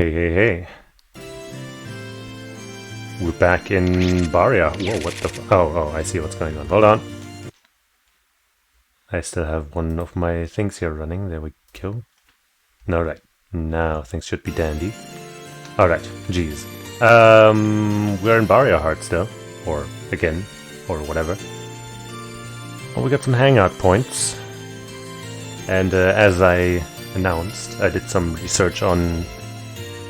Hey, hey, hey. We're back in Baria. Whoa, what the oh, I see what's going on. Hold on. I still have one of my things here running. There we go. Alright. Now things should be dandy. Alright, geez. We're in Baria Heart still. Or again. Or whatever. Well, we got some hangout points. And as I announced, I did some research on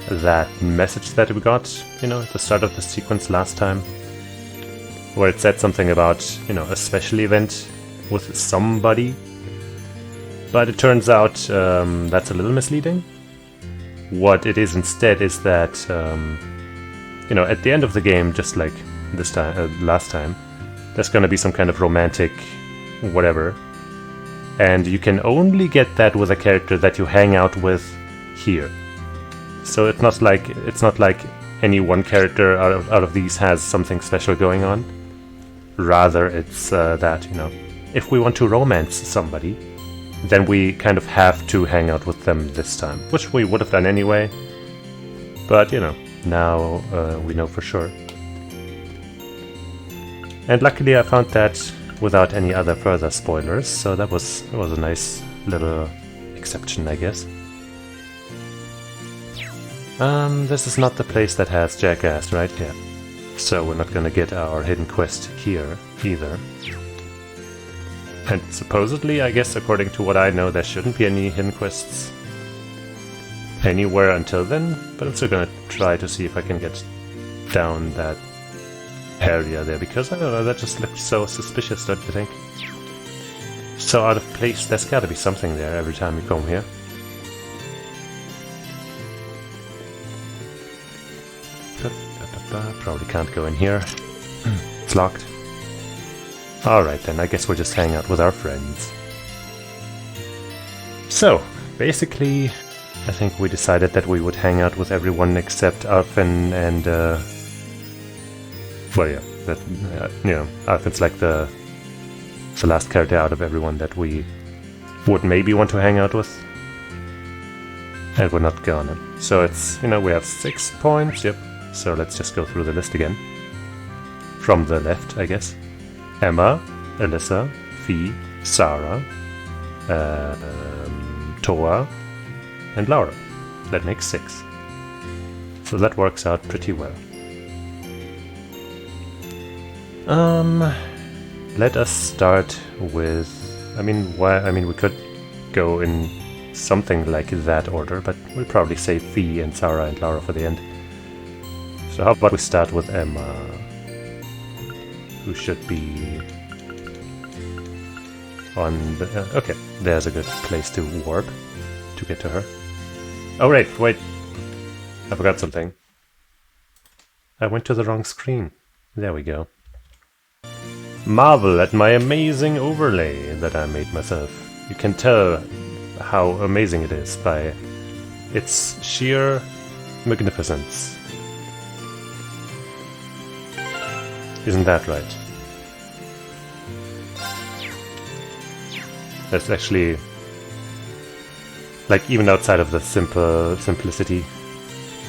that message that we got, at the start of the sequence last time, where it said something about, a special event with somebody, but it turns out that's a little misleading. What it is instead is that, at the end of the game, just like this time, last time, there's gonna be some kind of romantic whatever, and you can only get that with a character that you hang out with here. So it's not like any one character out of these has something special going on. Rather, it's that, if we want to romance somebody, then we kind of have to hang out with them this time, which we would have done anyway. But, now we know for sure. And luckily I found that without any other further spoilers, so that was a nice little exception, I guess. This is not the place that has Jackass, right? Yeah. So we're not gonna get our hidden quest here, either. And supposedly, I guess, according to what I know, there shouldn't be any hidden quests anywhere until then, but I'm still gonna try to see if I can get down that area there, because, I don't know, that just looks so suspicious, don't you think? So out of place, there's gotta be something there every time you come here. Probably can't go in here. It's locked. Alright then, I guess we'll just hang out with our friends. So, basically, I think we decided that we would hang out with everyone except Arfin and, well, yeah, Arfin's like the last character out of everyone that we would maybe want to hang out with. And we're not gonna. So it's, we have 6 points, yep. So let's just go through the list again. From the left, I guess. Emma, Alyssa, Fee, Sarah, Toa, and Laura. That makes 6. So that works out pretty well. Let us start with... we could go in something like that order, but we'll probably save Fee and Sarah and Laura for the end. So how about we start with Emma, who should be on the... okay, there's a good place to warp to get to her. Oh wait, I forgot something. I went to the wrong screen. There we go. Marvel at my amazing overlay that I made myself. You can tell how amazing it is by its sheer magnificence. Isn't that right? That's actually, like, even outside of the simplicity,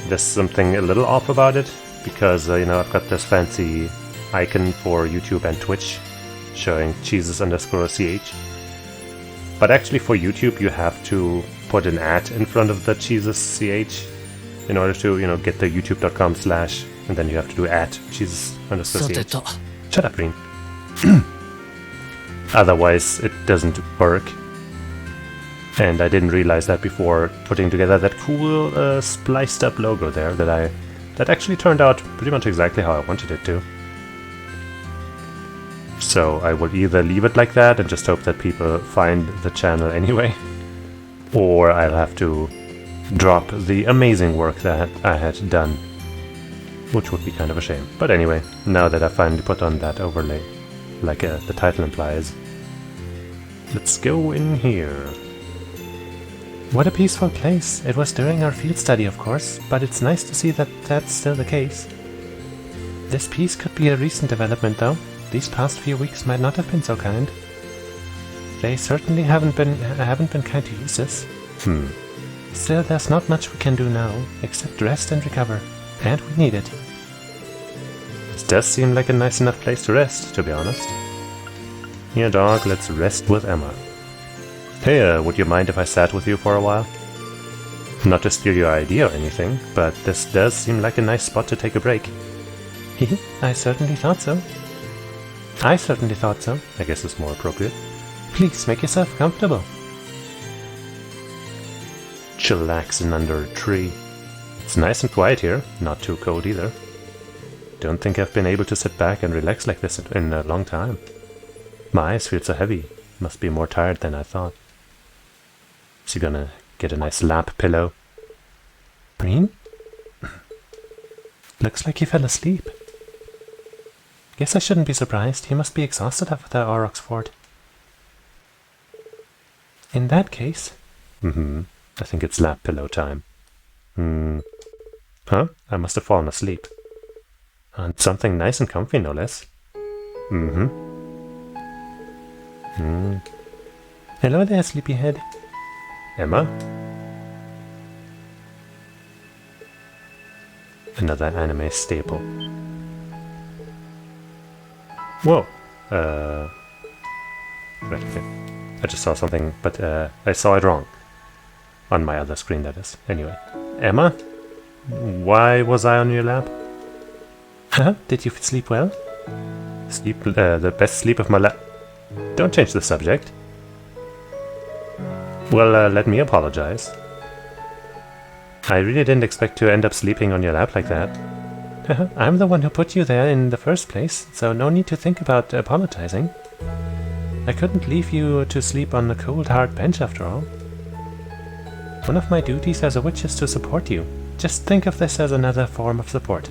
there's something a little off about it, because, I've got this fancy icon for YouTube and Twitch showing Cheesus_CH. But actually for YouTube you have to put an @ in front of the Cheesus_CH in order to, get the youtube.com/ and then you have to do @Cheesus_CH. Shut up, Green. Otherwise, it doesn't work. And I didn't realize that before putting together that cool spliced up logo there that actually turned out pretty much exactly how I wanted it to. So I will either leave it like that and just hope that people find the channel anyway, or I'll have to drop the amazing work that I had done, which would be kind of a shame. But anyway, now that I finally put on that overlay, like the title implies, let's go in here. What a peaceful place. It was during our field study, of course, but it's nice to see that that's still the case. This piece could be a recent development, though. These past few weeks might not have been so kind. They certainly haven't been kind to Cheesus. Still, there's not much we can do now, except rest and recover, and we need it. This does seem like a nice enough place to rest, to be honest. Here, dog, let's rest with Emma. Hey, would you mind if I sat with you for a while? Not to steal your idea or anything, but this does seem like a nice spot to take a break. I certainly thought so. I certainly thought so, I guess it's more appropriate. Please make yourself comfortable. Chillaxing under a tree. It's nice and quiet here, not too cold either. Don't think I've been able to sit back and relax like this in a long time. My eyes feel so heavy, must be more tired than I thought. Is he gonna get a nice lap pillow? Breen? Looks like he fell asleep. Guess I shouldn't be surprised, he must be exhausted after the Aurochs fort. In that case... I think it's lap pillow time. Huh? I must have fallen asleep. On something nice and comfy, no less. Hello there, sleepyhead. Emma? Another anime staple. Whoa! Right, okay. I just saw something, but I saw it wrong. On my other screen, that is. Anyway. Emma? Why was I on your lap? Huh? Did you sleep well? Sleep, the best sleep of my life. Don't change the subject. Well, let me apologize. I really didn't expect to end up sleeping on your lap like that. I'm the one who put you there in the first place, so no need to think about apologizing. I couldn't leave you to sleep on a cold, hard bench after all. One of my duties as a witch is to support you. Just think of this as another form of support.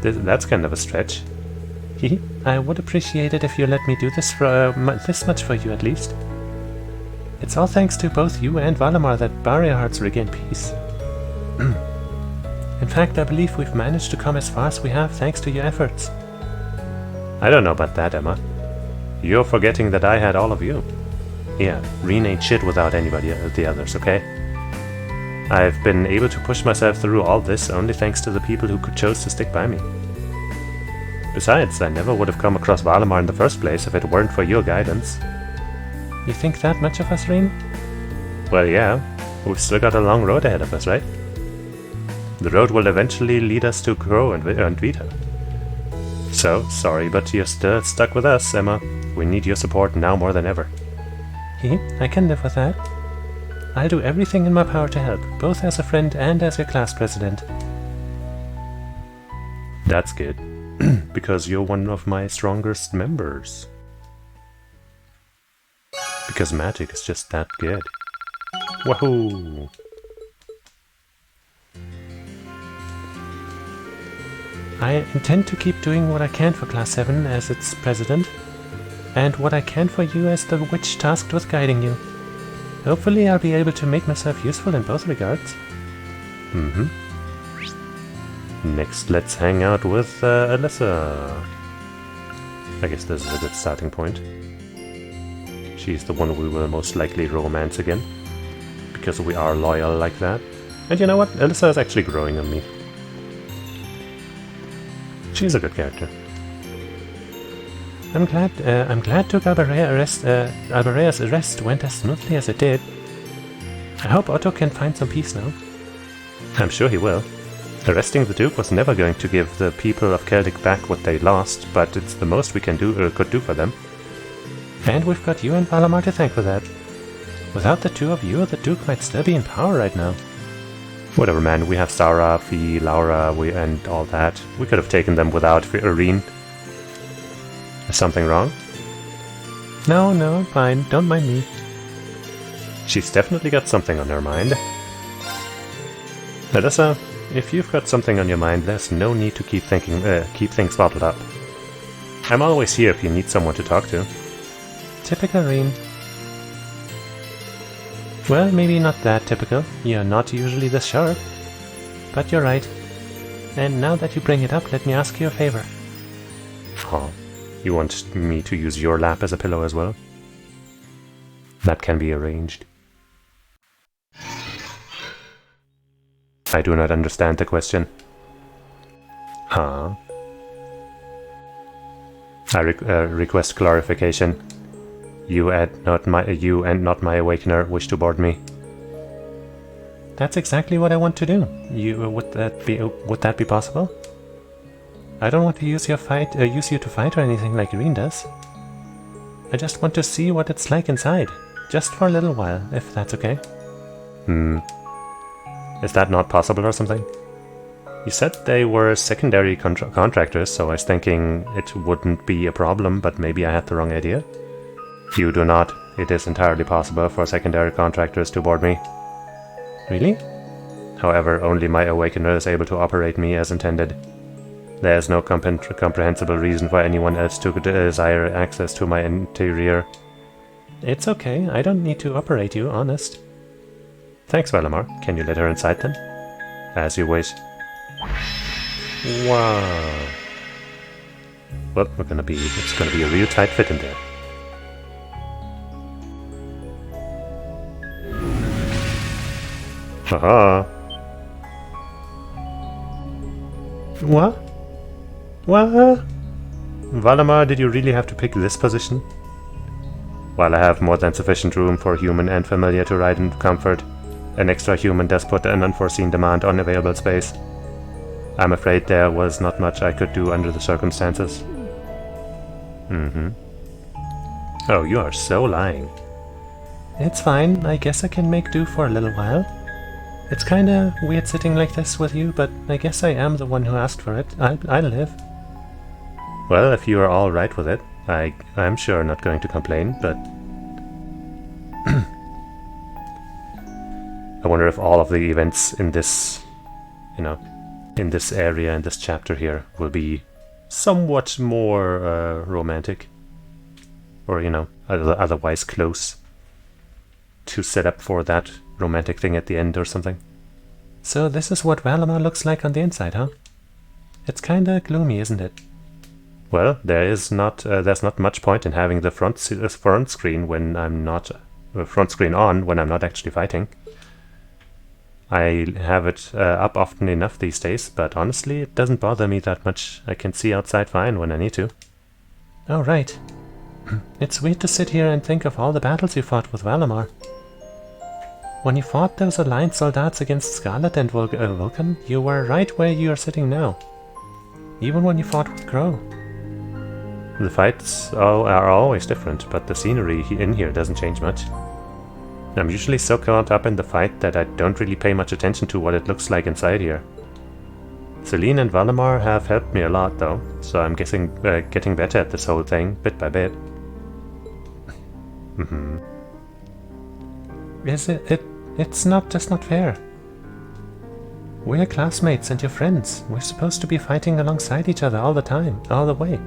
That's kind of a stretch. I would appreciate it if you let me do this for this much for you at least. It's all thanks to both you and Valimar that Barrier Hearts regain peace. In fact, I believe we've managed to come as far as we have thanks to your efforts. I don't know about that, Emma. You're forgetting that I had all of you. Yeah, Reen ain't shit without anybody the others, okay? I've been able to push myself through all this only thanks to the people who chose to stick by me. Besides, I never would have come across Valimar in the first place if it weren't for your guidance. You think that much of us, Reen? Well, yeah. We've still got a long road ahead of us, right? The road will eventually lead us to Crow and Vita. So, sorry, but you're still stuck with us, Emma. We need your support now more than ever. I can live with that. I'll do everything in my power to help, both as a friend and as your class president. That's good, because you're one of my strongest members. Because magic is just that good. Wahoo! I intend to keep doing what I can for Class 7 as its president, and what I can for you as the witch tasked with guiding you. Hopefully I'll be able to make myself useful in both regards. Next, let's hang out with Alyssa. I guess this is a good starting point. She's the one we will most likely romance again, because we are loyal like that. And you know what? Alyssa is actually growing on me. She's a good character. I'm glad Albarea's arrest went as smoothly as it did. I hope Otto can find some peace now. I'm sure he will. Arresting the Duke was never going to give the people of Celtic back what they lost, but it's the most we can do could do for them. And we've got you and Valimar to thank for that. Without the two of you, the Duke might still be in power right now. Whatever, man. We have Sarah, Fee, Laura, and all that. We could have taken them without Irene. Is something wrong? No, I'm fine. Don't mind me. She's definitely got something on her mind. Alyssa, if you've got something on your mind, there's no need to keep things bottled up. I'm always here if you need someone to talk to. Typical Reen. Well, maybe not that typical. You're not usually this sharp. But you're right. And now that you bring it up, let me ask you a favor. Oh, you want me to use your lap as a pillow as well? That can be arranged. I do not understand the question. Huh? I request clarification. You and not my awakener wish to board me. That's exactly what I want to do. Would that be possible? I don't want to use you to fight or anything like Green does. I just want to see what it's like inside, just for a little while, if that's okay. Is that not possible or something? You said they were secondary contractors, so I was thinking it wouldn't be a problem, but maybe I had the wrong idea. You do not. It is entirely possible for secondary contractors to board me. Really? However, only my awakener is able to operate me as intended. There is no comprehensible reason for anyone else to desire access to my interior. It's okay, I don't need to operate you, honest. Thanks, Valamar. Can you let her inside then? As you wish. Wow. Well, it's gonna be a real tight fit in there. Haha. What? What? Valamar, did you really have to pick this position? While I have more than sufficient room for human and familiar to ride in comfort, an extra human does put an unforeseen demand on available space. I'm afraid there was not much I could do under the circumstances. Oh, you are so lying. It's fine, I guess I can make do for a little while. It's kinda weird sitting like this with you, but I guess I am the one who asked for it. I'll live. Well, if you are all right with it, I'm sure not going to complain, but... I wonder if all of the events in this, in this area, in this chapter here, will be somewhat more romantic. Or, otherwise close to set up for that romantic thing at the end or something. So this is what Valamar looks like on the inside, huh? It's kinda gloomy, isn't it? Well, there's not much point in having the front screen when I'm not front screen on when I'm not actually fighting. I have it up often enough these days, but honestly, it doesn't bother me that much. I can see outside fine when I need to. Oh, right. It's weird to sit here and think of all the battles you fought with Valamar. When you fought those Alliance soldiers against Scarlet and Vulcan, you were right where you are sitting now. Even when you fought with Crow. The fights are always different, but the scenery in here doesn't change much. I'm usually so caught up in the fight that I don't really pay much attention to what it looks like inside here. Celine and Valamar have helped me a lot though, so I'm guessing getting better at this whole thing, bit by bit. It's just not fair. We're classmates and your friends. We're supposed to be fighting alongside each other all the time, all the way.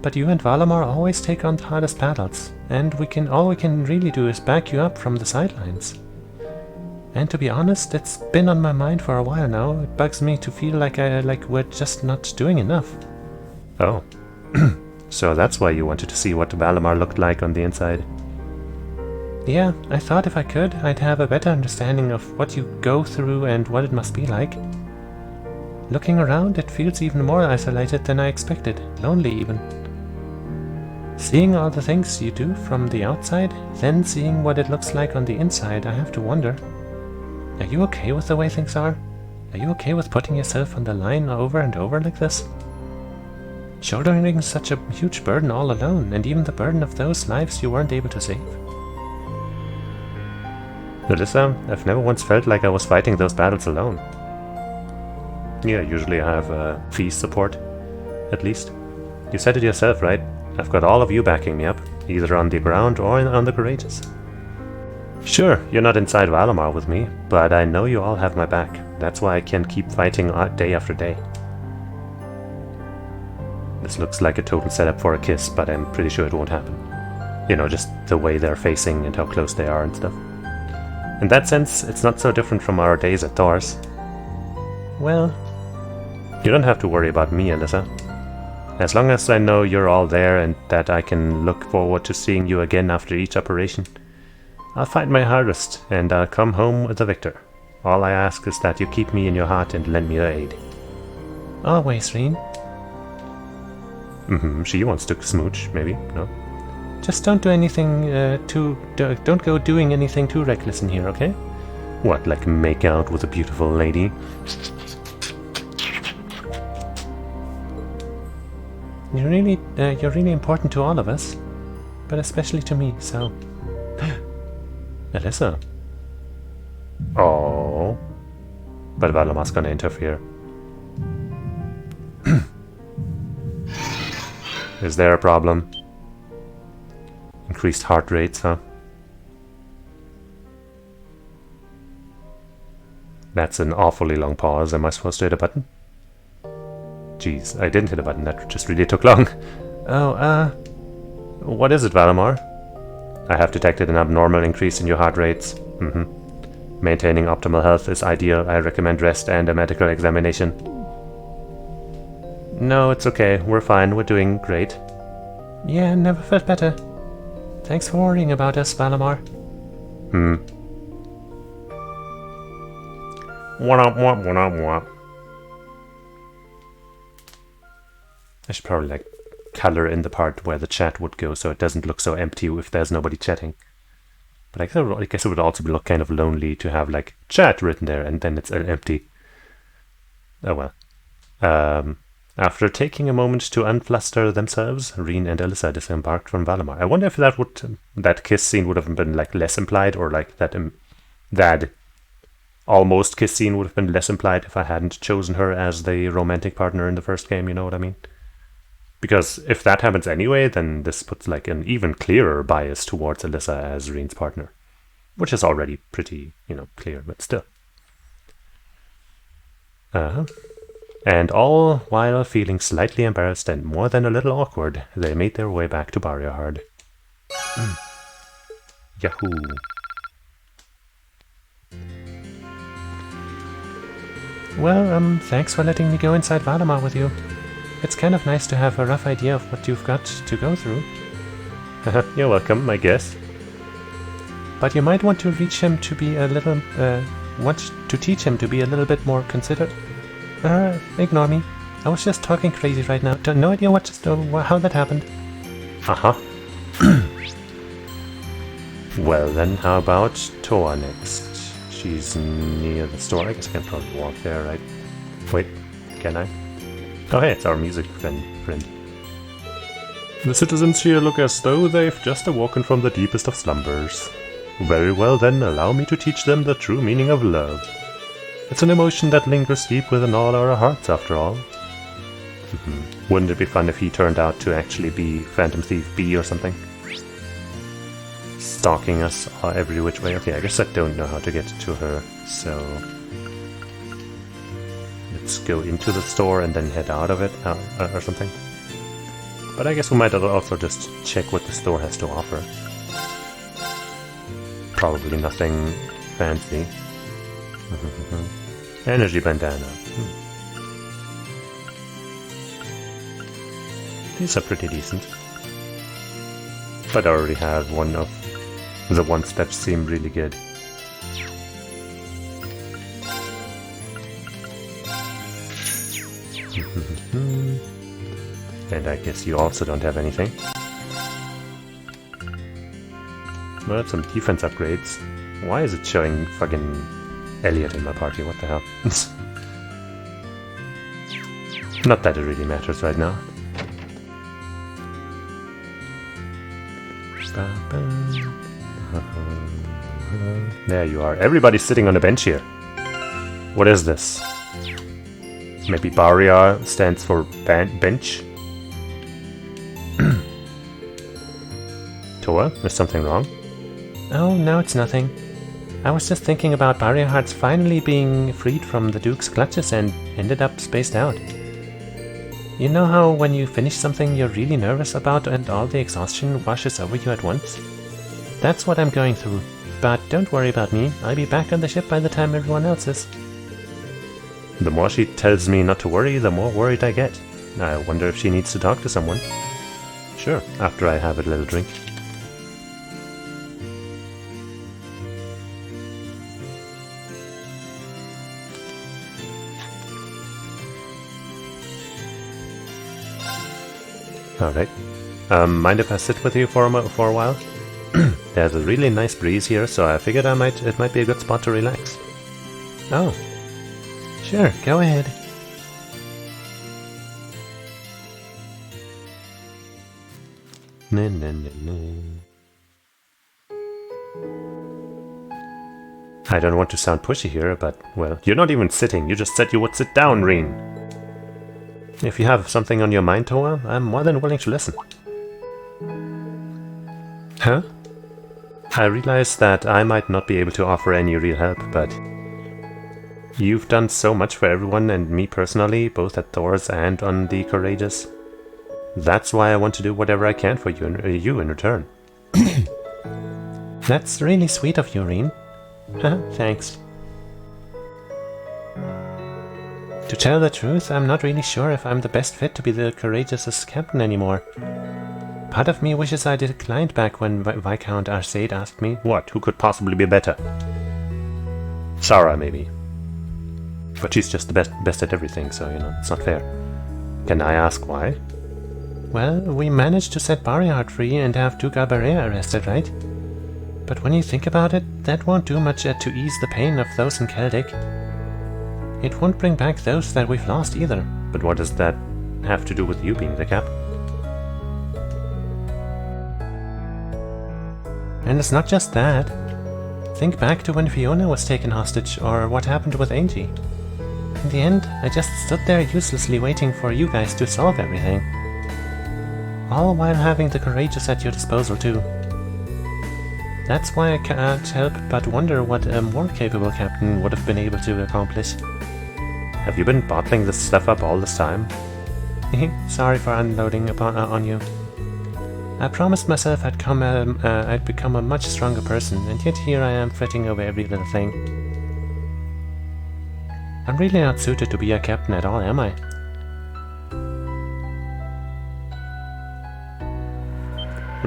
But you and Valamar always take on the hardest battles, and all we can really do is back you up from the sidelines. And to be honest, it's been on my mind for a while now. It bugs me to feel like we're just not doing enough. Oh. So that's why you wanted to see what Valamar looked like on the inside. Yeah, I thought if I could, I'd have a better understanding of what you go through and what it must be like. Looking around, it feels even more isolated than I expected, lonely even. Seeing all the things you do from the outside, then seeing what it looks like on the inside, I have to wonder. Are you okay with the way things are? Are you okay with putting yourself on the line over and over like this? Shouldering such a huge burden all alone, and even the burden of those lives you weren't able to save? Alyssa, I've never once felt like I was fighting those battles alone. Yeah, usually I have fee support, at least. You said it yourself, right? I've got all of you backing me up, either on the ground or on the Courageous. Sure, you're not inside Valamar with me, but I know you all have my back. That's why I can keep fighting day after day. This looks like a total setup for a kiss, but I'm pretty sure it won't happen. Just the way they're facing and how close they are and stuff. In that sense, it's not so different from our days at Thor's. Well, you don't have to worry about me, Alyssa. As long as I know you're all there and that I can look forward to seeing you again after each operation, I'll fight my hardest and I'll come home the victor. All I ask is that you keep me in your heart and lend me your aid. Always, Reen. She wants to smooch, maybe? No? Just don't do anything don't go doing anything too reckless in here, okay? What, like make out with a beautiful lady? You're really important to all of us, but especially to me, so... Alyssa. Oh. But Valamar's gonna interfere. Is there a problem? Increased heart rates, huh? That's an awfully long pause. Am I supposed to hit a button? Jeez, I didn't hit a button. That just really took long. Oh, what is it, Valamar? I have detected an abnormal increase in your heart rates. Maintaining optimal health is ideal. I recommend rest and a medical examination. No, it's okay. We're fine. We're doing great. Yeah, never felt better. Thanks for worrying about us, Valamar. Womp. I should probably like color in the part where the chat would go so it doesn't look so empty if there's nobody chatting. But I guess it would also look kind of lonely to have like chat written there and then it's empty. Oh well. After taking a moment to unfluster themselves, Reen and Alyssa disembarked from Valamar. I wonder if that kiss scene would have been like less implied, or like that almost kiss scene would have been less implied if I hadn't chosen her as the romantic partner in the first game. You know what I mean? Because if that happens anyway, then this puts like an even clearer bias towards Alyssa as Reen's partner, which is already pretty, clear, but still. And all while feeling slightly embarrassed and more than a little awkward, they made their way back to Barriahard. Yahoo! Well, thanks for letting me go inside Valamar with you. It's kind of nice to have a rough idea of what you've got to go through. You're welcome, I guess. But you might want to teach him to be a little bit more considerate. Ignore me. I was just talking crazy right now. No idea how that happened. Well then, how about Toa next? She's near the store. I guess I can probably walk there, right? Wait, can I? Oh hey, it's our music friend. The citizens here look as though they've just awoken from the deepest of slumbers. Very well then, allow me to teach them the true meaning of love. It's an emotion that lingers deep within all our hearts, after all. Wouldn't it be fun if he turned out to actually be Phantom Thief B or something? Stalking us every which way. Okay, I guess I don't know how to get to her, so... let's go into the store and then head out of it, or something. But I guess we might also just check what the store has to offer. Probably nothing fancy. Energy bandana. These are pretty decent. But I already have one of the ones that seem really good. And I guess you also don't have anything. Well, some defense upgrades. Why is it showing fucking Elliot in my party? What the hell? Not that it really matters right now. There you are. Everybody's sitting on a bench here. What is this? Maybe Barrier stands for bench? Toa, is something wrong? Oh, no, it's nothing. I was just thinking about Barriahard's finally being freed from the Duke's clutches and ended up spaced out. You know how when you finish something you're really nervous about and all the exhaustion washes over you at once? That's what I'm going through. But don't worry about me, I'll be back on the ship by the time everyone else is. The more she tells me not to worry, the more worried I get. I wonder if she needs to talk to someone. Sure, after I have a little drink. Alright. Mind if I sit with you for a while? There's a really nice breeze here, so I figured it might be a good spot to relax. Oh. Sure, go ahead. Na, na, na, na. I don't want to sound pushy here, but, well, you're not even sitting. You just said you would sit down, Reen. If you have something on your mind, Toa, I'm more than willing to listen. Huh? I realize that I might not be able to offer any real help, but you've done so much for everyone and me personally, both at Thor's and on the Courageous. That's why I want to do whatever I can for you in return. That's really sweet of you, Reen. Thanks. To tell the truth, I'm not really sure if I'm the best fit to be the Courageous' captain anymore. Part of me wishes I declined back when Viscount Arcade asked me. What? Who could possibly be better? Sarah, maybe. But she's just the best at everything, so, you know, it's not fair. Can I ask why? Well, we managed to set Barryheart free and have Duke Barea arrested, right? But when you think about it, that won't do much to ease the pain of those in Celtic. It won't bring back those that we've lost either. But what does that have to do with you being the cap? And it's not just that. Think back to when Fiona was taken hostage, or what happened with Angie. In the end, I just stood there uselessly waiting for you guys to solve everything. All while having the Courageous at your disposal too. That's why I can't help but wonder what a more capable captain would have been able to accomplish. Have you been bottling this stuff up all this time? Sorry for unloading on you. I promised myself I'd become a much stronger person, and yet here I am fretting over every little thing. I'm really not suited to be a captain at all, am I?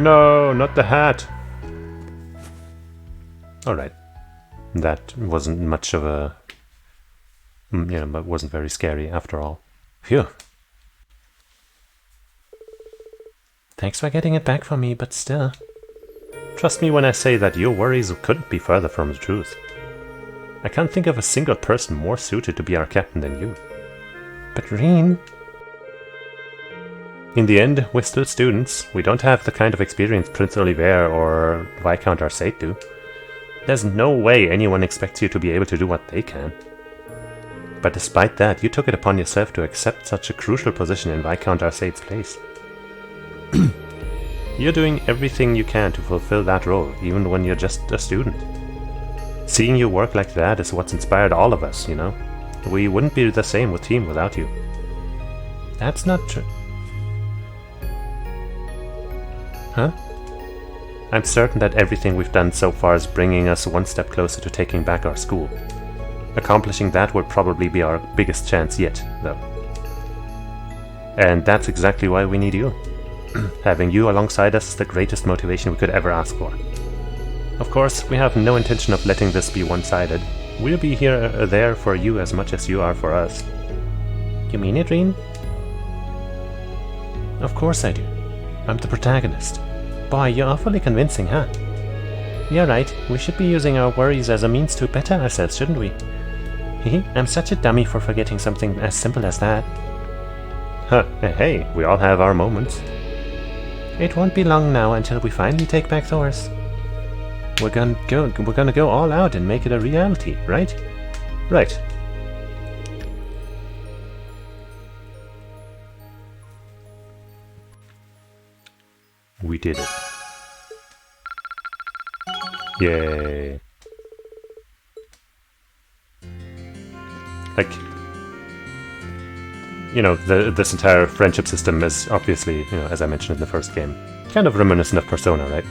No, not the hat! Alright. That wasn't much of a... it wasn't very scary after all. Phew. Thanks for getting it back for me, but still. Trust me when I say that your worries couldn't be further from the truth. I can't think of a single person more suited to be our captain than you. But Reen... In the end, we're still students. We don't have the kind of experience Prince Oliver or Viscount Arcade do. There's no way anyone expects you to be able to do what they can. But despite that, you took it upon yourself to accept such a crucial position in Viscount Arcade's place. You're doing everything you can to fulfill that role, even when you're just a student. Seeing you work like that is what's inspired all of us, you know? We wouldn't be the same with team without you. That's not true. Huh? I'm certain that everything we've done so far is bringing us one step closer to taking back our school. Accomplishing that would probably be our biggest chance yet, though. And that's exactly why we need you. Having you alongside us is the greatest motivation we could ever ask for. Of course, we have no intention of letting this be one-sided. We'll be there for you as much as you are for us. You mean it, Reen? Of course I do. I'm the protagonist. Boy, you're awfully convincing, huh? You're right, we should be using our worries as a means to better ourselves, shouldn't we? I'm such a dummy for forgetting something as simple as that. Huh, hey, we all have our moments. It won't be long now until we finally take back Thor's. We're gonna go all out and make it a reality, right? Right. We did it. Yay. Like, you know, this entire friendship system is obviously, you know, as I mentioned in the first game, kind of reminiscent of Persona, right?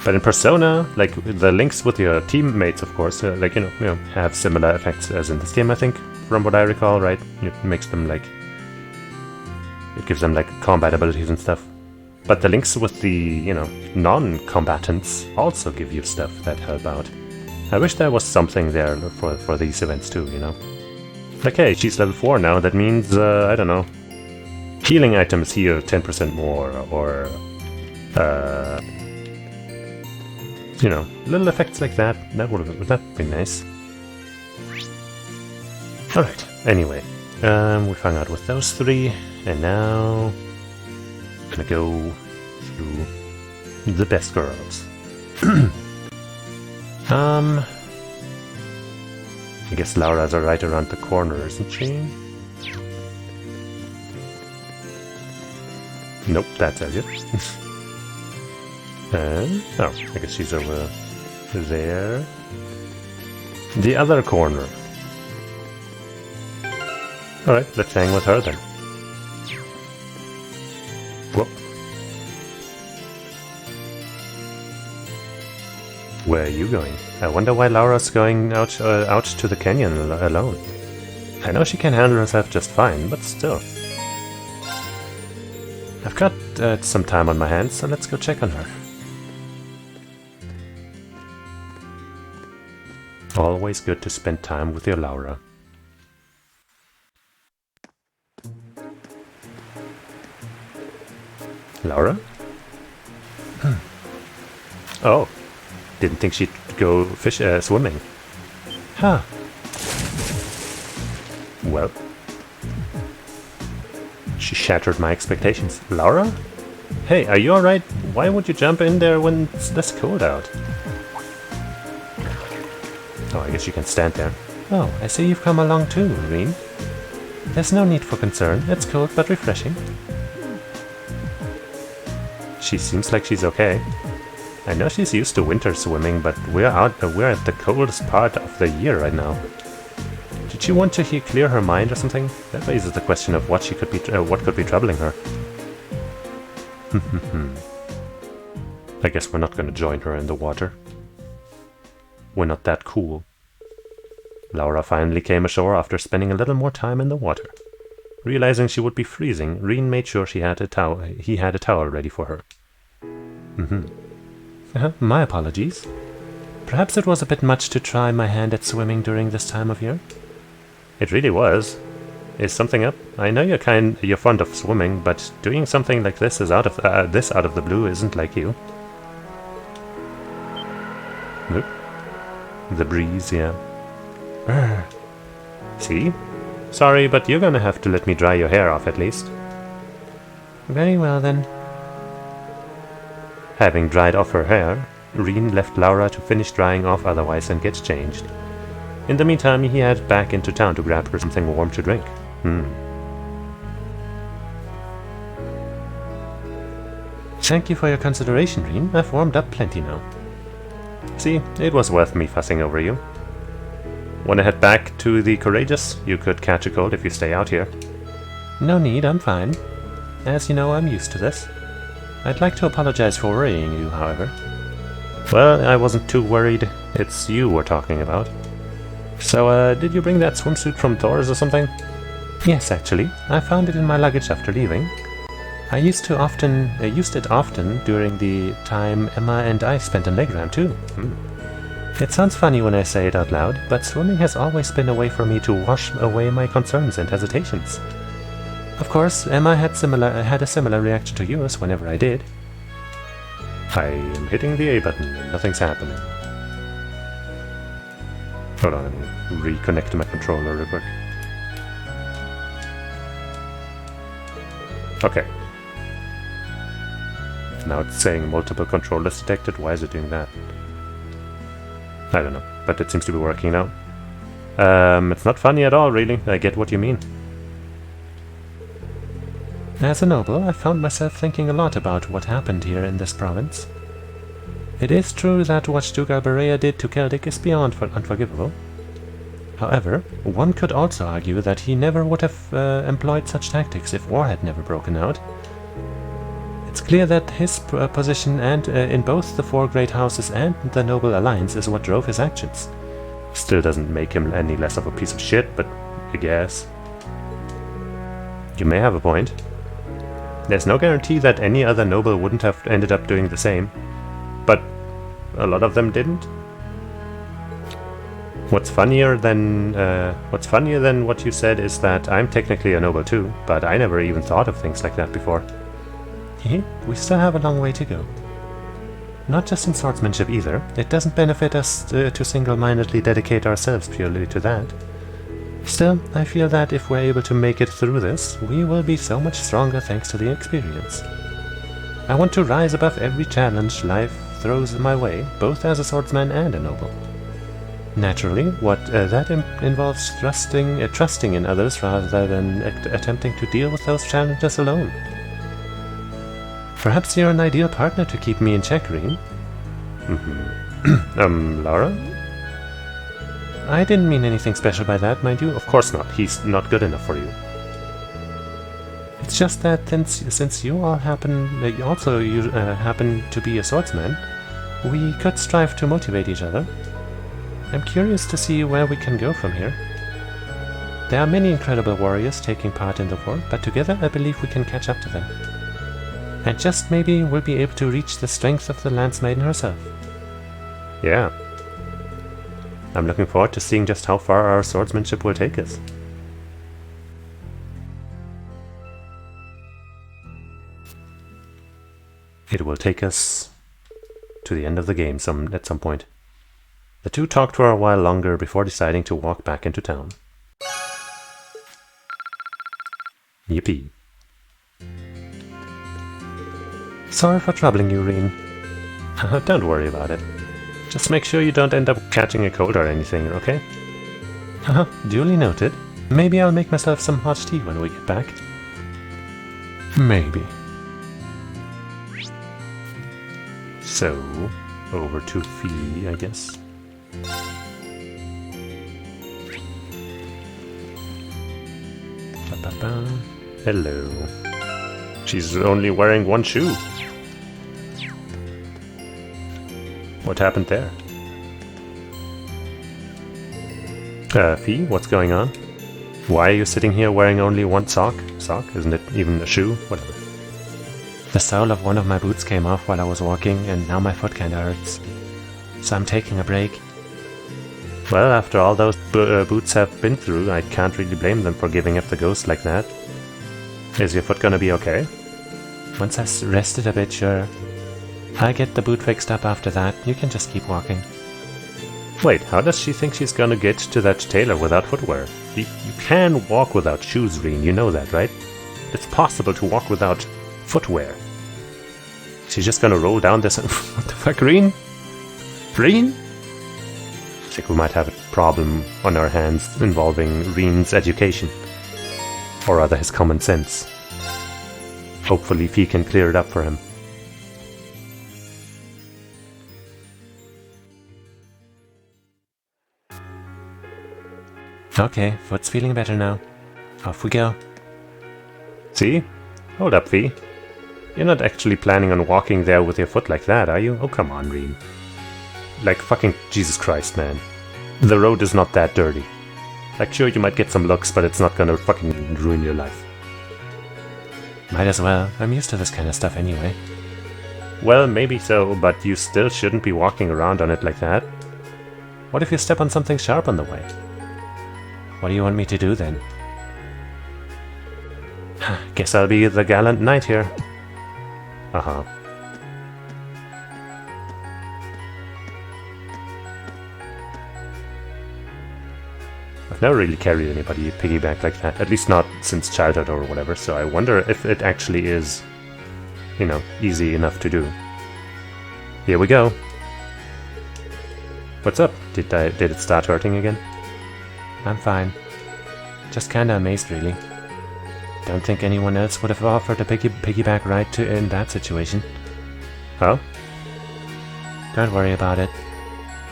But in Persona, like, the links with your teammates, of course, like, you know, have similar effects as in this game, I think, from what I recall, right? It makes them, like, it gives them, like, combat abilities and stuff. But the links with the, you know, non-combatants also give you stuff that help out. I wish there was something there for these events too, you know? Like, hey, she's level 4 now, that means, I don't know, healing items heal 10% more, or you know, little effects like that. That'd be nice. Alright, anyway. We hung out with those three, and now I'm gonna go through the best girls. I guess Laura's right around the corner, isn't she? Nope, that's it. Oh, I guess she's over there. The other corner. Alright, let's hang with her then. Whoop. Where are you going? I wonder why Laura's going out to the canyon alone. I know she can handle herself just fine, but still. I've got some time on my hands, so let's go check on her. Always good to spend time with your Laura. Laura? Oh, didn't think she'd go swimming. Huh. Well, she shattered my expectations. Laura? Hey, are you alright? Why would you jump in there when it's this cold out? Oh, I guess you can stand there. Oh, I see you've come along too, Reen. There's no need for concern. It's cold but refreshing. She seems like she's okay. I know she's used to winter swimming, but we're at the coldest part of the year right now. Did she want to clear her mind or something? That raises the question of what could be troubling her. I guess we're not going to join her in the water. We're not that cool. Laura finally came ashore after spending a little more time in the water. Realizing she would be freezing, Reen made sure he had a towel ready for her. My apologies. Perhaps it was a bit much to try my hand at swimming during this time of year. It really was. Is something up? I know you're fond of swimming, but doing something like this is out of the blue isn't like you. Nope. The breeze, yeah. See? Sorry, but you're gonna have to let me dry your hair off at least. Very well then. Having dried off her hair, Reen left Laura to finish drying off otherwise and get changed. In the meantime, he headed back into town to grab her something warm to drink. Thank you for your consideration, Reen. I've warmed up plenty now. See, it was worth me fussing over you. Wanna head back to the Courageous? You could catch a cold if you stay out here. No need, I'm fine. As you know, I'm used to this. I'd like to apologize for worrying you, however. Well, I wasn't too worried. It's you we're talking about. So, did you bring that swimsuit from Thor's or something? Yes, actually. I found it in my luggage after leaving. I used it often during the time Emma and I spent in Legram too. It sounds funny when I say it out loud, but swimming has always been a way for me to wash away my concerns and hesitations. Of course, Emma had a similar reaction to yours whenever I did. I am hitting the A button and nothing's happening. Hold on, let me reconnect to my controller real quick. Okay. Now it's saying multiple controllers detected. Why is it doing that? I don't know, but it seems to be working now. It's not funny at all, really. I get what you mean. As a noble, I found myself thinking a lot about what happened here in this province. It is true that what Dugal Berea did to Celtic is beyond unforgivable. However, one could also argue that he never would have employed such tactics if war had never broken out. It's clear that his position in both the four great houses and the noble alliance is what drove his actions. Still doesn't make him any less of a piece of shit, but I guess. You may have a point. There's no guarantee that any other noble wouldn't have ended up doing the same, but a lot of them didn't. What's funnier than what you said is that I'm technically a noble too, but I never even thought of things like that before. We still have a long way to go. Not just in swordsmanship either. It doesn't benefit us to single-mindedly dedicate ourselves purely to that. Still, I feel that if we're able to make it through this, we will be so much stronger thanks to the experience. I want to rise above every challenge life throws my way, both as a swordsman and a noble. Naturally, that involves trusting in others rather than attempting to deal with those challenges alone. Perhaps you're an ideal partner to keep me in check, Reen. Lara? I didn't mean anything special by that, mind you. Of course not. He's not good enough for you. It's just that since you all happen to be a swordsman, we could strive to motivate each other. I'm curious to see where we can go from here. There are many incredible warriors taking part in the war, but together I believe we can catch up to them. And just maybe we'll be able to reach the strength of the Lance Maiden herself. Yeah. I'm looking forward to seeing just how far our swordsmanship will take us. It will take us to the end of the game at some point. The two talked for a while longer before deciding to walk back into town. Yippee. Sorry for troubling you, Reen. Don't worry about it. Just make sure you don't end up catching a cold or anything, okay? Duly noted. Maybe I'll make myself some hot tea when we get back. Maybe. So, over to Fee, I guess. Hello. She's only wearing one shoe. What happened there? Fee, what's going on? Why are you sitting here wearing only one sock? Sock? Isn't it even a shoe? Whatever. The sole of one of my boots came off while I was walking, and now my foot kinda hurts. So I'm taking a break. Well, after all those boots have been through, I can't really blame them for giving up the ghost like that. Is your foot gonna be okay? Once I've rested a bit, sure. I'll get the boot fixed up after that. You can just keep walking. Wait, how does she think she's gonna get to that tailor without footwear? You can walk without shoes, Reen, you know that, right? It's possible to walk without footwear. She's just gonna roll down this... What the fuck, Reen? Reen? I think we might have a problem on our hands involving Reen's education. Or rather, his common sense. Hopefully Fee can clear it up for him. Okay, foot's feeling better now. Off we go. See? Hold up, Fee. You're not actually planning on walking there with your foot like that, are you? Oh, come on, Reen. Like, fucking Jesus Christ, man. The road is not that dirty. Like, sure, you might get some looks, but it's not gonna fucking ruin your life. Might as well. I'm used to this kind of stuff anyway. Well, maybe so, but you still shouldn't be walking around on it like that. What if you step on something sharp on the way? What do you want me to do then? Guess I'll be the gallant knight here. Uh-huh. I've never really carried anybody piggyback like that, at least not since childhood or whatever, so I wonder if it actually is, you know, easy enough to do. Here we go. What's up? Did it start hurting again? I'm fine. Just kinda amazed, really. Don't think anyone else would have offered a piggyback ride in that situation. Huh? Don't worry about it.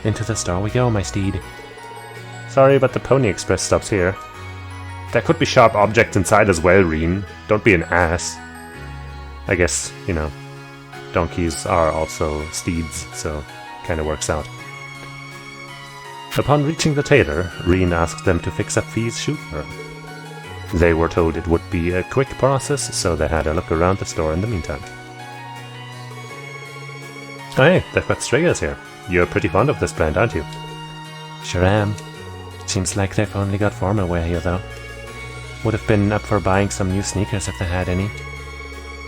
Into the store we go, my steed. Sorry, but the Pony Express stops here. There could be sharp objects inside as well, Reen. Don't be an ass. I guess, you know, donkeys are also steeds, so kinda works out. Upon reaching the tailor, Reen asked them to fix up Fee's shoe for her. They were told it would be a quick process, so they had a look around the store in the meantime. Oh hey, they've got Strigers here. You're pretty fond of this brand, aren't you? Sure am. Seems like they've only got formal wear here, though. Would have been up for buying some new sneakers if they had any.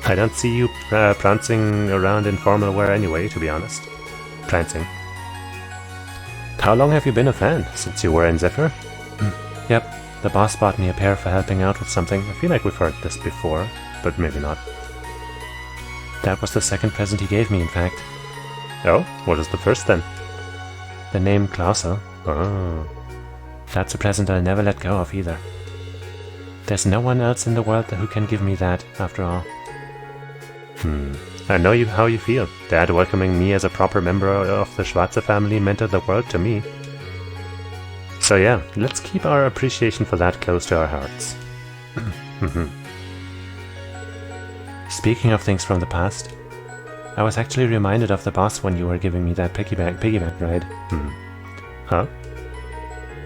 I don't see you prancing around in formal wear anyway, to be honest. Prancing. How long have you been a fan? Since you were in Zephyr? Yep, the boss bought me a pair for helping out with something. I feel like we've heard this before, but maybe not. That was the second present he gave me, in fact. Oh, what is the first then? The name Klausel. Oh. That's a present I'll never let go of either. There's no one else in the world who can give me that, after all. I know how you feel. Dad welcoming me as a proper member of the Schwarze family meant the world to me. So yeah, let's keep our appreciation for that close to our hearts. Speaking of things from the past, I was actually reminded of the boss when you were giving me that piggyback ride. Huh?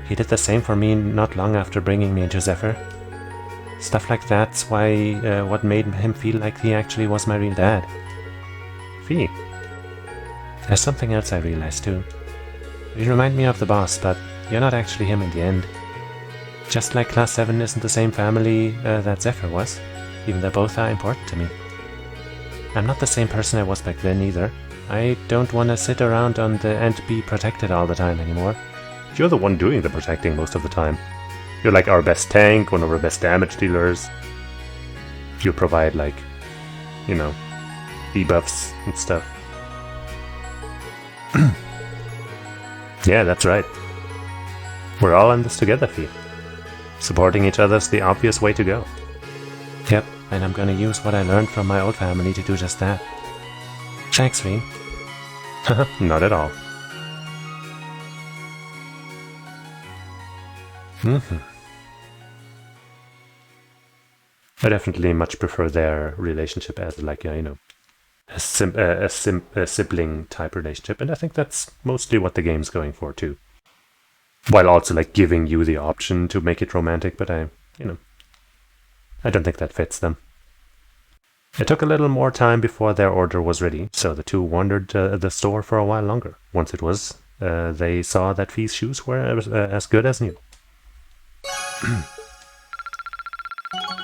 He did the same for me not long after bringing me into Zephyr. Stuff like that's why what made him feel like he actually was my real dad. Fee. There's something else I realized too. You remind me of the boss, but you're not actually him in the end. Just like Class 7 isn't the same family that Zephyr was, even though both are important to me. I'm not the same person I was back then either. I don't want to sit around and be protected all the time anymore. You're the one doing the protecting most of the time. You're like our best tank, one of our best damage dealers. You provide, like, you know, debuffs and stuff. Yeah, that's right. We're all in this together, Fee. Supporting each other's the obvious way to go. Yep, and I'm gonna use what I learned from my old family to do just that. Thanks, Fee. Not at all. I definitely much prefer their relationship as, like, you know, a sibling type relationship, and I think that's mostly what the game's going for too. While also, like, giving you the option to make it romantic, but I don't think that fits them. It took a little more time before their order was ready, so the two wandered the store for a while longer. Once it was, they saw that Fee's shoes were as good as new.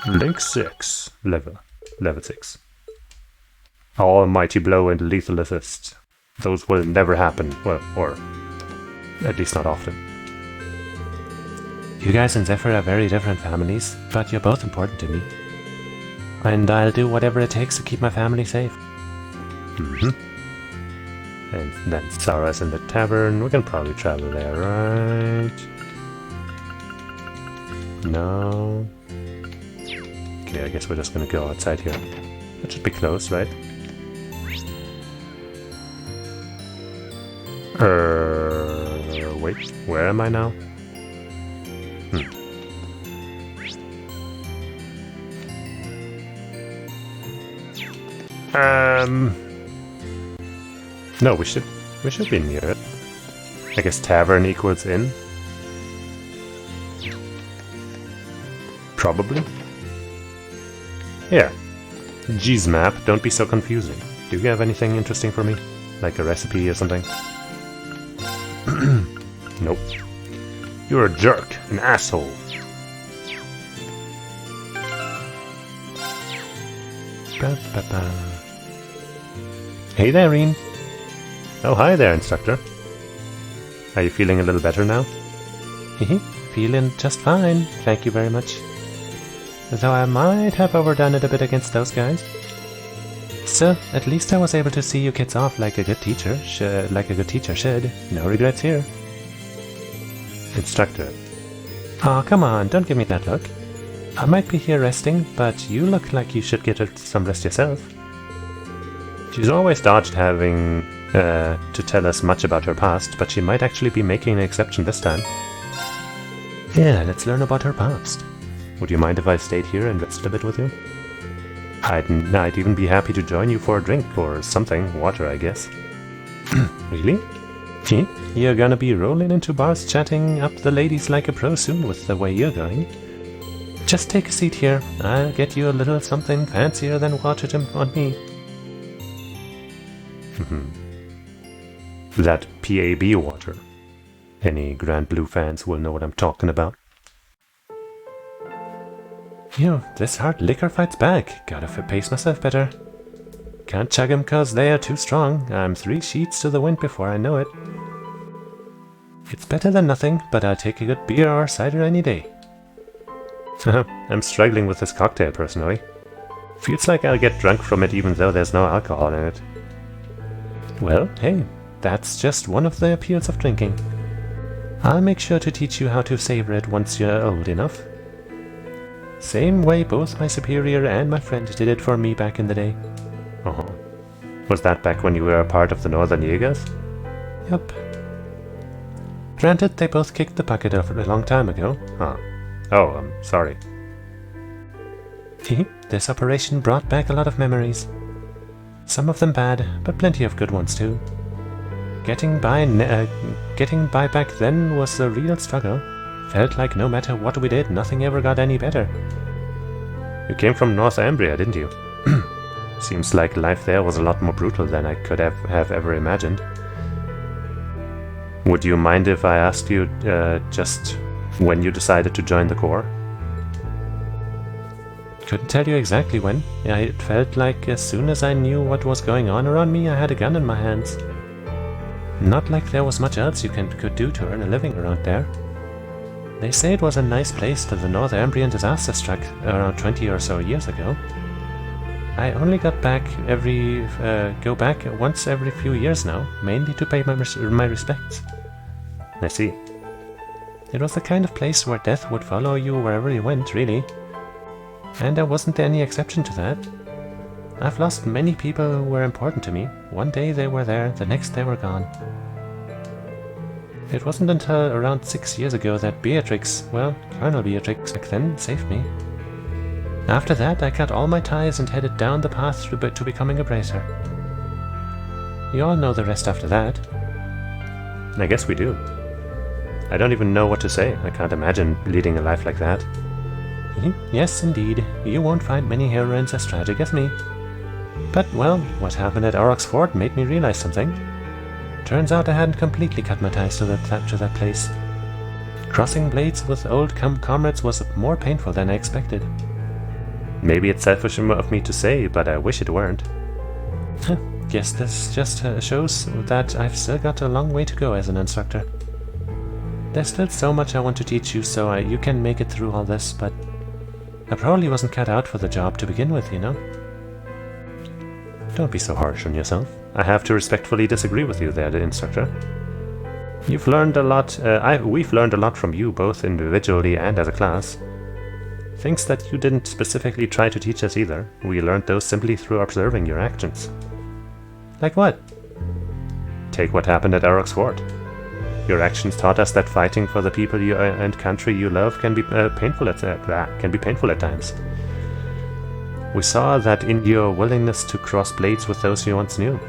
Link 6, level 6. Almighty blow and lethal assist. Those will never happen, well, or at least not often. You guys and Zephyr are very different families, but you're both important to me. And I'll do whatever it takes to keep my family safe. And then Sarah's in the tavern. We can probably travel there, right? No. Okay, I guess we're just gonna go outside here. That should be close, right? Wait, where am I now? No, we should be near it. I guess tavern equals inn. Probably. Yeah. G's map, don't be so confusing. Do you have anything interesting for me? Like a recipe or something? Nope. You're a jerk, an asshole. Hey there, Reen. Oh, hi there, instructor. Are you feeling a little better now? Feeling just fine, thank you very much. Though I might have overdone it a bit against those guys. Still, at least I was able to see you kids off like a good teacher should. No regrets here. Instructor. Aw, come on, don't give me that look. I might be here resting, but you look like you should get some rest yourself. She's always dodged having to tell us much about her past, but she might actually be making an exception this time. Yeah, let's learn about her past. Would you mind if I stayed here and rested a bit with you? I'd even be happy to join you for a drink or something. Water, I guess. Really? You're gonna be rolling into bars chatting up the ladies like a pro soon with the way you're going. Just take a seat here. I'll get you a little something fancier than water on me. That PAB water. Any Grand Blue fans will know what I'm talking about. Phew, this hard liquor fights back. Gotta pace myself better. Can't chug 'em 'cause they are too strong. I'm 3 sheets to the wind before I know it. It's better than nothing, but I'll take a good beer or cider any day. I'm struggling with this cocktail personally. Feels like I'll get drunk from it even though there's no alcohol in it. Well, hey, that's just one of the appeals of drinking. I'll make sure to teach you how to savor it once you're old enough. Same way both my superior and my friend did it for me back in the day. Uh-huh. Was that back when you were a part of the Northern Jaegers? Yup. Granted, they both kicked the bucket a long time ago. Huh. Oh, I'm sorry. This operation brought back a lot of memories. Some of them bad, but plenty of good ones too. Getting by back then was a real struggle. Felt like no matter what we did, nothing ever got any better. You came from Northumbria, didn't you? Seems like life there was a lot more brutal than I could have ever imagined. Would you mind if I asked you just when you decided to join the Corps? Couldn't tell you exactly when. It felt like as soon as I knew what was going on around me, I had a gun in my hands. Not like there was much else you could do to earn a living around there. They say it was a nice place till the Northumbrian disaster struck around 20 or so years ago. I only go back once every few years now, mainly to pay my respects. I see. It was the kind of place where death would follow you wherever you went, really. And there wasn't any exception to that. I've lost many people who were important to me. One day they were there, the next they were gone. It wasn't until around 6 years ago that Colonel Beatrix back then, saved me. After that, I cut all my ties and headed down the path to becoming a bracer. You all know the rest after that. I guess we do. I don't even know what to say. I can't imagine leading a life like that. Yes, indeed. You won't find many heroines as tragic as me. But, well, what happened at Aurochs Fort made me realize something. Turns out I hadn't completely cut my ties to that place. Crossing blades with old comrades was more painful than I expected. Maybe it's selfish of me to say, but I wish it weren't. Guess this just shows that I've still got a long way to go as an instructor. There's still so much I want to teach you, so you can make it through all this, but I probably wasn't cut out for the job to begin with, you know? Don't be so harsh on yourself. I have to respectfully disagree with you there, the instructor. You've learned a lot, we've learned a lot from you, both individually and as a class. Things that you didn't specifically try to teach us either. We learned those simply through observing your actions. Like what? Take what happened at Aurochs Fort. Your actions taught us that fighting for the people and country you love can be painful at times. We saw that in your willingness to cross blades with those you once knew.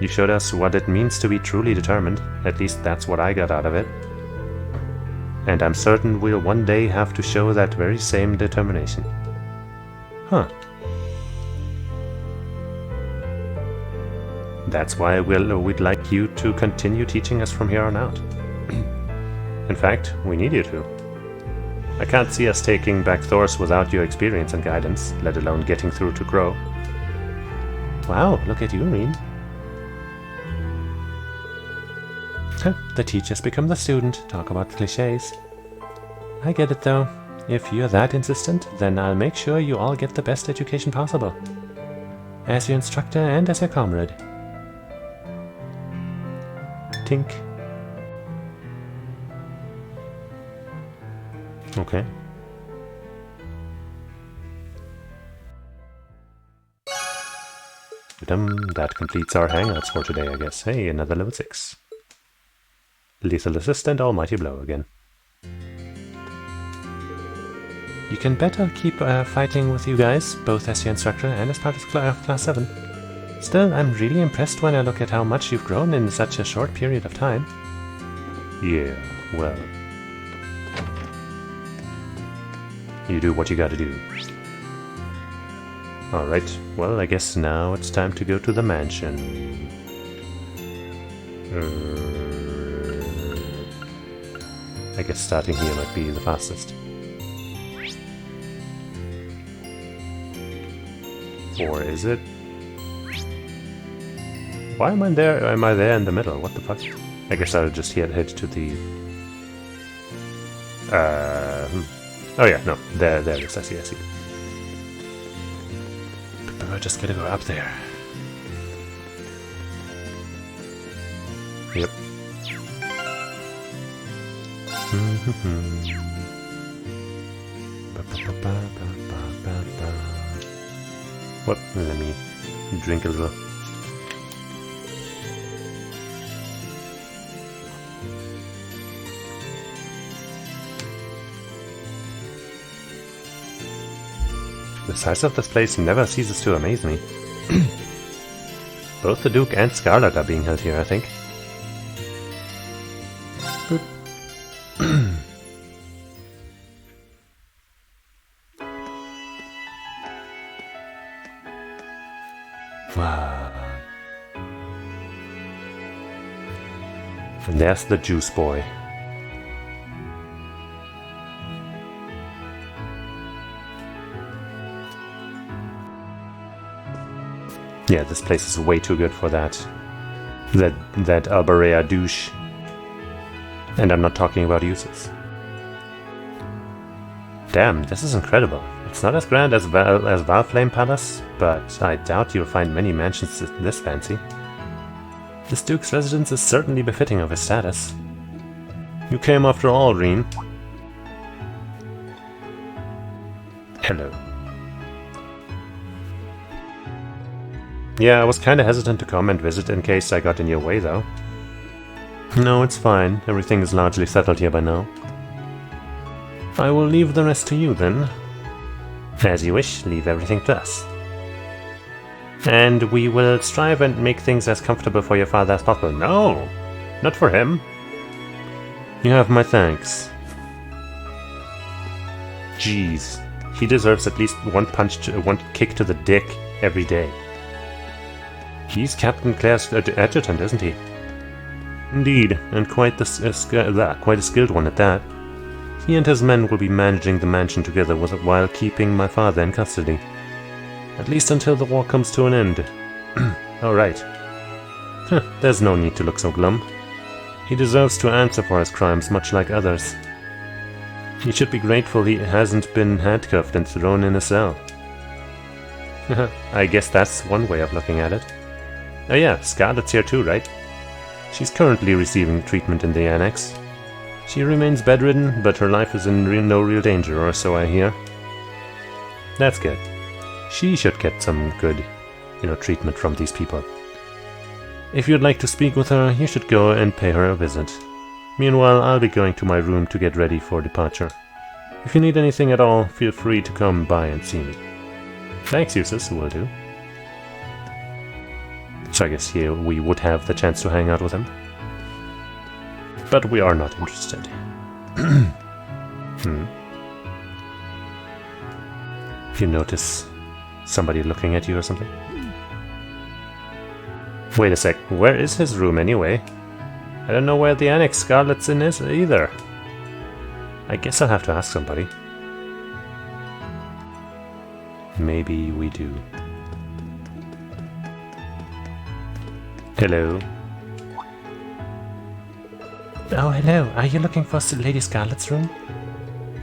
You showed us what it means to be truly determined. At least that's what I got out of it. And I'm certain we'll one day have to show that very same determination. Huh. That's why we'd like you to continue teaching us from here on out. In fact, we need you to. I can't see us taking back Thors without your experience and guidance, let alone getting through to Grow. Wow, look at you, Rean. The teacher's become the student. Talk about cliches. I get it though. If you're that insistent, then I'll make sure you all get the best education possible. As your instructor and as your comrade. Tink. Okay. That completes our hangouts for today, I guess. Hey, another level 6. Lethal Assist and Almighty Blow again. You can better keep fighting with you guys, both as your instructor and as part of Class 7. Still, I'm really impressed when I look at how much you've grown in such a short period of time. Yeah, well... You do what you gotta do. Alright, well, I guess now it's time to go to the mansion. I guess starting here might be the fastest. Or is it? Why am I there? Am I there in the middle? What the fuck? I guess I'll just head to the... Oh yeah, no. There it is. I see. But I just gotta go up there. Yep. What? Let me drink a little. The size of this place never ceases to amaze me. Both the Duke and Scarlet are being held here, I think. Good. Wow. And there's the juice boy. Yeah, this place is way too good for that. That Albarea douche. And I'm not talking about uses. Damn, this is incredible. It's not as grand as Valflame Palace, but I doubt you'll find many mansions this fancy. This Duke's residence is certainly befitting of his status. You came after all, Reen. Hello. Yeah, I was kinda hesitant to come and visit in case I got in your way, though. No, it's fine. Everything is largely settled here by now. I will leave the rest to you, then. As you wish, leave everything to us. And we will strive and make things as comfortable for your father as possible. No! Not for him. You have my thanks. Jeez. He deserves at least one kick to the dick every day. He's Captain Clare's adjutant, isn't he? Indeed, and quite a skilled one at that. He and his men will be managing the mansion together while keeping my father in custody. At least until the war comes to an end. Alright. There's no need to look so glum. He deserves to answer for his crimes, much like others. He should be grateful he hasn't been handcuffed and thrown in a cell. I guess that's one way of looking at it. Oh yeah, Scarlet's here too, right? She's currently receiving treatment in the annex. She remains bedridden, but her life is in no real danger, or so I hear. That's good. She should get some good, treatment from these people. If you'd like to speak with her, you should go and pay her a visit. Meanwhile, I'll be going to my room to get ready for departure. If you need anything at all, feel free to come by and see me. Thanks, Cheesus, will do. So I guess here we would have the chance to hang out with him. But we are not interested. You notice somebody looking at you or something? Wait a sec, where is his room anyway? I don't know where the annex Scarlet's in is either. I guess I'll have to ask somebody. Maybe we do. Hello. Oh, hello. Are you looking for Lady Scarlet's room?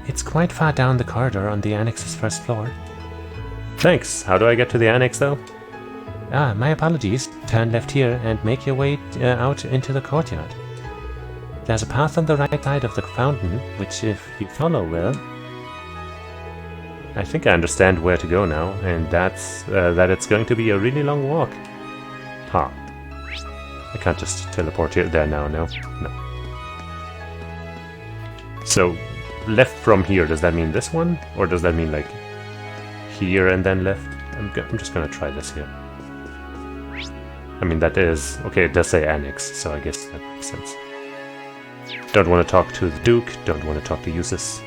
It's quite far down the corridor on the annex's first floor. Thanks. How do I get to the annex, though? Ah, my apologies. Turn left here and make your way out into the courtyard. There's a path on the right side of the fountain, which if you follow well... I think I understand where to go now, and that's that it's going to be a really long walk. Huh. I can't just teleport here there now, no? No. So, left from here, does that mean this one? Or does that mean, like, here and then left? I'm just gonna try this here. I mean, that is... Okay, it does say annex, so I guess that makes sense. Don't want to talk to the Duke, don't want to talk to Cheesus.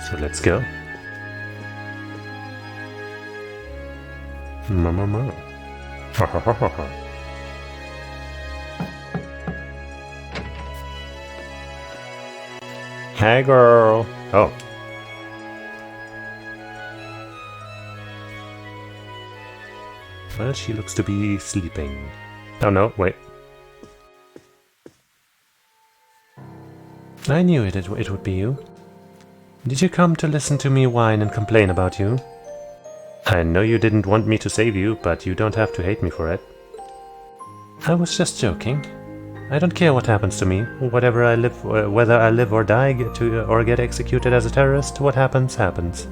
So let's go. Hey girl. Oh. Well, she looks to be sleeping. Oh no, wait. I knew it would be you. Did you come to listen to me whine and complain about you? I know you didn't want me to save you, but you don't have to hate me for it. I was just joking. I don't care what happens to me. Whether I live or die or get executed as a terrorist, what happens, happens.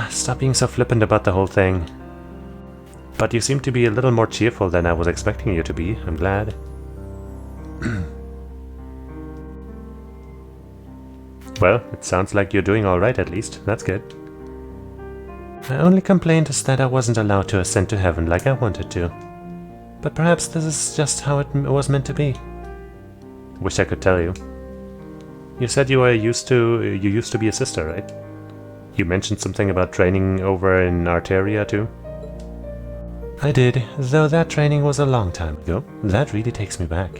Stop being so flippant about the whole thing. But you seem to be a little more cheerful than I was expecting you to be. I'm glad. Well, it sounds like you're doing alright at least. That's good. My only complaint is that I wasn't allowed to ascend to heaven like I wanted to. But perhaps this is just how it was meant to be. Wish I could tell you. You said you used to be a sister, right? You mentioned something about training over in Arteria too? I did, though that training was a long time ago. That really takes me back.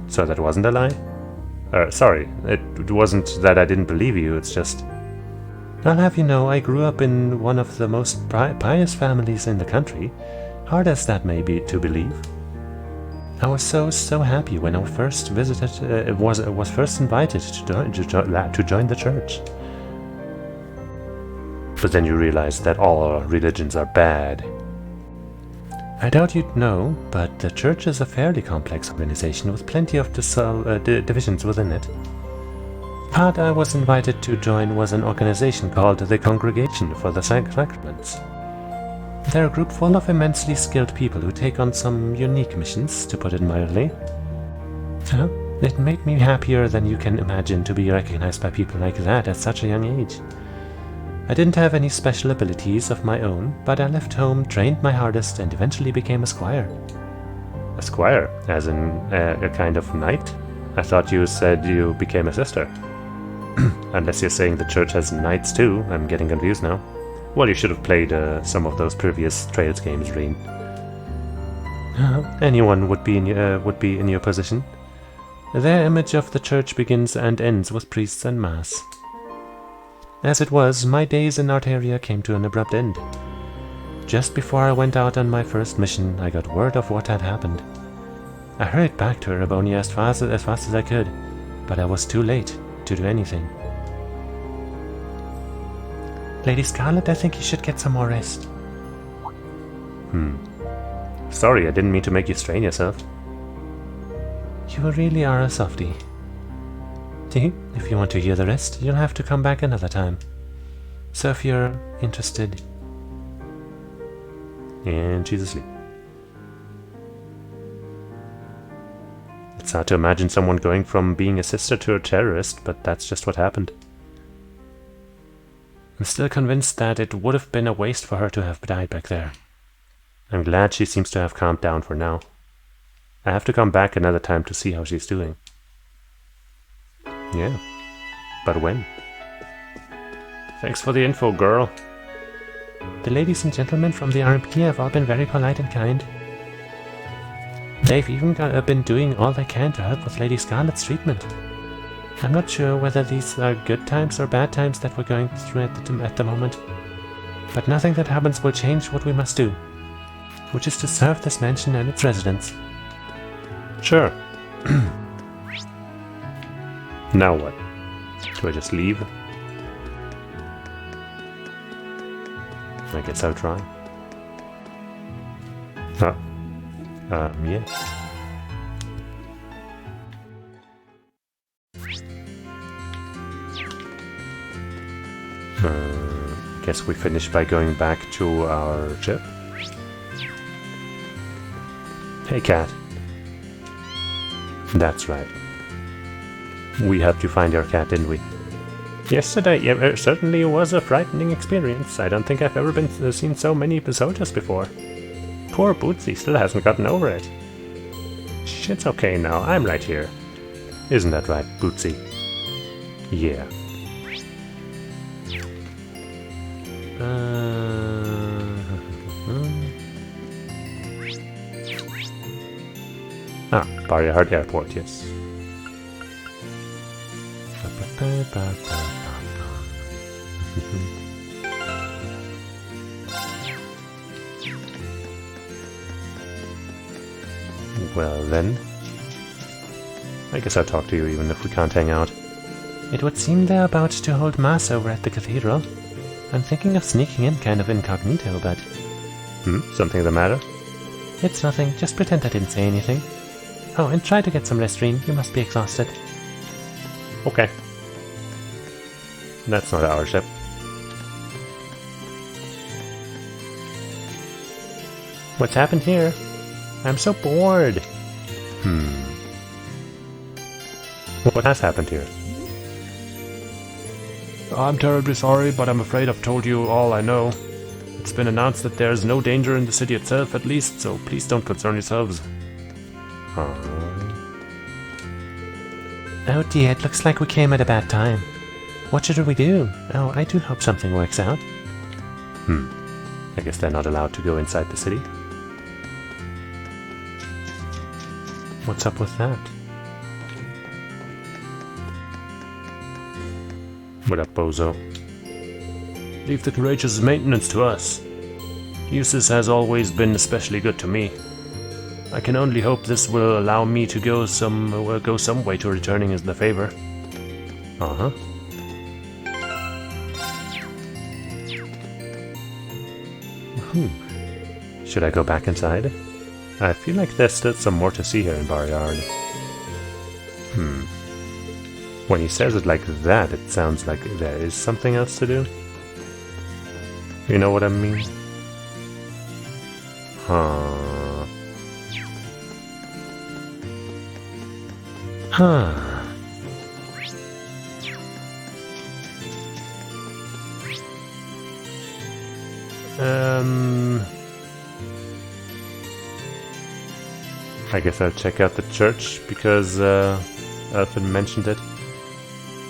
So that wasn't a lie? Sorry, it wasn't that I didn't believe you, it's just... I'll have you know, I grew up in one of the most pious families in the country, hard as that may be to believe. I was so happy when I first visited, was first invited to join the church. But then you realized that all religions are bad. I doubt you'd know, but the church is a fairly complex organization with plenty of divisions within it. The part I was invited to join was an organization called the Congregation for the Sacraments. They're a group full of immensely skilled people who take on some unique missions, to put it mildly. So, it made me happier than you can imagine to be recognized by people like that at such a young age. I didn't have any special abilities of my own, but I left home, trained my hardest, and eventually became a squire. A squire? As in a kind of knight? I thought you said you became a sister. Unless you're saying the church has knights too, I'm getting confused now. Well, you should have played some of those previous Trails games, Reen. Anyone would be in your position. Their image of the church begins and ends with priests and mass. As it was, my days in Arteria came to an abrupt end. Just before I went out on my first mission, I got word of what had happened. I hurried back to Erebonia as fast as I could, but I was too late to do anything. Lady Scarlet, I think you should get some more rest. Sorry, I didn't mean to make you strain yourself. You really are a softie. See, if you want to hear the rest, you'll have to come back another time. So if you're interested... And she's asleep. It's hard to imagine someone going from being a sister to a terrorist, but that's just what happened. I'm still convinced that it would have been a waste for her to have died back there. I'm glad she seems to have calmed down for now. I have to come back another time to see how she's doing. Yeah, but when? Thanks for the info, girl. The ladies and gentlemen from the RMP have all been very polite and kind. They've even been doing all they can to help with Lady Scarlet's treatment. I'm not sure whether these are good times or bad times that we're going through at the moment, but nothing that happens will change what we must do, which is to serve this mansion and its residents. Sure. Now what? Do I just leave? I guess I'll try. Yeah. Guess we finish by going back to our ship. Hey, cat. That's right. We helped you find your cat, didn't we? Yesterday, yeah, certainly was a frightening experience. I don't think I've ever seen so many soldiers before. Poor Bootsy still hasn't gotten over it. It's okay now, I'm right here. Isn't that right, Bootsy? Yeah. Barrierheart Airport, yes. Well then, I guess I'll talk to you even if we can't hang out. It would seem they're about to hold mass over at the cathedral. I'm thinking of sneaking in kind of incognito, but... Something the matter? It's nothing, just pretend I didn't say anything. Oh, and try to get some rest, Reen. You must be exhausted. Okay. That's not our ship. What's happened here? I'm so bored. What has happened here? I'm terribly sorry, but I'm afraid I've told you all I know. It's been announced that there is no danger in the city itself, at least, so please don't concern yourselves. Oh dear, it looks like we came at a bad time. What should we do? Oh, I do hope something works out. I guess they're not allowed to go inside the city. What's up with that? What up, bozo? Leave the courageous maintenance to us. Cheesus has always been especially good to me. I can only hope this will allow me to go some way to returning the favor. Should I go back inside? I feel like there's still some more to see here in Barrierheart. When he says it like that, it sounds like there is something else to do. You know what I mean? I guess I'll check out the church because Elfin mentioned it.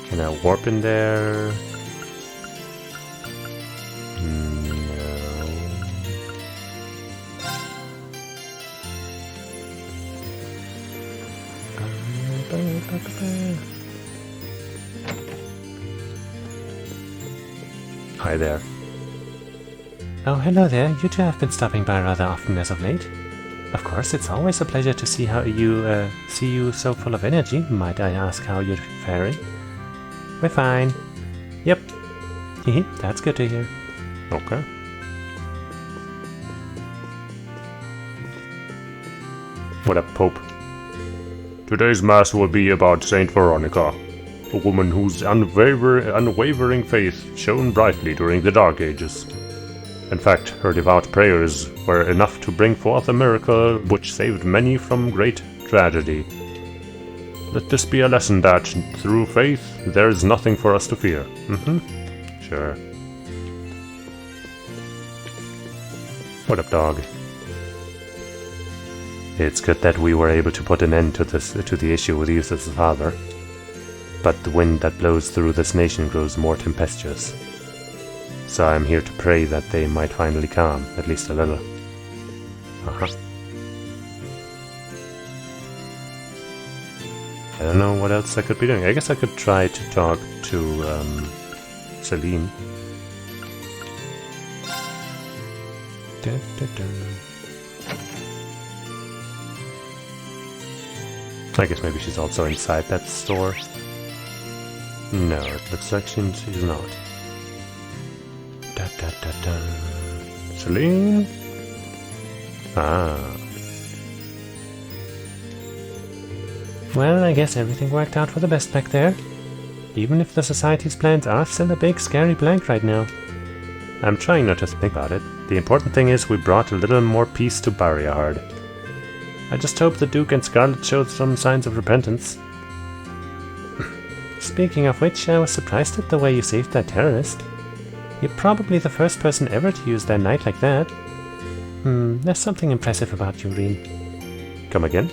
Can I warp in there? Hi there. Oh, hello there. You two have been stopping by rather often as of late. Of course, it's always a pleasure to see how you see you so full of energy. Might I ask how you're faring? We're fine. Yep. Hehe, that's good to hear. Okay. What up, Pope? Today's mass will be about Saint Veronica, a woman whose unwavering faith shone brightly during the Dark Ages. In fact, her devout prayers were enough to bring forth a miracle which saved many from great tragedy. Let this be a lesson that, through faith, there is nothing for us to fear. Sure. What up, dog? It's good that we were able to put an end to the issue with Cheesus' father. But the wind that blows through this nation grows more tempestuous. So I'm here to pray that they might finally calm, at least a little. I don't know what else I could be doing. I guess I could try to talk to Celine. I guess maybe she's also inside that store. No, it looks like she's not. Celine? Well, I guess everything worked out for the best back there. Even if the Society's plans are still a big scary blank right now. I'm trying not to think about it. The important thing is we brought a little more peace to Barrierheart. I just hope the Duke and Scarlet showed some signs of repentance. Speaking of which, I was surprised at the way you saved that terrorist. You're probably the first person ever to use their knight like that. There's something impressive about you, Reen. Come again?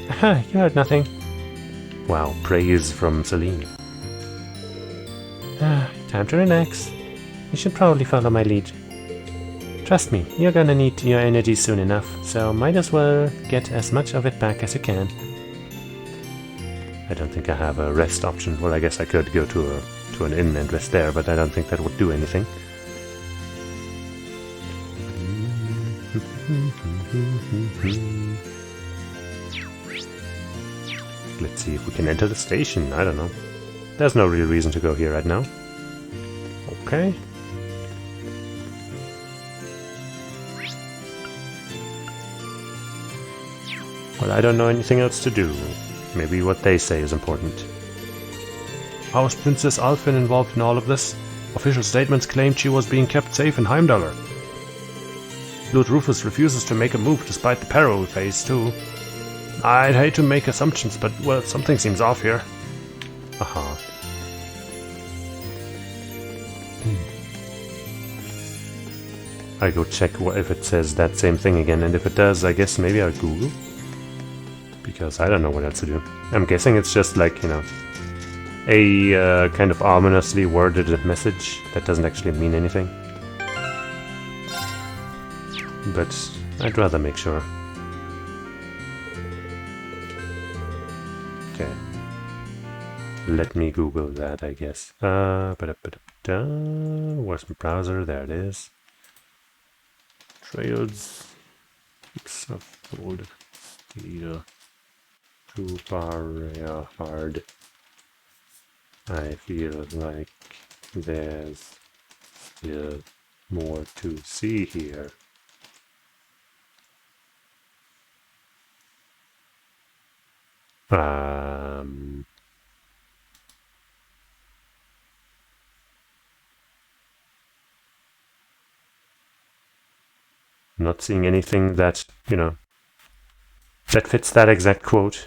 Aha, you heard nothing. Wow, praise from Celine. Time to relax. You should probably follow my lead. Trust me, you're gonna need your energy soon enough, so might as well get as much of it back as you can. I don't think I have a rest option. Well, I guess I could go to an inn and rest there, but I don't think that would do anything. Let's see if we can enter the station. I don't know. There's no real reason to go here right now. Okay. Well, I don't know anything else to do. Maybe what they say is important. How is Princess Alfin involved in all of this? Official statements claimed she was being kept safe in Heimdallr. Lord Rufus refuses to make a move despite the peril we face, too. I'd hate to make assumptions, but, well, something seems off here. Aha. I go check if it says that same thing again, and if it does, I guess maybe I'll Google. Because I don't know what else to do. I'm guessing it's just like, you know, a kind of ominously worded message that doesn't actually mean anything. But I'd rather make sure. Okay. Let me Google that, I guess. Where's my browser? There it is. Trails of old steel to Barrier Hard. I feel like there's still more to see here. Not seeing anything that, you know, that fits that exact quote.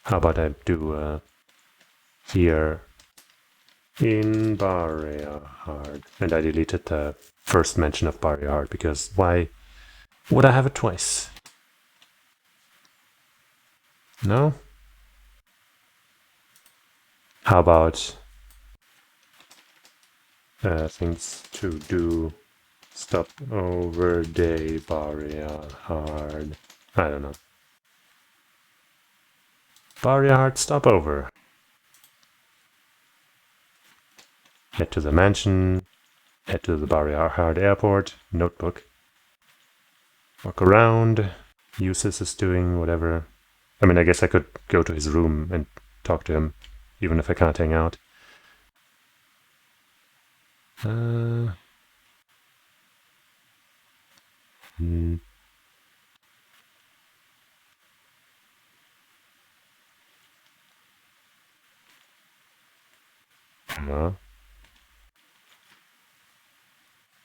How about I do here in Barrier Hard, and I deleted the first mention of Barrier Hard because why would I have it twice? No? How about things to do? Stop over day Barrier Hard. I don't know. Barrier Hard stopover. Head to the mansion. Head to the Barrier Hard airport. Notebook. Walk around. Cheesus is doing whatever. I mean, I guess I could go to his room and talk to him, even if I can't hang out.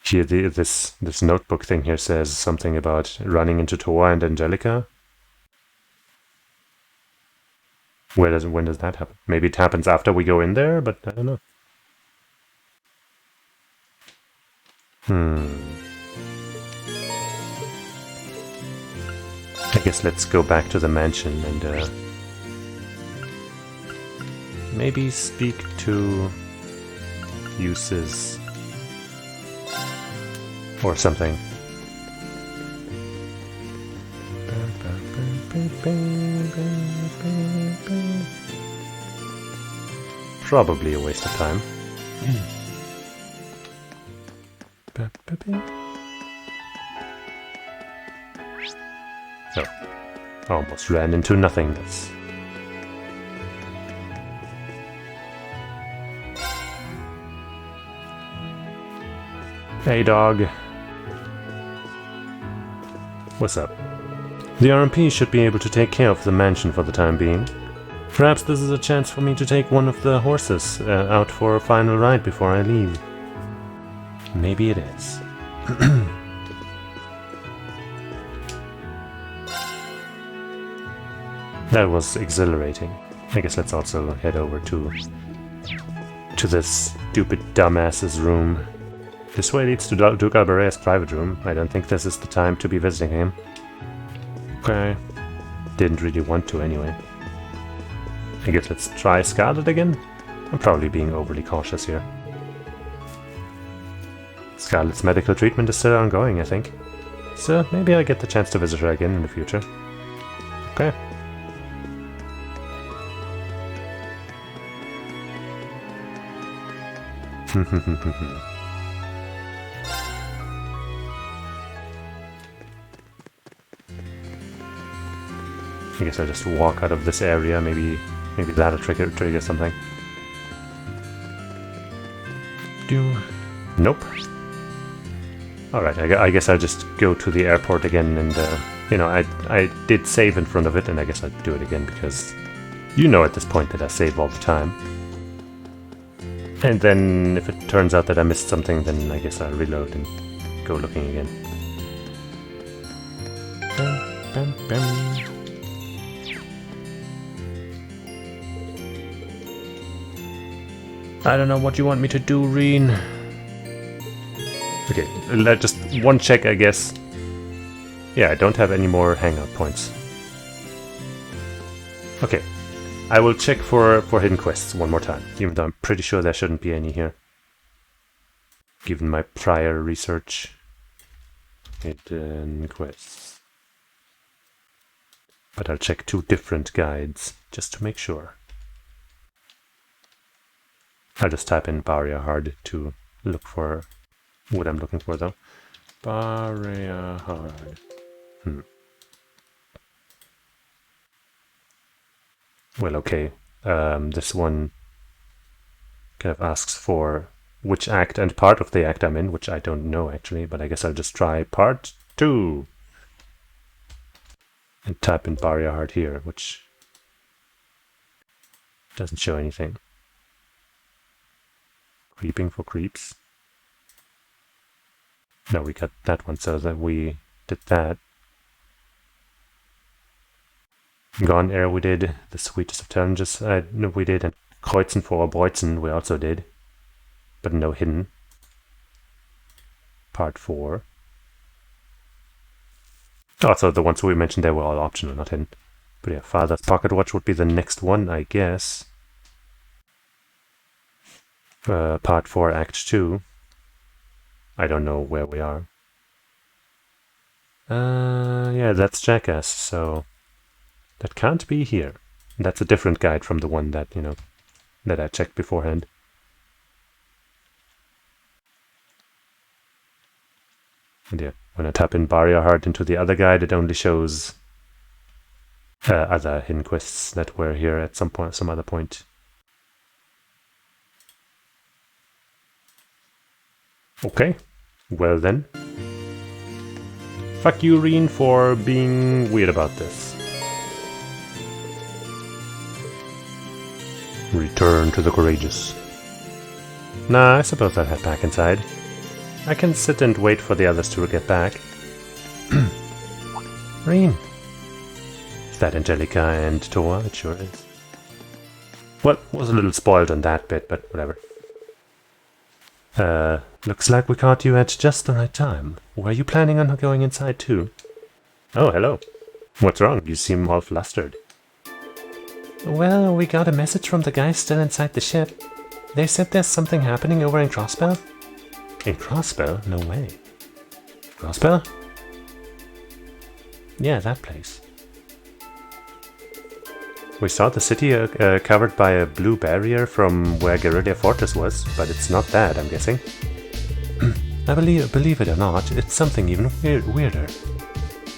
Here, this notebook thing here says something about running into Toa and Angelica. When does that happen? Maybe it happens after we go in there, but I don't know. I guess let's go back to the mansion and maybe speak to Cheesus or something. Probably a waste of time. So, almost ran into nothingness. Hey dog. What's up? The RMP should be able to take care of the mansion for the time being. Perhaps this is a chance for me to take one of the horses out for a final ride before I leave. Maybe it is. That was exhilarating. I guess let's also head over to this stupid dumbass's room. This way leads to Duke Alberea's private room. I don't think this is the time to be visiting him. Okay. Didn't really want to anyway. I guess let's try Scarlet again? I'm probably being overly cautious here. Scarlet's medical treatment is still ongoing, I think. So maybe I'll get the chance to visit her again in the future. Okay. I guess I'll just walk out of this area, maybe that'll trigger something. Nope. Alright, I guess I'll just go to the airport again and, you know, I did save in front of it and I guess I'll do it again because you know at this point that I save all the time. And then if it turns out that I missed something, then I guess I'll reload and go looking again. Bam, bam, bam. I don't know what you want me to do, Reen. Okay, just one check, I guess. Yeah, I don't have any more hangout points. Okay, I will check for hidden quests one more time, even though I'm pretty sure there shouldn't be any here. Given my prior research. Hidden quests. But I'll check 2 different guides, just to make sure. I'll just type in Barrier Hard to look for what I'm looking for, though. Barrier Hard. Well, okay. This one kind of asks for which act and part of the act I'm in, which I don't know, actually, but I guess I'll just try part 2. And type in Barrier Hard here, which doesn't show anything. Creeping for creeps. No, we got that one, so that we did that. Gone Air we did, the Sweetest of Challenges we did, and Kreuzen for Breuzen we also did. But no hidden. Part 4. Also, the ones we mentioned there were all optional, not hidden. But yeah, Father's Pocket Watch would be the next one, I guess. Part 4, Act 2. I don't know where we are. Yeah, that's Jackass, so that can't be here. That's a different guide from the one that, you know, that I checked beforehand. And yeah, when I tap in Barrier Heart into the other guide, it only shows other hidden quests that were here at some other point. Okay, well then. Fuck you, Reen, for being weird about this. Return to the courageous. Nah, I suppose I'll head back inside. I can sit and wait for the others to get back. Reen. Is that Angelica and Toa? It sure is. Well, was a little spoiled on that bit, but whatever. Looks like we caught you at just the right time. Were you planning on going inside too? Oh, hello. What's wrong? You seem all flustered. Well, we got a message from the guys still inside the ship. They said there's something happening over in Crossbell. In Crossbell? No way. Crossbell? Yeah, that place. We saw the city covered by a blue barrier from where Guerrilla Fortress was, but it's not that, I'm guessing. I believe it or not, it's something even weirder.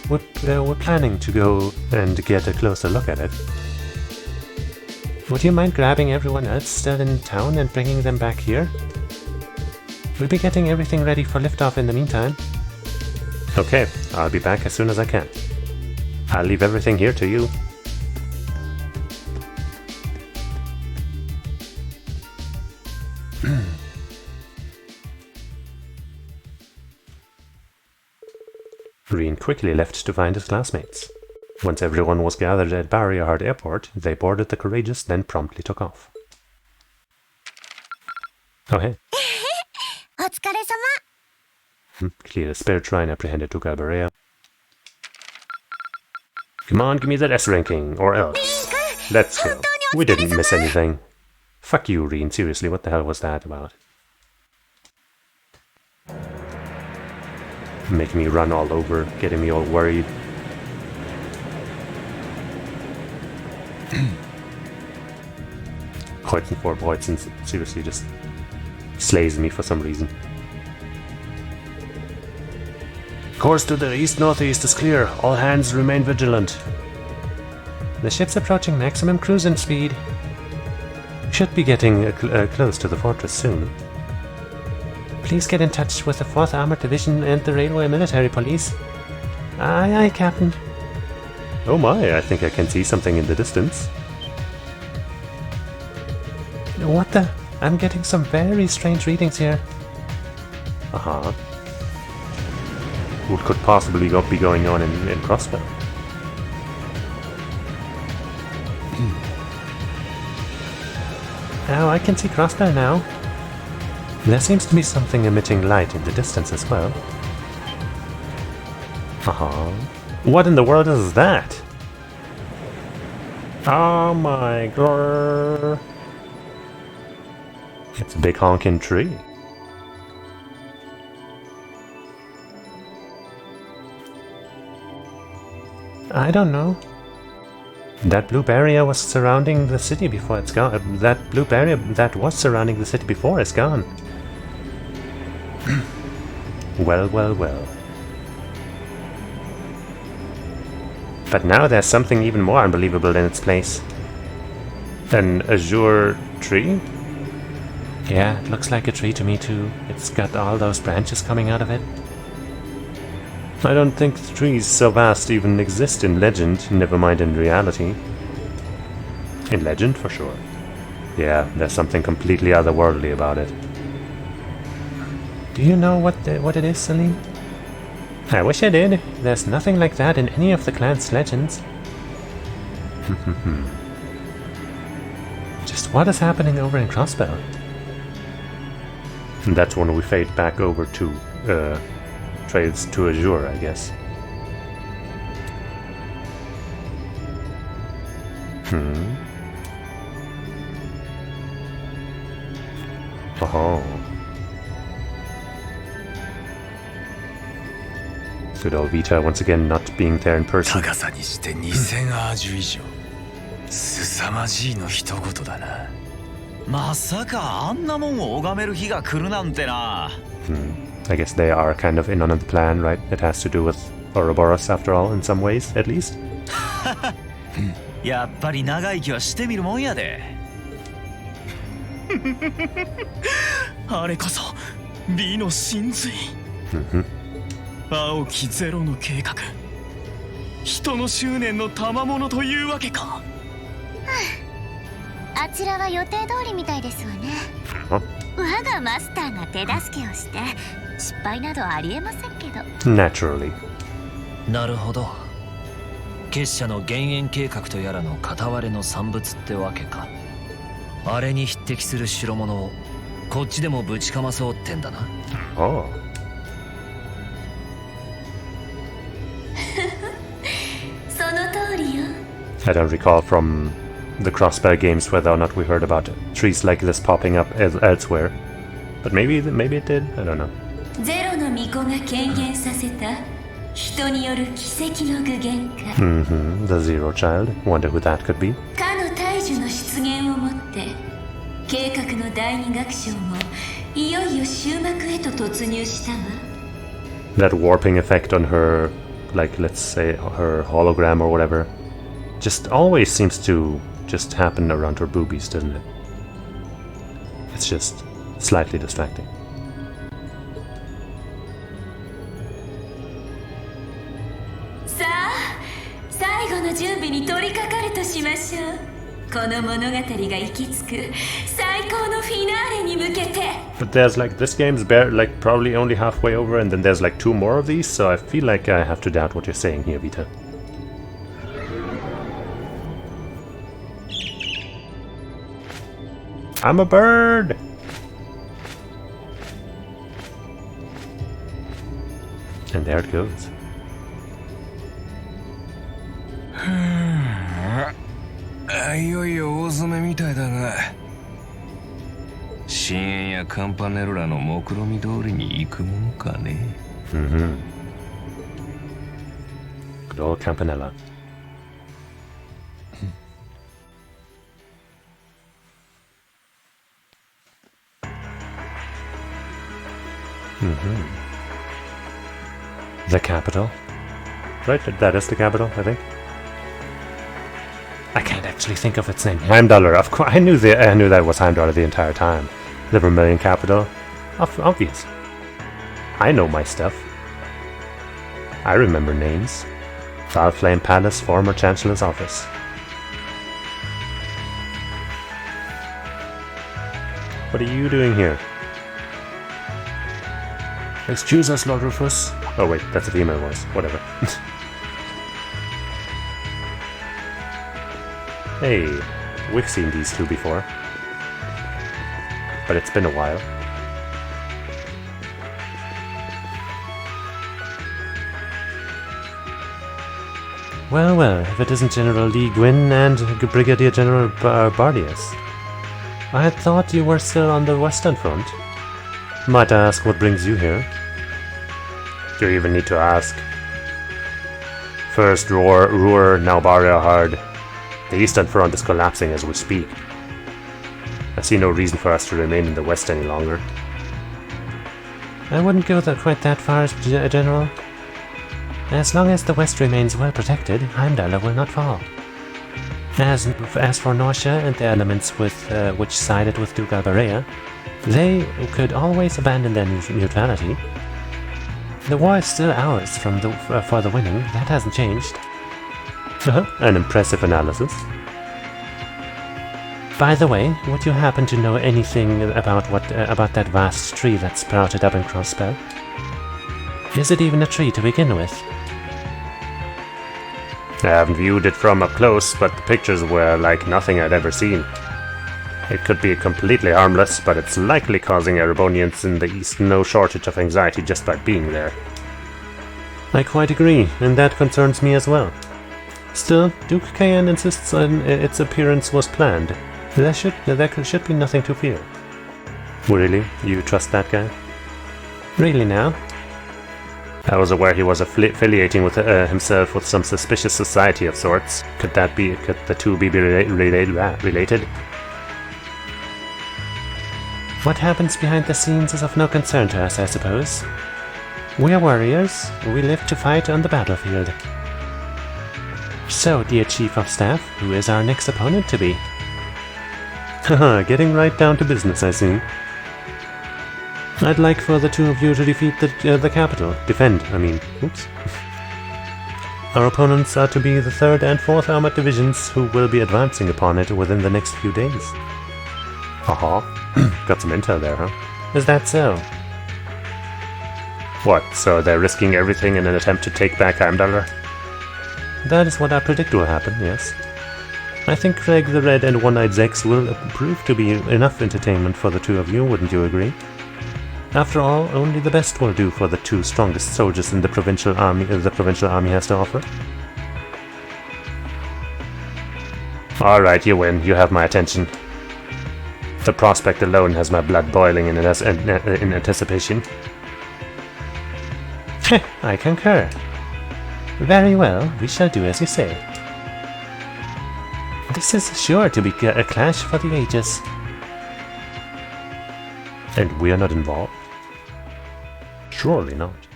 We're planning to go and get a closer look at it. Would you mind grabbing everyone else still in town and bringing them back here? We'll be getting everything ready for liftoff in the meantime. Okay, I'll be back as soon as I can. I'll leave everything here to you. Reen quickly left to find his classmates. Once everyone was gathered at Barrier Heart Airport, they boarded the Courageous, then promptly took off. Oh hey. Clear the spirit shrine, apprehended to Galbarea. Come on, give me that S ranking, or else. Let's go. We didn't miss anything. Fuck you, Reen, seriously, what the hell was that about? making me run all over, getting me all worried. Poison 4 poisons seriously just slays me for some reason. Course to the east-northeast is clear. All hands remain vigilant. The ship's approaching maximum cruising speed. Should be getting close to the fortress soon. Please get in touch with the 4th Armored Division and the Railway Military Police. Aye, aye, Captain. Oh my, I think I can see something in the distance. What the? I'm getting some very strange readings here. Uh-huh. What could possibly be going on in Crossbow? Oh, I can see Crossbow now. There seems to be something emitting light in the distance as well. Uh-huh. What in the world is that? Oh my god. It's a big honking tree. I don't know. That blue barrier was surrounding the city before it's gone. That blue barrier that was surrounding the city before is gone. Well, well, well. But now there's something even more unbelievable in its place. An azure tree? Yeah, it looks like a tree to me too. It's got all those branches coming out of it. I don't think trees so vast even exist in legend, never mind in reality. In legend, for sure. Yeah, there's something completely otherworldly about it. Do you know what it is, Celine? I wish I did. There's nothing like that in any of the clan's legends. Just what is happening over in Crossbow? And that's when we fade back over to Trails to Azure, I guess. Oh. Good old Vita once again not being there in person. 高さにして2000アージュ以上。凄まじいの一言だな。まさかあんなもんを拝める日が来るなんてな。I guess they are kind of in on the plan, right? It has to do with Ouroboros after all, in some ways, at least. やっぱり長生きはしてみるもんやで。あれこそ美の真髄。青きゼロの計画。人の執念の賜物というわけか。あちらは予定通りみたいですわね。我がマスターが手助けをして失敗などありえませんけど。Naturally. なるほど。結社の減塩計画とやらの片割れの産物ってわけか。あれに匹敵する代物をこっちでもぶちかまそうってんだな。Oh. その通りよ。I don't recall from the Crossbow games whether or not we heard about trees like this popping up elsewhere. But maybe it did? I don't know. ゼロの巫女が権限させた人による奇跡の具現化。The Zero Child. Wonder who that could be. かの大樹の出現をもって計画の第二楽章もいよいよ終幕へと突入したわ。That warping effect on her, like let's say her hologram or whatever, just always seems to just happen around her boobies, doesn't it? It's just slightly distracting. さあ、最後の準備に取り掛かるとしましょう。この物語が行き着く最高のフィナーレに向けて。But there's like this game's like probably only halfway over, and then there's like 2 more of these, so I feel like I have to doubt what you're saying here, Vita. I'm a bird! And there it goes. いよいよ大詰めみたいだが、深淵やカンパネルラの目論見通りに行くもんかね。Good old Campanella. The capital. Right, that is the capital, I think. I can't actually think of its name. Heimdallr, of course. I knew that was Heimdallr the entire time. The Vermilion capital. Obvious. I know my stuff. I remember names. Valflame Palace, former Chancellor's office. What are you doing here? Excuse us, Lord Rufus. Oh wait, that's a female voice. Whatever. Hey, we've seen these two before. But it's been a while. Well, well, if it isn't General Lee Gwyn and Brigadier General Bardius. I had thought you were still on the Western Front. Might I ask what brings you here? Do you even need to ask? First Ruhr, now Barriahard. The Eastern Front is collapsing as we speak. I see no reason for us to remain in the West any longer. I wouldn't go quite that far, General. As long as the West remains well protected, Heimdallr will not fall. As for Norcia and the elements with which sided with Duke Alberea, they could always abandon their neutrality. The war is still ours for the winning. That hasn't changed. An impressive analysis. By the way, would you happen to know anything about that vast tree that sprouted up in Crossspell? Is it even a tree to begin with? I haven't viewed it from up close, but the pictures were like nothing I'd ever seen. It could be completely harmless, but it's likely causing Erebonians in the East no shortage of anxiety just by being there. I quite agree, and that concerns me as well. Still, Duke Cayenne insists on its appearance was planned. There should be nothing to fear. Really? You trust that guy? Really now? I was aware he was affiliating with himself with some suspicious society of sorts. Could the two be related? What happens behind the scenes is of no concern to us, I suppose. We are warriors. We live to fight on the battlefield. So, dear Chief of Staff, who is our next opponent to be? Haha, getting right down to business, I see. I'd like for the two of you to defeat the capital. Oops. Our opponents are to be the 3rd and 4th Armored Divisions, who will be advancing upon it within the next few days. Haha. Got some intel there, huh? Is that so? What, so they're risking everything in an attempt to take back Heimdallr? That is what I predict will happen, yes. I think Craig the Red and One-Eyed Zex will prove to be enough entertainment for the two of you, wouldn't you agree? After all, only the best will do for the two strongest soldiers in the provincial army has to offer. Alright, you win. You have my attention. The prospect alone has my blood boiling in anticipation. I concur. Very well, we shall do as you say. This is sure to be a clash for the ages. And we are not involved? Surely not.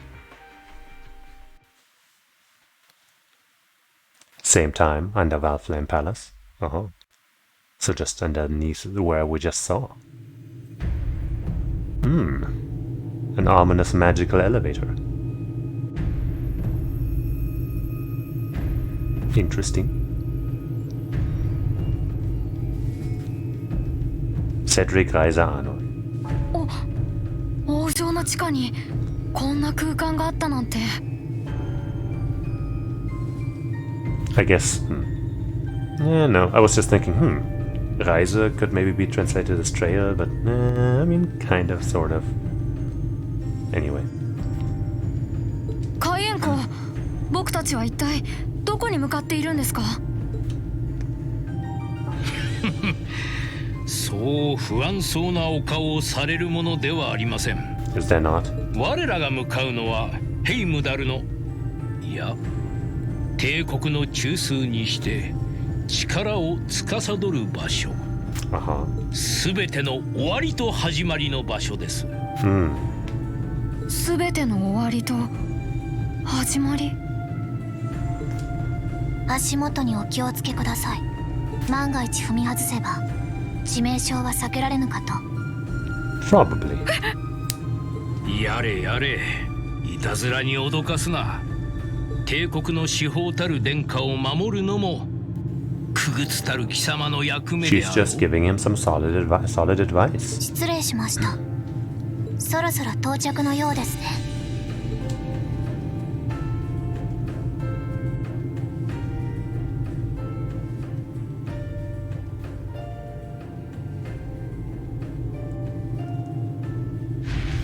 Same time, under Valflame Palace. So just underneath where we just saw. An ominous magical elevator. Interesting. Cedric Reiser Arnold. 王城の地下にこんな空間があったなんて。 I guess. Yeah, no, I was just thinking, Reise could maybe be translated as trail, but kind of, sort of. Anyway. カイエンコ、僕たちは一体どこに向かっているんですか？そう不安そうなお顔をされるものではありません。Is there not? 我らが向かうのはヘイムダルの、いや、帝国の中枢にして力を司る場所。すべての終わりと始まりの場所です。すべての終わりと始まり。足元にお気をつけください。万が一踏み外せば致命傷は避けられぬかと。 Probably. やれやれ、いたずらに脅かすな。帝国の司法たる殿下を守るのもくぐつたる貴様の役目で She's あろう。 just giving him some solid advice. 失礼しました。そろそろ到着のようですね。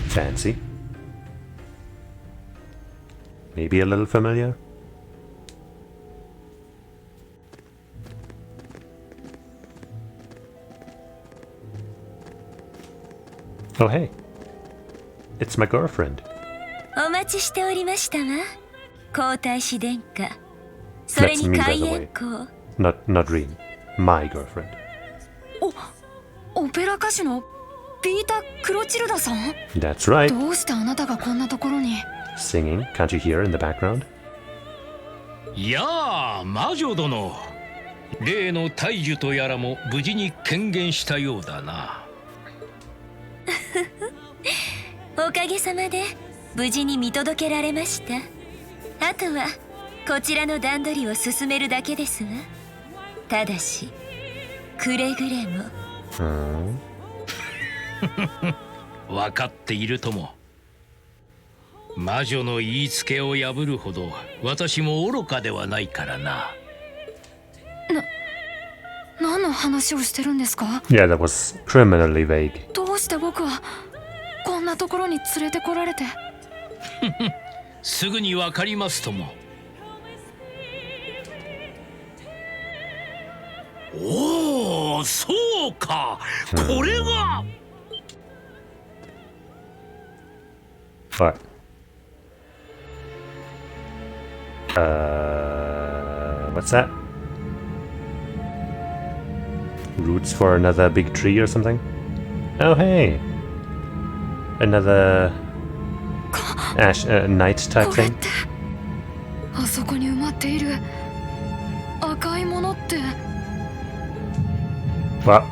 Fancy. Maybe a little familiar. Oh hey, it's my girlfriend. お待ちしておりましたわ、皇太子殿下。それ That's に me, by 開 the 演 way. 校。 Not Reen. My girlfriend. オペラ歌手のピーター・クロチルダさん？ That's right. どうしてあなたがこんなところに？ Singing. Can't you hear in the background? いやあ、魔女殿。例の大樹とやらも無事に権限したようだな。おかげさまで無事に見届けられました。あとはこちらの段取りを進めるだけですわ。ただしくれぐれも。分かっているとも。魔女の言いつけを破るほど私も愚かではないからな。何の話をしてるんですか？ Yeah, that was criminally vague. どうして僕はこんなところに連れてこられて？すぐに分かりますとも。おお、そうか。これが。What? What's that? Roots for another big tree or something? Oh, hey! Another night type これっ thing? てあそこに埋まっている赤いものって？ What?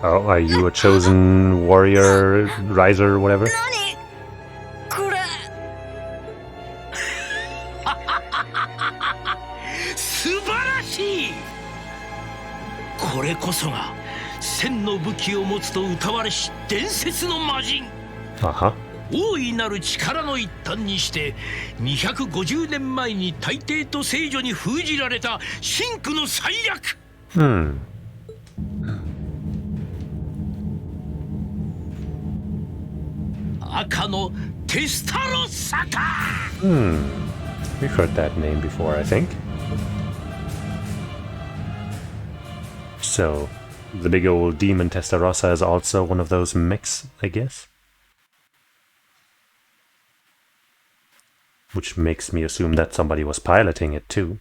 Oh, are you a chosen warrior, riser, or whatever? これ素晴らしい。これこそが千の武器を持つと謳われし伝説の魔人。Uh-huh. 大いなる力の一端にして250年前に大帝と聖女に封じられた真紅の最悪。赤のテスタロッサか。We've heard that name before, I think. So, the big old demon Testarossa is also one of those mechs, I guess? Which makes me assume that somebody was piloting it too.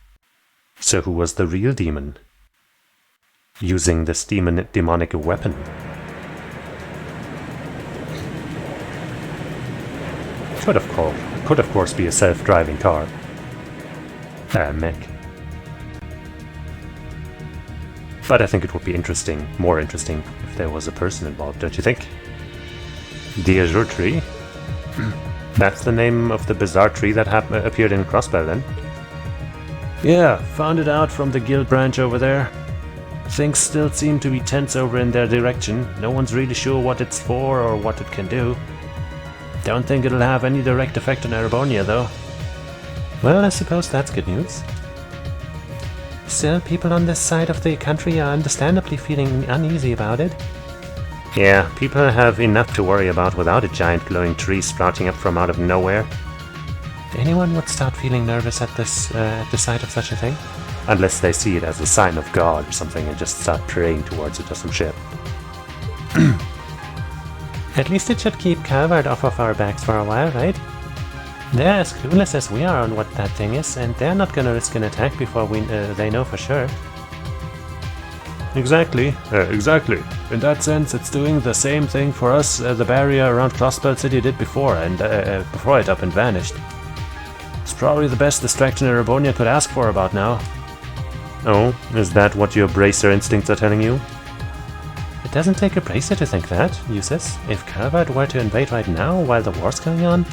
So who was the real demon? Using this demonic weapon? Could of course be a self-driving car. Mech. But I think it would be more interesting, if there was a person involved, don't you think? The Azure Tree? That's the name of the bizarre tree that appeared in Crossbell, then? Yeah, found it out from the guild branch over there. Things still seem to be tense over in their direction. No one's really sure what it's for or what it can do. Don't think it'll have any direct effect on Erebonia, though. Well, I suppose that's good news. Still, people on this side of the country are understandably feeling uneasy about it. Yeah, people have enough to worry about without a giant glowing tree sprouting up from out of nowhere. Anyone would start feeling nervous at the sight of such a thing. Unless they see it as a sign of God or something and just start praying towards it or some shit. At least it should keep Calvard off of our backs for a while, right? They're as clueless as we are on what that thing is, and they're not gonna risk an attack before they know for sure. Exactly. In that sense, it's doing the same thing for us the barrier around Crossbelt City did before, and before it up and vanished. It's probably the best distraction Erebonia could ask for about now. Oh, is that what your bracer instincts are telling you? It doesn't take a bracer to think that, Cheesus. If Calvard were to invade right now while the war's going on...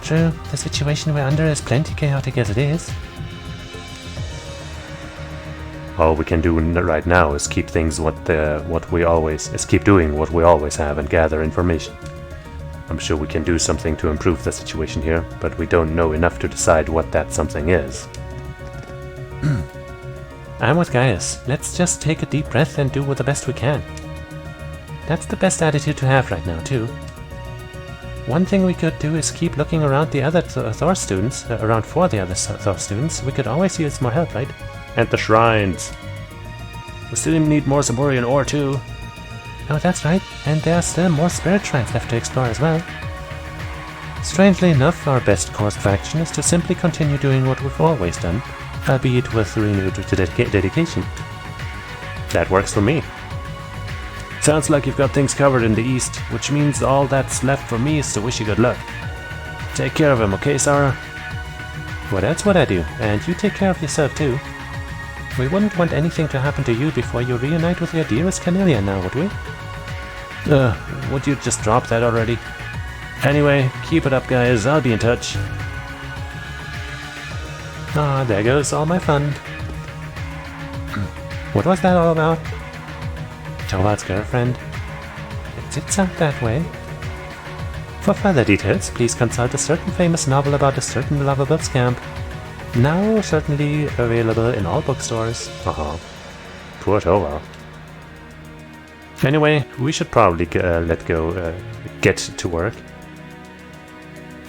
True, the situation we're under is plenty chaotic as it is. All we can do right now is keep things keep doing what we always have and gather information. I'm sure we can do something to improve the situation here, but we don't know enough to decide what that something is. I'm with Gaius. Let's just take a deep breath and do the best we can. That's the best attitude to have right now, too. One thing we could do is keep looking around the other Thor students, around for the other Thor students. We could always use more help, right? And the shrines. We still need more Zamorian ore too. Oh, that's right. And there are still more spirit shrines left to explore as well. Strangely enough, our best course of action is to simply continue doing what we've always done, albeit with renewed dedication. That works for me. Sounds like you've got things covered in the east, which means all that's left for me is to wish you good luck. Take care of him, okay, Sarah? What else would I do? And you take care of yourself too. We wouldn't want anything to happen to you before you reunite with your dearest Canelia now, would we? Would you just drop that already? Anyway, keep it up, guys. I'll be in touch. Ah, there goes all my fun. What was that all about? Torvald's girlfriend? It did sound that way. For further details, please consult a certain famous novel about a certain lovable scamp. Now certainly available in all bookstores. Poor Torvald. Anyway, we should probably get to work.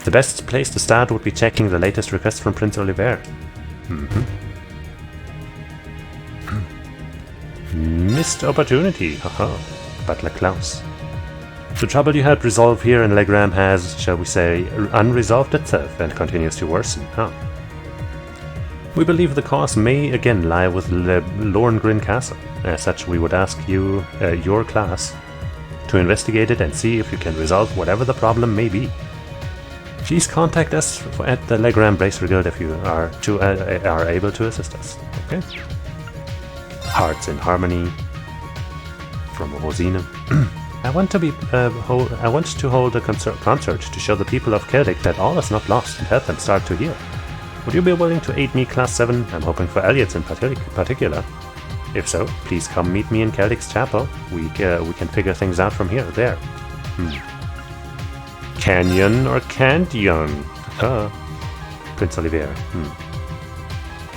The best place to start would be checking the latest request from Prince Oliver. Missed opportunity, Butler Klaus. The trouble you helped resolve here in Legram has, shall we say, unresolved itself and continues to worsen, We believe the cause may again lie with Lorngrin Castle. As such, we would ask you, your class, to investigate it and see if you can resolve whatever the problem may be. Please contact us at the Legram Bracer Guild if you are able to assist us. Okay. Hearts in Harmony from Rosina. I want to hold a concert to show the people of Celtic that all is not lost and help them start to heal. Would you be willing to aid me, Class 7? I'm hoping for Elliot's in particular. If so, please come meet me in Celtic's chapel. We can figure things out from here. There. Canyon or Canyon? Prince Olivier.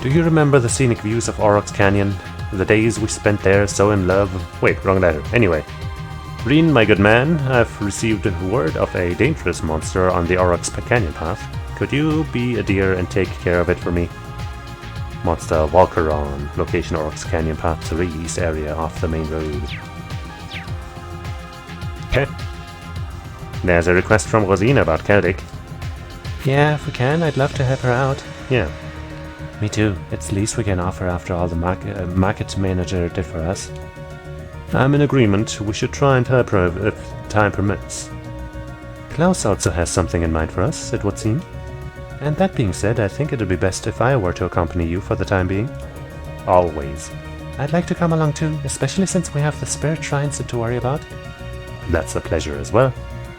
Do you remember the scenic views of Aurochs Canyon? The days we spent there so in love? Wait, wrong letter. Anyway. Reen, my good man, I've received word of a dangerous monster on the Aurochs Canyon path. Could you be a dear and take care of it for me? Monster Walkeron, location Aurochs Canyon Path 3, east area off the main road. Okay. There's a request from Rosina about Celtic. Yeah, if we can, I'd love to help her out. Yeah. Me too. It's the least we can offer after all the market manager did for us. I'm in agreement. We should try and help her if time permits. Klaus also has something in mind for us, it would seem. And that being said, I think it would be best if I were to accompany you for the time being. Always. I'd like to come along too, especially since we have the spirit shrines to worry about. That's a pleasure as well.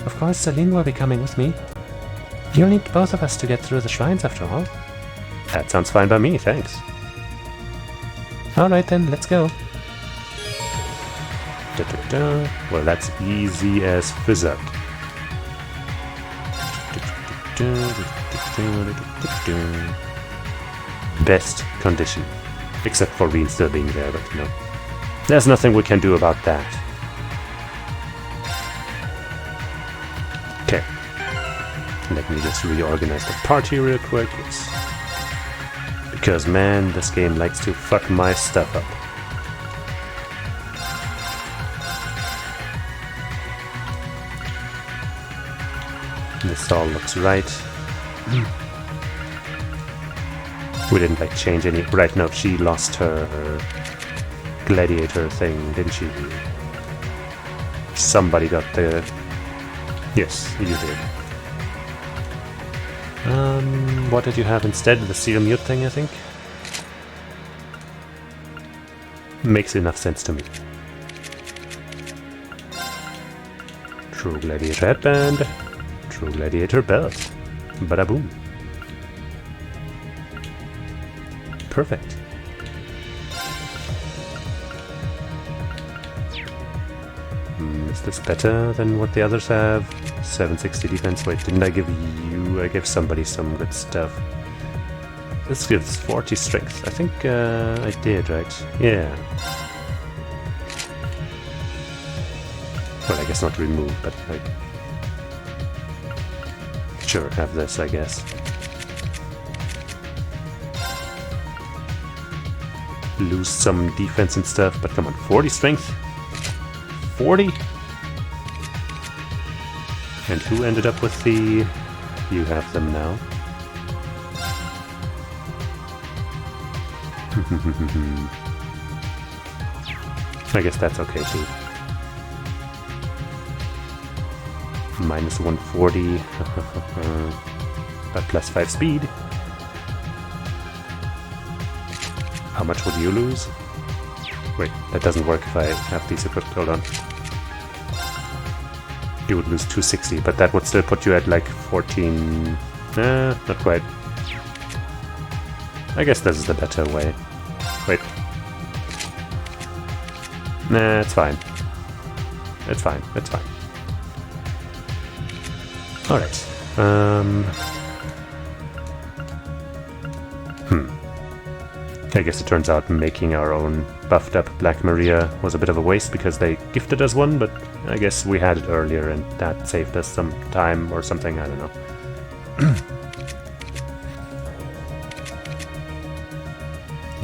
Of course, Celine will be coming with me. You'll need both of us to get through the shrines after all. That sounds fine by me, thanks. Alright then, let's go. Well, that's easy as physics. Best condition. Except for Reen still being there, but you know. There's nothing we can do about that. Okay. Let me just reorganize the party real quick. Yes. Because man, this game likes to fuck my stuff up. This all looks right. We didn't like change any. Right, no, she lost her gladiator thing, didn't she? Somebody got the. Yes, you did. What did you have instead? The serum mute thing, I think? Makes enough sense to me. True gladiator headband. True gladiator belt. Bada boom. Perfect. Is this better than what the others have? 760 defense. Wait, didn't I give you... I gave somebody some good stuff. This gives 40 strength. I think I did, right? Yeah. Well, I guess not remove, but like... Sure, have this, I guess. Lose some defense and stuff, but come on, 40 strength? 40? And who ended up with the... You have them now. I guess that's okay too. Minus 140. But plus 5 speed. How much would you lose? Wait, that doesn't work if I have these equipped. Hold on. You would lose 260, but that would still put you at like 14... not quite. I guess this is the better way. Wait. Nah, it's fine. It's fine, it's fine. Alright. I guess it turns out making our own buffed up Black Maria was a bit of a waste because they gifted us one, but I guess we had it earlier and that saved us some time or something, I don't know.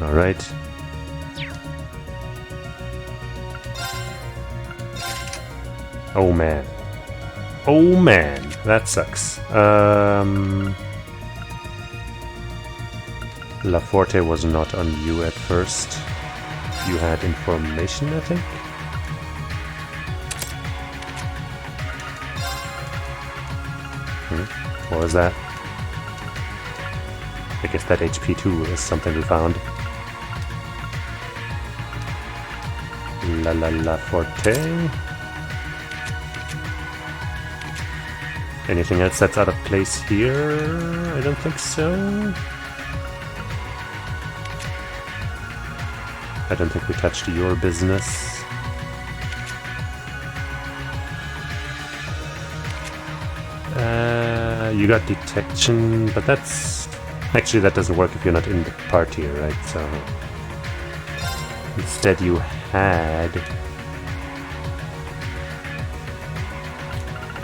Alright. Oh man. Oh man, that sucks. La Forte was not on you at first. You had information, I think? What was that? I guess that HP2 is something we found. La Forte. Anything else that's out of place here? I don't think so. I don't think we touched your business. You got detection, but that's... Actually, that doesn't work if you're not in the party, right? So... Instead you had...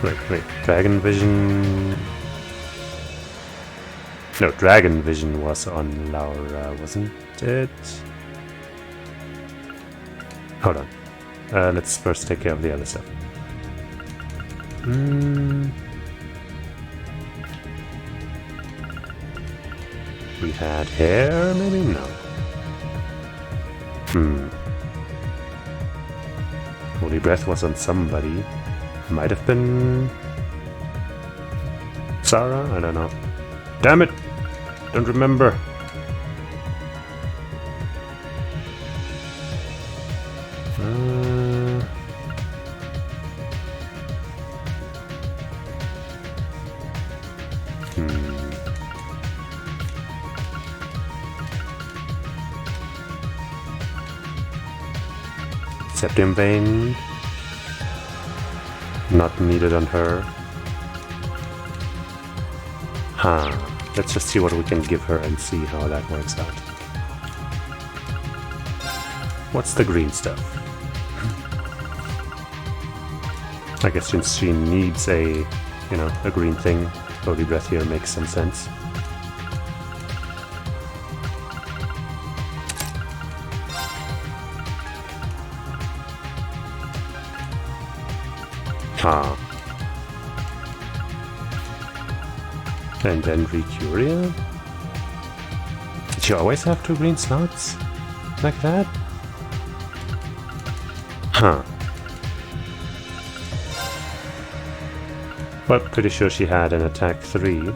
Wait, Dragon Vision... No, Dragon Vision was on Laura, wasn't it? Hold on. Let's first take care of the other stuff. We had hair, maybe? No. Holy Breath was on somebody. Might have been... Sarah? I don't know. Damn it! Don't remember. Septium Vein. Not needed on her. Let's just see what we can give her and see how that works out. What's the green stuff? I guess since she needs a, a green thing, Holy Breath here makes some sense. And then Recuria? Did she always have 2 green slots? Like that? Huh. Well, pretty sure she had an attack 3.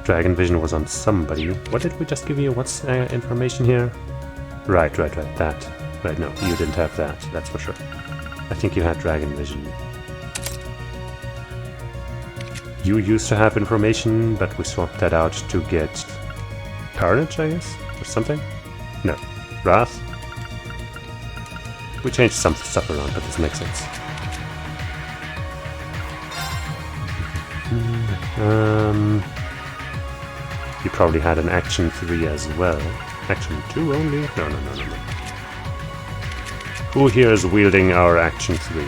Dragon Vision was on somebody. What did we just give you? What's information here? Right, that. Right, no, you didn't have that, that's for sure. I think you had Dragon Vision. You used to have information, but we swapped that out to get Carnage, I guess? Or something? No. Wrath? We changed some stuff around, but this makes sense. You probably had an action 3 as well. Action 2 only? No. Who here is wielding our action 3?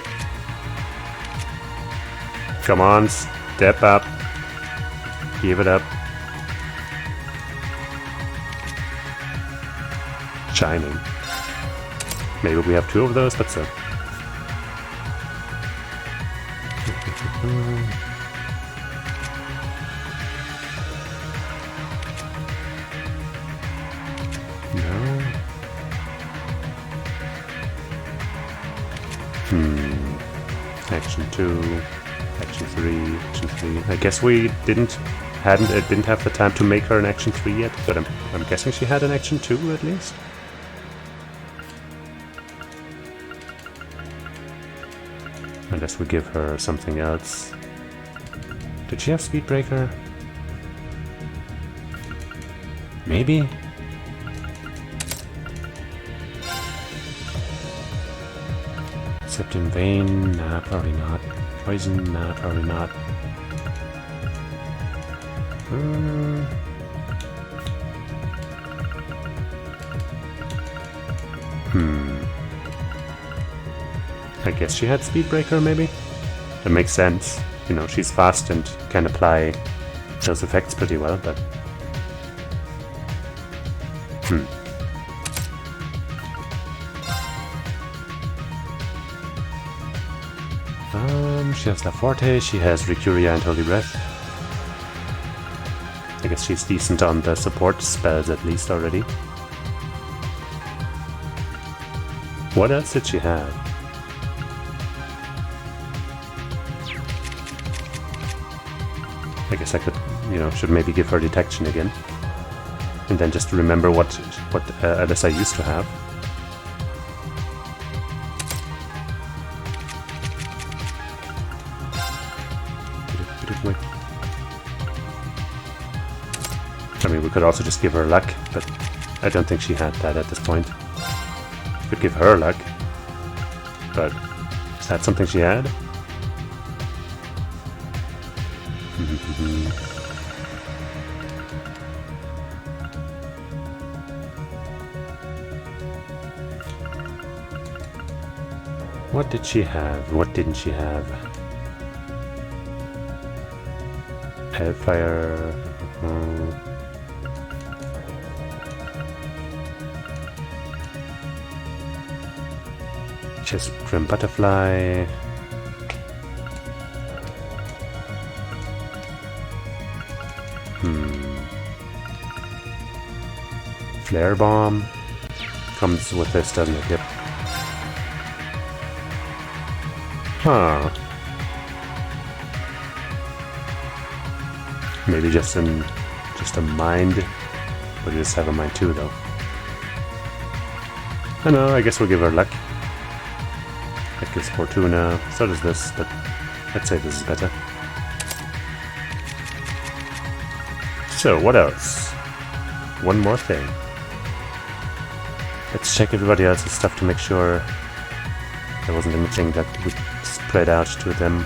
Come on, step up. Give it up. Shining. Maybe we have 2 of those, but so. Action 2, action 3, action 3. I guess we didn't have the time to make her an action 3 yet, but I'm guessing she had an action 2 at least. Unless we give her something else. Did she have Speedbreaker? Maybe? Except in vain? Nah, probably not. Poison? Nah, probably not. I guess she had Speedbreaker, maybe? That makes sense. You know, she's fast and can apply those effects pretty well, but... She has La Forte, she has Recuria and Holy Breath. I guess she's decent on the support spells at least already. What else did she have? I guess I could, should maybe give her Detection again. And then just remember what Alyssa used to have. I mean, we could also just give her luck, but I don't think she had that at this point. Could give her luck, but is that something she had? What did she have? What didn't she have? Hellfire. Just Grim Butterfly. Flare Bomb comes with this, doesn't it? Yep. Huh. Maybe just a mind, but we just have a mind too, though. I know. I guess we'll give her luck. That gives Fortuna. So does this, but I'd say this is better. So what else? One more thing. Let's check everybody else's stuff to make sure there wasn't anything that would spread out to them.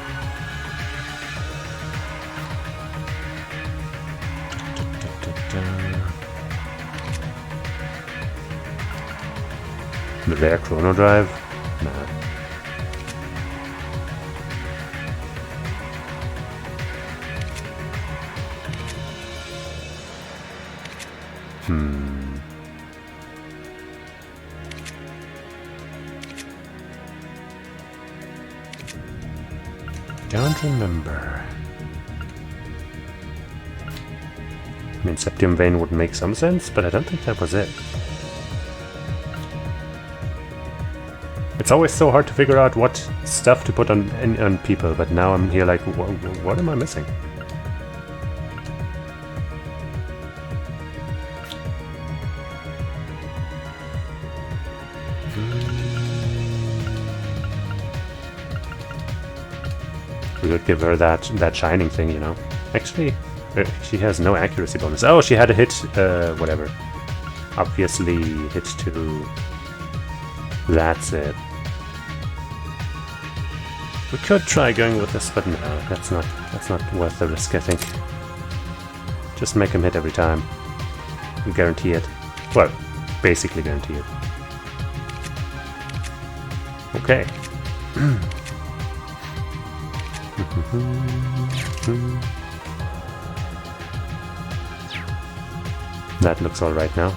The rare Chrono Drive? Nah. don't remember. I mean, Septium Vein would make some sense, but I don't think that was it. It's always so hard to figure out what stuff to put on people, but now I'm here like, what am I missing? We could give her that shining thing, you know. Actually, she has no accuracy bonus. Oh, she had a hit, whatever. Obviously, hit to... That's it. We could try going with this, but no, that's not worth the risk, I think. Just make him hit every time. Guarantee it. Well, basically guarantee it. Okay. That looks alright now.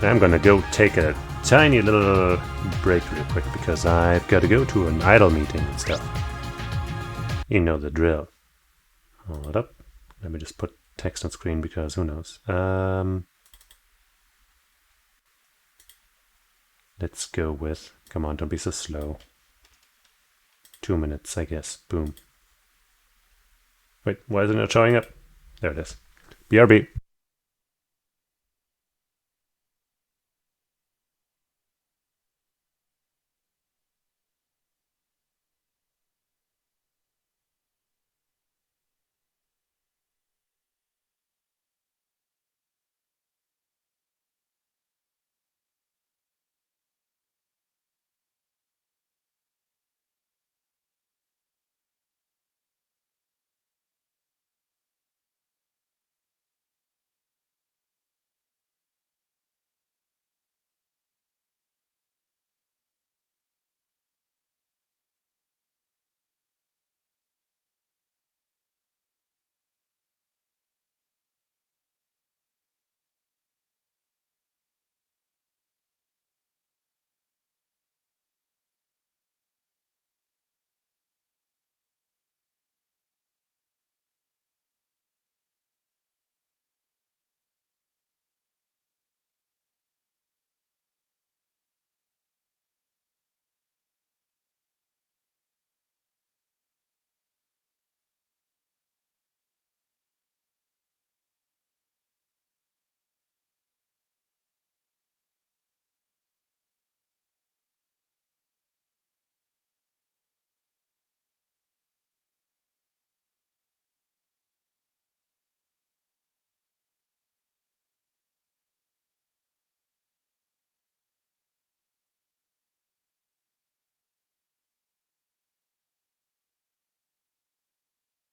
I'm gonna go take a tiny little break real quick because I've got to go to an idol meeting and stuff. You know the drill. Hold up. Let me just put text on screen because who knows. Let's go with... Come on, don't be so slow. 2 minutes, I guess. Boom. Wait, why isn't it showing up? There it is. BRB.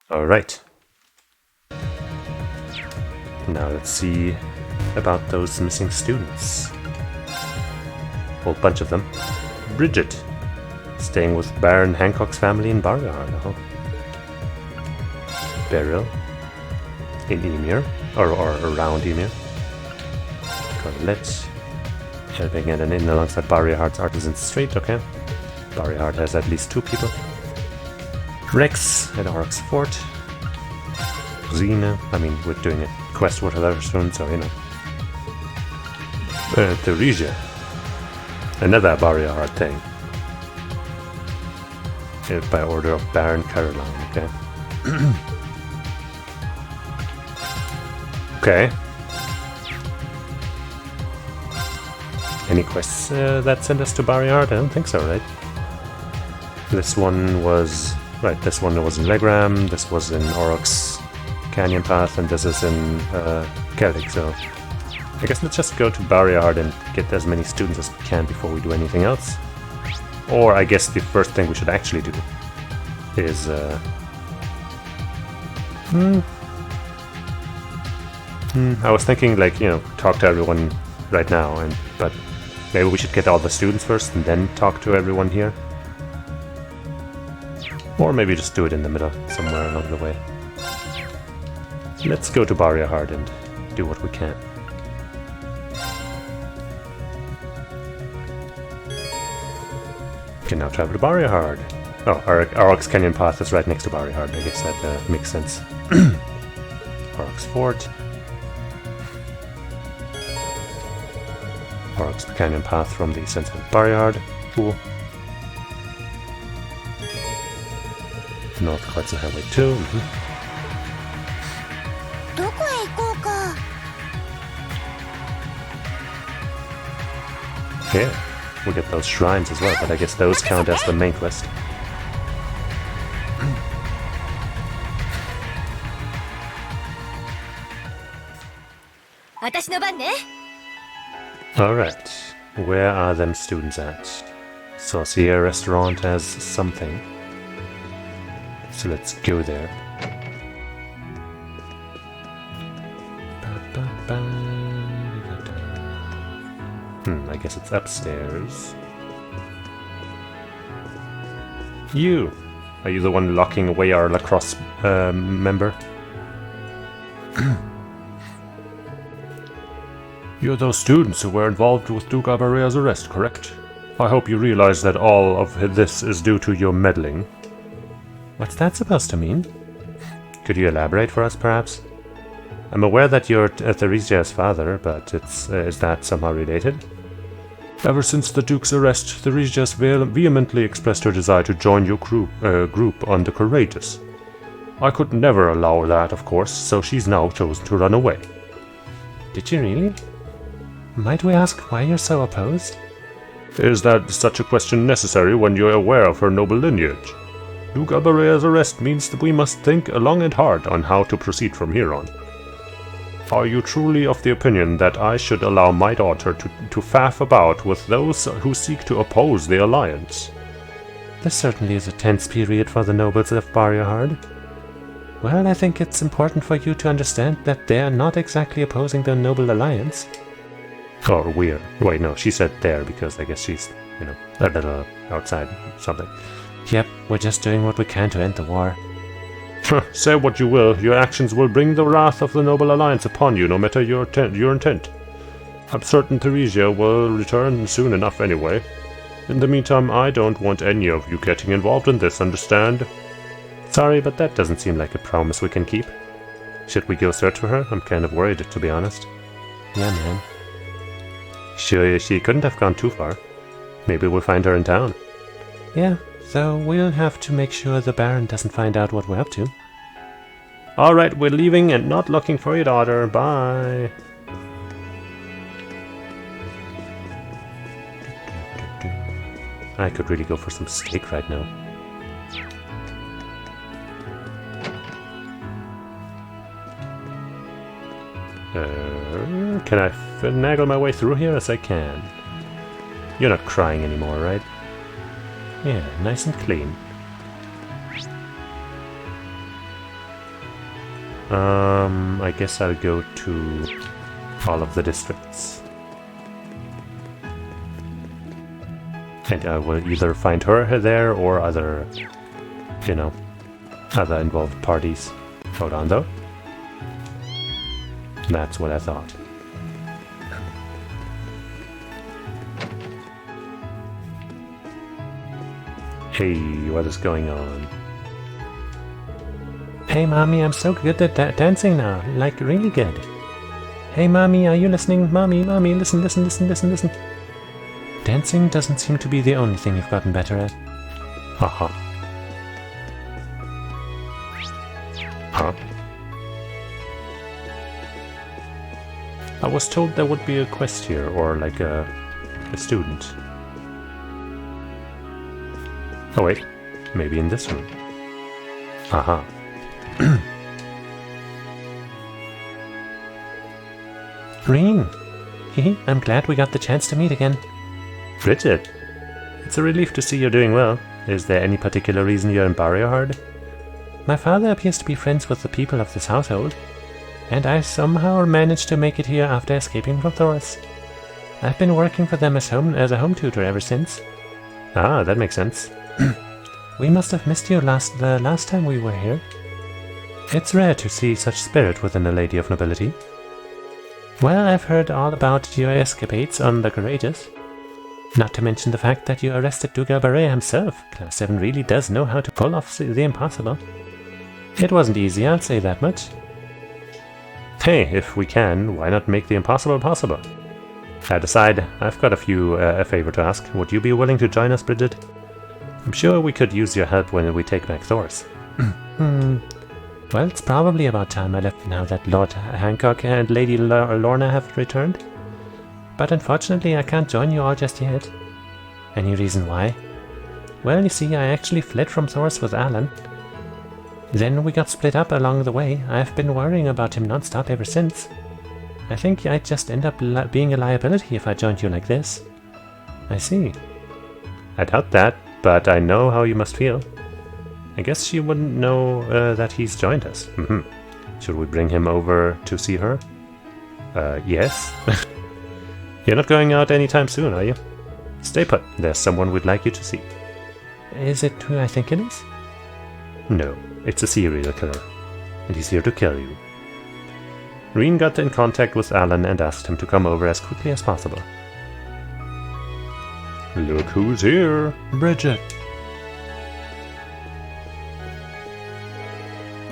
Alright. Now let's see about those missing students. Whole bunch of them. Bridget, staying with Baron Hancock's family in Bargard. Beryl, in Ymir, or around Ymir. Colette, helping at an inn alongside Barryhart's Artisan Street. Okay. Barryhart has at least 2 people. Rex at Oryx Fort. Xena, I mean, we're doing a quest with her soon, so you know. Theresia. Another Barryhart thing. By order of Baron Caroline, okay. Okay. Any quests that send us to Barryhart? I don't think so, right? This one was... Right, this one was in Legram, this was in Aurochs Canyon Path, and this is in Celtic, so... I guess let's just go to Barryhart and get as many students as we can before we do anything else. Or I guess the first thing we should actually do is... I was thinking, like, you know, talk to everyone right now, but maybe we should get all the students first and then talk to everyone here. Or maybe just do it in the middle, somewhere along the way. Let's go to Barryhart and do what we can. Can now travel to Barrihard. Oh, Aurochs Canyon Path is right next to Barrihard. I guess that makes sense. Aurochs Fort. Aurochs Canyon Path from the center of Barrihard. Cool. North Clarkson Highway 2. Yeah, we'll get those shrines as well, but I guess those count as the main quest. Alright, where are them students at? Saucier Restaurant has something. So let's go there. I guess it's upstairs. You! Are you the one locking away our lacrosse member? You're those students who were involved with Duke Abarea's arrest, correct? I hope you realize that all of this is due to your meddling. What's that supposed to mean? Could you elaborate for us, perhaps? I'm aware that you're Theresia's father, but is that somehow related? Ever since the Duke's arrest, Theresia vehemently expressed her desire to join your group on the Courageous. I could never allow that, of course, so she's now chosen to run away. Did you really? Might we ask why you're so opposed? Is that such a question necessary when you're aware of her noble lineage? Duke Abarea's arrest means that we must think long and hard on how to proceed from here on. Are you truly of the opinion that I should allow my daughter to faff about with those who seek to oppose the alliance? This certainly is a tense period for the nobles of Barrihard. Well, I think it's important for you to understand that they're not exactly opposing the noble alliance. Or we're. Wait, no, she said there because I guess she's, a little outside something. Yep, we're just doing what we can to end the war. Say what you will, your actions will bring the wrath of the Noble Alliance upon you, no matter your intent. I'm certain Theresia will return soon enough anyway. In the meantime, I don't want any of you getting involved in this, understand? Sorry, but that doesn't seem like a promise we can keep. Should we go search for her? I'm kind of worried, to be honest. Yeah, man. Sure, she couldn't have gone too far. Maybe we'll find her in town. Yeah. So we'll have to make sure the Baron doesn't find out what we're up to. Alright, we're leaving and not looking for your daughter. Bye. I could really go for some steak right now. Can I finagle my way through here? Yes, I can. You're not crying anymore, right? Yeah, nice and clean. I guess I'll go to all of the districts. And I will either find her there or other, other involved parties. Hold on though. That's what I thought. Hey, what is going on? Hey, Mommy, I'm so good at dancing now. Like, really good. Hey, Mommy, are you listening? Mommy, listen. Dancing doesn't seem to be the only thing you've gotten better at. Haha. Huh? I was told there would be a quest here, or like a student. Oh wait, maybe in this room. Aha. Green! Hehe, I'm glad we got the chance to meet again. Bridget! It's a relief to see you're doing well. Is there any particular reason you're in Barrihard? My father appears to be friends with the people of this household, and I somehow managed to make it here after escaping from Thoris. I've been working for them as a home tutor ever since. Ah, that makes sense. We must have missed you the last time we were here. It's rare to see such spirit within a lady of nobility. Well, I've heard all about your escapades on the Courageous. Not to mention the fact that you arrested Dugal Barea himself. Class 7 really does know how to pull off the impossible. It wasn't easy, I'll say that much. Hey, if we can, why not make the impossible possible? That aside, I've got a favor to ask. Would you be willing to join us, Bridget? I'm sure we could use your help when we take back Thors. Well, it's probably about time I left now that Lord Hancock and Lady Lorna have returned. But unfortunately, I can't join you all just yet. Any reason why? Well, you see, I actually fled from Thors with Alan. Then we got split up along the way. I've been worrying about him non-stop ever since. I think I'd just end up being a liability if I joined you like this. I see. I doubt that, but I know how you must feel. I guess she wouldn't know that he's joined us. Should we bring him over to see her? Yes. You're not going out anytime soon, are you? Stay put. There's someone we'd like you to see. Is it who I think it is? No, it's a serial killer, and he's here to kill you. Reen got in contact with Alan and asked him to come over as quickly as possible. Look who's here! Bridget!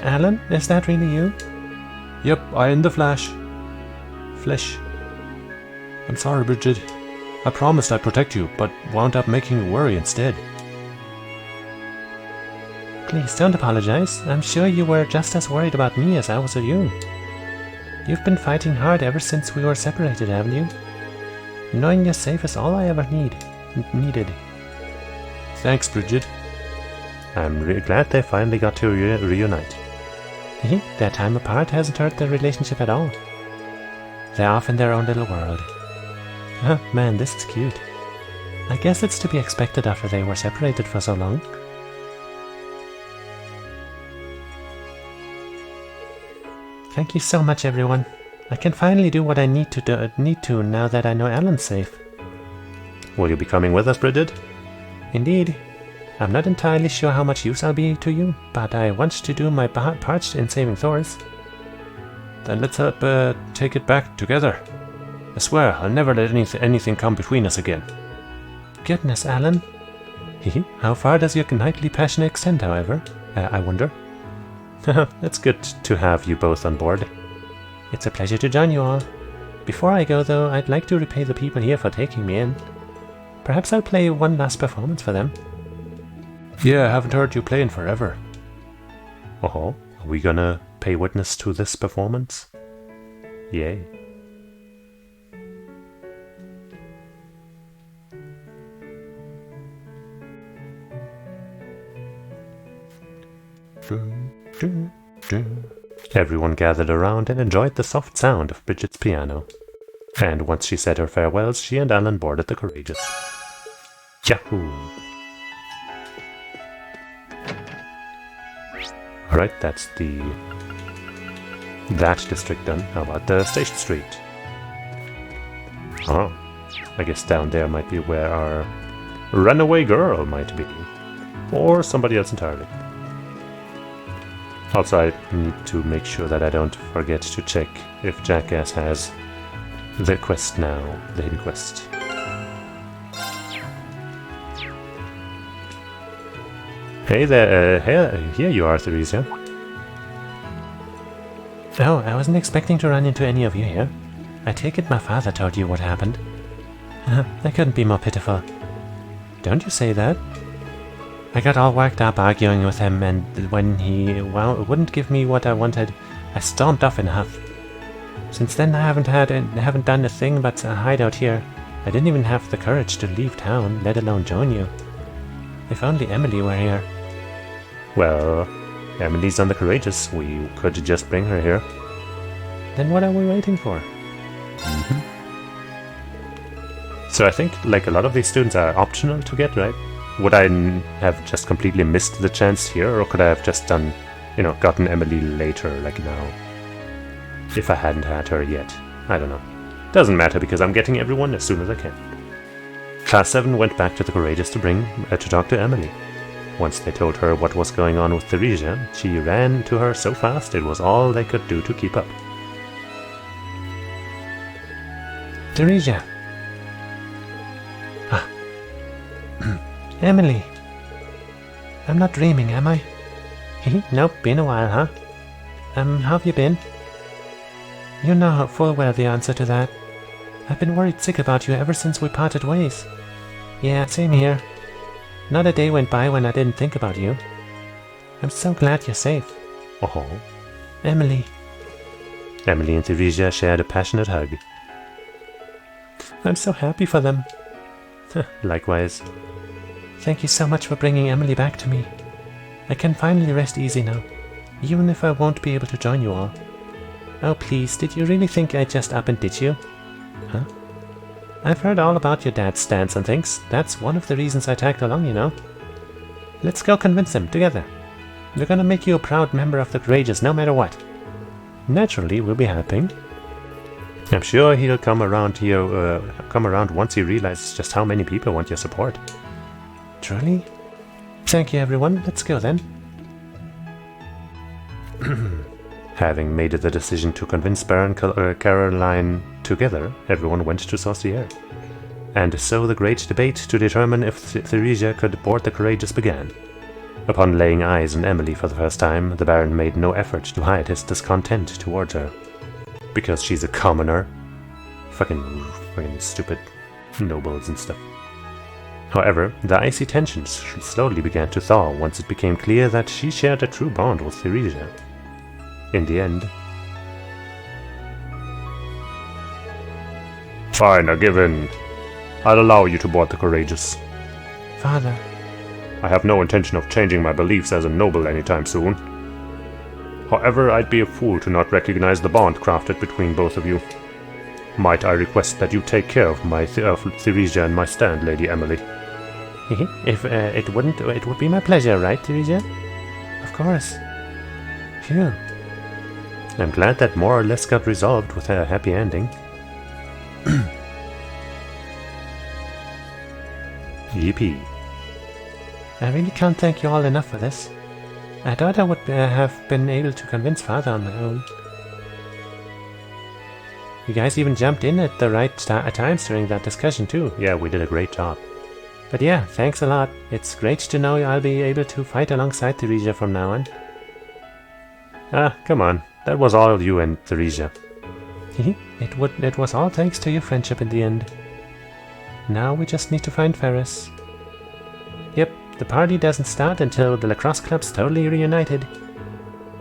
Alan, is that really you? Yep, I am the Flash. I'm sorry, Bridget. I promised I'd protect you, but wound up making you worry instead. Please don't apologize. I'm sure you were just as worried about me as I was of you. You've been fighting hard ever since we were separated, haven't you? Knowing you're safe is all I ever needed. Thanks, Bridget. I'm really glad they finally got to reunite. Their time apart hasn't hurt their relationship at all. They're off in their own little world. Oh, man, this is cute. I guess it's to be expected after they were separated for so long. Thank you so much, everyone. I can finally do what I need to now that I know Alan's safe. Will you be coming with us, Bridget? Indeed. I'm not entirely sure how much use I'll be to you, but I want to do my part in saving Thors. Then let's help take it back together. I swear, I'll never let anything come between us again. Goodness, Alan. How far does your knightly passion extend, however? I wonder. It's good to have you both on board. It's a pleasure to join you all. Before I go, though, I'd like to repay the people here for taking me in. Perhaps I'll play one last performance for them. Yeah, I haven't heard you play in forever. Oh, are we gonna pay witness to this performance? Yay. Everyone gathered around and enjoyed the soft sound of Bridget's piano. And once she said her farewells, she and Alan boarded the Courageous. Yahoo! Alright, that's that district done. How about the Station Street? Oh, I guess down there might be where our runaway girl might be. Or somebody else entirely. Also, I need to make sure that I don't forget to check if Jackass has the quest now, the hidden quest. Hey there, here you are, Theresia. Oh, I wasn't expecting to run into any of you here. I take it my father told you what happened. I couldn't be more pitiful. Don't you say that? I got all worked up arguing with him, and when he wouldn't give me what I wanted, I stormed off in a huff. Since then, I haven't done a thing but hide out here. I didn't even have the courage to leave town, let alone join you. If only Emily were here. Well, Emily's on the Courageous. We could just bring her here. Then what are we waiting for? So I think, like, a lot of these students are optional to get, right? Would I have just completely missed the chance here, or could I have just done, gotten Emily later, like now? If I hadn't had her yet. I don't know. Doesn't matter, because I'm getting everyone as soon as I can. Class 7 went back to the Courageous to talk to Emily. Once they told her what was going on with Theresia, she ran to her so fast it was all they could do to keep up. Theresia! Ah, Emily. I'm not dreaming, am I? Nope, been a while, huh? How have you been? You know full well the answer to that. I've been worried sick about you ever since we parted ways. Yeah, same here. Not a day went by when I didn't think about you. I'm so glad you're safe. Oh. Emily. Emily and Theresia shared a passionate hug. I'm so happy for them. Likewise. Thank you so much for bringing Emily back to me. I can finally rest easy now, even if I won't be able to join you all. Oh please, did you really think I'd just up and ditch you? Huh? I've heard all about your dad's stance on things. That's one of the reasons I tagged along, you know. Let's go convince him, together. We're gonna make you a proud member of the Courageous no matter what. Naturally, we'll be helping. I'm sure he'll come around here, once he realizes just how many people want your support. Truly? Thank you, everyone. Let's go then. Having made the decision to convince Baron Caroline together, everyone went to Saucier. And so the great debate to determine if Theresia could board the Courageous began. Upon laying eyes on Emily for the first time, the Baron made no effort to hide his discontent towards her. Because she's a commoner. Fucking stupid nobles and stuff. However, the icy tensions slowly began to thaw once it became clear that she shared a true bond with Theresia. In the end... Fine, I give in. I'll allow you to board the Courageous. Father... I have no intention of changing my beliefs as a noble anytime soon. However, I'd be a fool to not recognize the bond crafted between both of you. Might I request that you take care of my Theresia and my stand, Lady Emily? If it would be my pleasure, right, Theresia? Of course. Phew. I'm glad that more or less got resolved with a happy ending. Yippee. I really can't thank you all enough for this. I thought I would have been able to convince Father on my own. You guys even jumped in at the right times during that discussion too. Yeah, we did a great job. But yeah, thanks a lot. It's great to know I'll be able to fight alongside Theresia from now on. Ah, come on. That was all you and Theresia. It was all thanks to your friendship in the end. Now we just need to find Ferris. Yep, the party doesn't start until the lacrosse club's totally reunited.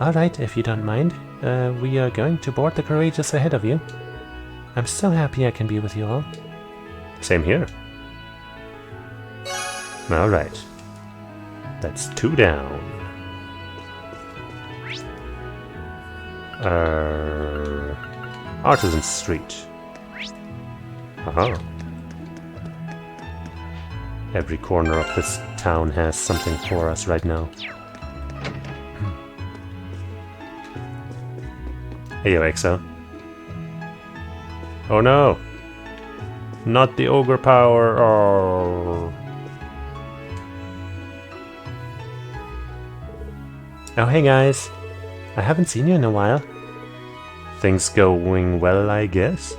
Alright, if you don't mind, we are going to board the Courageous ahead of you. I'm so happy I can be with you all. Same here. Alright. That's 2 down. Artisan Street. Aha. Every corner of this town has something for us right now. Heyo, Exo. Oh no! Not the ogre power! Oh. Oh hey guys! I haven't seen you in a while. Things going well, I guess?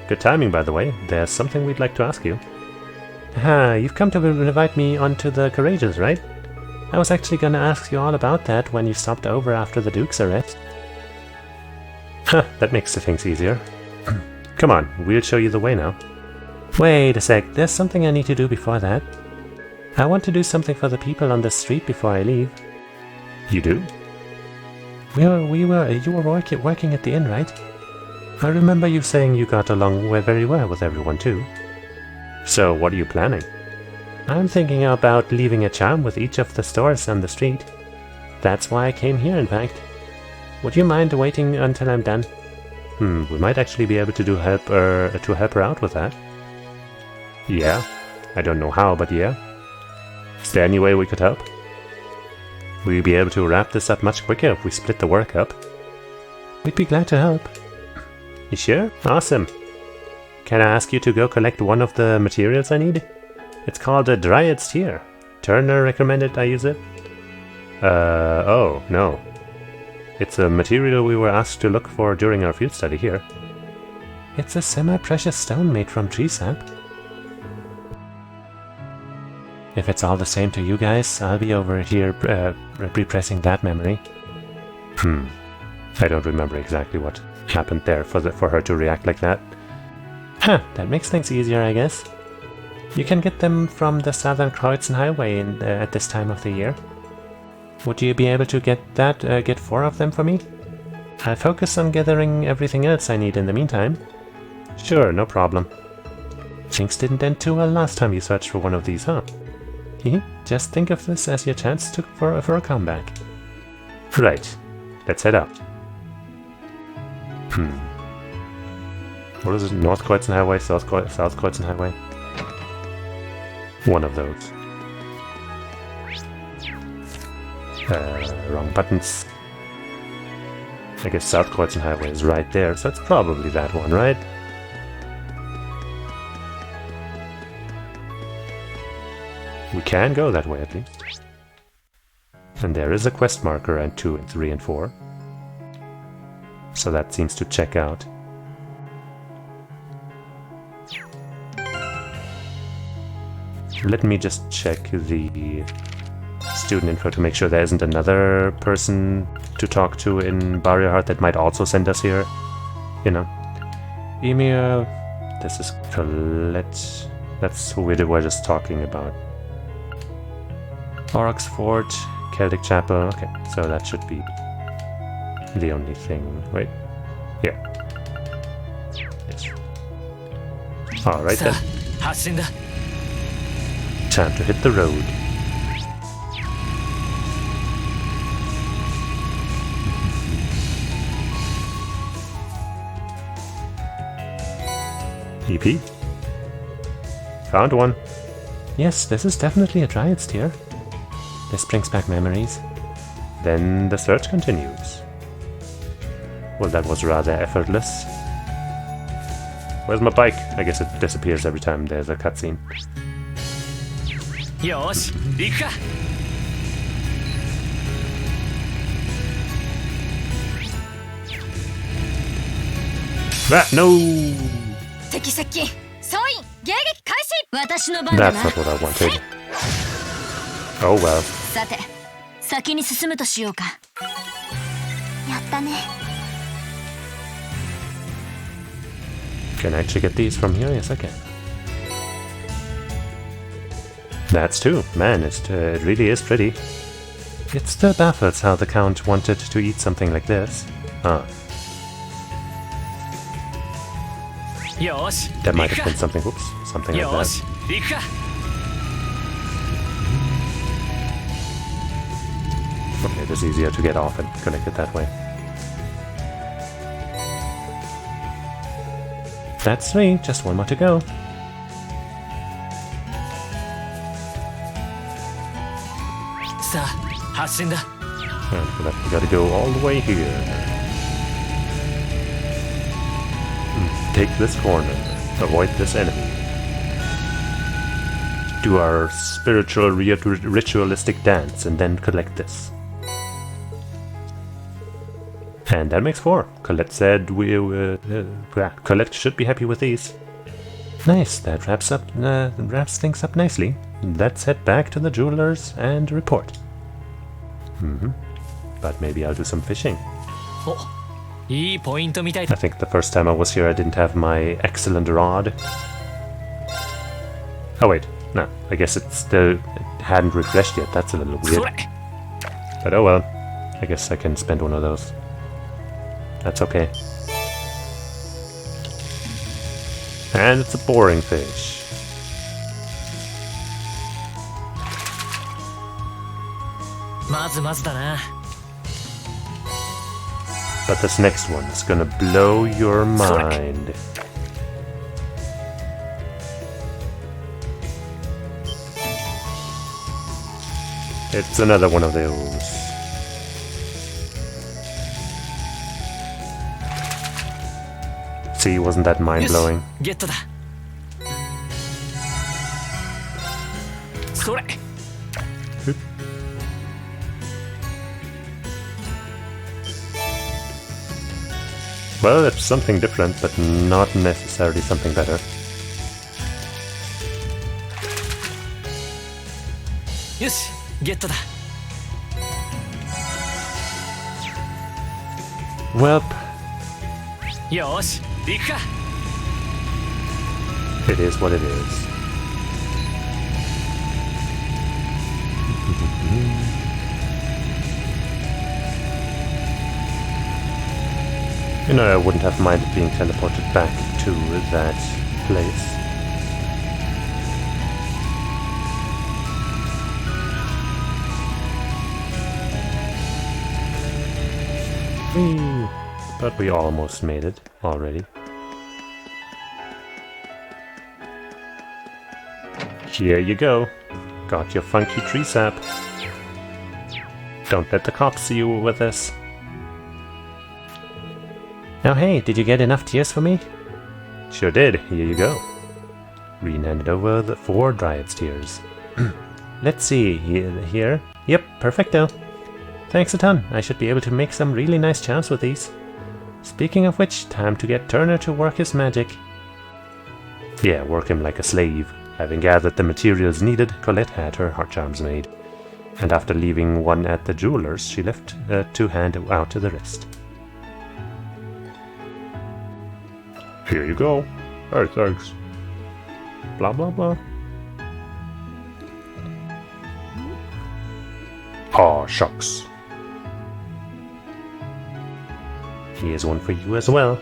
Good timing, by the way. There's something we'd like to ask you. Ah, you've come to invite me onto the Courageous, right? I was actually gonna ask you all about that when you stopped over after the Duke's arrest. Huh, that makes the things easier. Come on, we'll show you the way now. Wait a sec, there's something I need to do before that. I want to do something for the people on the street before I leave. You do? You were working at the inn, right? I remember you saying you got along very well with everyone too. So what are you planning? I'm thinking about leaving a charm with each of the stores on the street. That's why I came here, in fact. Would you mind waiting until I'm done? We might actually be able to help her out with that. Yeah, I don't know how, but yeah. Is there any way we could help? We'll be able to wrap this up much quicker if we split the work up. We'd be glad to help. You sure? Awesome. Can I ask you to go collect one of the materials I need? It's called a Dryad's Tear. Turner recommended I use it. Oh, no. It's a material we were asked to look for during our field study here. It's a semi-precious stone made from tree sap. If it's all the same to you guys, I'll be over here repressing that memory. I don't remember exactly what happened there for her to react like that. Huh, that makes things easier, I guess. You can get them from the Southern Kreuzen Highway at this time of the year. Would you be able to get 4 of them for me? I'll focus on gathering everything else I need in the meantime. Sure, no problem. Things didn't end too well last time you searched for one of these, huh? Just think of this as your chance for a comeback. Right. Let's head out. What is it? North Kreuzen Highway? South Kreuzen Highway? One of those. Wrong buttons. I guess South Kreuzen Highway is right there, so it's probably that one, right? We can go that way at least. And there is a quest marker at 2 and 3 and 4. So that seems to check out. Let me just check the student info to make sure there isn't another person to talk to in Barrier Heart that might also send us here. You know. Emir, this is Colette. That's who we were just talking about. Oryx Fort, Celtic Chapel. Okay, so that should be the only thing. Wait. Here. Yes. Alright then. Time to hit the road. EP? Found one. Yes, this is definitely a Dryad's tear. This brings back memories. Then the search continues. Well, that was rather effortless. Where's my bike? I guess it disappears every time there's a cutscene. Yosh, iku ka! Ah, no! That's not what I wanted. Oh well. さて、先に進むとしようか。やったね。 Can I actually get these from here? Yes, I can. That's two. Man, it really is pretty. It still baffles how the Count wanted to eat something like this. Ah. That might have been something, whoops, something like that. Okay, it is easier to get off and connect it that way. That's 3, just one more to go. And for that, we gotta go all the way here. Take this corner. Avoid this enemy. Do our spiritual ritualistic dance and then collect this. And that makes 4. Colette said Colette should be happy with these. Nice, that wraps things up nicely. Let's head back to the jeweler's and report. But maybe I'll do some fishing. I I think the first time I was here I didn't have my excellent rod. Oh wait, no, I guess it hadn't refreshed yet, that's a little weird. But oh well, I guess I can spend one of those. That's okay. And it's a boring fish. But this next one is gonna blow your mind. It's another one of those. See, wasn't that mind-blowing? Well, it's something different, but not necessarily something better. よしゲットだ Welp, よし行くか it is what it is. You know, I wouldn't have minded being teleported back to that place. Whee! But we almost made it already. Here you go. Got your funky tree sap. Don't let the cops see you with this. Now hey, did you get enough tears for me? Sure did. Here you go. Reen handed over the 4 Dryad's tears. Let's see, here. Yep, perfecto. Thanks a ton. I should be able to make some really nice charms with these. Speaking of which, time to get Turner to work his magic. Yeah, work him like a slave. Having gathered the materials needed, Colette had her heart charms made. And after leaving one at the jeweler's, she left 2 hand out to the rest. Here you go. Hey, thanks. Blah, blah, blah. Aw, shucks. Here's one for you as well.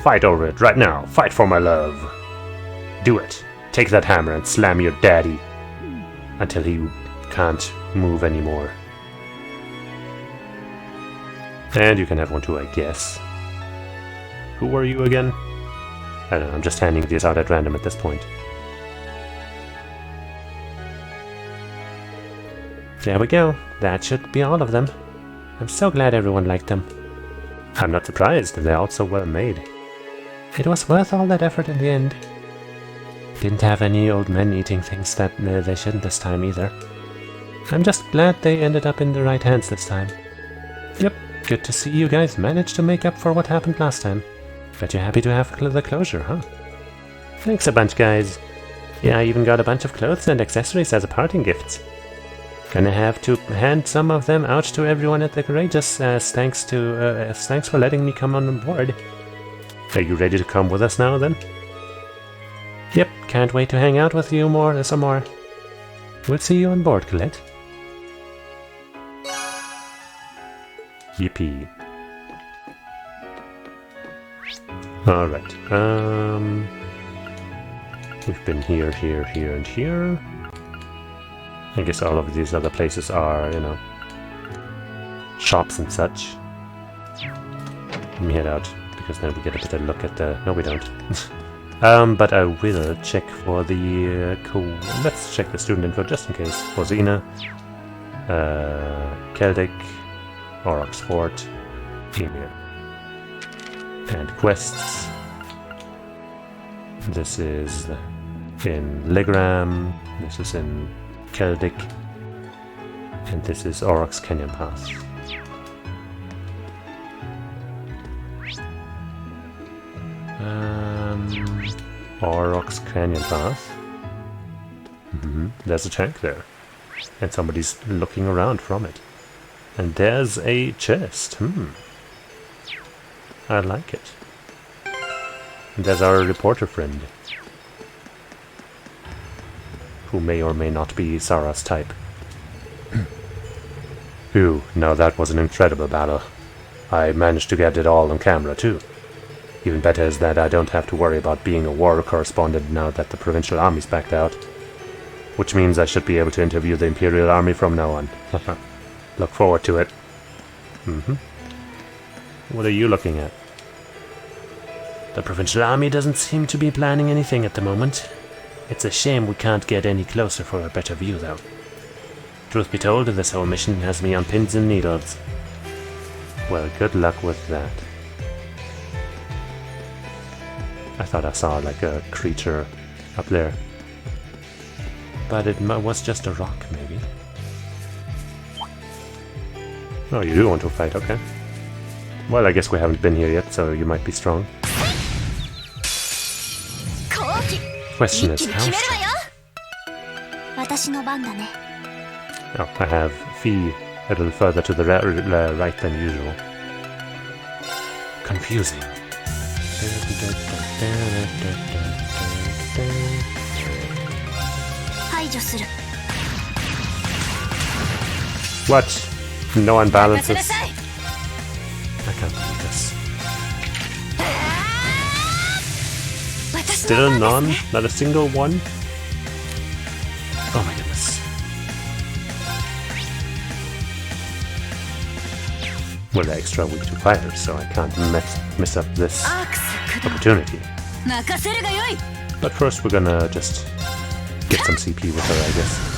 Fight over it right now. Fight for my love. Do it. Take that hammer and slam your daddy until he can't move anymore. And you can have one too, I guess. Who are you again? I don't know, I'm just handing these out at random at this point. There we go. That should be all of them. I'm so glad everyone liked them. I'm not surprised, they're all so well made. It was worth all that effort in the end. Didn't have any old men eating things that they shouldn't this time either. I'm just glad they ended up in the right hands this time. Yep, good to see you guys managed to make up for what happened last time. Bet you're happy to have the closure, huh? Thanks a bunch, guys. Yeah, I even got a bunch of clothes and accessories as a parting gifts. Gonna have to hand some of them out to everyone at the Courageous as thanks for letting me come on board. Are you ready to come with us now, then? Yep, can't wait to hang out with you some more. We'll see you on board, Colette. Yippee. Alright, we've been here, here, here, and here. I guess all of these other places are, you know, shops and such. Let me head out, because then we get a better look at the... No, we don't. But I will check for the... Let's check the student info just in case. Rosina, Celtic, Aurochs Fort, Emir. And quests. This is in Legram, this is in Celtic, and this is Aurochs Canyon Pass. Aurochs Canyon Pass. There's a tank there, and somebody's looking around from it. And there's a chest. I like it. And there's our reporter friend, who may or may not be Sarah's type. Phew, now that was an incredible battle. I managed to get it all on camera too. Even better is that I don't have to worry about being a war correspondent now that the provincial army's backed out. Which means I should be able to interview the Imperial Army from now on. Look forward to it. What are you looking at? The Provincial Army doesn't seem to be planning anything at the moment. It's a shame we can't get any closer for a better view, though. Truth be told, this whole mission has me on pins and needles. Well, good luck with that. I thought I saw like a creature up there. But it was just a rock, maybe. Oh, you do want to fight, okay. Well, I guess we haven't been here yet, so you might be strong. Question is, how strong? 私の番だね Oh, I have Fee a little further to the right than usual. Confusing. What? No unbalances. I can't believe this. Still none? Not a single one? Oh my goodness. Well, the extra weak to fire, so I can't mess up this opportunity. But first we're gonna just get some CP with her, I guess.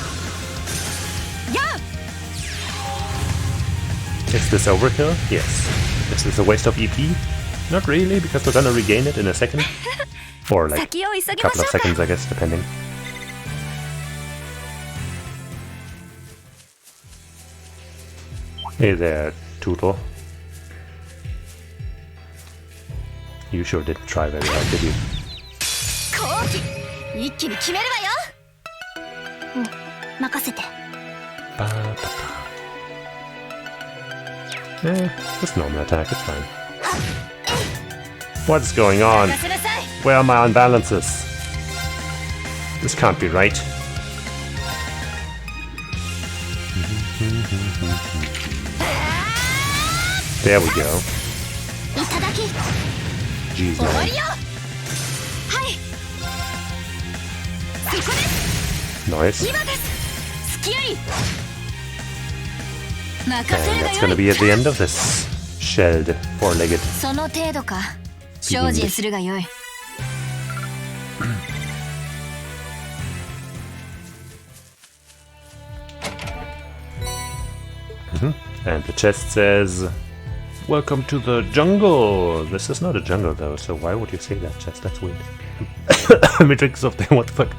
Is this overkill? Yes. Is this a waste of EP? Not really, because we're gonna regain it in a second. Or like a couple of seconds, I guess, depending. Hey there, Tootle. You sure didn't try very hard, did you? Just normal attack, it's fine. What's going on? Where are my unbalances? This can't be right. There we go. Jeez, man. Nice. And that's gonna be at the end of this shelled four-legged fiend. And the chest says, "Welcome to the jungle." This is not a jungle though, so why would you say that, chest? That's weird. Let me drink something, what the fuck?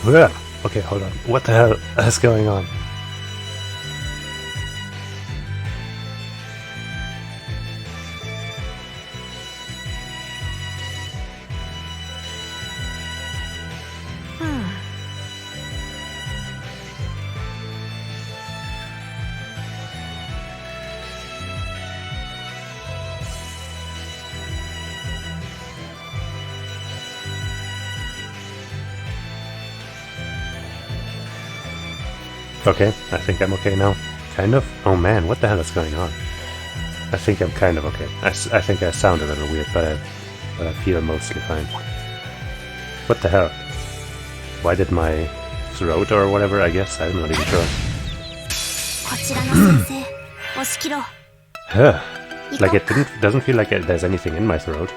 Yeah. Okay, hold on. What the hell is going on? Okay, I think I'm okay now. Kind of? Oh man, what the hell is going on? I think I'm kind of okay. I think I sound a little weird, but I feel mostly fine. What the hell? Why did my throat or whatever, I guess? I'm not even sure. Like it doesn't feel like there's anything in my throat.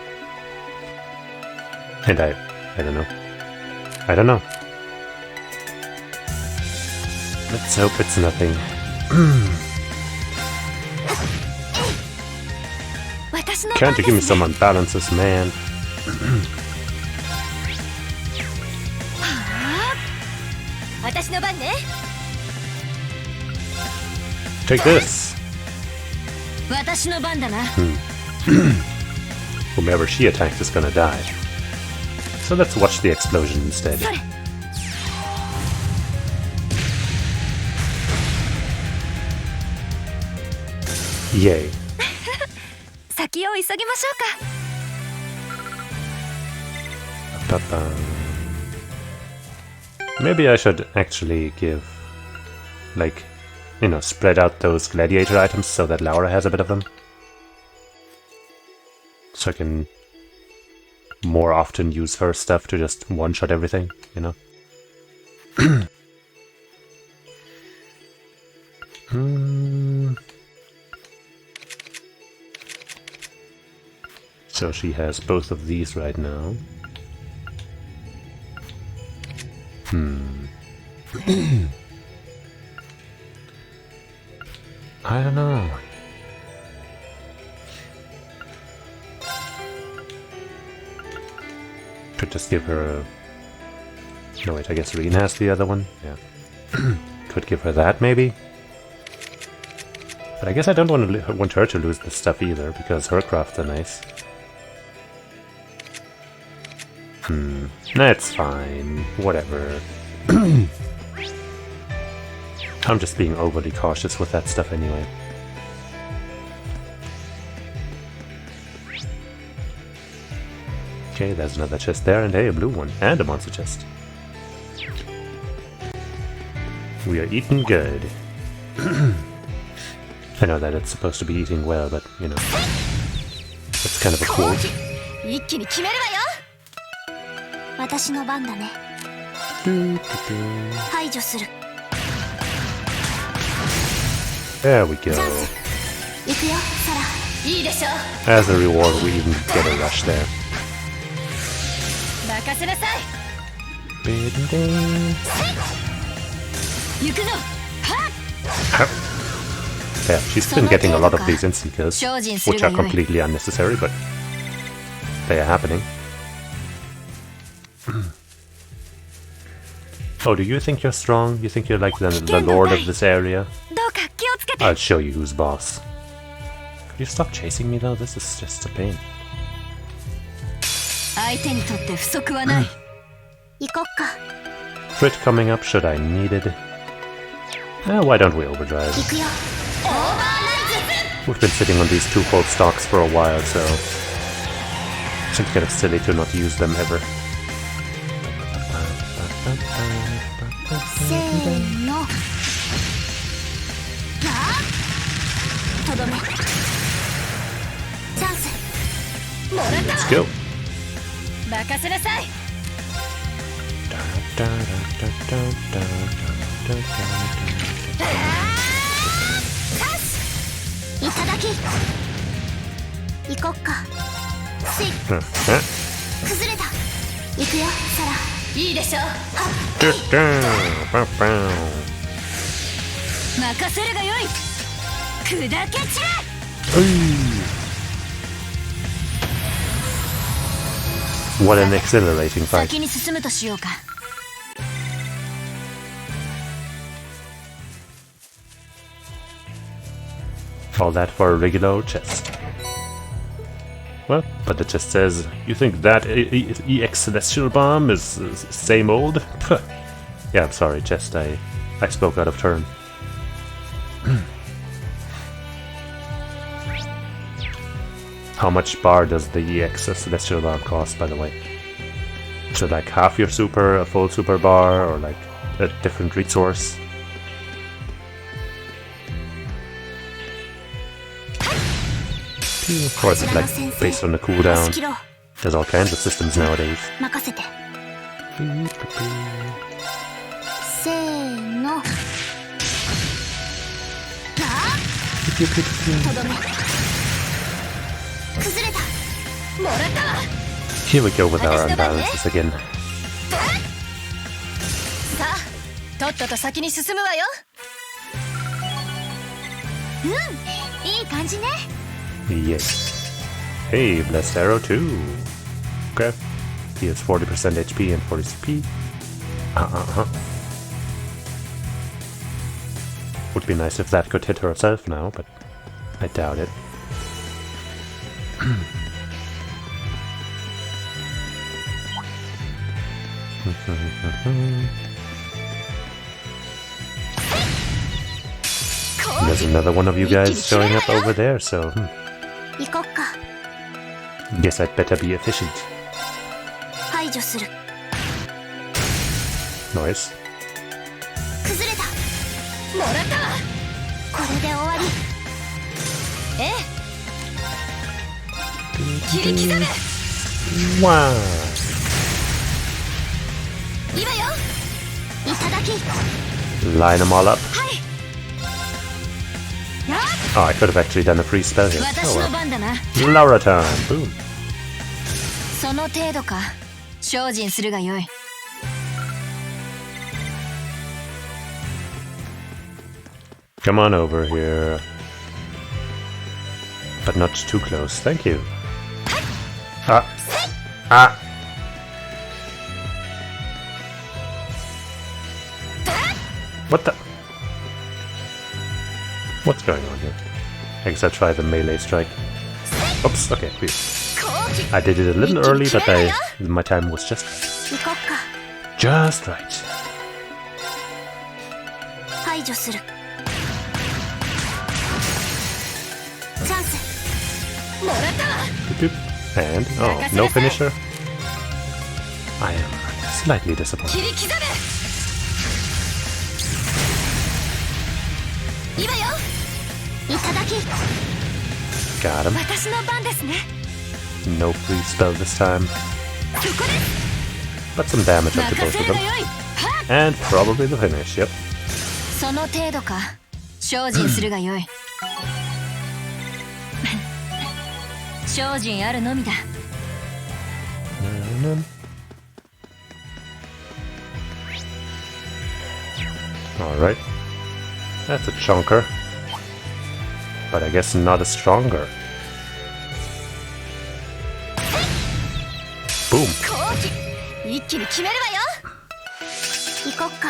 And I don't know. I don't know. Let's hope it's nothing. Can't you give me some unbalances, man? Take this! Whomever she attacked is gonna die. So let's watch the explosion instead. Yay. Maybe I should actually give, like, you know, spread out those gladiator items so that Laura has a bit of them. So I can more often use her stuff to just one-shot everything, you know? So she has both of these right now. I don't know. Could just give her a... No, wait, I guess Reen has the other one. Yeah. Could give her that, maybe? But I guess I don't want her to lose this stuff either, because her crafts are nice. That's fine. Whatever. I'm just being overly cautious with that stuff anyway. Okay, there's another chest there, and hey, a blue one, and a monster chest. We are eating good. I know that it's supposed to be eating well, but, you know, it's kind of a quote. 一気に決めるわよ。私の番だね。排除する。 There we go. 行くよ、サラ。いいでしょ。 As a reward, we even get a rush there. 任せなさい。行くぞ。 Yeah, she's been getting a lot of these instant kills, which are completely unnecessary, but they are happening. Oh, do you think you're strong? You think you're like the lord of this area? I'll show you who's boss. Could you stop chasing me though? This is just a pain. 相手にとって不足はない。行こっか。 Crit coming up should I need it. Why don't we overdrive? 行くよ。 We've been sitting on these twofold stocks for a while, so it's kind of silly to not use them ever. せーの。とどめ。チャンス。もらった。 Let's go. 任せなさい。いただき。行こっか。スイ。崩れた。行くよ、サラ。いいでしょ。任せるがよい。砕け散れ。What an exhilarating fight. 先に進むとしようか。 All that for a regular old chest. Well, but it just says, you think that EX Celestial Bomb is same old? Puh. Yeah, I'm sorry, chest, I spoke out of turn. How much bar does the EX Celestial Bomb cost, by the way? Is it like half your super, a full super bar, or like a different resource? Or is it like based on the cooldown? There's all kinds of systems nowadays. 任せて。せーの。とどめ。崩れた。もらったわ。 Here we go with our unbalances again. さあ、とっとと先に進むわよ。いい感じね。 Yes. Hey, Blessed Arrow too. Okay. He has 40% HP and 40 CP. Would be nice if that could hit herself now, but I doubt it. There's another one of you guys showing up over there, so... Guess I'd better be efficient. 排除する。 Nice. 崩れた。もらったわ。これで終わり。ええ。切り刻め。Wow. いいわよ。いただき。 Line them all up. はい。 Oh, I could have actually done a free spell here. 私の番だな。Laura time. Boom. その程度か。精進するがよい。 Come on over here. but not too close. Thank you. Ah. Ah. What the? What's going on here? I guess I'll try the melee strike. Oops, okay, please. I did it a little early, but my time was just right. Just right. And, oh, no finisher? I am slightly disappointed. Got him. No free spell this time. But some damage up to both of them. And probably the finish, yep. その程度か。精進するがよい。精進あるのみだ。Alright. That's a chunker. But I guess not as stronger. Boom. 一気に決めるわよ。行こっか。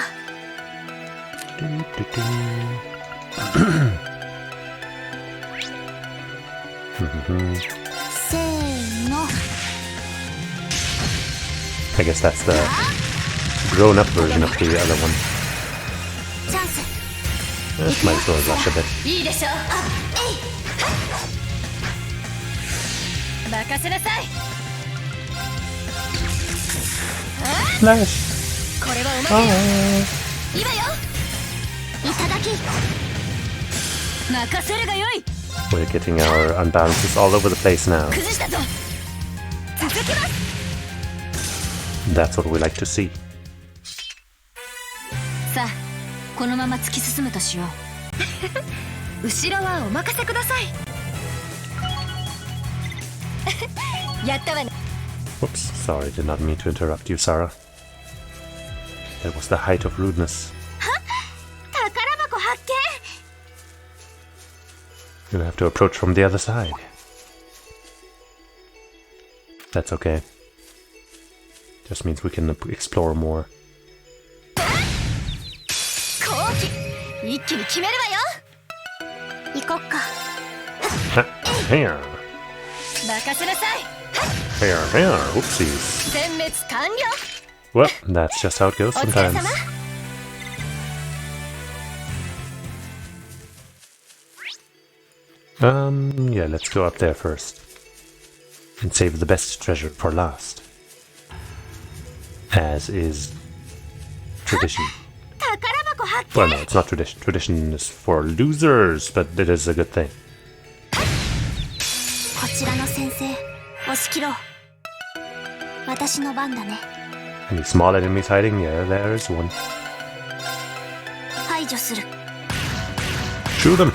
せーの。I guess that's the grown-up version of the other one. チャンス。Might as well rush a bit. いいでしょう。任せなさい。Flash. これはおまけよ。いいわよ。いただき。任せるがよい。We're getting our unbalances all over the place now. 崩したぞ。続きます。That's what we like to see. さあ、このまま突き進むとしよう。後ろはお任せください。やったわね。Whoops, sorry, did not mean to interrupt you, Sarah. That was the height of rudeness. 宝箱発見。 You'll have to approach from the other side. That's okay. Just means we can explore more. 一気に決めるわよ。行こっか。Here. 任せなさい。 Here, here. Oopsies. 全滅完了。 Well, that's just how it goes お疲れ sometimes. 様。Yeah, let's go up there first. And save the best treasure for last. As is tradition. 宝箱発 Well, no, it's not tradition. Tradition is for losers, but it is a good thing. こちらの先生、押し切ろう。私の番だね。 Any small enemies hiding? Yeah, there's one. 排除する。 Shoot them!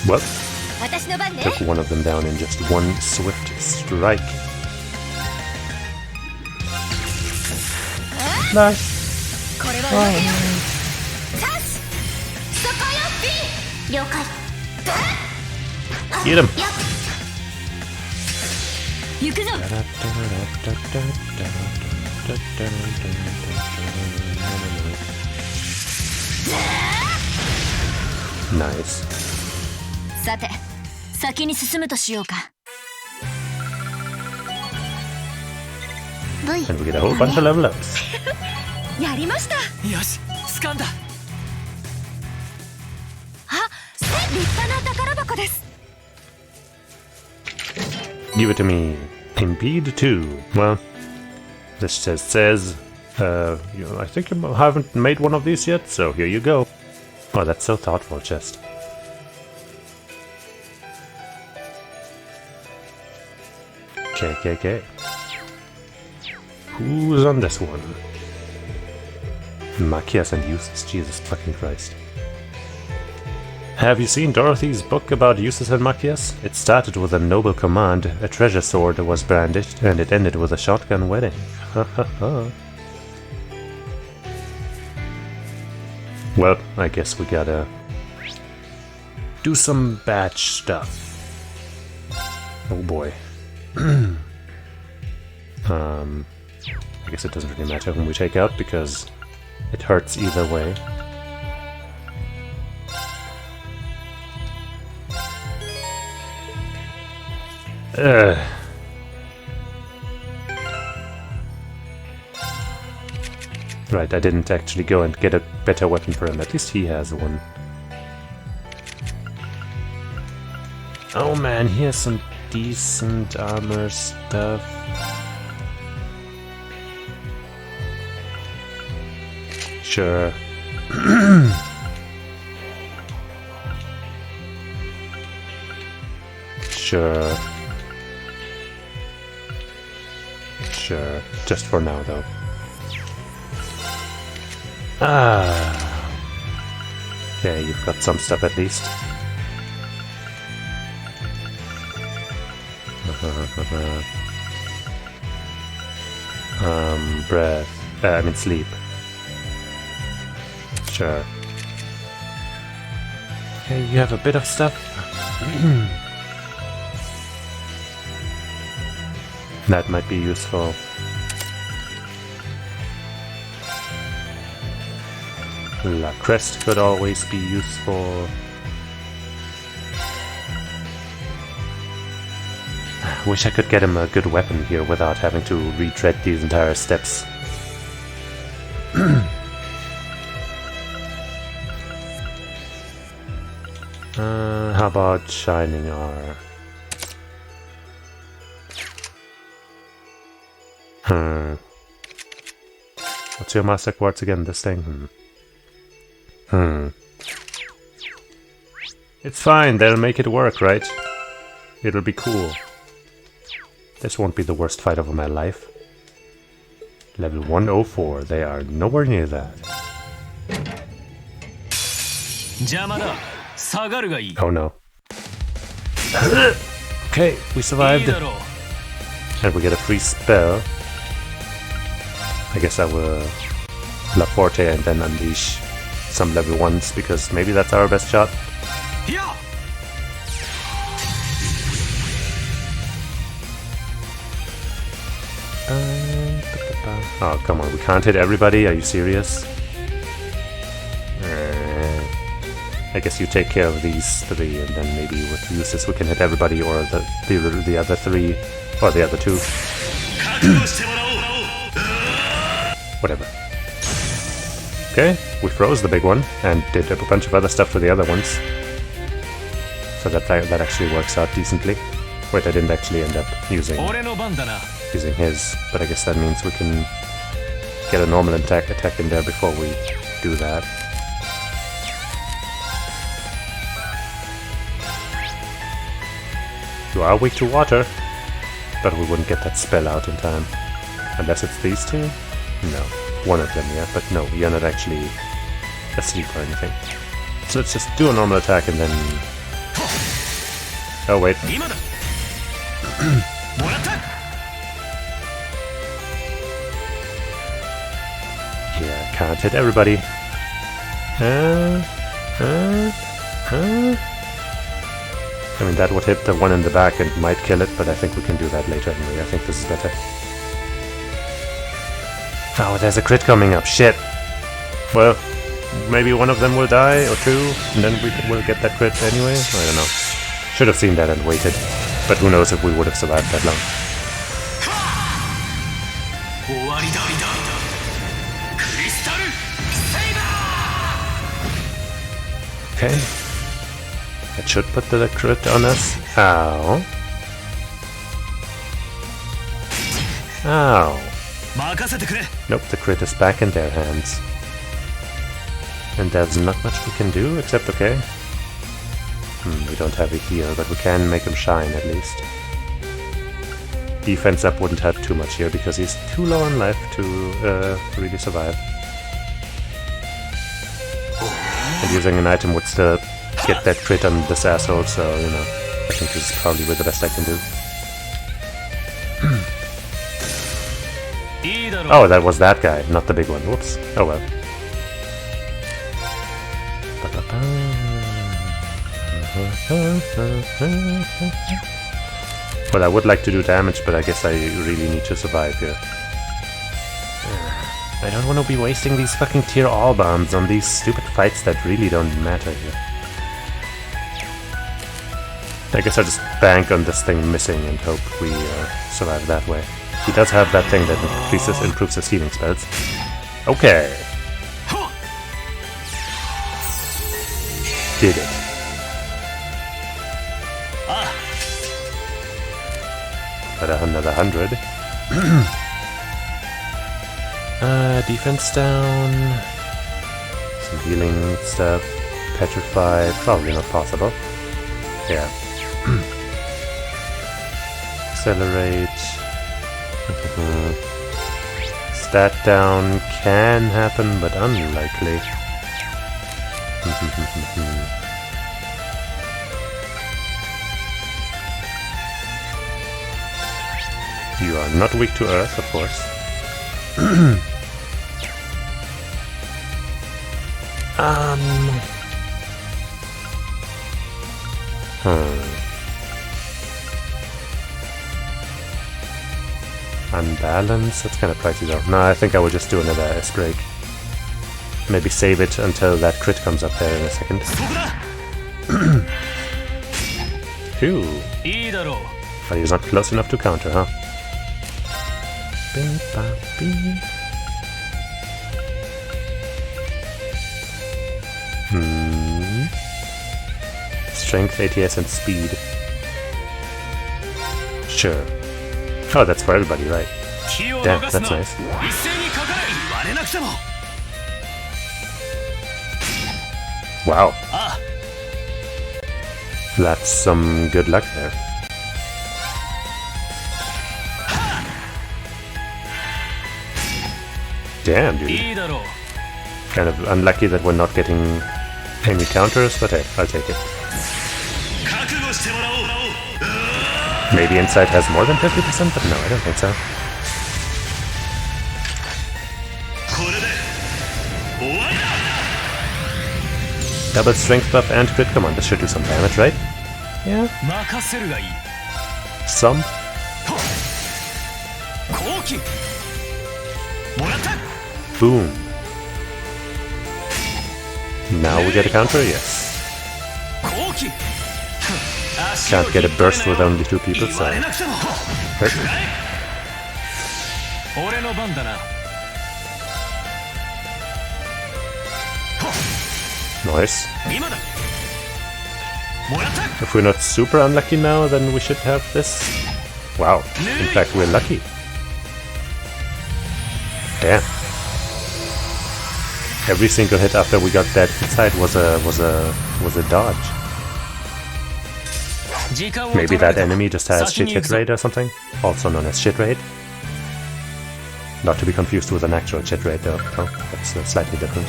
Well, 私の番ね。 took one of them down in just one swift strike. Nice. これはおまけよ。チャンス。そこよ、B。了解。 Get him! 行くぞ。 Nice. さて、先に進むとしようか。 V。 And we get a whole bunch of level ups. やりました。よし掴んだ。あ、立派な宝箱です。 Give it to me. Impede 2. Well, this says, I think you haven't made one of these yet, so here you go. Oh, that's so thoughtful, chest. Okay. Who's on this one? Machias and Cheesus, Jesus fucking Christ. Have you seen Dorothy's book about Cheesus and Machias? It started with a noble command, a treasure sword was brandished, and it ended with a shotgun wedding. Ha ha ha. Well, I guess we gotta do some batch stuff. Oh boy. I guess it doesn't really matter whom we take out because it hurts either way. Right, I didn't actually go and get a better weapon for him. At least he has one. Oh man, he has some decent armor stuff. Sure. Sure. Sure. Just for now, though. Ah. Okay, you've got some stuff at least. Breath. I mean sleep. Sure. Okay, you have a bit of stuff. That might be useful. La Crest could always be useful. Wish I could get him a good weapon here without having to retread these entire steps. How about Shining R? What's your Master Quartz again, this thing? It's fine, they'll make it work, right? It'll be cool. This won't be the worst fight of my life. Level 104, they are nowhere near that. Oh no. Okay, we survived. And we get a free spell. I guess I will La Forte and then unleash some level 1s because maybe that's our best shot. Oh, come on, we can't hit everybody? Are you serious? I guess you take care of these 3 and then maybe with Cheesus we can hit everybody or the other 3 or the other 2. Whatever. Okay, we froze the big one and did a bunch of other stuff for the other ones. So that actually works out decently. Wait, I didn't actually end up using his, but I guess that means we can get a normal attack in there before we do that. You are weak to water, but we wouldn't get that spell out in time. Unless it's these 2? No. One of them, yeah, but no, you're not actually asleep or anything. So let's just do a normal attack and then... Oh, wait. Yeah, can't hit everybody. I mean, that would hit the one in the back and might kill it, but I think we can do that later anyway. I think this is better. Oh, there's a crit coming up. Shit. Well, maybe one of them will die, or 2, and then we'll get that crit anyway. I don't know. Should have seen that and waited. But who knows if we would have survived that long. Okay. That should put the crit on us. Ow. Ow. Nope, the crit is back in their hands. And there's not much we can do, except okay. We don't have a heal, but we can make him shine at least. Defense up wouldn't help too much here, because he's too low on life to really survive. And using an item would still get that crit on this asshole, so, you know, I think this is probably the best I can do. Oh, that was that guy, not the big one. Whoops. Oh well. Well, I would like to do damage, but I guess I really need to survive here. I don't want to be wasting these fucking tier all bombs on these stupid fights that really don't matter here. I guess I'll just bank on this thing missing and hope we survive that way. He does have that thing that improves his healing spells. Okay. Did it. Got another 100. Defense down. Some healing stuff. Petrify. Probably not possible. Yeah. Accelerate. Stat down can happen, but unlikely. You are not weak to earth, of course. Unbalance? That's kind of pricey though. No, I think I will just do another S-break. Maybe save it until that crit comes up there in a second. Phew. But he's not close enough to counter, huh? Strength, ATS, and speed. Sure. Oh, that's for everybody, right? Damn, that's nice. Wow. That's some good luck there. Damn, dude. Kind of unlucky that we're not getting any counters, but hey, I'll take it. Maybe Insight has more than 50%, but no, I don't think so. Double strength buff and crit. Come on, this should do some damage, right? Yeah. Some. Boom. Now we get a counter, yes. Can't get a burst with only 2 people, so... Perfect. Nice. If we're not super unlucky now, then we should have this. Wow. In fact, we're lucky. Damn. Every single hit after we got that inside was a dodge. Maybe that enemy just has shit hit rate or something, also known as shit rate. Not to be confused with an actual shit rate though. Oh, that's slightly different.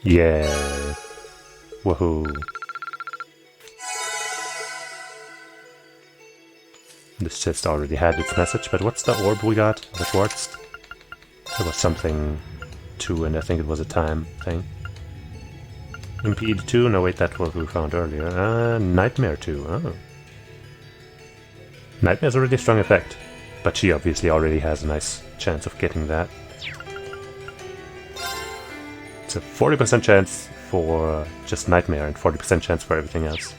Yeah. Woohoo. This chest already had its message, but what's the orb we got? The quartz? There was something 2, and I think it was a time thing. Impede 2? No, wait, that's what we found earlier. Nightmare 2. Oh. Nightmare's a really strong effect, but she obviously already has a nice chance of getting that. It's a 40% chance for just Nightmare and 40% chance for everything else.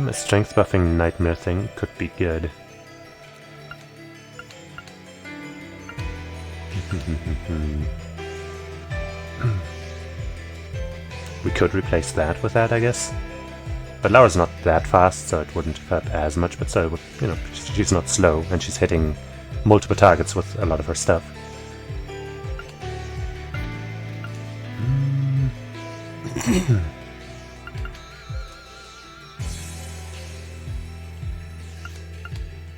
A strength buffing Nightmare thing could be good. We could replace that with that, I guess. But Laura's not that fast, so it wouldn't hurt as much, but so, you know, she's not slow, and she's hitting multiple targets with a lot of her stuff.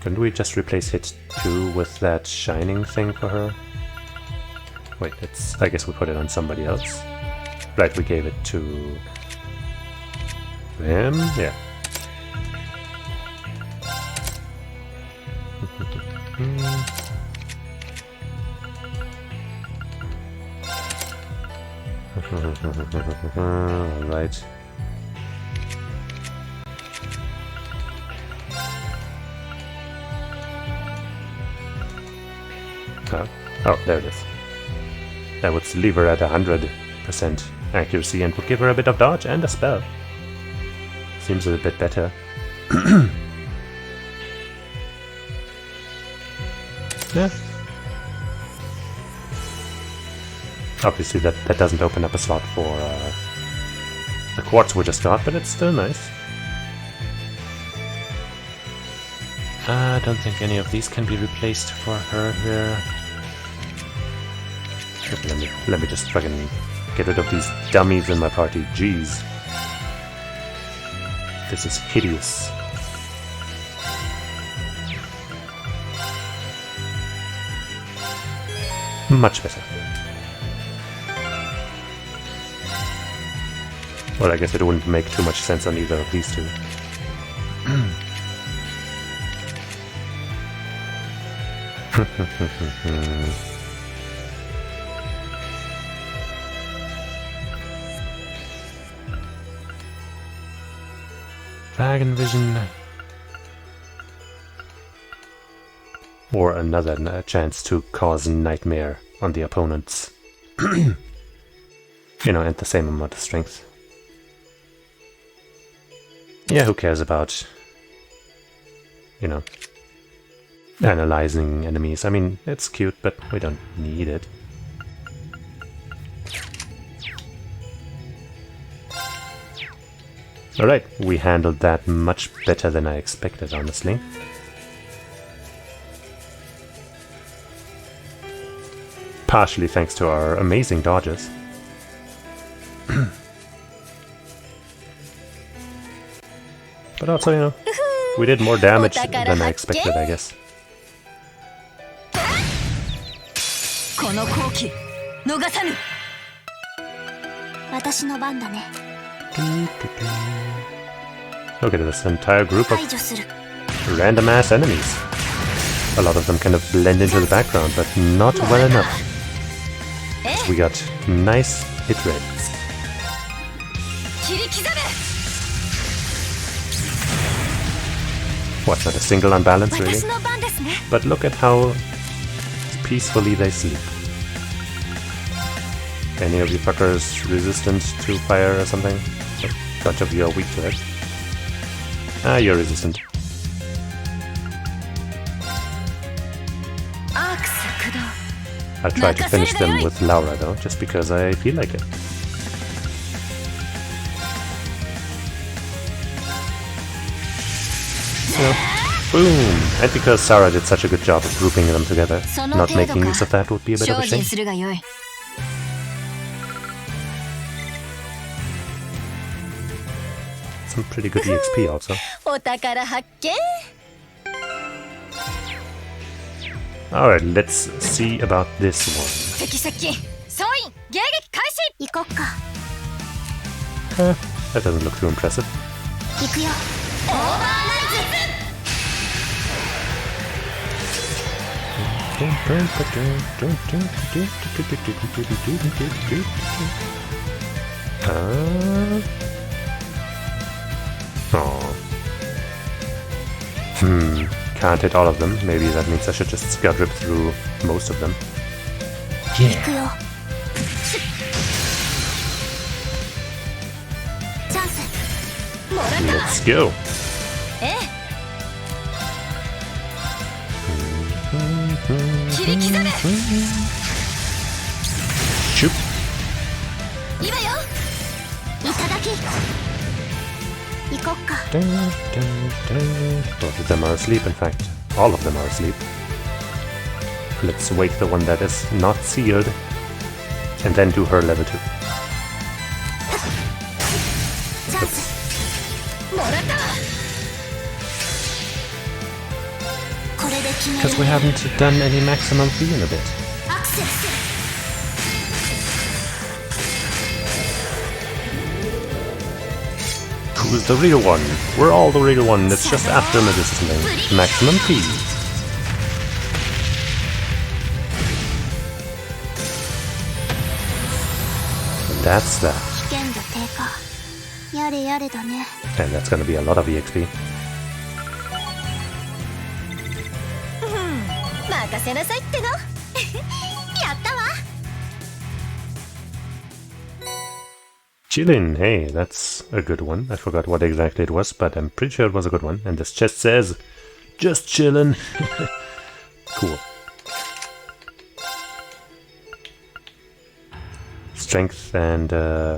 Couldn't we just replace hit 2 with that shining thing for her? Wait, it's... I guess we put it on somebody else. Right, we gave it to... him? Yeah. Alright. Oh, there it is. That would leave her at 100% accuracy and would give her a bit of dodge and a spell. Seems a bit better. Yeah. Obviously that doesn't open up a slot for the quartz we just got, but it's still nice. I don't think any of these can be replaced for her here. Let me just fucking get rid of these dummies in my party. Jeez. This is hideous. Much better. Well, I guess it wouldn't make too much sense on either of these two. Dragon Vision. Or another chance to cause nightmare on the opponents. You know, and the same amount of strength. Yeah, who cares about, you know, analyzing enemies? I mean, it's cute, but we don't need it. Alright, we handled that much better than I expected, honestly. Partially thanks to our amazing dodges. But also, you know, we did more damage than I expected, I guess. Look at this entire group of random ass enemies. A lot of them kind of blend into the background, but not well enough. So we got nice hit rates. What, not a single unbalance, really? But look at how peacefully they sleep. Any of you fuckers resistant to fire or something? A bunch of you are weak to it. Ah, you're resistant. I'll try to finish them with Laura though, just because I feel like it. So, boom! And because Sarah did such a good job of grouping them together, not making use of that would be a bit of a shame. Some pretty good EXP also. Alright, let's see about this one. That doesn't look too impressive. Can't hit all of them. Maybe that means I should just scud rip through most of them. Yeah. Let's go. Shoot. Both of them are asleep, in fact. All of them are asleep. Let's wake the one that is not sealed, and then do her level 2. Because we haven't done any maximum fee in a bit. Who's the real one? We're all the real one, it's just after medicine. Maximum P. that's that. 危険度低下やれやれだね And that's gonna be a lot of EXP. 任せなさいってのやったわ Chillin', hey, that's a good one. I forgot what exactly it was, but I'm pretty sure it was a good one. And this chest says, just chillin'. Cool. Strength and,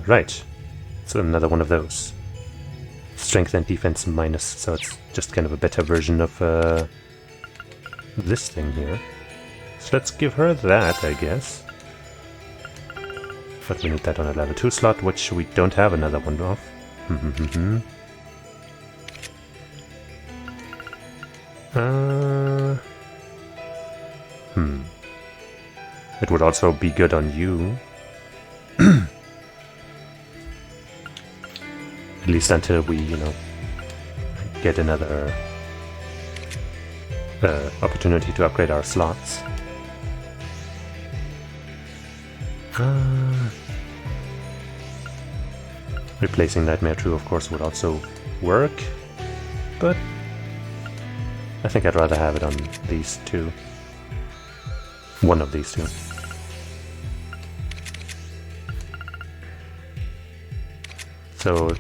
right. So another one of those. Strength and defense minus, so it's just kind of a better version of, this thing here. So let's give her that, I guess. But we need that on a level 2 slot, which we don't have another one of. It would also be good on you. At least until we, you know, get another opportunity to upgrade our slots. Replacing Nightmare 2, of course, would also work, but I think I'd rather have it on these two. One of these two. So,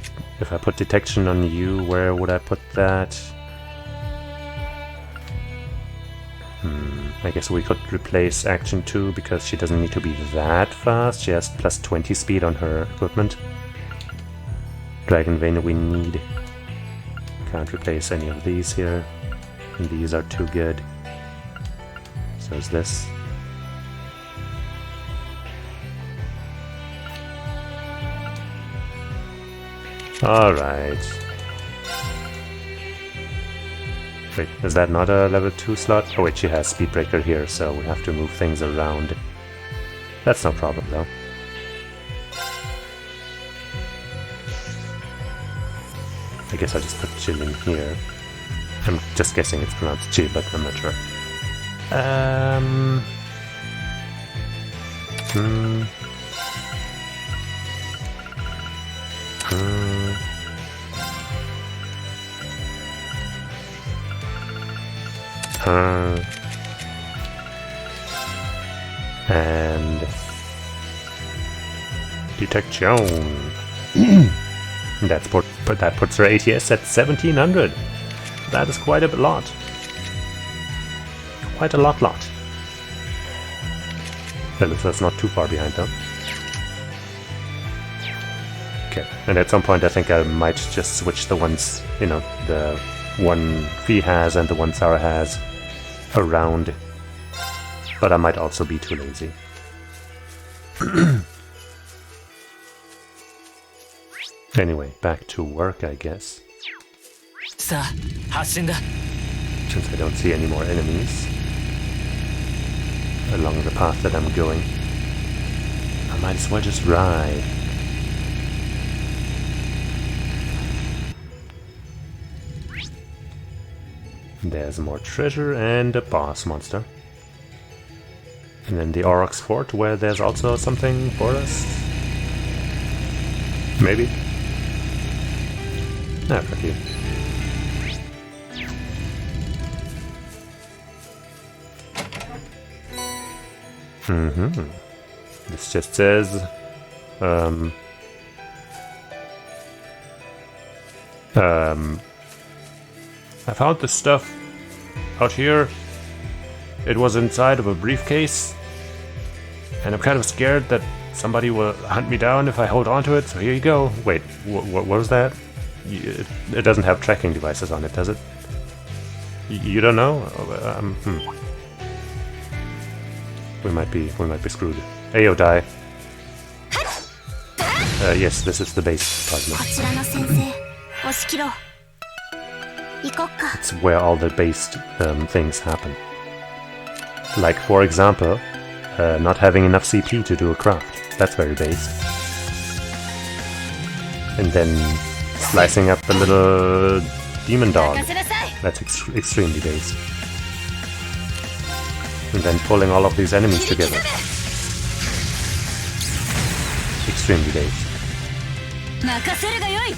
if I put Detection on you, where would I put that? I guess we could replace Action 2 because she doesn't need to be that fast. She has plus 20 speed on her equipment. Dragon Vein we need. Can't replace any of these here. And these are too good. So is this. Alright. Wait, is that not a level 2 slot? Oh wait, she has Speedbreaker here, so we have to move things around. That's no problem though. I guess I'll just put Chill in here. I'm just guessing it's pronounced Chill, but I'm not sure. And Detection. That puts her ATS at 1700. That is quite a lot. Quite a lot. That's not too far behind though. Okay, and at some point I think I might just switch the ones, you know, the one Fee has and the one Sarah has around. But I might also be too lazy. Anyway, back to work, I guess. Since I don't see any more enemies along the path that I'm going, I might as well just ride. There's more treasure and a boss monster. And then the Aurochs Fort, where there's also something for us. Maybe. Ah, fuck you. This just says... I found this stuff out here. It was inside of a briefcase. And I'm kind of scared that somebody will hunt me down if I hold on to it, so here you go. Wait, what was that? It doesn't have tracking devices on it, does it? You don't know? We might be screwed. Ayo, die. Yes, this is the base partner. It's where all the based things happen. Like, for example, not having enough CP to do a craft. That's very based. And then slicing up the little demon dog. That's extremely based. And then pulling all of these enemies together. extremely dazed. 任せるがよい。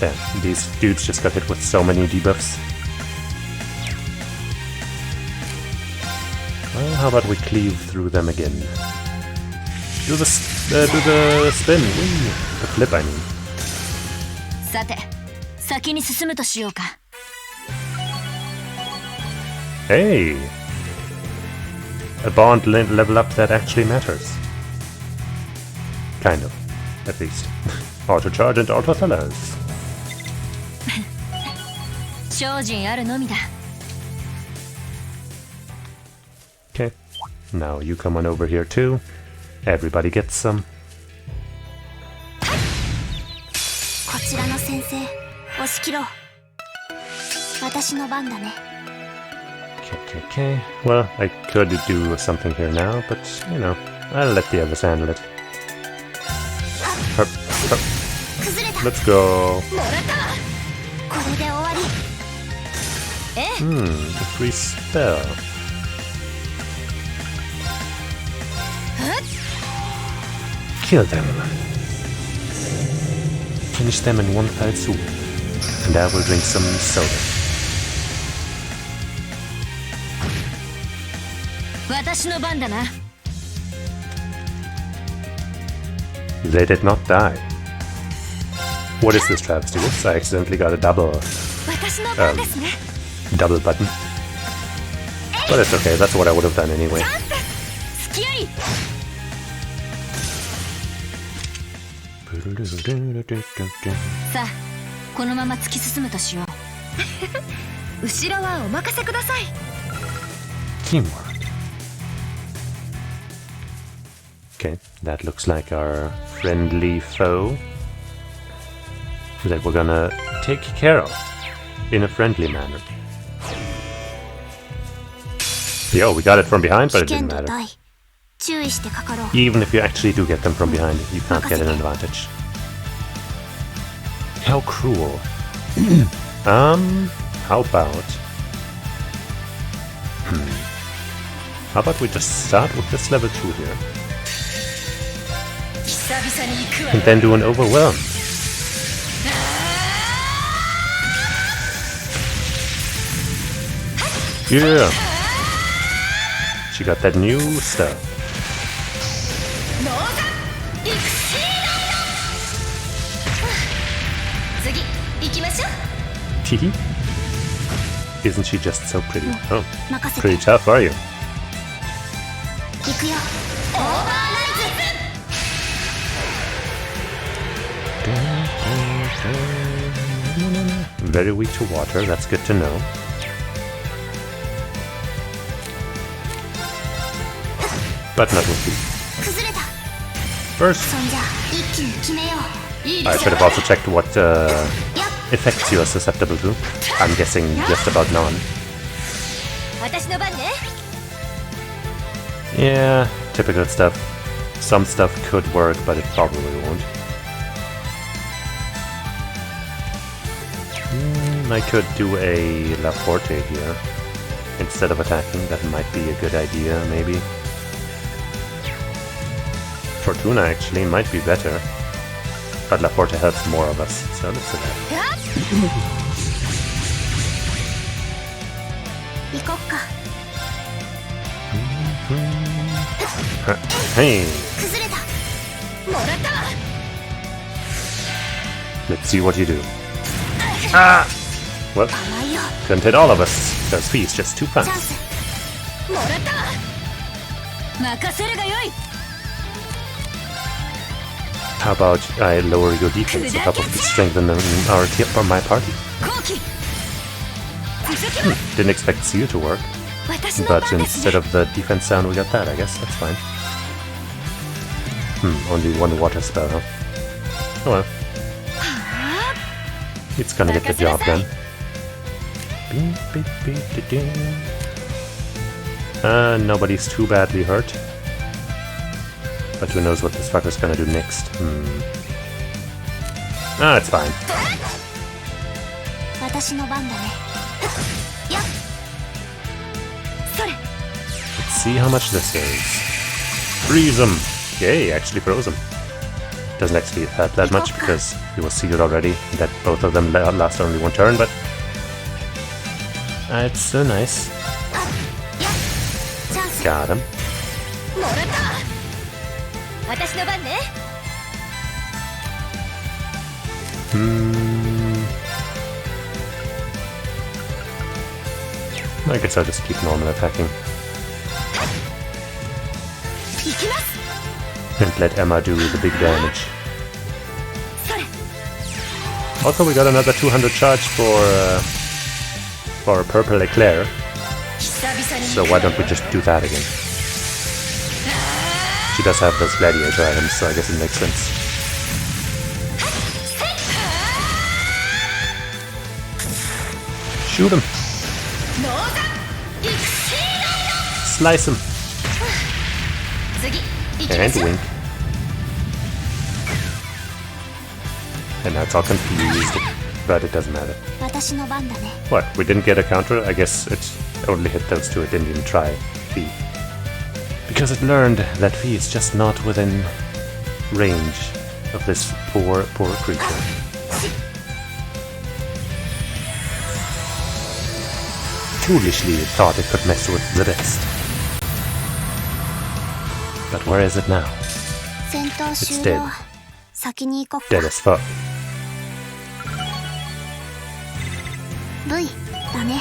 Damn, these dudes just got hit with so many debuffs. Well, how about we cleave through them again? Do the spin. Woo. The flip, I mean. さて、先に進むとしようか。 Hey! A bond level up that actually matters. Kind of, at least. Auto charge and auto fellas. 精進あるのみだ。 Okay. Now you come on over here too. Everybody gets some. こちらの先生、押し切ろう。私の番だね。 Okay. Well, I could do something here now, but, you know, I'll let the others handle it. Hup. 崩れた。 Let's go. これで終わり。 A free spell. Kill them. Finish them in one fell swoop. And I will drink some soda. 私の番だな。 They did not die. What is this, Travesty? Whoops, I accidentally got a double 私の番ですね。 button. But it's okay, that's what I would have done anyway. 好きあり。 さあ、このまま突き進むとしよう。後ろはお任せください。 Teamwork. Okay, that looks like our friendly foe that we're gonna take care of in a friendly manner. Yo, we got it from behind, but it 危 didn't 険度 matter. 大。注意してかかろう。 Even if you actually do get them from behind, you can't get an advantage. How cruel. How about... How about we just start with this level 2 here? 久々に行くわ And then do an overwhelm. Yeah. She got that new stuff. 次行きましょう。 Teehee. Isn't she just so pretty? Oh, 任せて。 pretty tough, are you? 行くよ。オーバーライズ。 Very weak to water, that's good to know. But not with you. 崩れた。 First, そんじゃ一気に決めよう。いいで I しょ should have also checked what やっ effects you are susceptible to. I'm guessing just about none. 私の番ね。 Yeah, typical stuff. Some stuff could work, but it probably won't. I could do a La Forte here. Instead of attacking, that might be a good idea, maybe. Fortuna actually might be better. But La Forte helps more of us, so let's do that. 行こっか。 Hey, 崩れた。 let's see what you do. Ah! Well, 甘いよ。 couldn't hit all of us. Those fees just too チャン fast. ス。 任せるがよい。 How about I lower your defense to help us strengthen our team from my party? 後期。続きます。 Didn't expect Seal to work, 私の but 番です instead ね。 of the defense sound, we got that. I guess that's fine. Only one water spell, huh? Oh well. It's gonna get the job done. Nobody's too badly hurt. But who knows what this fucker's gonna do next? Ah, it's fine. 私の番だね。やっ。それ。 Let's see how much this is. Freeze him! Yay, actually froze him. doesn't actually help that much because you will see it already that both of them last only one turn, but It's so nice. got him. もらった私の番ね I guess I'll just keep normal attacking 行きます and let Emma do the big damage. それ Also, we got another 200 charge for purple eclair, 久々に so why don't we just do that again? She does have those gladiator items, so I guess it makes sense. Shoot him! ノーザンイクシー Slice him! 次行きま And しょう wink. And now it's all confused, but it doesn't matter. 私の番だね What? We didn't get a counter? I guess it only hit those two. It didn't even try. B. Because it learned that Fee is just not within Range of this poor creature. Foolishly, it thought it could mess with the rest. But where is it now? 戦闘終 dead. 了先に行こっ Dead か as fuck. V だね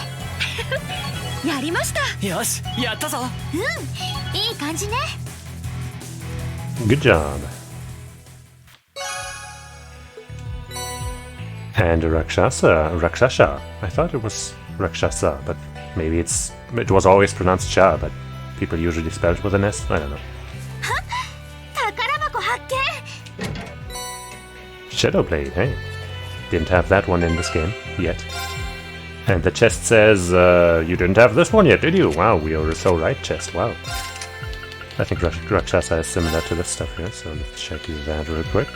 やりましたよしやったぞいい感じね Good job. And Rakshasa. I thought it was Rakshasa, but maybe it was always pronounced Sha, but people usually spell it with an S. I don't know. 宝箱発見 Shadowblade, hey. Didn't have that one in this game yet. And the chest says, you didn't have this one yet, did you? Wow, we are so right, chest, wow. I think Rakshasa is similar to this stuff here, so let's check that real quick.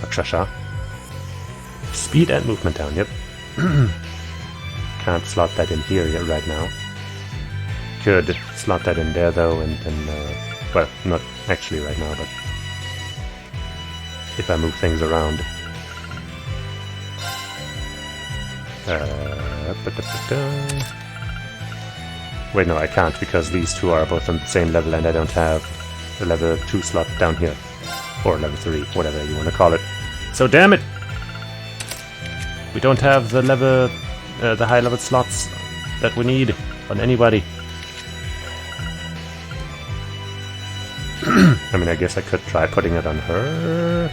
Rakshasa. Speed and movement down, yep. Can't slot that in here yet right now. Could slot that in there though, and then, well, not actually right now, but if I move things around. Wait, no, I can't because these two are both on the same level and I don't have the level 2 slot down here. Or level 3, whatever you want to call it. So damn it! We don't have the level, the high level slots that we need on anybody. I mean, I guess I could try putting it on her.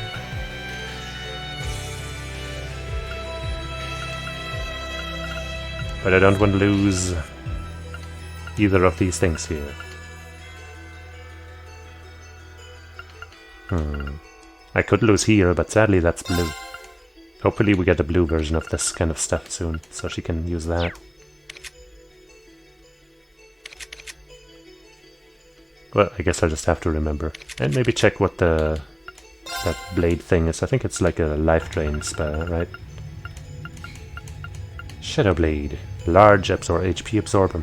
But I don't want to lose either of these things here. I could lose here, but sadly that's blue. Hopefully we get a blue version of this kind of stuff soon, so she can use that. Well, I guess I'll just have to remember. And maybe check what that blade thing is. I think it's like a life drain spell, right? Shadow Blade. Large HP absorber.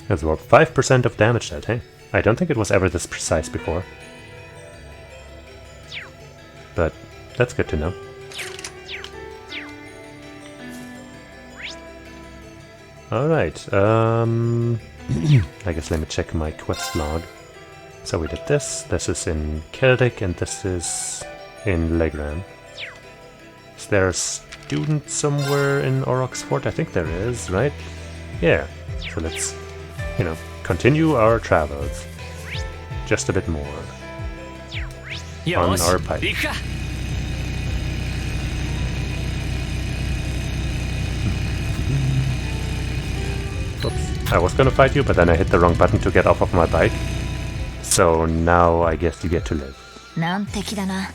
Absorb 5% of damage dealt, hey? I don't think it was ever this precise before. But that's good to know. Alright, I guess let me check my quest log. So we did this is in Celtic, and this is in Legram. Is there a student somewhere in Oroxfort? I think there is, right? Yeah, so let's, continue our travels. Just a bit more. On our bike. Oops. I was gonna fight you, but then I hit the wrong button to get off of my bike. So now I guess you get to live. 難敵だな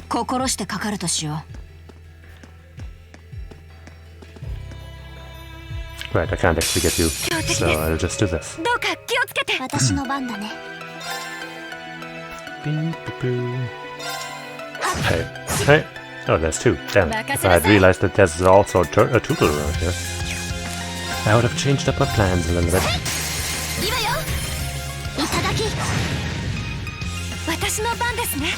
心してかかるとしよ Right, I can't actually get you, so I'll just do this. うどうか気をつけて私の番だね Beep, boop, boop. Hey, hey. Oh, there's two. Damn it. If I had realized that there's also a turtle around here, I would have changed up my plans a little bit. いいわよいただき私の番ですね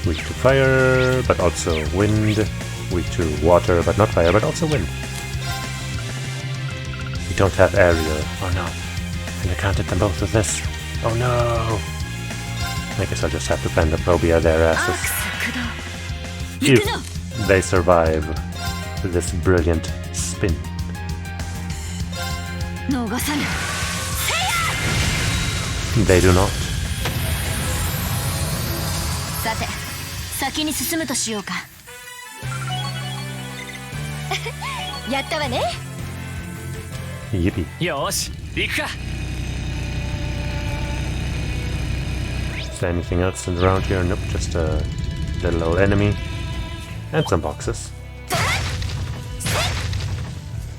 Weak to fire, but also wind. Weak to water, but not fire, but also wind. We don't have aerial. Oh no. And I can't hit them both with this. Oh no! I guess I'll just have to Phobia their asses. If they survive this brilliant spin. They do not. さて、先に進むとしようか。やったわね。Yippee. よし、行くか。Is there anything else around here? Nope, just a little old enemy. And some boxes.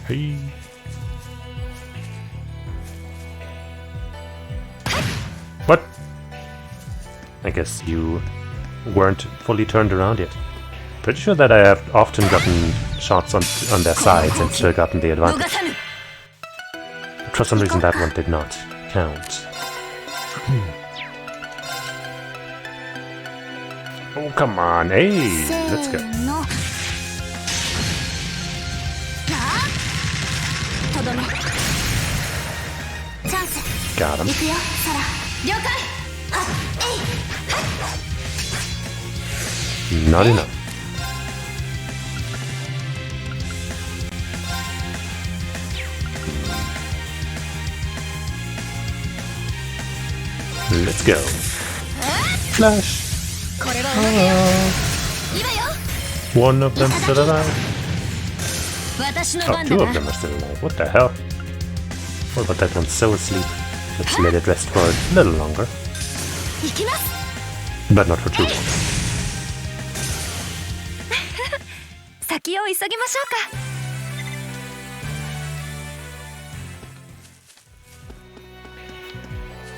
Hey. What? I guess you weren't fully turned around yet. Pretty sure that I have often gotten shots on their sides and still gotten the advantage. But for some reason that one did not count. Oh, come on. Hey, let's go. Got him. Not enough. Let's go. Flash. One of them still alive. Oh, two of them are still alive. What the hell? What about that one so asleep? Let's let it rest for a little longer. But not for too long. 先を急ぎましょう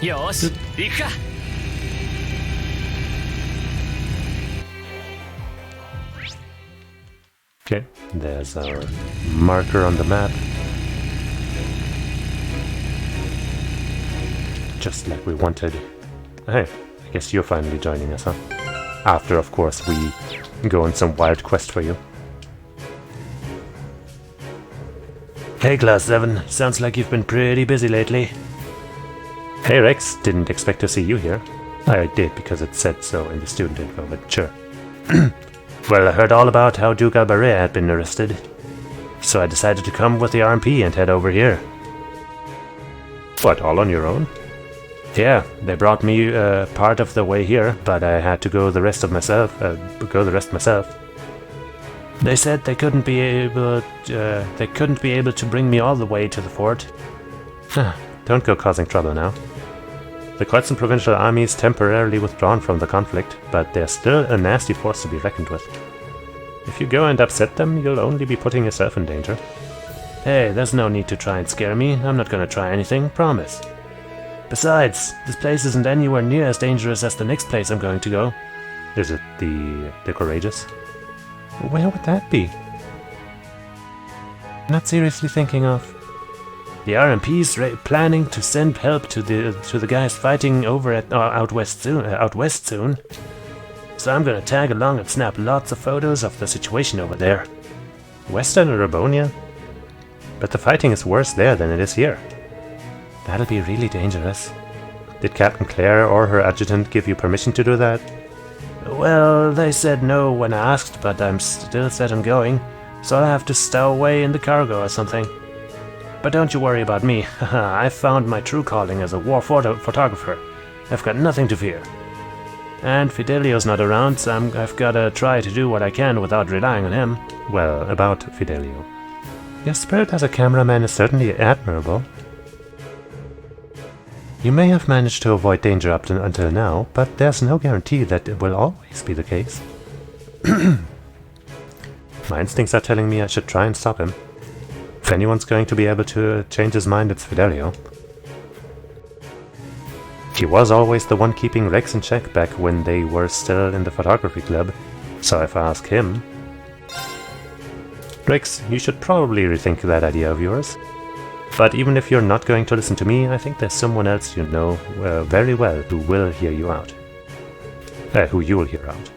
か。よし、行くか。Okay, there's our marker on the map. Just like we wanted. Hey, I guess you're finally joining us, huh? After, of course, we go on some wild quest for you. Hey, Class 7. Sounds like you've been pretty busy lately. Hey, Rex. Didn't expect to see you here. I did, because it said so in the student info, but sure. Well, I heard all about how Duke Albaret had been arrested. So I decided to come with the RMP and head over here. What, all on your own? Yeah, they brought me part of the way here, but I had to go the rest myself. They said they couldn't be able to bring me all the way to the fort. Don't go causing trouble now. The Kreuzen provincial armies temporarily withdrawn from the conflict, but they're still a nasty force to be reckoned with. If you go and upset them, you'll only be putting yourself in danger. Hey, there's no need to try and scare me. I'm not gonna try anything, promise. Besides, this place isn't anywhere near as dangerous as the next place I'm going to go. Is it the Courageous? Where would that be? Not seriously thinking of. The RMP's planning to send help to the guys fighting over at out west soon. So I'm gonna tag along and snap lots of photos of the situation over there. Western Arabonia? But the fighting is worse there than it is here. That'll be really dangerous. Did Captain Claire or her adjutant give you permission to do that? Well, they said no when I asked, but I'm still set on going, so I'll have to stow away in the cargo or something. But don't you worry about me. I found my true calling as a war photographer. I've got nothing to fear. And Fidelio's not around, so I've gotta try to do what I can without relying on him. Well, about Fidelio. Your spirit as a cameraman is certainly admirable. You may have managed to avoid danger up until now, but there's no guarantee that it will always be the case. My instincts are telling me I should try and stop him. If anyone's going to be able to change his mind, it's Fidelio. He was always the one keeping Rex in check back when they were still in the photography club, so if I ask him... Rex, you should probably rethink that idea of yours. But even if you're not going to listen to me, I think there's someone else you know very well who will hear you out. Who you'll hear out.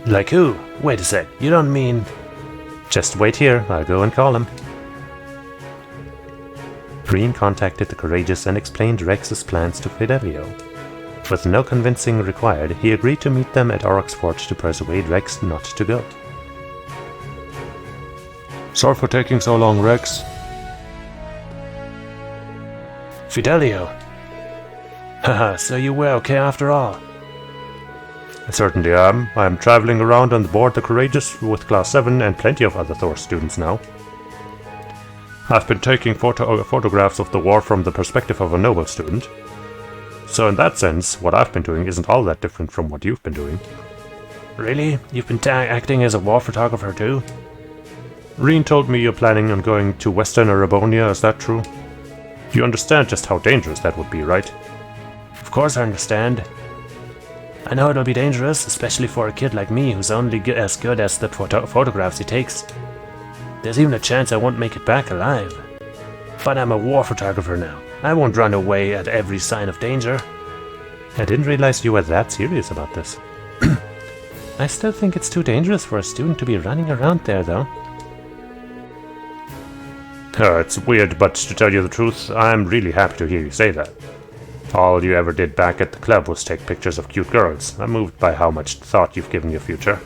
Like who? Wait a sec, you don't mean... Just wait here, I'll go and call him. Green contacted the Courageous and explained Rex's plans to Fidelio. With no convincing required, he agreed to meet them at Aurochs Forge to persuade Rex not to go. Sorry for taking so long, Rex. Fidelio! Haha, so you were okay after all. I certainly am. I am traveling around on board the Courageous with Class 7 and plenty of other Thor students now. I've been taking photographs of the war from the perspective of a noble student. So in that sense, what I've been doing isn't all that different from what you've been doing. Really? You've been acting as a war photographer too? Reen told me you're planning on going to Western Arabonia, is that true? You understand just how dangerous that would be, right? Of course I understand. I know it'll be dangerous, especially for a kid like me who's only as good as the photographs he takes. There's even a chance I won't make it back alive. But I'm a war photographer now. I won't run away at every sign of danger. I didn't realize you were that serious about this. I still think it's too dangerous for a student to be running around there, though. It's weird, but to tell you the truth, I'm really happy to hear you say that. All you ever did back at the club was take pictures of cute girls. I'm moved by how much thought you've given your future.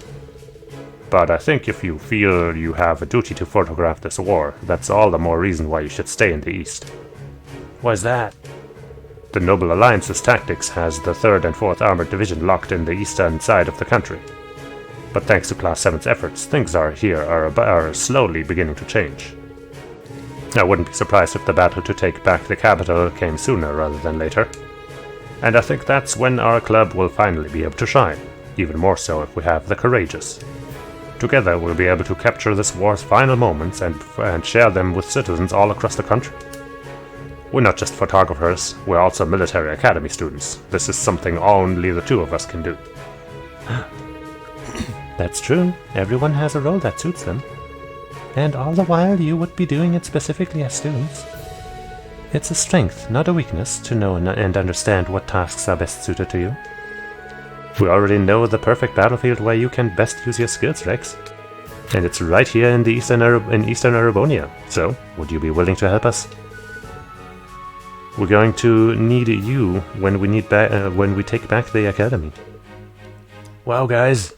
But I think if you feel you have a duty to photograph this war, that's all the more reason why you should stay in the East. Why's that? The Noble Alliance's tactics has the 3rd and 4th Armored Division locked in the eastern side of the country. But thanks to Class 7's efforts, things are slowly beginning to change. I wouldn't be surprised if the battle to take back the capital came sooner rather than later. And I think that's when our club will finally be able to shine, even more so if we have the Courageous. Together we'll be able to capture this war's final moments and share them with citizens all across the country. We're not just photographers, we're also military academy students. This is something only the two of us can do. That's true. Everyone has a role that suits them. And all the while you would be doing it specifically as students. It's a strength, not a weakness, to know and understand what tasks are best suited to you. We already know the perfect battlefield where you can best use your skills, Rex. And it's right here in Eastern Arabonia. So, would you be willing to help us? We're going to need you when we take back the academy. Wow, guys.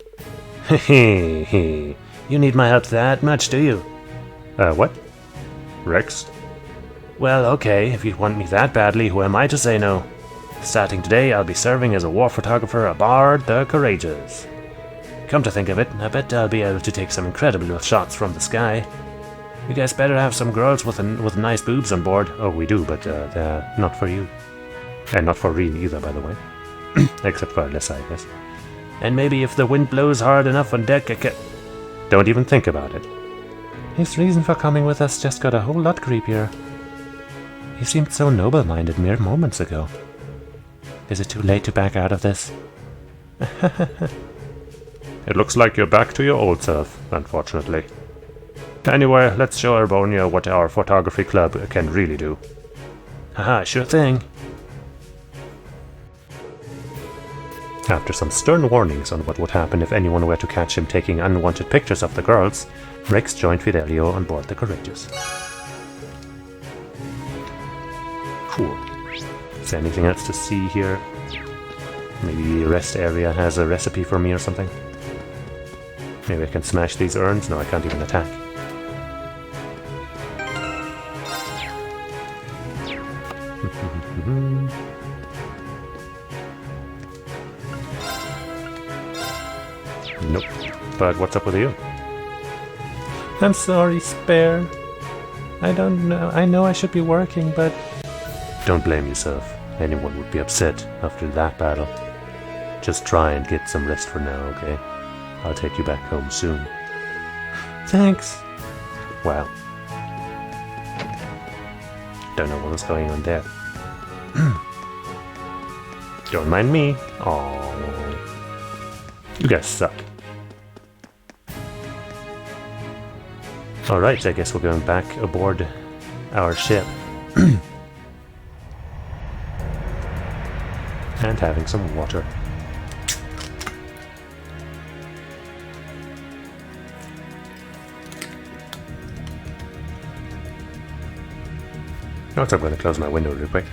You need my help that much, do you? What? Rex? Well, okay, if you want me that badly, who am I to say no? Starting today, I'll be serving as a war photographer aboard the Courageous. Come to think of it, I bet I'll be able to take some incredible shots from the sky. You guys better have some girls with nice boobs on board. Oh, we do, but they're not for you. And not for Reen either, by the way. Except for Alyssa, I guess. And maybe if the wind blows hard enough on deck, I can... Don't even think about it. His reason for coming with us just got a whole lot creepier. He seemed so noble-minded mere moments ago. Is it too late to back out of this? It looks like you're back to your old self, unfortunately. Anyway, let's show Arabonia what our photography club can really do. Haha, sure thing. After some stern warnings on what would happen if anyone were to catch him taking unwanted pictures of the girls, Rex joined Fidelio on board the Courageous. Cool. Is there anything else to see here? Maybe the rest area has a recipe for me or something? Maybe I can smash these urns? No, I can't even attack. Nope. But what's up with you? I'm sorry, Spare. I don't know. I know I should be working, but... Don't blame yourself. Anyone would be upset after that battle. Just try and get some rest for now, okay? I'll take you back home soon. Thanks. Wow. Don't know what was going on there. Don't mind me. Aww. You guys suck. Alright, I guess we're going back aboard our ship. And having some water. Also, I'm going to close my window real quick.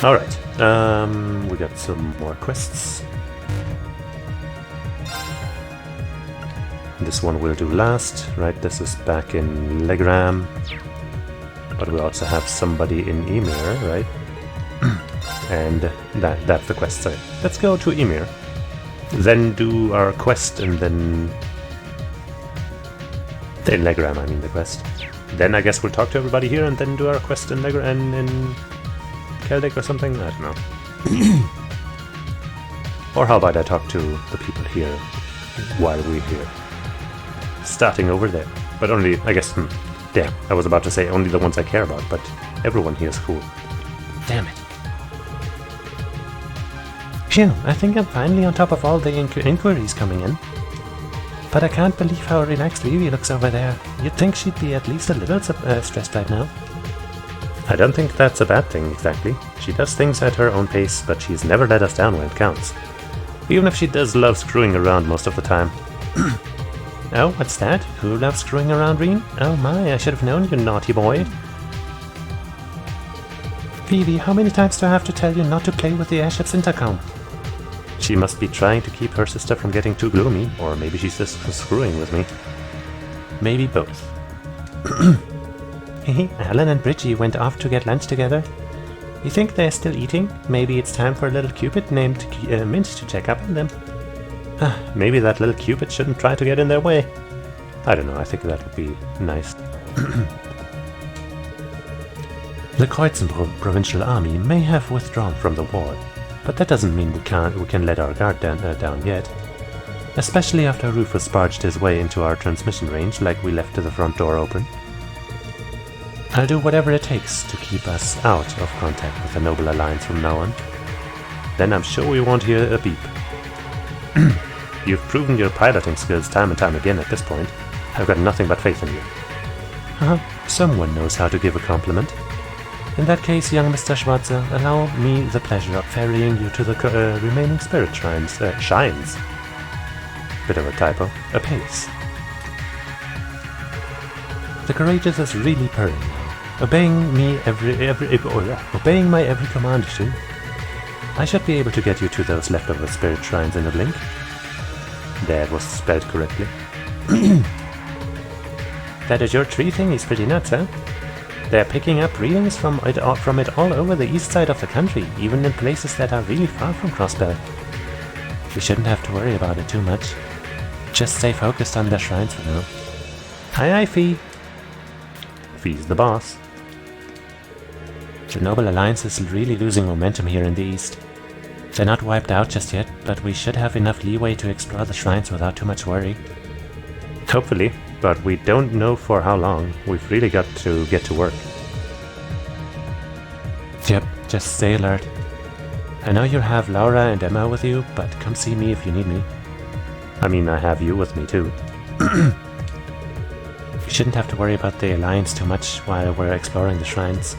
Alright, we got some more quests. This one we'll do last, right? This is back in Legram. But we also have somebody in Emir, right? And that's the quest. So let's go to Emir. Then do our quest and then... In Legram, I mean the quest. Then I guess we'll talk to everybody here and then do our quest in Legram and in Keldek or something? I don't know. Or how about I talk to the people here while we're here? Starting over there. But only, I guess, damn, I was about to say only the ones I care about, but everyone here is cool. Damn it. Phew, I think I'm finally on top of all the inquiries coming in. But I can't believe how relaxed Vivi looks over there. You'd think she'd be at least a little stressed right now. I don't think that's a bad thing, exactly. She does things at her own pace, but she's never let us down when it counts. Even if she does love screwing around most of the time. Oh, what's that? Who loves screwing around, Reen? Oh my, I should have known, you naughty boy. Vivi, how many times do I have to tell you not to play with the Aship's intercom? She must be trying to keep her sister from getting too gloomy, or maybe she's just screwing with me. Maybe both. Alan and Bridgie went off to get lunch together. You think they're still eating? Maybe it's time for a little Cupid named Mint to check up on them. Maybe that little Cupid shouldn't try to get in their way. I don't know, I think that would be nice. The Kreuzen provincial army may have withdrawn from the war, but that doesn't mean we can let our guard down yet. Especially after Rufus barged his way into our transmission range like we left the front door open. I'll do whatever it takes to keep us out of contact with the Noble Alliance from now on. Then I'm sure we won't hear a beep. You've proven your piloting skills time and time again at this point. I've got nothing but faith in you. Someone knows how to give a compliment. In that case, young Mr. Schwarzer, allow me the pleasure of ferrying you to the remaining spirit shines. Bit of a typo. Apace. The Courageous is really purring now, obeying my every command too. I should be able to get you to those leftover spirit shrines in a blink. That was spelled correctly. That is your tree thing is pretty nuts, huh? They're picking up readings from it all over the east side of the country, even in places that are really far from Crossbell. We shouldn't have to worry about it too much. Just stay focused on the shrines for now. Aye, Fee. Fee's the boss. The Noble Alliance is really losing momentum here in the east. They're not wiped out just yet, but we should have enough leeway to explore the shrines without too much worry. Hopefully, but we don't know for how long. We've really got to get to work. Yep, just stay alert. I know you have Laura and Emma with you, but come see me if you need me. I mean, I have you with me too. We shouldn't have to worry about the Alliance too much while we're exploring the shrines.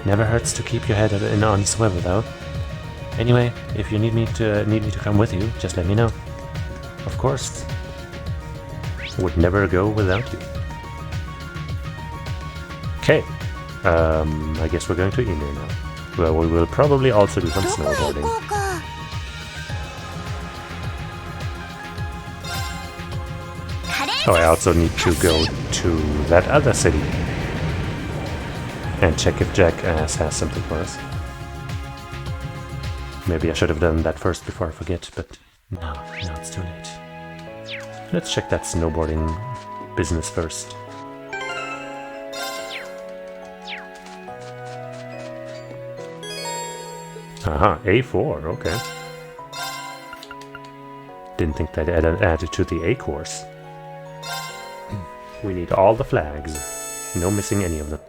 Never hurts to keep your head on swivel, though. Anyway, if you need me to come with you, just let me know. Of course. Would never go without you. Okay. I guess we're going to Emir now. Well, we will probably also do some snowboarding. Oh, I also need to go to that other city. And check if Jackass has something for us. Maybe I should have done that first before I forget, but no, it's too late. Let's check that snowboarding business first. Aha, A4, okay. Didn't think they'd add it to the A course. We need all the flags. No missing any of them.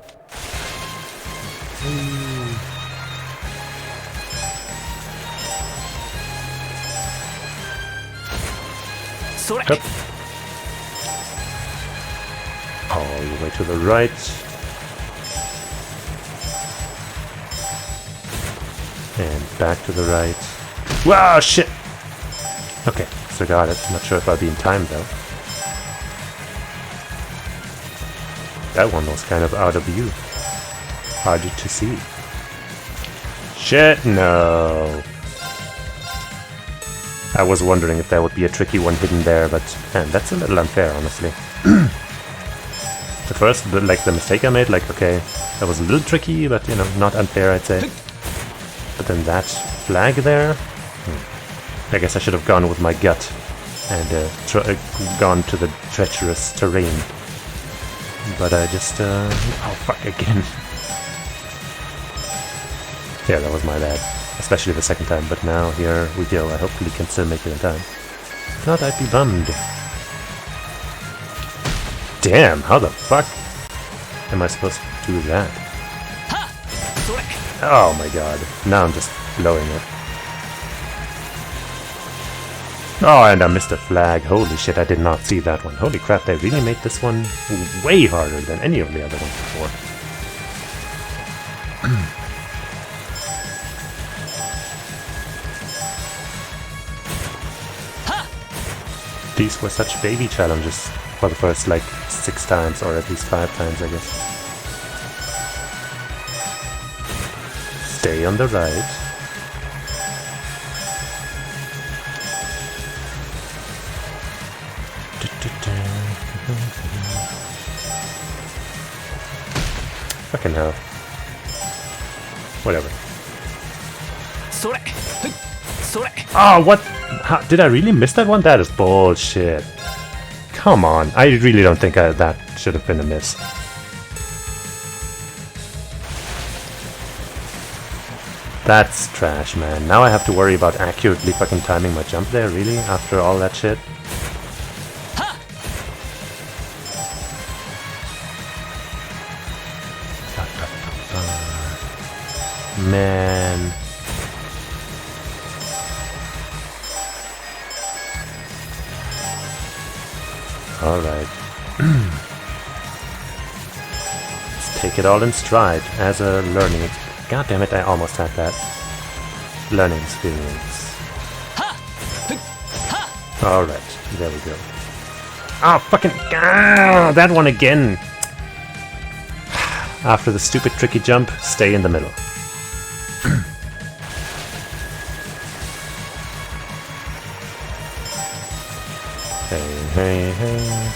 Up. All the way to the right. And back to the right. Wow, shit! Okay, so got it. Not sure if I'll be in time though. That one was kind of out of view. Hard to see. Shit, no. I was wondering if there would be a tricky one hidden there, but man, that's a little unfair, honestly. The first, the mistake I made, like, okay, that was a little tricky, but, you know, not unfair, I'd say. But then that flag there, I guess I should have gone with my gut and gone to the treacherous terrain. But I just, oh fuck, again. Yeah, that was my bad. Especially the second time, but now here we go. I hopefully can still make it in time. If not, I'd be bummed. Damn, how the fuck am I supposed to do that? Oh my god. Now I'm just blowing it. Oh, and I missed a flag. Holy shit, I did not see that one. Holy crap, they really made this one way harder than any of the other ones before. These were such baby challenges for the first, like, 6 times, or at least 5 times, I guess. Stay on the right. Fucking hell. Whatever. Oh, what? How, did I really miss that one? That is bullshit. Come on. I really don't think that should have been a miss. That's trash, man. Now I have to worry about accurately fucking timing my jump there, really? After all that shit? Man. Alright. Let's take it all in stride as a learning experience. God damn it, I almost had that. Learning experience. Alright, there we go. Ah, fucking... Ah, that one again! After the stupid tricky jump, stay in the middle. Hey, hey.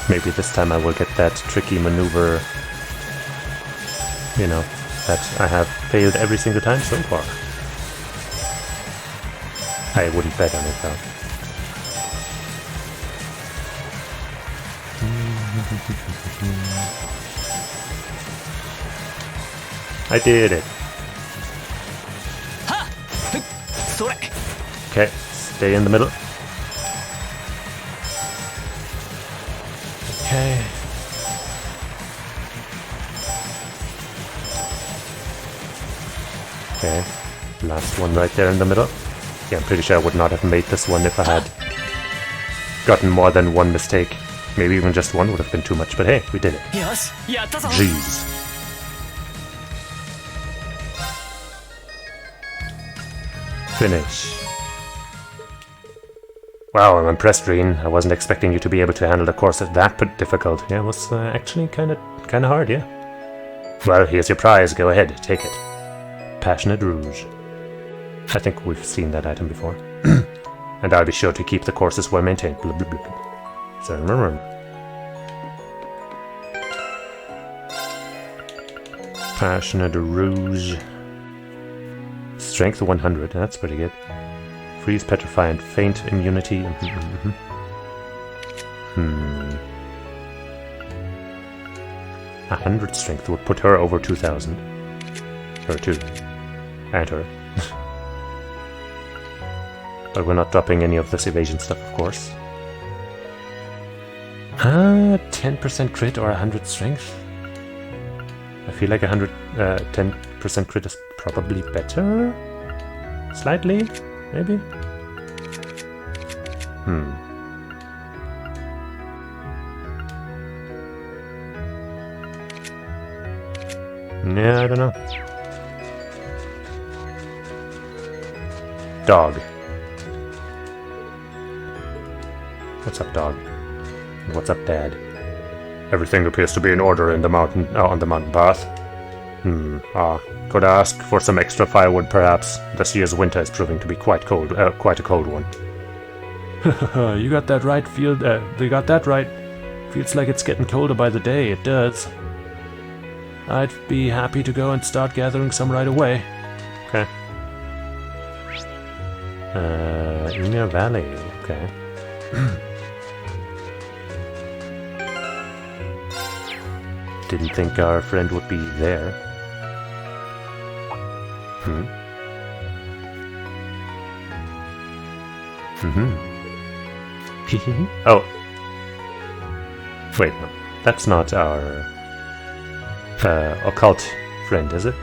Maybe this time I will get that tricky maneuver, you know, that I have failed every single time so far. I wouldn't bet on it though. I did it. Okay, stay in the middle. Okay. Okay, last one right there in the middle. Yeah, I'm pretty sure I would not have made this one if I had gotten more than one mistake. Maybe even just one would have been too much, but hey, we did it. Jeez. Finish. Wow, I'm impressed, Reen. I wasn't expecting you to be able to handle the course that difficult. Yeah, it was actually kind of hard, yeah. Well, here's your prize. Go ahead, take it. Passionate Rouge. I think we've seen that item before. And I'll be sure to keep the courses well maintained. Blah, blah, blah, blah. So remember. Passionate Rouge. Strength 100. That's pretty good. Freeze, Petrify, and Faint immunity. 100 strength would put her over 2000. Her too. And her. But we're not dropping any of this evasion stuff, of course. 10% crit or 100 strength? I feel like 10% crit is probably better? Slightly? Maybe? Yeah, I don't know. Dog. What's up, dog? And what's up, Dad? Everything appears to be in order in the mountain on the mountain path. Could I ask for some extra firewood, perhaps? This year's winter is proving to be quite cold, quite a cold one. You got that right, they got that right. Feels like it's getting colder by the day, it does. I'd be happy to go and start gathering some right away. Okay. Ymir Valley, okay. Didn't think our friend would be there. Oh. Wait, no. That's not our occult friend, is it?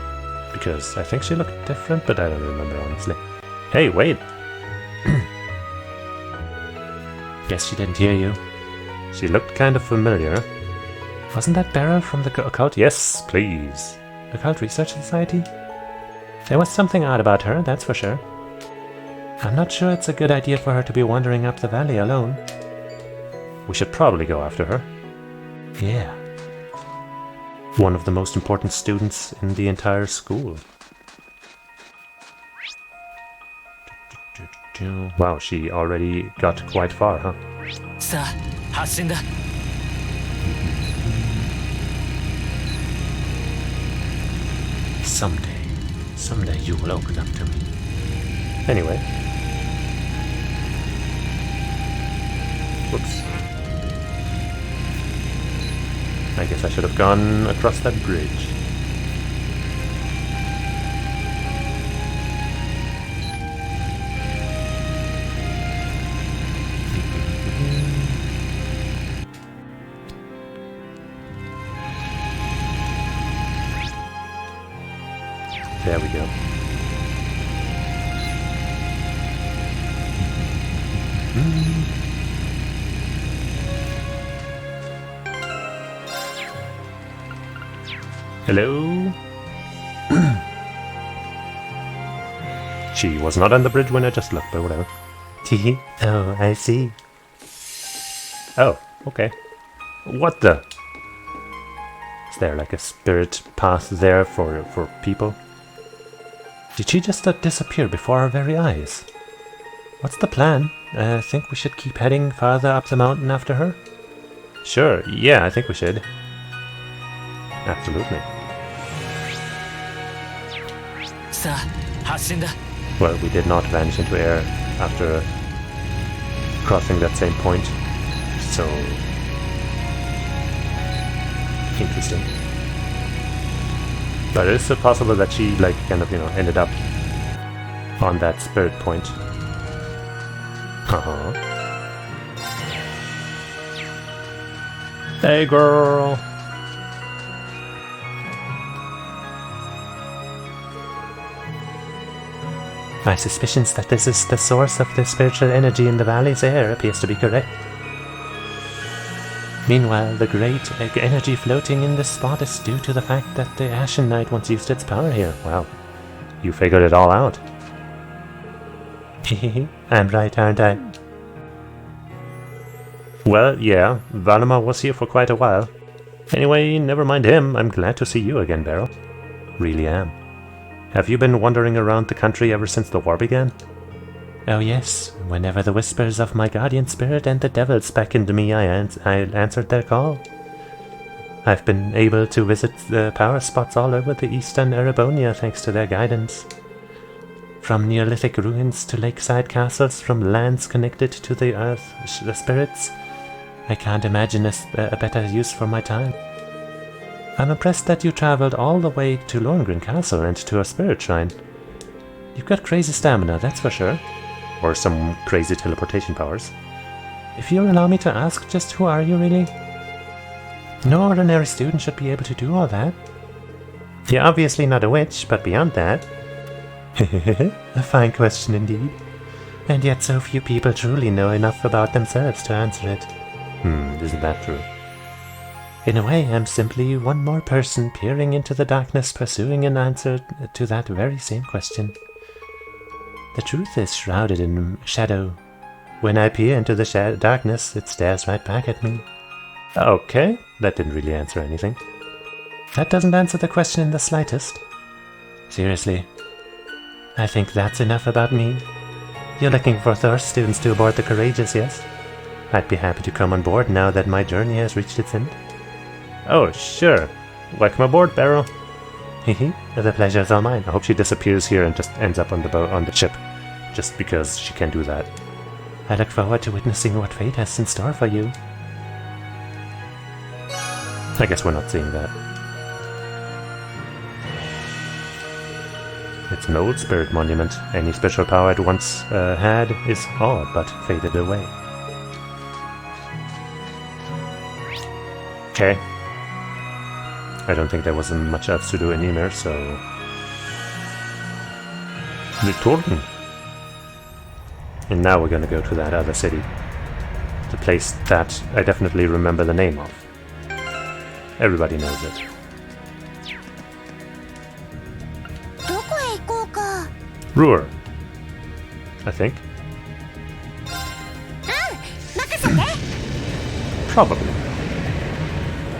Because I think she looked different, but I don't remember, honestly. Hey, wait! Guess she didn't hear you. She looked kind of familiar. Wasn't that Beryl from the occult? Yes, please. Occult Research Society? There was something odd about her, that's for sure. I'm not sure it's a good idea for her to be wandering up the valley alone. We should probably go after her. Yeah. One of the most important students in the entire school. Wow, she already got quite far, huh? Someday you will open up to me. Anyway. Whoops. I guess I should have gone across that bridge. There we go. Hello? She was not on the bridge when I just looked, but whatever. Teehee. Oh, I see. Oh, okay. What the? Is there like a spirit path there for people? Did she just disappear before our very eyes? What's the plan? I think we should keep heading farther up the mountain after her? Sure, yeah, I think we should. Absolutely. Well, we did not vanish into air after crossing that same point, so interesting. But it is possible that she, like, kind of, ended up on that spirit point. Hey, girl! My suspicions that this is the source of the spiritual energy in the valley's air appears to be correct. Meanwhile, the great energy floating in this spot is due to the fact that the Ashen Knight once used its power here. Wow. You figured it all out. I'm right, aren't I? Well, yeah, Valimar was here for quite a while. Anyway, never mind him. I'm glad to see you again, Beryl. Really am. Have you been wandering around the country ever since the war began? Oh yes, whenever the whispers of my guardian spirit and the devils beckoned me, I answered their call. I've been able to visit the power spots all over the eastern Erebonia thanks to their guidance. From Neolithic ruins to lakeside castles, from lands connected to the earth, the spirits, I can't imagine a better use for my time. I'm impressed that you traveled all the way to Lohengrin Castle and to a spirit shrine. You've got crazy stamina, that's for sure. Or some crazy teleportation powers. If you'll allow me to ask, just who are you really? No ordinary student should be able to do all that. You're obviously not a witch, but beyond that... A fine question indeed. And yet so few people truly know enough about themselves to answer it. Isn't that true? In a way, I'm simply one more person peering into the darkness, pursuing an answer to that very same question. The truth is shrouded in shadow, When I peer into the darkness, it stares right back at me. Okay, that didn't really answer anything. That doesn't answer the question in the slightest. Seriously, I think that's enough about me. You're looking for Thirst students to aboard the Courageous, yes? I'd be happy to come on board now that my journey has reached its end. Oh, sure. Welcome aboard, Barrow. Hehe, the pleasure is all mine. I hope she disappears here and just ends up on the boat, on the ship, just because she can do that. I look forward to witnessing what fate has in store for you. I guess we're not seeing that. It's an old spirit monument. Any special power it once had is all but faded away. Okay. I don't think there was much else to do in Ymir, so... Return. And now we're gonna go to that other city. The place that I definitely remember the name of. Everybody knows it. Ruhr, I think. Probably.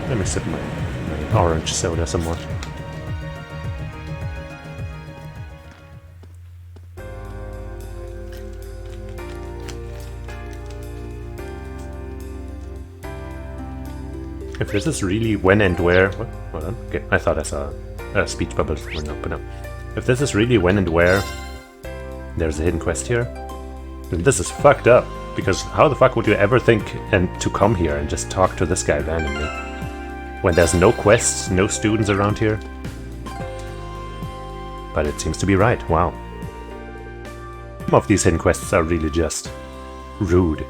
Let me sip my orange soda some more. If this is really when and where... What? Hold on. Okay, I thought I saw a speech bubble somewhere. No, but no. If this is really when and where there's a hidden quest here, then this is fucked up. Because how the fuck would you ever think to come here and just talk to this guy randomly? When there's no quests, no students around here? But it seems to be right, wow. Some of these hidden quests are really just rude.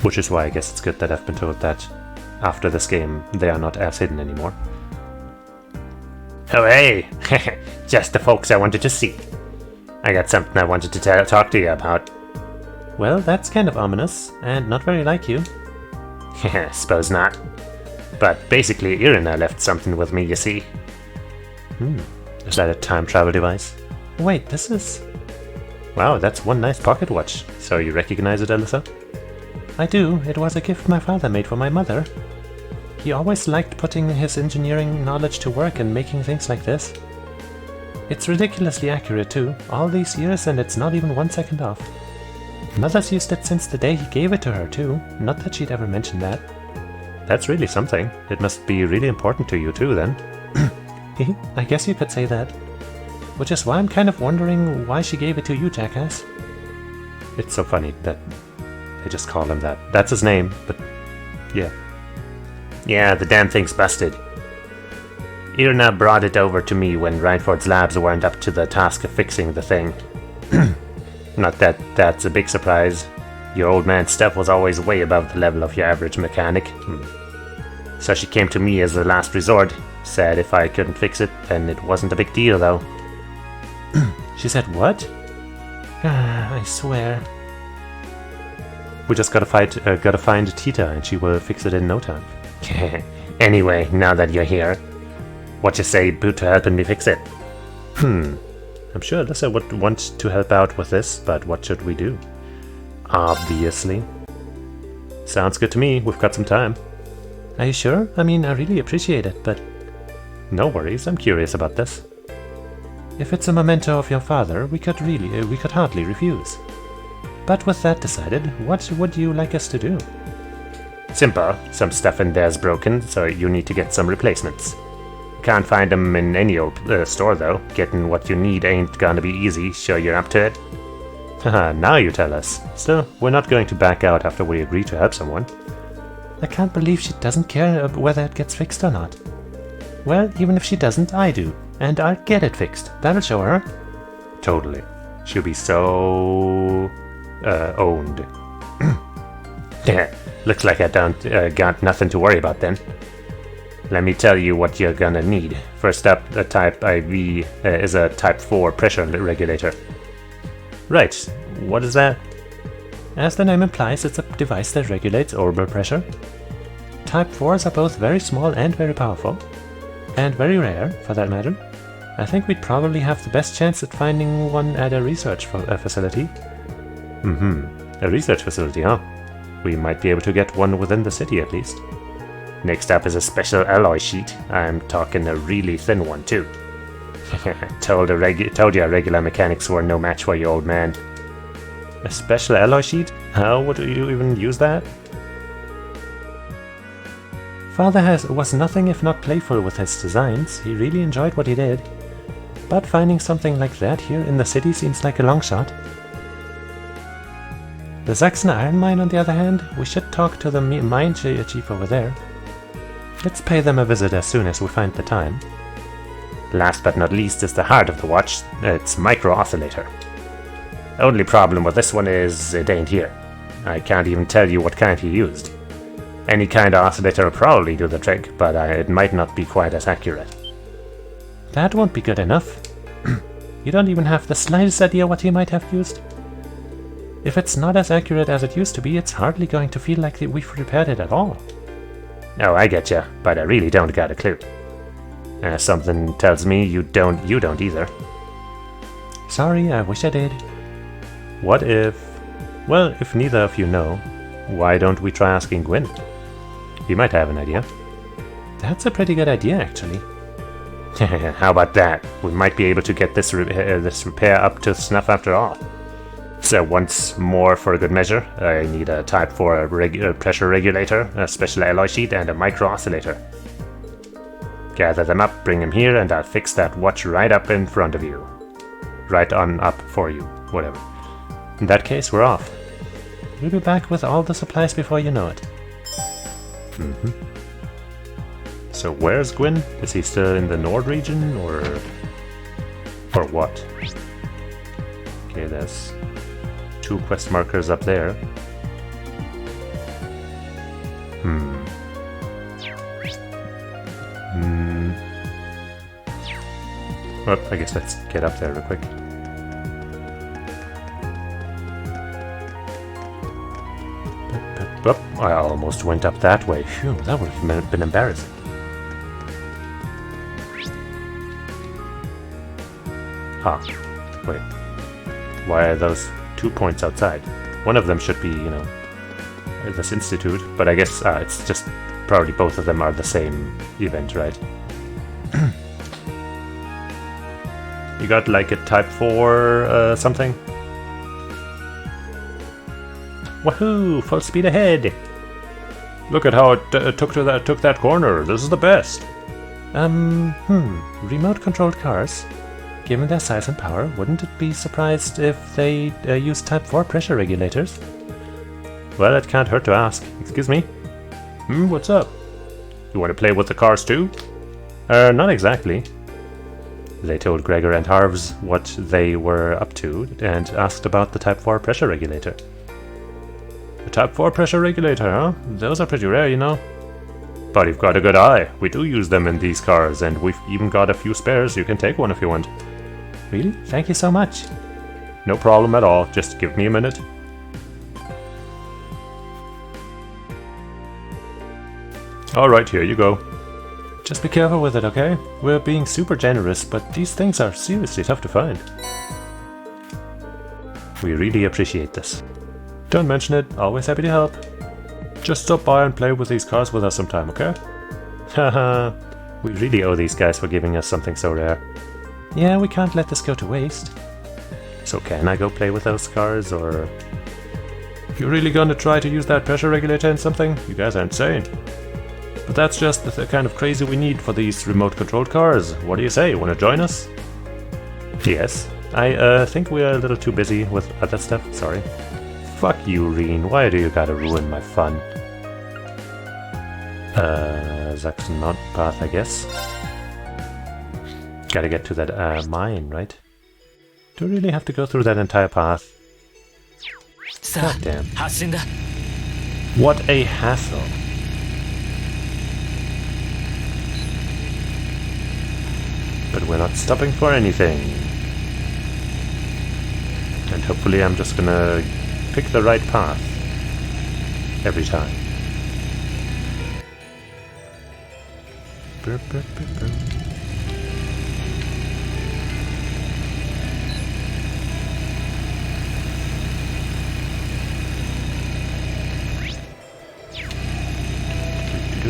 Which is why I guess it's good that I've been told that after this game they are not as hidden anymore. Oh hey! Just the folks I wanted to see. I got something I wanted to talk to you about. Well, that's kind of ominous, and not very like you. Suppose not. But basically, Irina left something with me, you see. Is that a time travel device? Wait, this is... Wow, that's one nice pocket watch. So you recognize it, Alyssa? I do. It was a gift my father made for my mother. He always liked putting his engineering knowledge to work and making things like this. It's ridiculously accurate too, all these years, and it's not even 1 second off. Mother's used it since the day he gave it to her too, not that she'd ever mentioned that. That's really something. It must be really important to you too, then. I guess you could say that. Which is why I'm kind of wondering why she gave it to you, jackass. It's so funny that they just call him that. That's his name, but yeah. Yeah, the damn thing's busted. Irina brought it over to me when Reinford's labs weren't up to the task of fixing the thing. Not that that's a big surprise. Your old man's stuff was always way above the level of your average mechanic. So she came to me as a last resort. Said if I couldn't fix it, then it wasn't a big deal, though. She said what? I swear. We just gotta find Tita, and she will fix it in no time. Anyway, now that you're here, what you say about helping me fix it? I'm sure Alyssa would want to help out with this, but what should we do? Obviously. Sounds good to me. We've got some time. Are you sure? I mean, I really appreciate it, but... No worries, I'm curious about this. If it's a memento of your father, we could hardly refuse. But with that decided, what would you like us to do? Simple. Some stuff in there's broken, so you need to get some replacements. Can't find them in any old store, though. Getting what you need ain't gonna be easy. Sure you're up to it? Haha, now you tell us. Still, we're not going to back out after we agree to help someone. I can't believe she doesn't care whether it gets fixed or not. Well, even if she doesn't, I do. And I'll get it fixed. That'll show her. Totally. She'll be so... owned. Looks like I don't got nothing to worry about then. Let me tell you what you're gonna need. First up, a Type IV is a Type 4 pressure regulator. Right, what is that? As the name implies, it's a device that regulates orbital pressure. Type 4s are both very small and very powerful. And very rare, for that matter. I think we'd probably have the best chance at finding one at a research facility. A research facility, huh? We might be able to get one within the city at least. Next up is a special alloy sheet. I'm talking a really thin one too. Told you regular mechanics were no match for you, old man. A special alloy sheet? How would you even use that? Father was nothing if not playful with his designs. He really enjoyed what he did. But finding something like that here in the city seems like a long shot. The Saxon iron mine, on the other hand, we should talk to the mine chief over there. Let's pay them a visit as soon as we find the time. Last but not least is the heart of the watch. It's micro oscillator. Only problem with this one is it ain't here. I can't even tell you what kind he used. Any kind of oscillator will probably do the trick, but it might not be quite as accurate. That won't be good enough. You don't even have the slightest idea what he might have used. If it's not as accurate as it used to be, it's hardly going to feel like we've repaired it at all. Oh, I get ya, but I really don't got a clue. Something tells me you don't either. Sorry, I wish I did. What if... Well, if neither of you know, why don't we try asking Gwyn? He might have an idea. That's a pretty good idea, actually. How about that? We might be able to get this repair up to snuff after all. So once more, for a good measure, I need a Type 4 pressure regulator, a special alloy sheet, and a micro oscillator. Gather them up, bring them here, and I'll fix that watch right up in front of you. Right on up for you, whatever. In that case, we're off. We'll be back with all the supplies before you know it. So where's Gwyn? Is he still in the Nord region, or what? Okay, there's 2 quest markers up there. Well, I guess let's get up there real quick. Oh, I almost went up that way. Phew, that would have been embarrassing. Huh. Wait. Why are those 2 points outside? One of them should be, this institute, but I guess it's just probably both of them are the same event, right? You got like a Type 4 something? Woohoo! Full speed ahead! Look at how it took that corner. This is the best. Remote-controlled cars. Given their size and power, wouldn't it be surprised if they use Type 4 pressure regulators? Well, it can't hurt to ask. Excuse me? What's up? You want to play with the cars too? Not exactly. They told Gregor and Harves what they were up to and asked about the Type 4 pressure regulator. A Type 4 pressure regulator, huh? Those are pretty rare, you know. But you've got a good eye. We do use them in these cars, and we've even got a few spares. You can take one if you want. Really? Thank you so much. No problem at all. Just give me a minute. Alright, here you go. Just be careful with it, okay? We're being super generous, but these things are seriously tough to find. We really appreciate this. Don't mention it. Always happy to help. Just stop by and play with these cars with us sometime, okay? Haha. We really owe these guys for giving us something so rare. Yeah, we can't let this go to waste. So can I go play with those cars, or... You really gonna try to use that pressure regulator in something? You guys are insane. But that's just the kind of crazy we need for these remote-controlled cars. What do you say? Wanna join us? Yes. I think we are a little too busy with other stuff. Sorry. Fuck you, Reen. Why do you gotta ruin my fun? Saxon Mount Path, I guess. Gotta get to that mine, right? Do we really have to go through that entire path? God damn. What a hassle. But we're not stopping for anything. And hopefully I'm just gonna pick the right path every time. Burp, burp, burp, burp.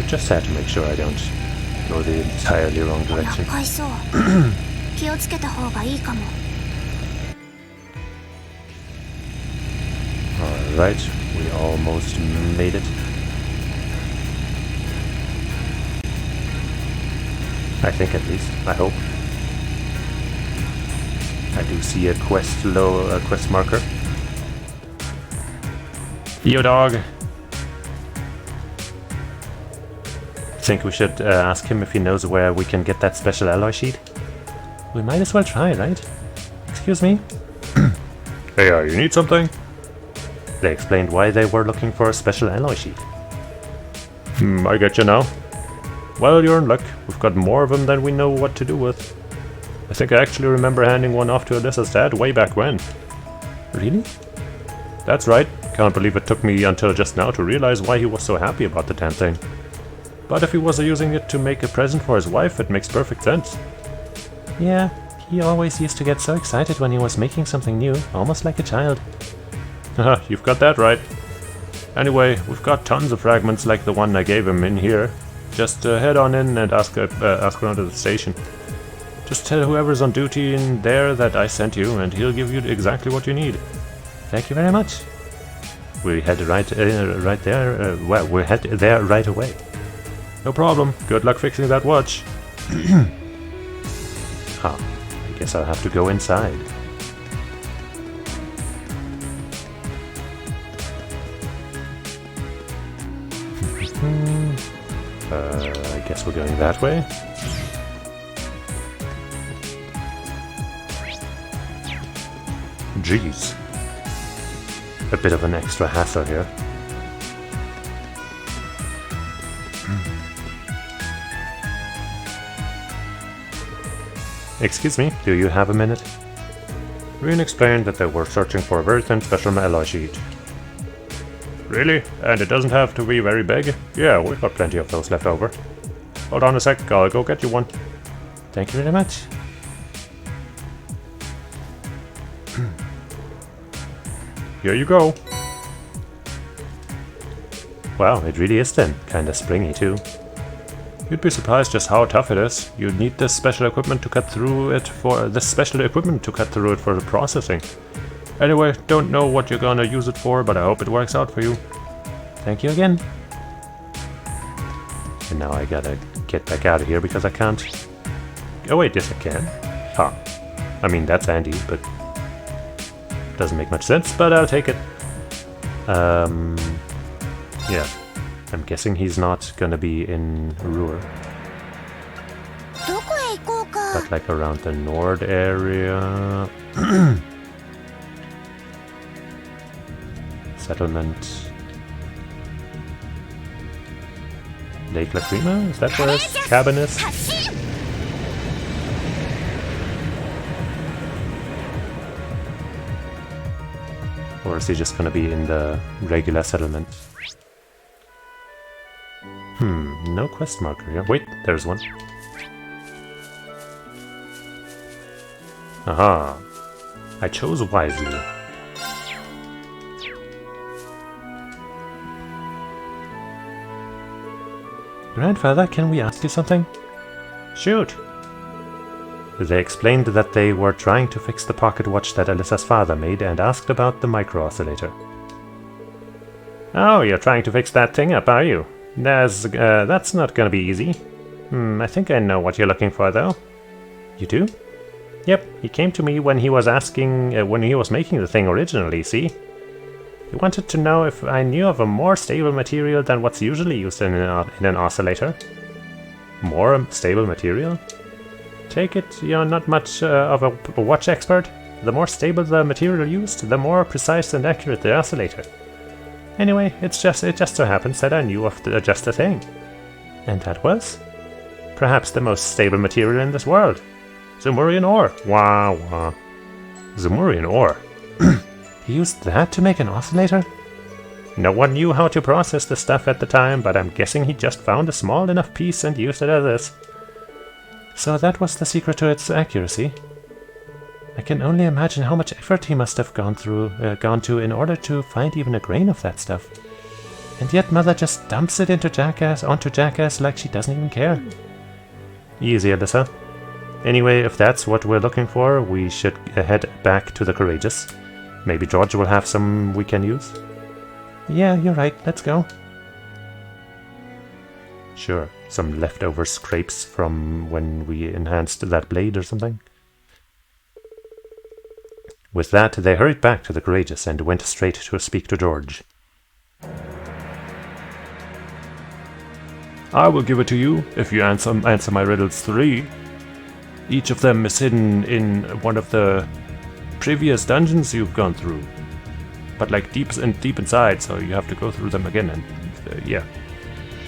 just had to make sure I don't go the entirely wrong お direction. 腹いそう気をつけた方がいいかも Alright, we almost made it. I think at least. I hope. I do see a quest marker. Yo, dog! Think we should ask him if he knows where we can get that special alloy sheet? We might as well try, right? Excuse me? Hey, you need something? They explained why they were looking for a special alloy sheet. I get you now. Well, you're in luck. We've got more of them than we know what to do with. I think I actually remember handing one off to Alyssa's dad way back when. Really? That's right. Can't believe it took me until just now to realize why he was so happy about the damn thing. But if he was using it to make a present for his wife, it makes perfect sense. Yeah, he always used to get so excited when he was making something new, almost like a child. Haha, you've got that right. Anyway, we've got tons of fragments like the one I gave him in here. Just head on in and ask around at the station. Just tell whoever's on duty in there that I sent you, and he'll give you exactly what you need. Thank you very much. We head right there. Well, we'll head there right away. No problem. Good luck fixing that watch. Huh. I guess I'll have to go inside. I guess we're going that way. Jeez. A bit of an extra hassle here. Excuse me, do you have a minute? Reen explained that they were searching for a very thin special alloy sheet. Really? And it doesn't have to be very big? Yeah, we've got plenty of those left over. Hold on a sec, I'll go get you one. Thank you very much. Here you go. Wow, it really is thin. Kinda springy too. You'd be surprised just how tough it is. You'd need this special equipment to cut through it for the processing. Anyway, don't know what you're gonna use it for, but I hope it works out for you. Thank you again. And now I gotta get back out of here because I can't... Oh wait, yes I can. Huh. I mean, that's handy, but... doesn't make much sense, but I'll take it. Yeah. I'm guessing he's not gonna be in Ruhr. どこへ行こうか But like around the Nord area... Settlement... Lake Lacrima? Is that where his cabin is? Or is he just gonna be in the regular settlement? No quest marker here. Wait, there's one. Aha. I chose wisely. Grandfather, can we ask you something? Shoot! They explained that they were trying to fix the pocket watch that Alyssa's father made and asked about the micro-oscillator. Oh, you're trying to fix that thing up, are you? That's not gonna be easy. I think I know what you're looking for, though. You do? Yep, he came to me when he was making the thing originally, see? He wanted to know if I knew of a more stable material than what's usually used in an oscillator. More stable material? Take it you're not much of a watch expert. The more stable the material used, the more precise and accurate the oscillator. Anyway, it just so happens that I knew of just the thing. And that was? Perhaps the most stable material in this world. Zemurian ore. Wah wah. Zemurian ore. He used that to make an oscillator? No one knew how to process the stuff at the time, but I'm guessing he just found a small enough piece and used it as this. So that was the secret to its accuracy. I can only imagine how much effort he must have gone to in order to find even a grain of that stuff. And yet Mother just dumps it onto Jackass like she doesn't even care. Easy, Alyssa. Anyway, if that's what we're looking for, we should head back to the Courageous. Maybe George will have some we can use? Yeah, you're right. Let's go. Sure. Some leftover scrapes from when we enhanced that blade or something. With that, they hurried back to the Courageous and went straight to speak to George. I will give it to you if you answer my riddles 3. Each of them is hidden in one of the previous dungeons you've gone through. But like deep inside, so you have to go through them again and yeah.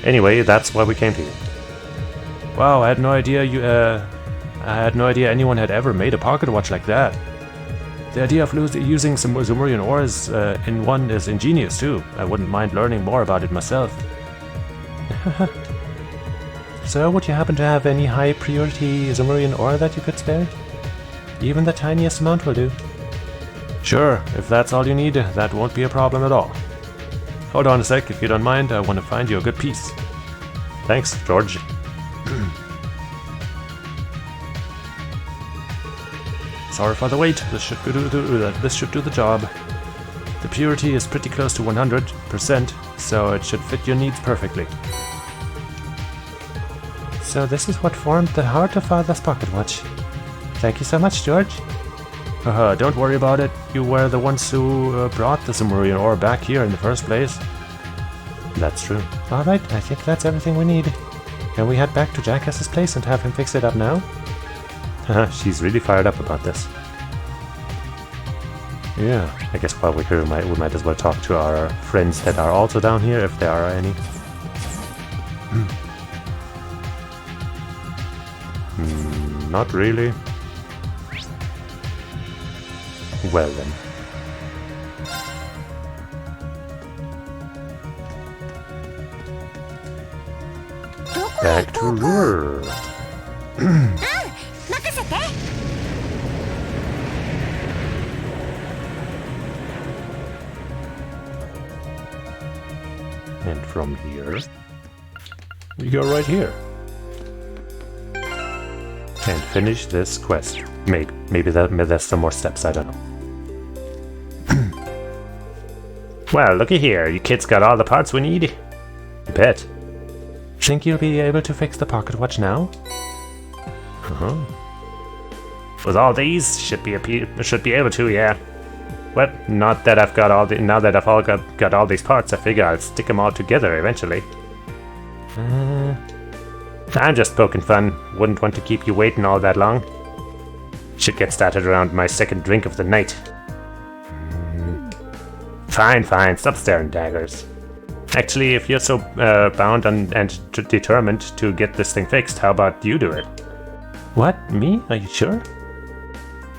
Anyway, that's why we came to you. Wow, I had no idea anyone had ever made a pocket watch like that. The idea of using some Zumurian ores in one is ingenious too. I wouldn't mind learning more about it myself. So, would you happen to have any high priority Zumurian ore that you could spare? Even the tiniest amount will do. Sure, if that's all you need, that won't be a problem at all. Hold on a sec, if you don't mind, I want to find you a good piece. Thanks, George. Sorry for the wait, this should do the job. The purity is pretty close to 100%, so it should fit your needs perfectly. So this is what formed the heart of Father's pocket watch. Thank you so much, George. Don't worry about it. You were the ones who brought the Zumurian ore back here in the first place. That's true. Alright, I think that's everything we need. Can we head back to Jackass's place and have him fix it up now? She's really fired up about this. Yeah, I guess while we're here we might as well talk to our friends that are also down here, if there are any. Not really. Well then. Back to lure. And from here, we go right here. And finish this quest. Maybe there's some more steps, I don't know. Well, looky here, you kids got all the parts we need. You bet. Think you'll be able to fix the pocket watch now? With all these, should be able to, yeah. Well, not that I've got now that I've all got all these parts, I figure I'll stick them all together eventually. I'm just poking fun. Wouldn't want to keep you waiting all that long. Should get started around my second drink of the night. Fine, stop staring daggers. Actually, if you're so bound and determined to get this thing fixed, how about you do it? What? Me? Are you sure?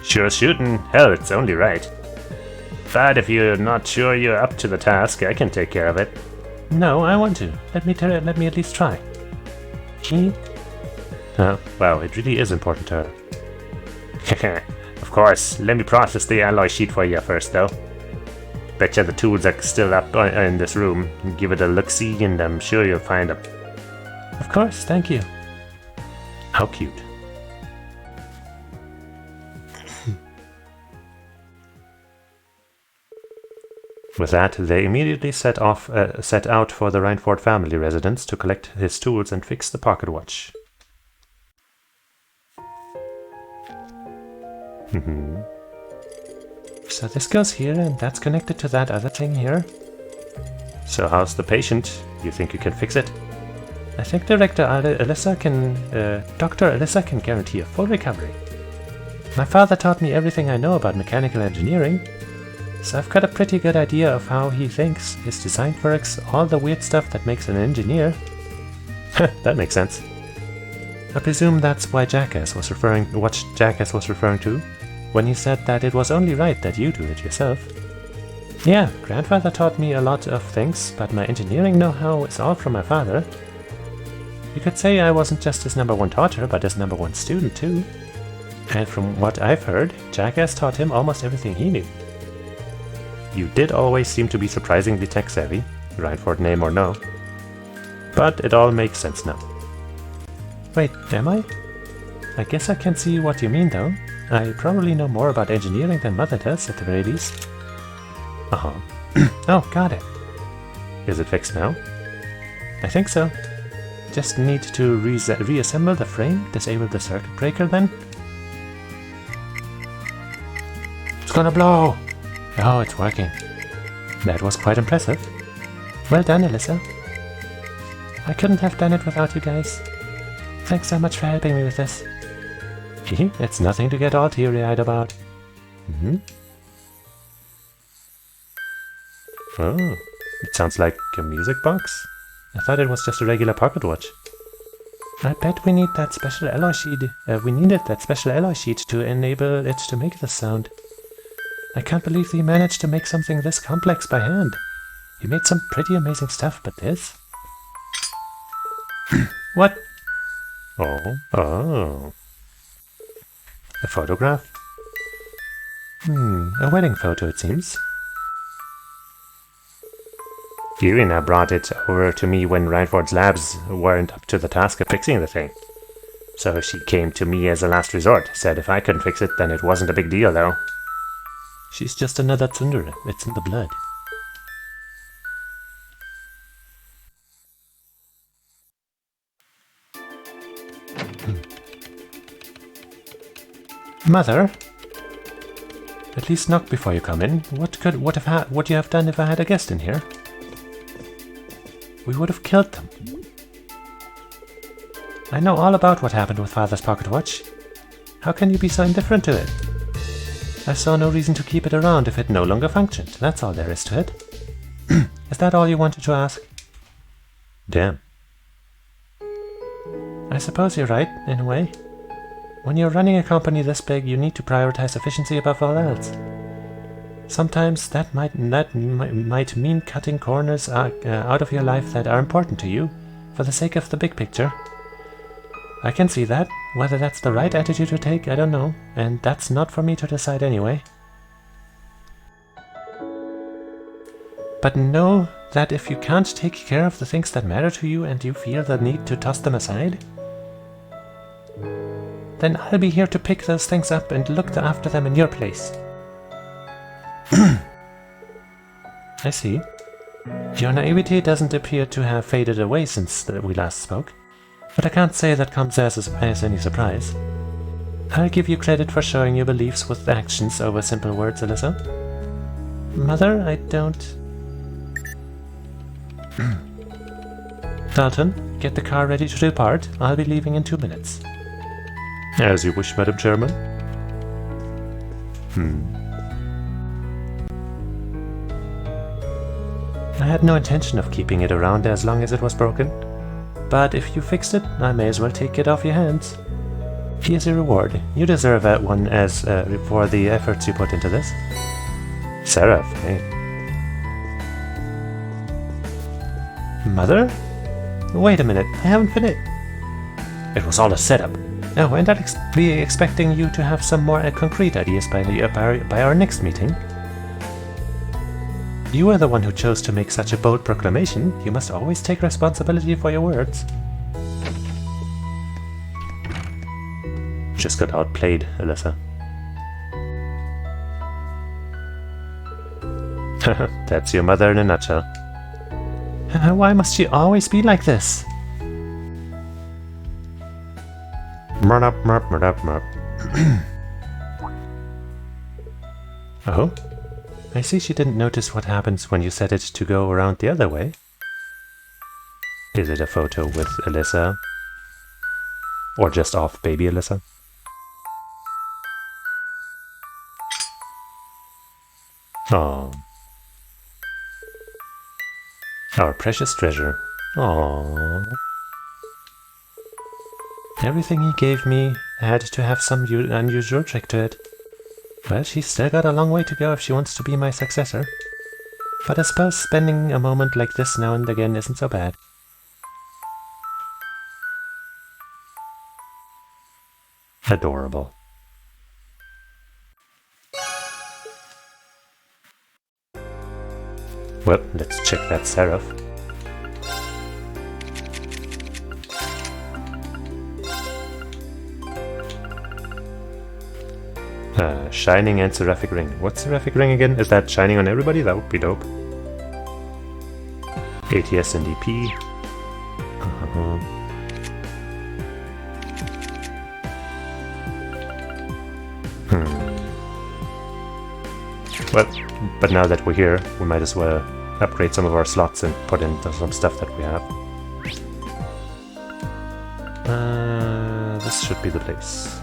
Sure shooting. Hell, it's only right. But if you're not sure you're up to the task, I can take care of it. No, I want to. Let me at least try. Oh, wow, it really is important to her. Of course, let me process the alloy sheet for you first, though. Betcha the tools are still up in this room. Give it a look-see and I'm sure you'll find them. Of course, thank you. How cute. With that, they immediately set out for the Reinford family residence to collect his tools and fix the pocket watch. So this goes here, and that's connected to that other thing here. So how's the patient? You think you can fix it? I think Dr. Alyssa can guarantee a full recovery. My father taught me everything I know about mechanical engineering, so I've got a pretty good idea of how he thinks his design works, all the weird stuff that makes an engineer. That makes sense. I presume that's what Jackass was referring to when he said that it was only right that you do it yourself. Yeah, grandfather taught me a lot of things, but my engineering know-how is all from my father. You could say I wasn't just his #1 daughter, but his #1 student too. And from what I've heard, Jackass taught him almost everything he knew. You did always seem to be surprisingly tech-savvy. Reinford name or no. But it all makes sense now. Wait, am I? I guess I can see what you mean though. I probably know more about engineering than Mother does, at the very least. Uh-huh. Oh, got it. Is it fixed now? I think so. Just need to reassemble the frame, disable the circuit breaker then. It's gonna blow! Oh, it's working. That was quite impressive. Well done, Alyssa. I couldn't have done it without you guys. Thanks so much for helping me with this. It's nothing to get all teary-eyed about. Oh, it sounds like a music box? I thought it was just a regular pocket watch. I bet we need that special alloy sheet. We needed that special alloy sheet to enable it to make this sound. I can't believe he managed to make something this complex by hand. He made some pretty amazing stuff, but this? What? Oh. A photograph? A wedding photo, it seems. Irina brought it over to me when Reinford's labs weren't up to the task of fixing the thing. So she came to me as a last resort, said if I couldn't fix it, then it wasn't a big deal though. She's just another tsundere. It's in the blood. Mother? At least knock before you come in. What would you have done if I had a guest in here? We would have killed them. I know all about what happened with Father's pocket watch. How can you be so indifferent to it? I saw no reason to keep it around if it no longer functioned. That's all there is to it. Is that all you wanted to ask? Damn. I suppose you're right, in a way. When you're running a company this big, you need to prioritize efficiency above all else. Sometimes that might mean cutting corners out of your life that are important to you, for the sake of the big picture. I can see that. Whether that's the right attitude to take, I don't know, and that's not for me to decide anyway. But know that if you can't take care of the things that matter to you and you feel the need to toss them aside, then I'll be here to pick those things up and look after them in your place. I see. Your naivety doesn't appear to have faded away since we last spoke, but I can't say that comes as any surprise. I'll give you credit for showing your beliefs with actions over simple words, Alyssa. Mother, I don't... Dalton, get the car ready to depart. I'll be leaving in 2 minutes. As you wish, Madam Chairman. I had no intention of keeping it around as long as it was broken. But if you fixed it, I may as well take it off your hands. Here's your reward. You deserve one as for the efforts you put into this. Seraph, hey. Mother? Wait a minute, I haven't finished. It was all a setup. Oh, and I'll be expecting you to have some more concrete ideas by our next meeting. You were the one who chose to make such a bold proclamation. You must always take responsibility for your words. Just got outplayed, Alyssa. That's your mother in a nutshell. Why must she always be like this? Oh? I see she didn't notice what happens when you set it to go around the other way. Is it a photo with Alyssa? Or just off baby Alyssa? Oh. Our precious treasure. Aww. Everything he gave me had to have some unusual trick to it. Well, she's still got a long way to go if she wants to be my successor. But I suppose spending a moment like this now and again isn't so bad. Adorable. Well, let's check that Seraph. Shining and Seraphic Ring. What's Seraphic Ring again? Is that shining on everybody? That would be dope. ATS and DP. Well, but now that we're here, we might as well upgrade some of our slots and put in some stuff that we have. This should be the place.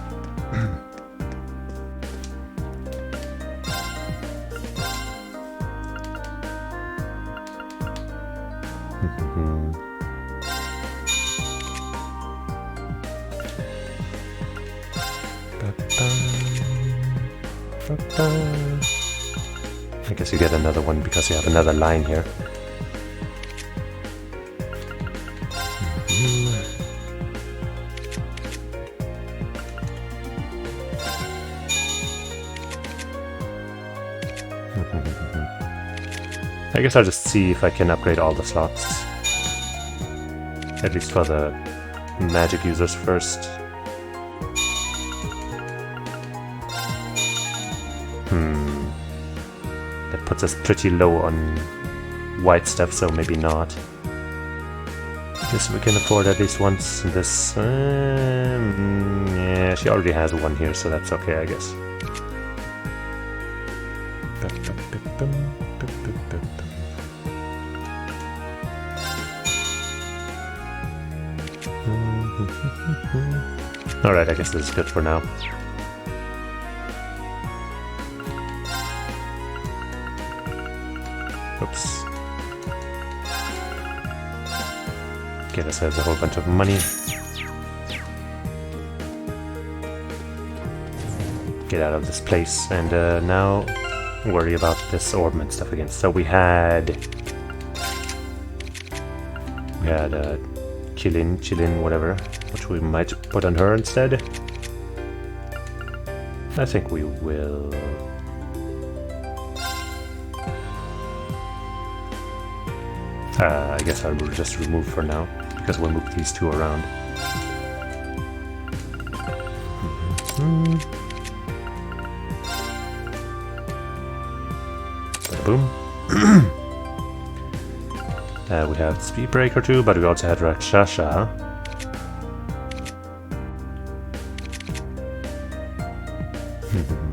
I guess you get another one because you have another line here. I guess I'll just see if I can upgrade all the slots. At least for the magic users first. That puts us pretty low on white stuff, so maybe not. Guess we can afford at least once this. Yeah, she already has one here, so that's okay, I guess. Alright, I guess this is good for now. Oops. Get ourselves a whole bunch of money. Get out of this place, and now worry about this orb and stuff again. So we had Chillin, whatever, which we might put on her instead. I think we will. I guess I'll just remove for now, because we'll move these two around. Boom. We have Speed Breaker too, but we also had Rakshasha.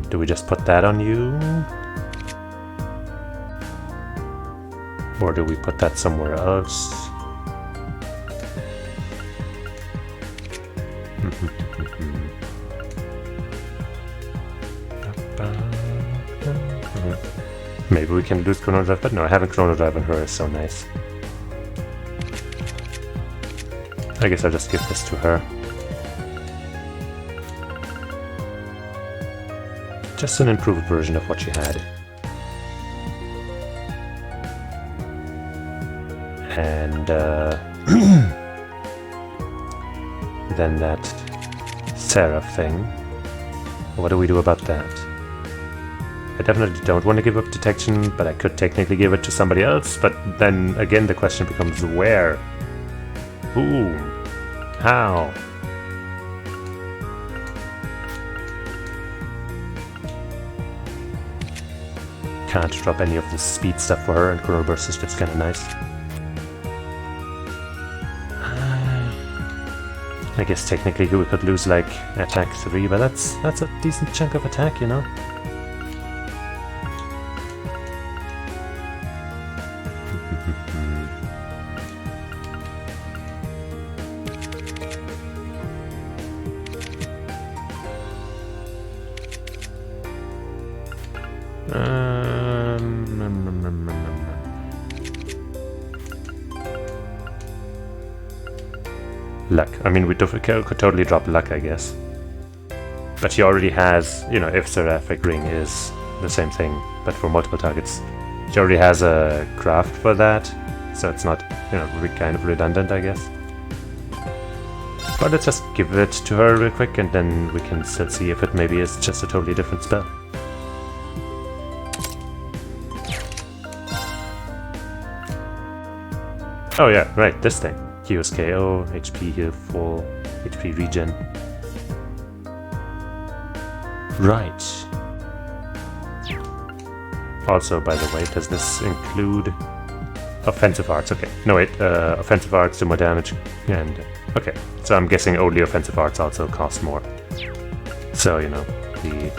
Do we just put that on you? Or do we put that somewhere else? Maybe we can lose Chrono Drive, but no, having Chrono Drive on her is so nice. I guess I'll just give this to her. Just an improved version of what she had. And then that Seraph thing. What do we do about that? I definitely don't want to give up detection, but I could technically give it to somebody else. But then again, the question becomes where? Who? How? Can't drop any of the speed stuff for her, and Chrono Burst is just kind of nice. I guess technically we could lose like attack 3, but that's a decent chunk of attack, you know? Luck. I mean, we could totally drop luck, I guess. But she already has, you know, if Seraphic Ring is the same thing, but for multiple targets, she already has a craft for that, so it's not, you know, kind of redundant, I guess. But let's just give it to her real quick, and then we can still see if it maybe is just a totally different spell. Oh yeah, right, this thing. Heals KO, HP heal full, HP regen. Right. Also, by the way, does this include offensive arts? Okay, no wait, offensive arts do more damage, and... Okay, so I'm guessing only offensive arts also cost more. So, you know, the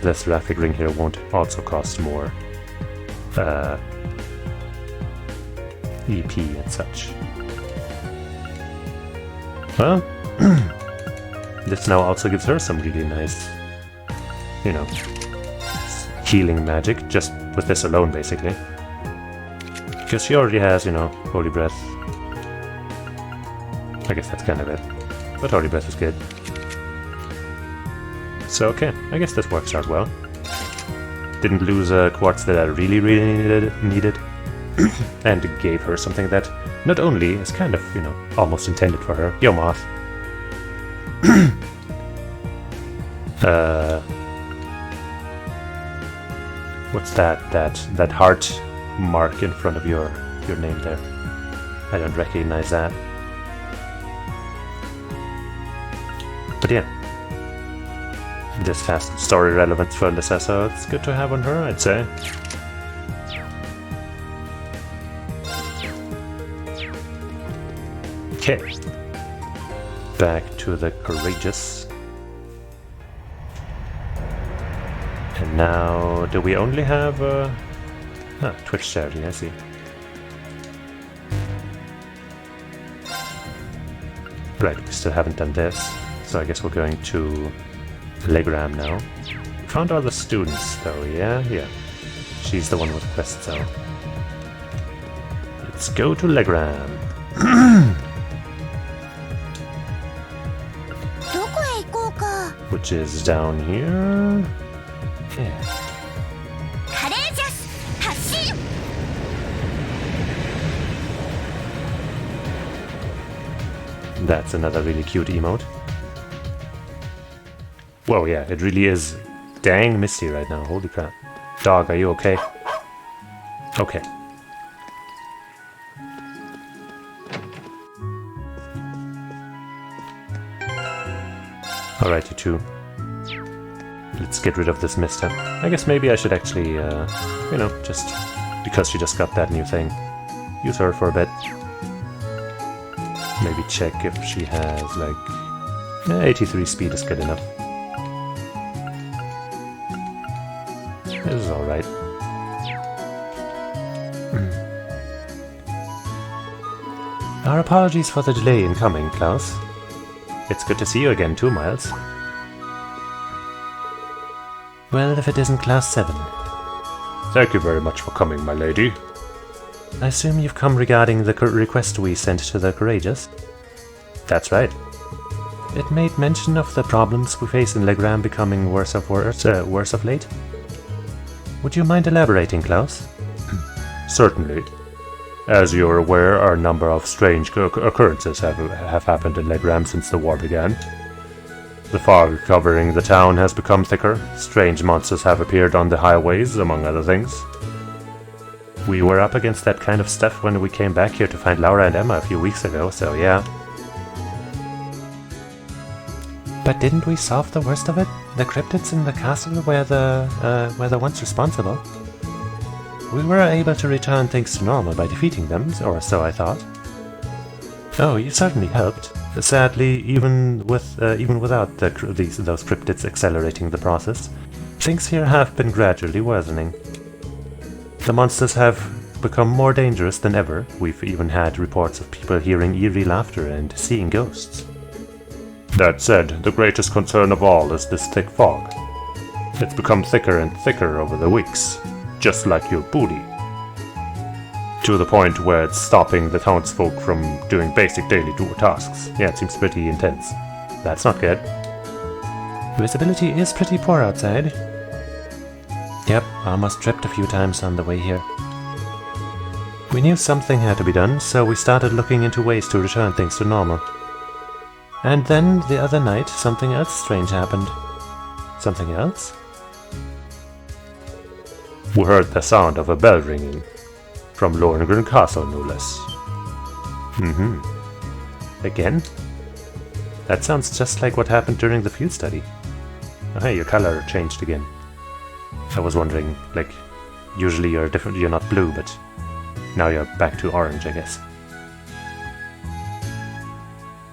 the seraphic ring here won't also cost more EP and such. Well, this now also gives her some really nice, you know, healing magic, just with this alone, basically. Because she already has, you know, Holy Breath. I guess that's kind of it. But Holy Breath is good. So, okay, I guess this works out well. Didn't lose a quartz that I really needed. And gave her something that not only is kind of, you know, almost intended for her. Yo, Moth. What's that heart mark in front of your name there? I don't recognize that. But yeah. This has story relevance for Alyssa, so it's good to have on her, I'd say. Okay. Back to the Courageous. And now, do we only have Twitch charity, I see. Right, we still haven't done this, so I guess we're going to Legram now. We found all the students though, yeah? She's the one with the quest, so... Let's go to Legram. Which is down here. Yeah. That's another really cute emote. Whoa, yeah, it really is dang misty right now. Holy crap. Dog, are you okay? Okay. Alright, you two. Let's get rid of this misstep. I guess maybe I should actually, you know, just because she just got that new thing, use her for a bit. Maybe check if she has, like, 83 speed is good enough. This is alright. Our apologies for the delay in coming, Klaus. It's good to see you again too, Miles. Well, if it isn't Class 7. Thank you very much for coming, my lady. I assume you've come regarding the request we sent to the Courageous? That's right. It made mention of the problems we face in Legram becoming worse of late. Would you mind elaborating, Klaus? Certainly. As you're aware, a number of strange occurrences have happened in Legram since the war began. The fog covering the town has become thicker, strange monsters have appeared on the highways, among other things. We were up against that kind of stuff when we came back here to find Laura and Emma a few weeks ago, so yeah. But didn't we solve the worst of it? The cryptids in the castle were the ones responsible. We were able to return things to normal by defeating them, or so I thought. Oh, you certainly helped. Sadly, even without those cryptids accelerating the process, things here have been gradually worsening. The monsters have become more dangerous than ever. We've even had reports of people hearing eerie laughter and seeing ghosts. That said, the greatest concern of all is this thick fog. It's become thicker and thicker over the weeks, just like your booty. To the point where it's stopping the townsfolk from doing basic daily tasks. Yeah, it seems pretty intense. That's not good. Visibility is pretty poor outside. Yep, almost tripped a few times on the way here. We knew something had to be done, so we started looking into ways to return things to normal. And then, the other night, something else strange happened. Something else? We heard the sound of a bell ringing. From Lohengrin Castle, no less. Again? That sounds just like what happened during the field study. Oh, hey, your color changed again. I was wondering, like, usually you're different, you're not blue, but now you're back to orange, I guess.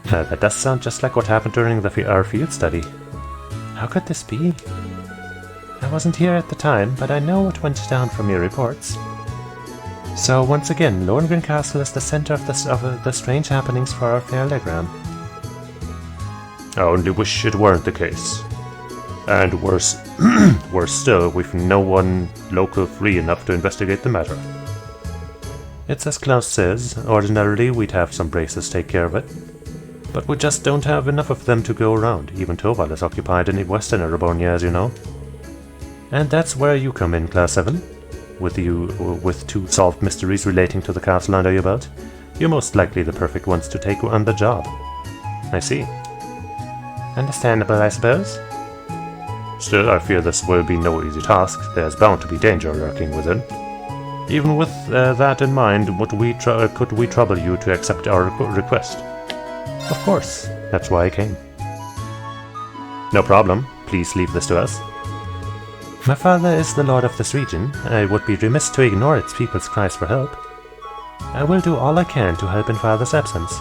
That does sound just like what happened during our field study. How could this be? I wasn't here at the time, but I know what went down from your reports. So once again, Lohengrin Castle is the center of the strange happenings for our fair Legram. I only wish it weren't the case. And worse, worse still, we've no one local free enough to investigate the matter. It's as Klaus says, ordinarily we'd have some braces take care of it. But we just don't have enough of them to go around. Even Torvald is occupied in Western Erebonia, as you know. And that's where you come in, Class 7. With 2 solved mysteries relating to the castle under your belt, you're most likely the perfect ones to take on the job. I see. Understandable, I suppose. Still, I fear this will be no easy task. There's bound to be danger lurking within. Even with that in mind, could we trouble you to accept our request? Of course. That's why I came. No problem. Please leave this to us. My father is the lord of this region. I would be remiss to ignore its people's cries for help. I will do all I can to help in father's absence.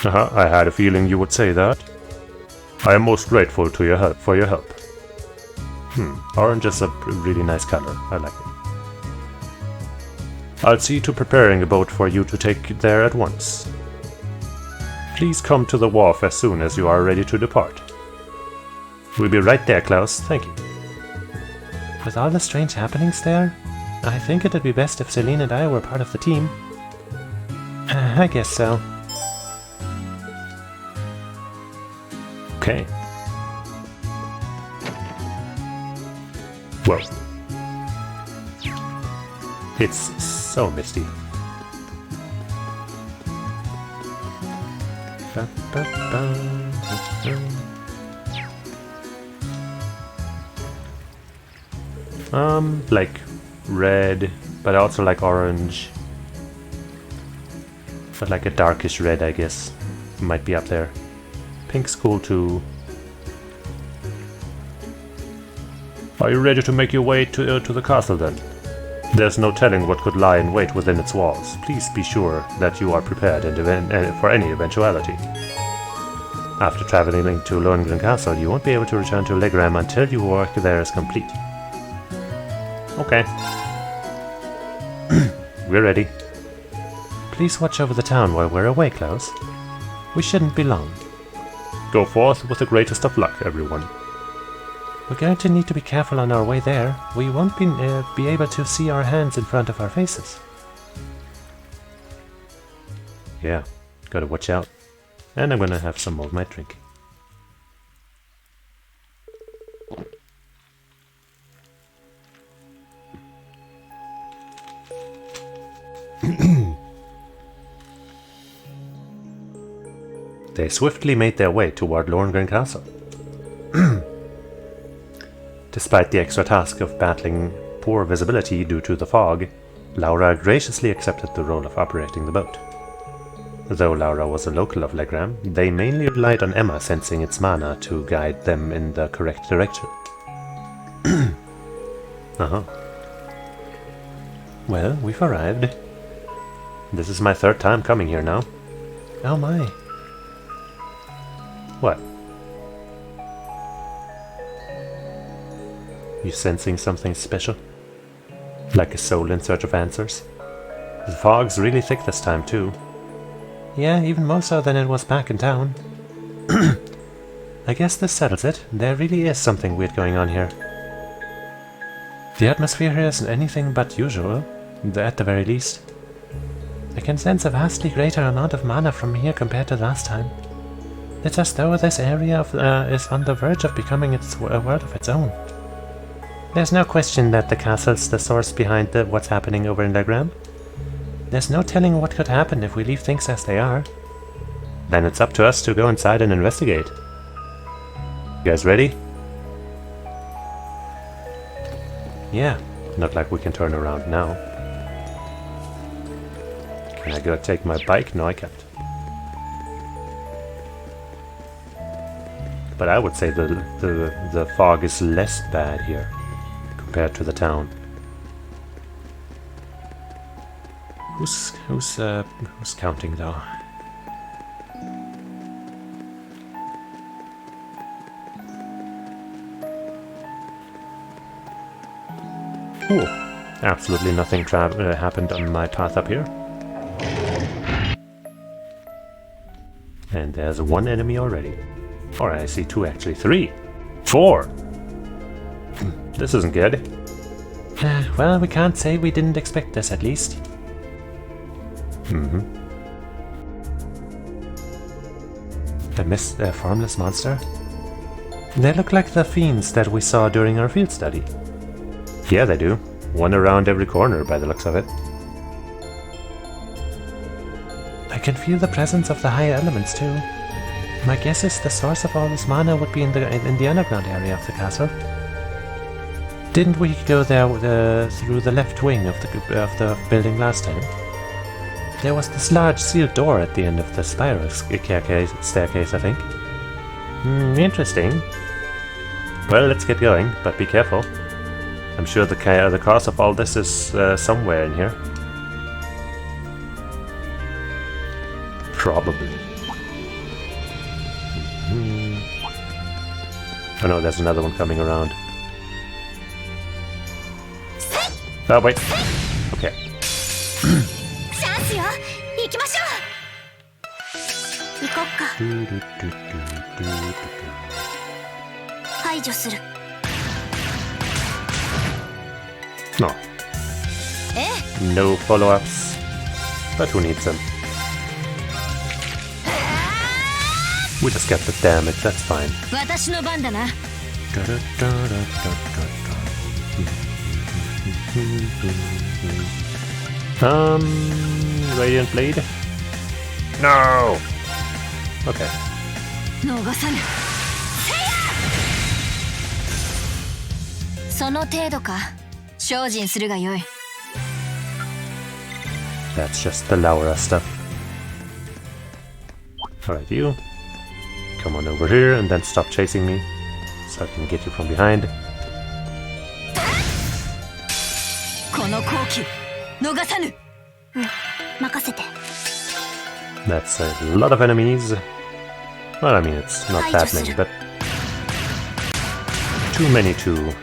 I had a feeling you would say that. I am most grateful to for your help. Orange is a really nice color. I like it. I'll see to preparing a boat for you to take there at once. Please come to the wharf as soon as you are ready to depart. We'll be right there, Klaus. Thank you. With all the strange happenings there, I think it'd be best if Celine and I were part of the team. I guess so. Okay. Well, it's so misty. Like red, but also like orange. But like a darkish red, I guess. Might be up there. Pink's cool too. Are you ready to make your way to the castle then? There's no telling what could lie in wait within its walls. Please be sure that you are prepared for any eventuality. After traveling to Lohengrin Castle, you won't be able to return to Legram until your work there is complete. Okay. We're ready. Please watch over the town while we're away, Klaus. We shouldn't be long. Go forth with the greatest of luck, everyone. We're going to need to be careful on our way there. We won't be able to see our hands in front of our faces. Yeah, gotta watch out. And I'm gonna have some more of my drink. They swiftly made their way toward Lohengrin Castle. Despite the extra task of battling poor visibility due to the fog, Laura graciously accepted the role of operating the boat. Though Laura was a local of Legram, they mainly relied on Emma sensing its mana to guide them in the correct direction. Well, we've arrived. This is my 3rd time coming here now. Oh my. What? You sensing something special? Like a soul in search of answers? The fog's really thick this time too. Yeah, even more so than it was back in town. I guess this settles it. There really is something weird going on here. The atmosphere here isn't anything but usual, at the very least. I can sense a vastly greater amount of mana from here compared to last time. It's as though this area is on the verge of becoming a world of its own. There's no question that the castle's the source behind what's happening over in Legram. There's no telling what could happen if we leave things as they are. Then it's up to us to go inside and investigate. You guys ready? Yeah, not like we can turn around now. Can I go take my bike? No, I can't. But I would say the fog is less bad here compared to the town. Who's counting though? Ooh, absolutely nothing happened on my path up here. And there's one enemy already. Or I see two actually. 3! 4! This isn't good. Well, we can't say we didn't expect this, at least. I missed a formless monster? They look like the fiends that we saw during our field study. Yeah, they do. One around every corner by the looks of it. I can feel the presence of the higher elements too. My guess is the source of all this mana would be in the underground area of the castle. Didn't we go there through the left wing of the building last time? There was this large sealed door at the end of the spiral staircase, I think. Interesting. Well, let's get going, but be careful. I'm sure the cause of all this is somewhere in here. Probably. Oh no, there's another one coming around. Oh, wait. Okay. チャンスよ。行きましょう。行こっか。排除する。 No. ええ。 No follow-ups. But who needs them? We just get the damage, that's fine. 私の番だな。 Radiant Blade? No! Okay. 逃さぬ。その程度か。精進するがよい。 That's just the Laura stuff. Alright, you. Come on over here and then stop chasing me, so I can get you from behind. この好機、逃さぬ。任せて。 That's a lot of enemies. Well, I mean, it's not that many, but too many to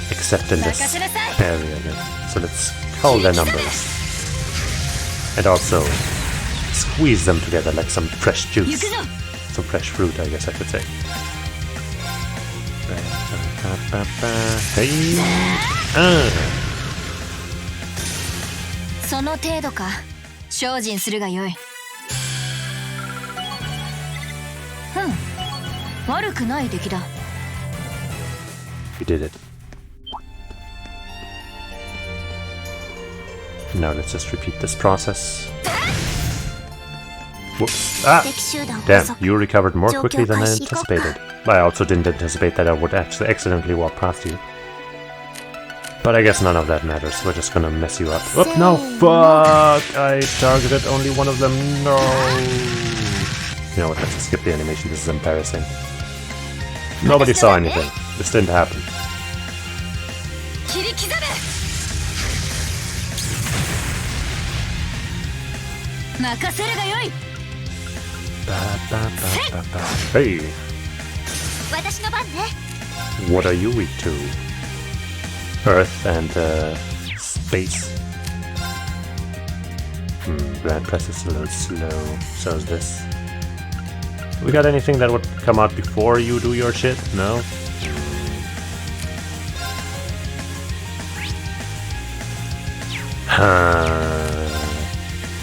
accept in this area again. So let's call their numbers. And also squeeze them together like some fresh juice. Some fresh fruit, I guess I could say. Hey! その程度か。精進するがよい。悪くない出来だ。 We did it. Now let's just repeat this process. Whoops. Ah! Damn, you recovered more quickly than I anticipated. I also didn't anticipate that I would actually accidentally walk past you. But I guess none of that matters. We're just gonna mess you up. Oh, no! Fuck! I targeted only one of them. No! You know what? Let's just skip the animation. This is embarrassing. Nobody saw anything. This didn't happen. Hey! What are you weak to? Earth and space. Grand press is a little slow. So is this. We got anything that would come out before you do your shit? No?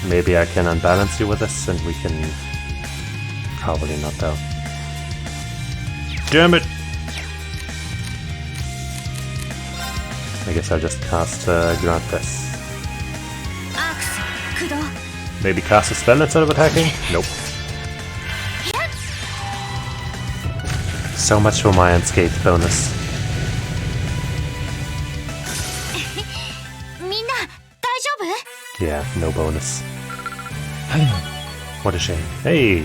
Maybe I can unbalance you with this and we can... Probably not though. Damn it! I guess I'll just cast Grand Press. Maybe cast a spell instead of attacking? Nope. So much for my unscathed bonus. Yeah, no bonus. What a shame. Hey!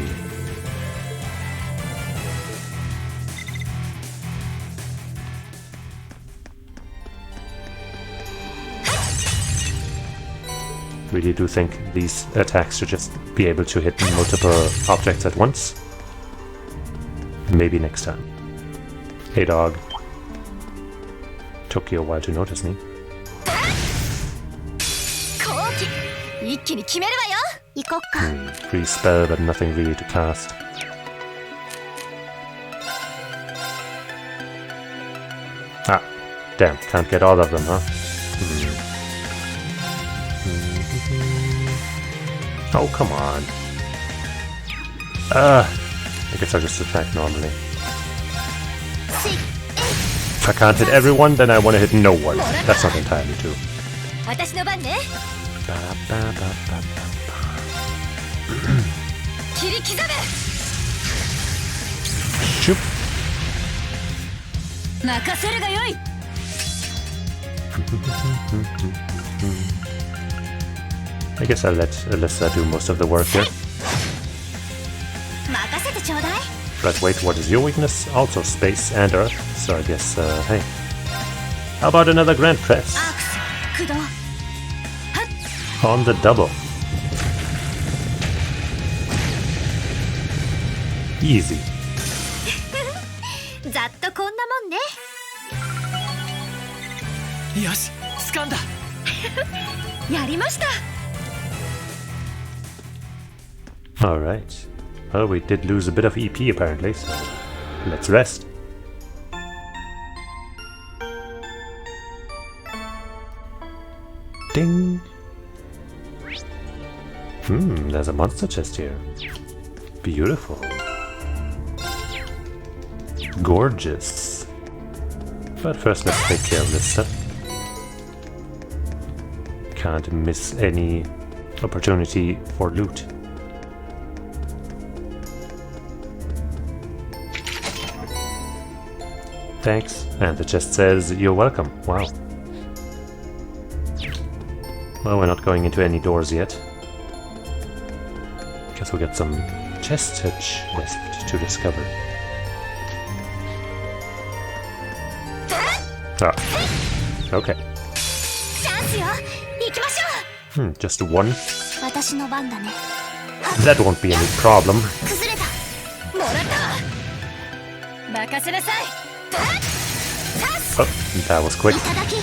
Really do think these attacks should just be able to hit multiple objects at once. Maybe next time. Hey dog. Took you a while to notice me. 一気に決めるわよ。行こっか。Free spell, but nothing really to cast. Ah, damn, can't get all of them, huh? Oh, come on. I guess I'll just attack normally. If I can't hit everyone, then I want to hit no one. That's not entirely true. 私の番ね。切り刻め。 Shoop. 任せるがよい。 I guess I'll let Alyssa do most of the work here. 任せてちょうだい。 But wait, what is your weakness? Also space and earth. So I guess, hey. How about another grand press? アークス、駆動。 On the double. Easy. ざっとこんなもんね。よし、掴んだ。やりました。 Alright. Well, we did lose a bit of EP apparently, so let's rest. Ding! There's a monster chest here. Beautiful. Gorgeous. But first let's take care of this stuff. Can't miss any opportunity for loot. Thanks. And the chest says, you're welcome. Wow. Well, we're not going into any doors yet. Guess we'll get some chest touch left to discover. Ah. Okay. チャンスよ。行きましょう。 Just one? 私の番だね。 That won't be any problem. 崩れた。もらったわ。任せなさい。 Oh, that was quick. いただき。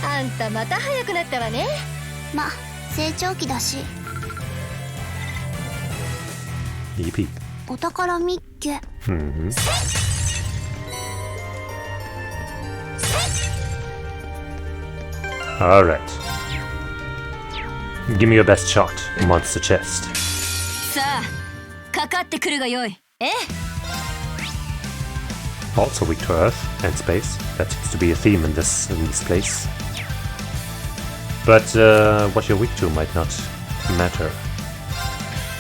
あんたまた早くなったわね。ま、成長期だし。 EP. お宝ミッケ。 Alright. Give me your best shot, monster chest. さあ、かかってくるがよい。ええ。 Also weak to earth and space. That seems to be a theme in this place. But what you're weak to might not matter.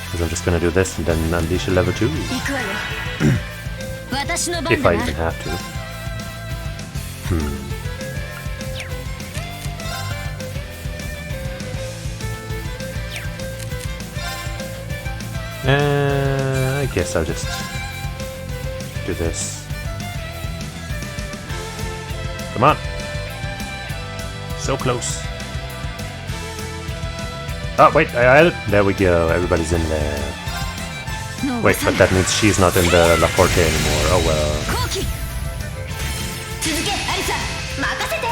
Because I'm just gonna do this and then unleash a level 2. 行くわよ。私の番 If だ I な。 even have to. I guess I'll just do this. Come on. So close. Oh, wait, there we go. Everybody's in there. Wait, but that means she's not in the La Forte anymore. Oh well. 後期。続け、アリサ。任せて。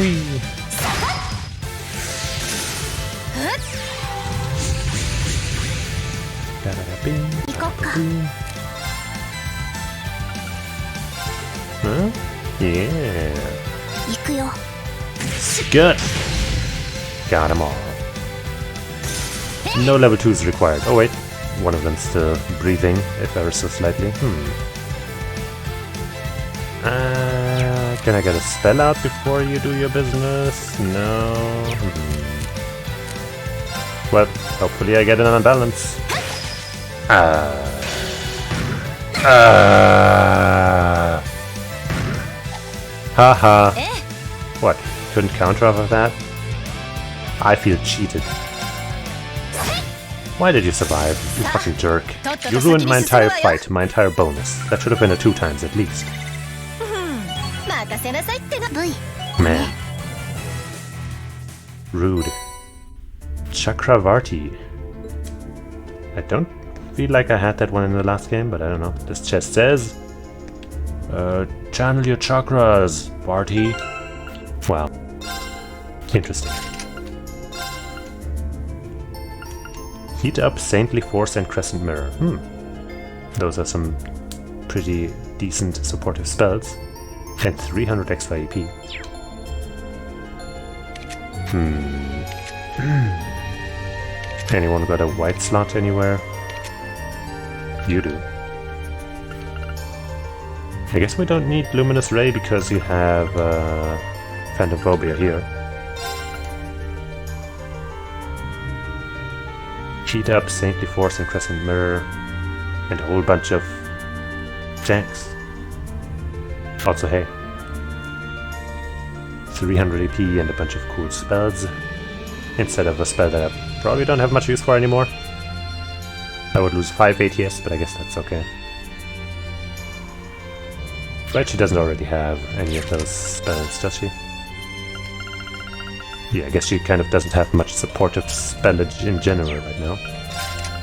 Whee. 行こっか。 Huh? Yeah. 行くよ。 Good. Got them all. No level 2s required. Oh wait, one of them's still breathing, if ever so slightly. Can I get a spell out before you do your business? No. Well, hopefully I get an unbalance. Haha. What? couldn't counter off of that. I feel cheated. Why did you survive, you fucking jerk? You ruined my entire fight, my entire bonus. That should have been a 2 times at least. Man. Rude. Chakravarti. I don't feel like I had that one in the last game, but I don't know. This chest says... channel your chakras, Barty. Wow. Interesting. Heat up, Saintly Force, and Crescent Mirror. Those are some pretty decent supportive spells. And 300 extra EP. Anyone got a white slot anywhere? You do. I guess we don't need Luminous Ray because you have Phantophobia here. Heat up, Saintly Force, and Crescent Mirror, and a whole bunch of janks. Also, hey, 300 AP and a bunch of cool spells, instead of a spell that I probably don't have much use for anymore. I would lose 5 ATS, but I guess that's okay. Right, she doesn't already have any of those spells, does she? Yeah, I guess she kind of doesn't have much supportive spellage in general right now.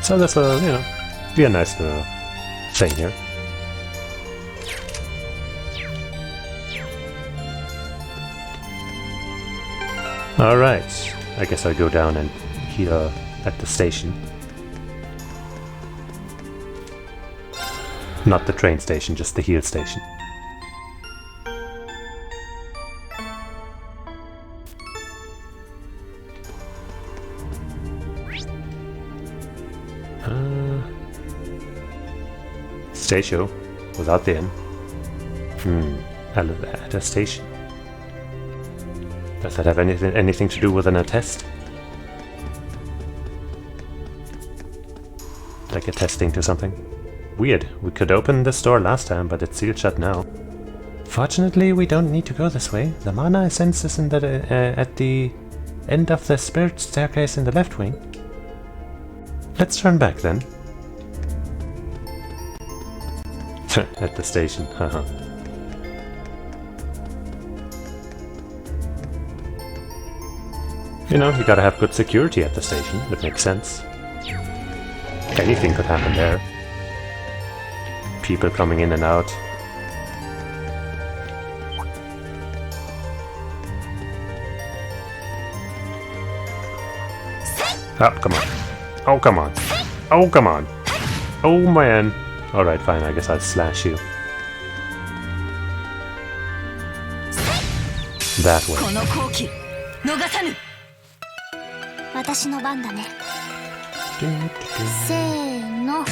So this will, you know, be a nice little thing here. Alright, I guess I'll go down and heal at the station. Not the train station, just the heal station. Station without the inn. At a station. Does that have anything to do with an attest? Like attesting to something? Weird. We could open this door last time, but it's sealed shut now. Fortunately, we don't need to go this way. The mana essence is in the, at the end of the spirit staircase in the left wing. Let's turn back then. At the station, haha. You know, you gotta have good security at the station. That makes sense. Anything could happen there. People coming in and out. Oh, come on. Oh, come on. Oh, come on. Oh, man. Alright, fine. I guess I'll slash you. That way. 私の番だね。せーの。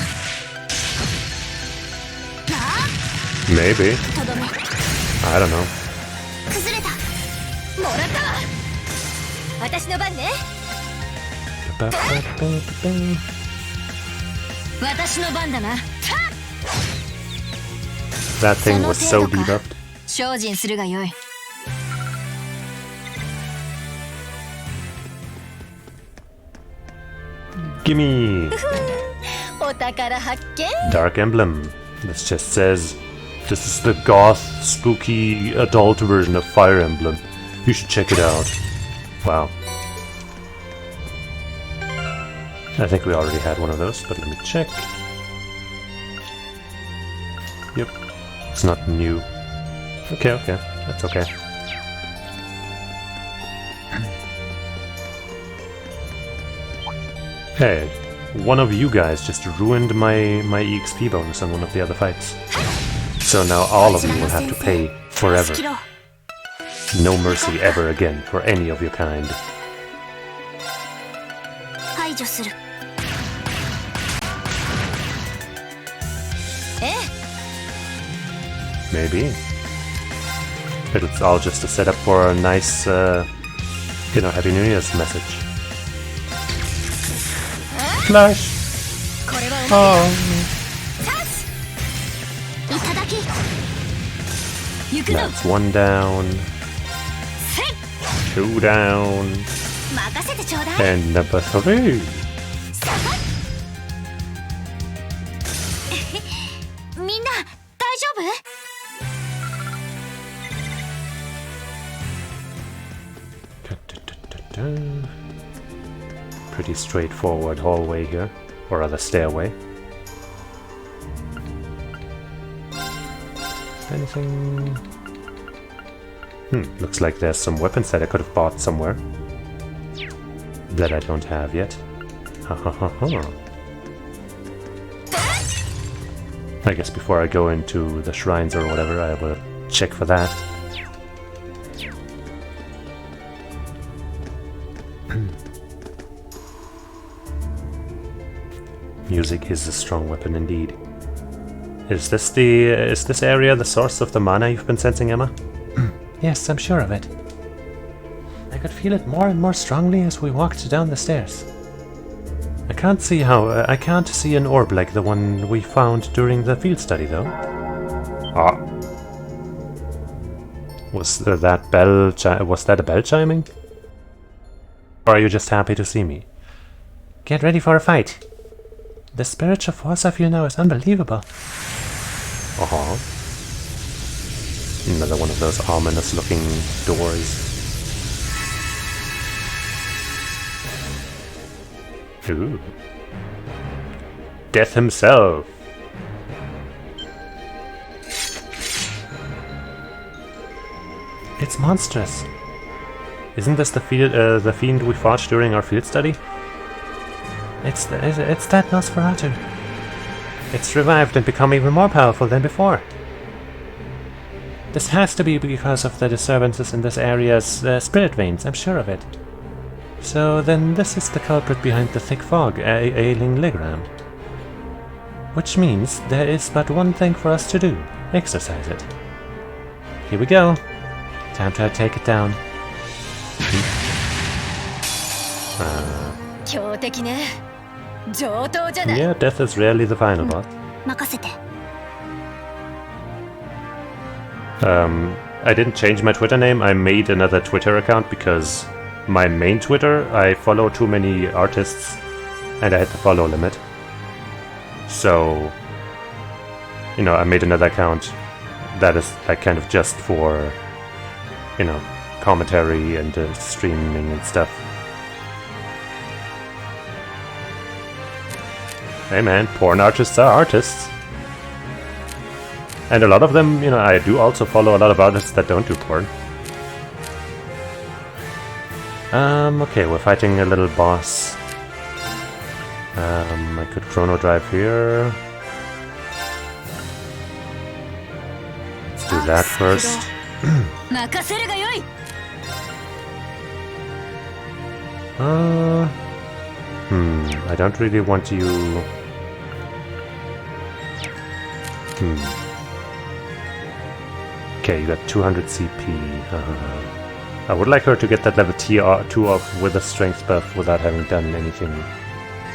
Maybe. とどめ。 I don't know. 崩れた。もらったわ。私の番ね。私の番だな。That thing was so debuffed. 精進するがよい。 Gimme! お宝発見。 Dark Emblem. This just says, this is the goth, spooky, adult version of Fire Emblem. You should check it out. Wow. I think we already had one of those, but let me check. Yep. It's not new. Okay, okay. That's okay. Hey, one of you guys just ruined my EXP bonus on one of the other fights. So now all of you will have to pay forever. No mercy ever again for any of your kind. 排除する。Maybe. It's all just a setup for a nice, you know, Happy New Year's message. Flash! Oh. That's one down. 2 down. 任せてちょうだい。 And number 3. みんな大丈夫？ Pretty straightforward hallway here, or rather stairway. Anything? Looks like there's some weapons that I could have bought somewhere that I don't have yet. Ha ha ha ha. I guess before I go into the shrines or whatever, I will check for that. Music is a strong weapon indeed. Is this area the source of the mana you've been sensing, Emma? Yes, I'm sure of it. I could feel it more and more strongly as we walked down the stairs. I can't see an orb like the one we found during the field study, though. Ah. Was that a bell chiming? Or are you just happy to see me? Get ready for a fight. The spiritual force I feel now is unbelievable. Uh-huh. Another one of those ominous-looking doors. Ooh. Death himself! It's monstrous. Isn't this the fiend we fought during our field study? It's that Nosferatu. It's revived and become even more powerful than before. This has to be because of the disturbances in this area's spirit veins, I'm sure of it. So then this is the culprit behind the thick fog ailing Legram. Which means there is but one thing for us to do. Exercise it. Here we go. Time to take it down. Yeah, death is rarely the final boss. 任せて。 I didn't change my Twitter name, I made another Twitter account because my main Twitter, I follow too many artists and I hit the follow limit. So, you know, I made another account that is like kind of just for, you know, commentary and streaming and stuff. Hey man, porn artists are artists. And a lot of them, you know, I do also follow a lot of artists that don't do porn. Okay, we're fighting a little boss. I could chrono drive here. Let's do that first. I don't really want you... Okay, you got 200 CP. I would like her to get that level 2 off with a strength buff without having done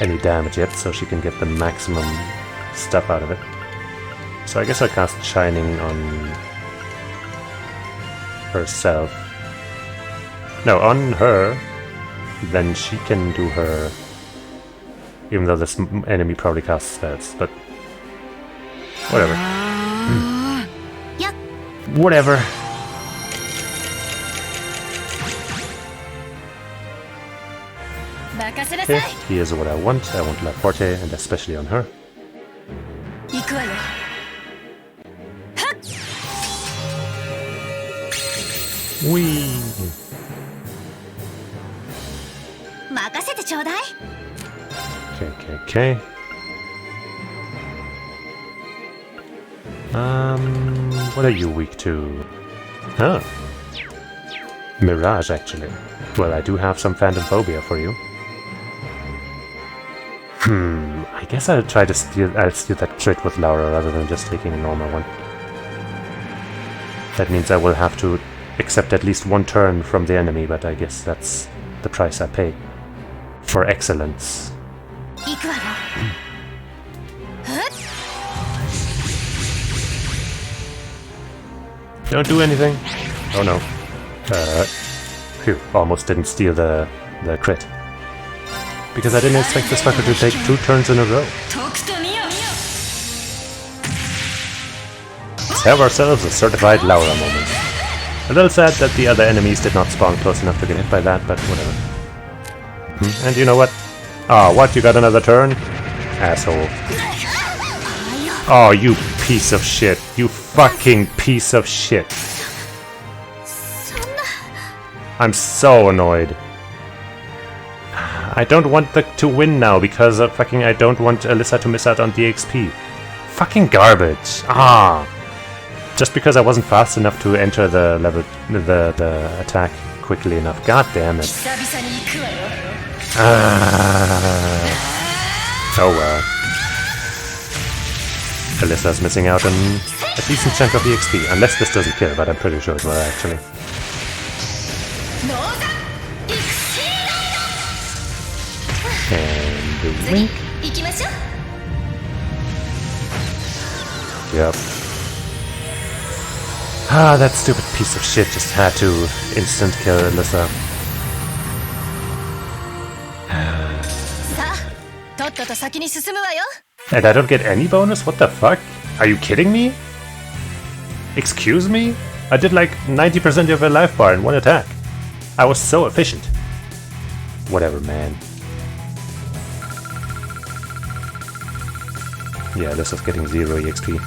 any damage yet, so she can get the maximum stuff out of it. So I guess I'll cast Shining on herself. No, on her. Then she can do her... Even though this enemy probably casts spells, but... Whatever. Whatever. Okay, here's what I want. I want La Forte, and especially on her. Whee! Okay. What are you weak to? Huh. Mirage, actually. Well, I do have some phantom phobia for you. I guess I'll try to steal that trait with Laura rather than just taking a normal one. That means I will have to accept at least one turn from the enemy, but I guess that's the price I pay. For excellence. Don't do anything. Oh no. Phew, almost didn't steal the crit. Because I didn't expect this fucker to take 2 turns in a row. Let's have ourselves a certified Laura moment. A little sad that the other enemies did not spawn close enough to get hit by that, but whatever. And you know what? Oh, what? You got another turn? Asshole. Oh, you piece of shit. You fucking piece of shit. I'm so annoyed. I don't want to win now because of I don't want Alyssa to miss out on the XP. Fucking garbage. Ah. Just because I wasn't fast enough to enter the level, the attack quickly enough. God damn it. Oh well. Alyssa's missing out on a decent chunk of the XP. Unless this doesn't kill, but I'm pretty sure it will actually. And the wink. Yep. Ah, that stupid piece of shit just had to instant kill Alyssa. And I don't get any bonus? What the fuck? Are you kidding me? Excuse me? I did like 90% of her life bar in one attack. I was so efficient. Whatever, man. Yeah, Alyssa's getting 0 EXP.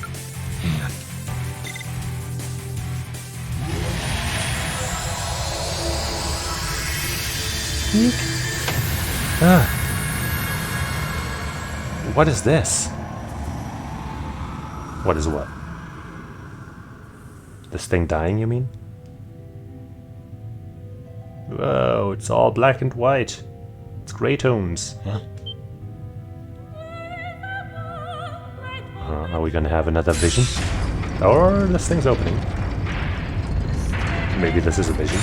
Ah. What is this? What is what? This thing dying, you mean? Whoa, it's all black and white. It's gray tones. Huh? Are we gonna have another vision? Or this thing's opening. Maybe this is a vision.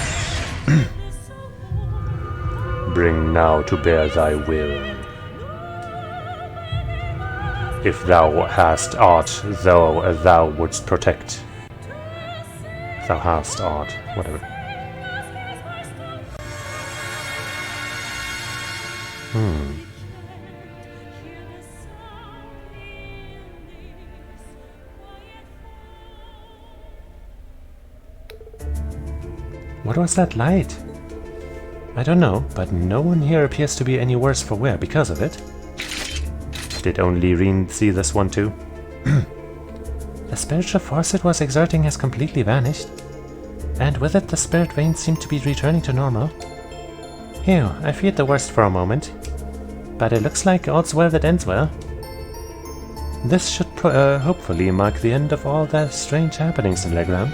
Bring now to bear thy will. If thou hast aught, thou wouldst protect. Thou hast aught, whatever. What was that light? I don't know, but no one here appears to be any worse for wear because of it. Did only Reen see this one too? The spiritual force it was exerting has completely vanished, and with it the spirit veins seem to be returning to normal. Phew, I feared the worst for a moment, but it looks like all's well that ends well. This should hopefully mark the end of all the strange happenings in Legram.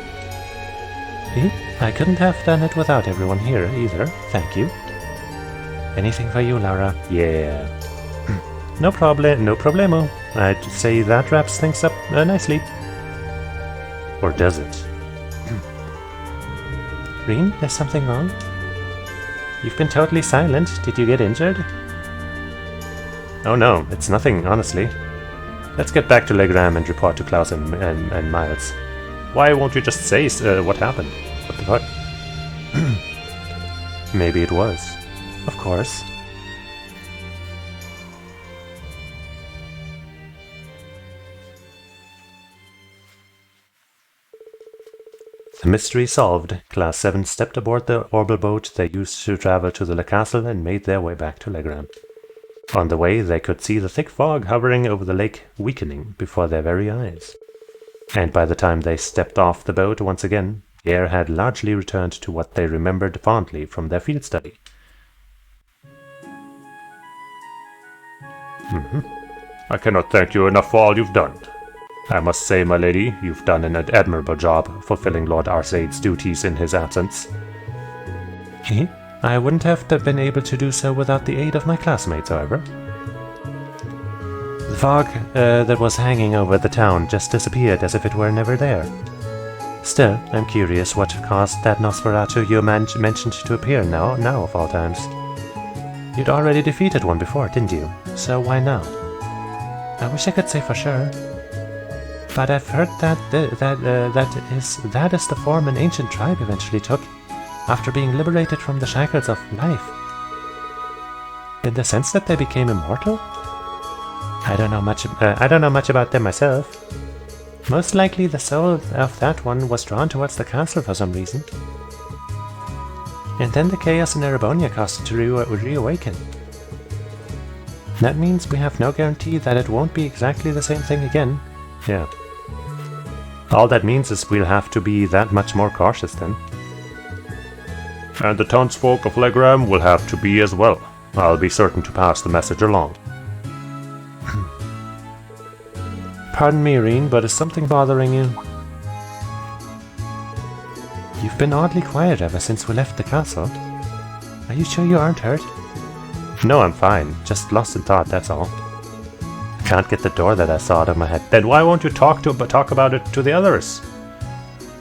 I couldn't have done it without everyone here either, thank you. Anything for you, Laura? Yeah. No problemo. I'd say that wraps things up nicely. Or does it? Reen, there's something wrong? You've been totally silent. Did you get injured? Oh no, it's nothing, honestly. Let's get back to Legram and report to Klaus and Miles. Why won't you just say what happened? What the fuck? Maybe it was. Of course. The mystery solved, Class 7 stepped aboard the orbital boat they used to travel to the castle and made their way back to Legram. On the way, they could see the thick fog hovering over the lake weakening before their very eyes. And by the time they stepped off the boat once again, the air had largely returned to what they remembered fondly from their field study. I cannot thank you enough for all you've done. I must say, my lady, you've done an admirable job fulfilling Lord Arsaid's duties in his absence. I wouldn't have been able to do so without the aid of my classmates, however. The fog that was hanging over the town just disappeared as if it were never there. Still, I'm curious what caused that Nosferatu you mentioned to appear now of all times. You'd already defeated one before, didn't you? So why now? I wish I could say for sure. But I've heard that is the form an ancient tribe eventually took. after being liberated from the shackles of life. In the sense that they became immortal? I don't know much about them myself. Most likely the soul of that one was drawn towards the castle for some reason. And then the chaos in Erebonia caused it to reawaken. That means we have no guarantee that it won't be exactly the same thing again. Yeah. All that means is we'll have to be that much more cautious then. And the townsfolk of Legram will have to be as well. I'll be certain to pass the message along. Pardon me, Irene, but is something bothering you? You've been oddly quiet ever since we left the castle. Are you sure you aren't hurt? No, I'm fine. Just lost in thought, that's all. Can't get the door that I saw out of my head. Then why won't you talk about it to the others?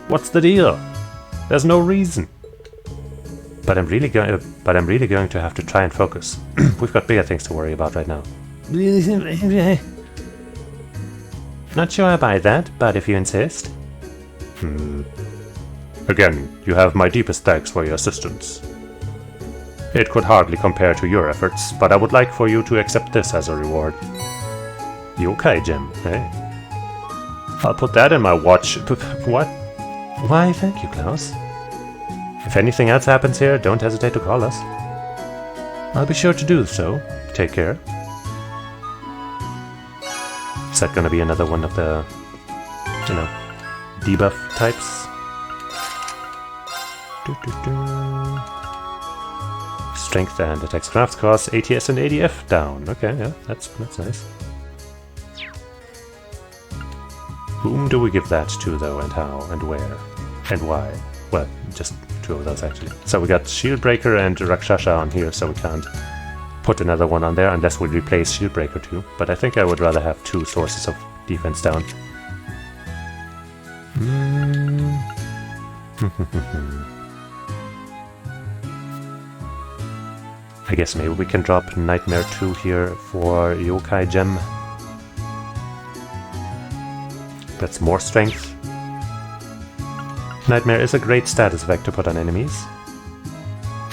What's the deal? There's no reason. But I'm really going to have to try and focus. We've got bigger things to worry about right now. Not sure I buy that, but if you insist. Again, you have my deepest thanks for your assistance. It could hardly compare to your efforts, but I would like for you to accept this as a reward. Yokai gem, eh? I'll put that in my watch. What? Why, thank you, Klaus. If anything else happens here, don't hesitate to call us. I'll be sure to do so. Take care. Is that gonna be another one of the, debuff types? Strength and attacks crafts cost ATS and ADF down. Okay, yeah, that's nice. Whom do we give that to though, and how, and where, and why? Well, just two of those actually. So we got Shieldbreaker and Rakshasha on here, so we can't put another one on there unless we replace Shieldbreaker too. But I think I would rather have two sources of defense down. I guess maybe we can drop Nightmare 2 here for Yokai Gem. That's more strength. Nightmare is a great status effect to put on enemies,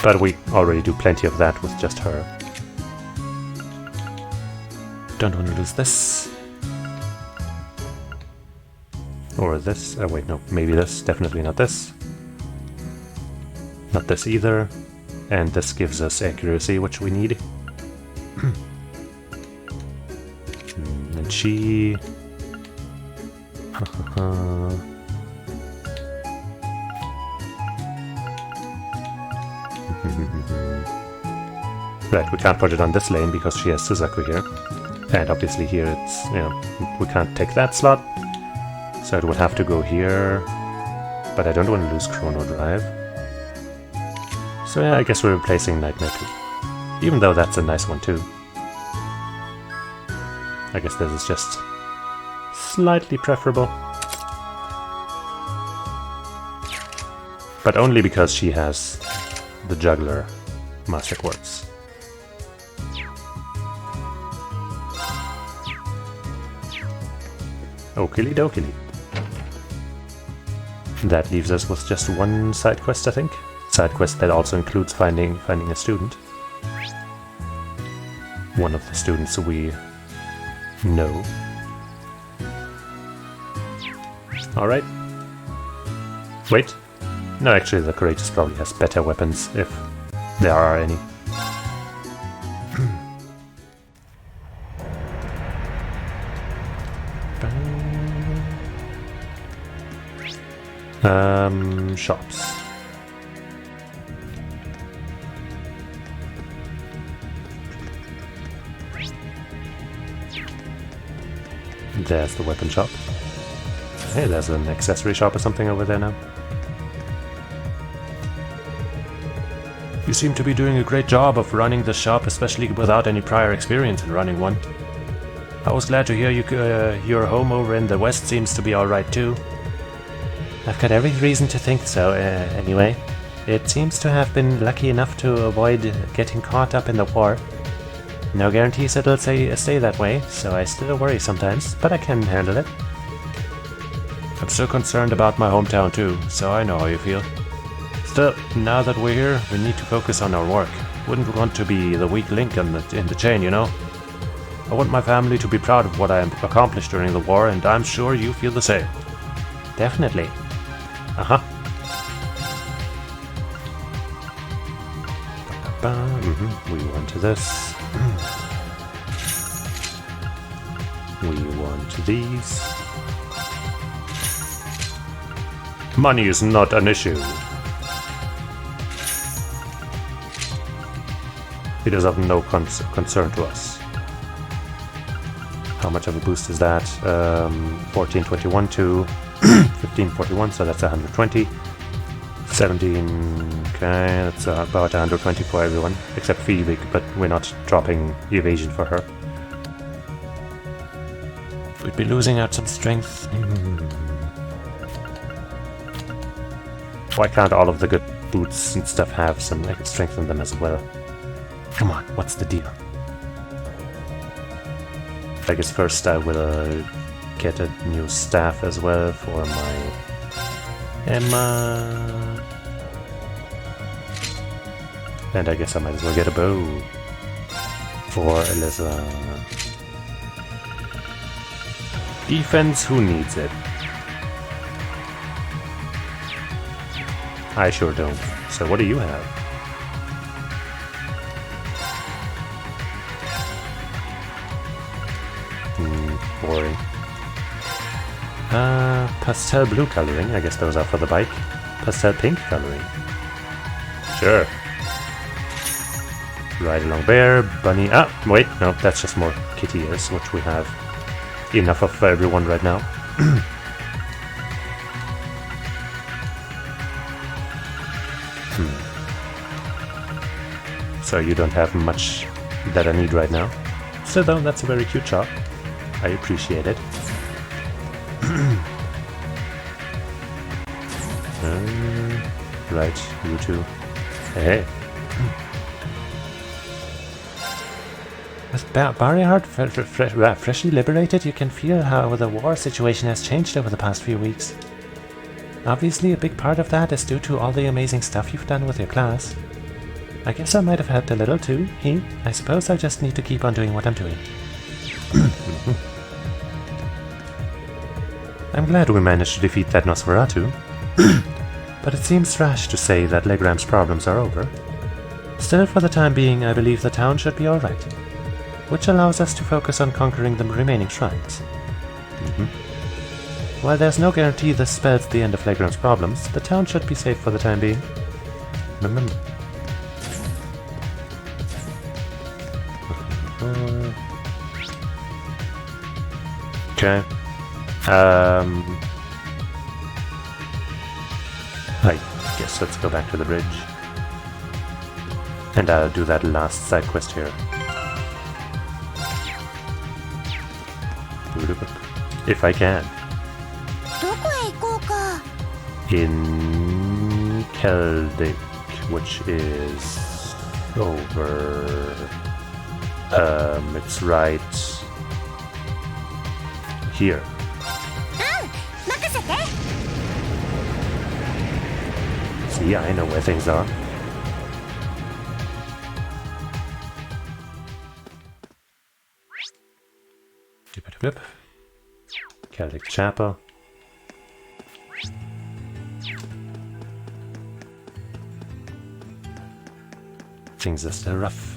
but we already do plenty of that with just her. Don't want to lose this. Or this. Oh wait, no, maybe this. Definitely not this. Not this either. And this gives us accuracy, which we need. And she... Right, we can't put it on this lane because she has Suzaku here. And obviously here it's, we can't take that slot. So it would have to go here. But I don't want to lose Chrono Drive. So yeah, I guess we're replacing Nightmare 2. Even though that's a nice one too. I guess this is just slightly preferable. But only because she has the Juggler Master Quartz. Okie dokie. That leaves us with just one side quest, I think. Side quest that also includes finding a student. One of the students we know. Alright. Wait. No, actually the Courageous probably has better weapons, if there are any. Shops. There's the weapon shop. Hey, there's an accessory shop or something over there now. You seem to be doing a great job of running the shop, especially without any prior experience in running one. I was glad to hear your home over in the west seems to be alright too. I've got every reason to think so, anyway. It seems to have been lucky enough to avoid getting caught up in the war. No guarantees it'll stay that way, so I still worry sometimes, but I can handle it. I'm still concerned about my hometown too, so I know how you feel. Still, now that we're here, we need to focus on our work. Wouldn't want to be the weak link in the chain, you know? I want my family to be proud of what I accomplished during the war, and I'm sure you feel the same. Definitely. Uh-huh. We want this. We want these. Money is not an issue. It is of no concern to us. How much of a boost is that? 1421 to 1541, so that's 120. 17, okay, that's about 120 for everyone, except Phoebe, but we're not dropping evasion for her. We'd be losing out some strength. Why can't all of the good boots and stuff have some strength in them as well? Come on, what's the deal? I guess first I will get a new staff as well for my Emma. And I guess I might as well get a bow for Eliza. Defense, who needs it? I sure don't. So what do you have? Boring. Pastel blue coloring. I guess those are for the bike. Pastel pink coloring. Sure. Ride along bear, bunny. Ah, wait, no, that's just more kitty ears, which we have enough of for everyone right now. So you don't have much that I need right now. So though, that's a very cute shop. I appreciate it. Right, you two. Hey. With Barrierheart freshly liberated, you can feel how the war situation has changed over the past few weeks. Obviously, a big part of that is due to all the amazing stuff you've done with your class. I guess I might have helped a little too. I suppose I just need to keep on doing what I'm doing. I'm glad we managed to defeat that Nosferatu. But it seems rash to say that Legram's problems are over. Still, for the time being, I believe the town should be alright. Which allows us to focus on conquering the remaining shrines. While there's no guarantee this spells the end of Legram's problems, the town should be safe for the time being. Okay. I guess let's go back to the bridge. And I'll do that last side quest here. If I can. In Keldic, which is over. It's right here. See, I know where things are. Celtic Chapel. Things are still rough.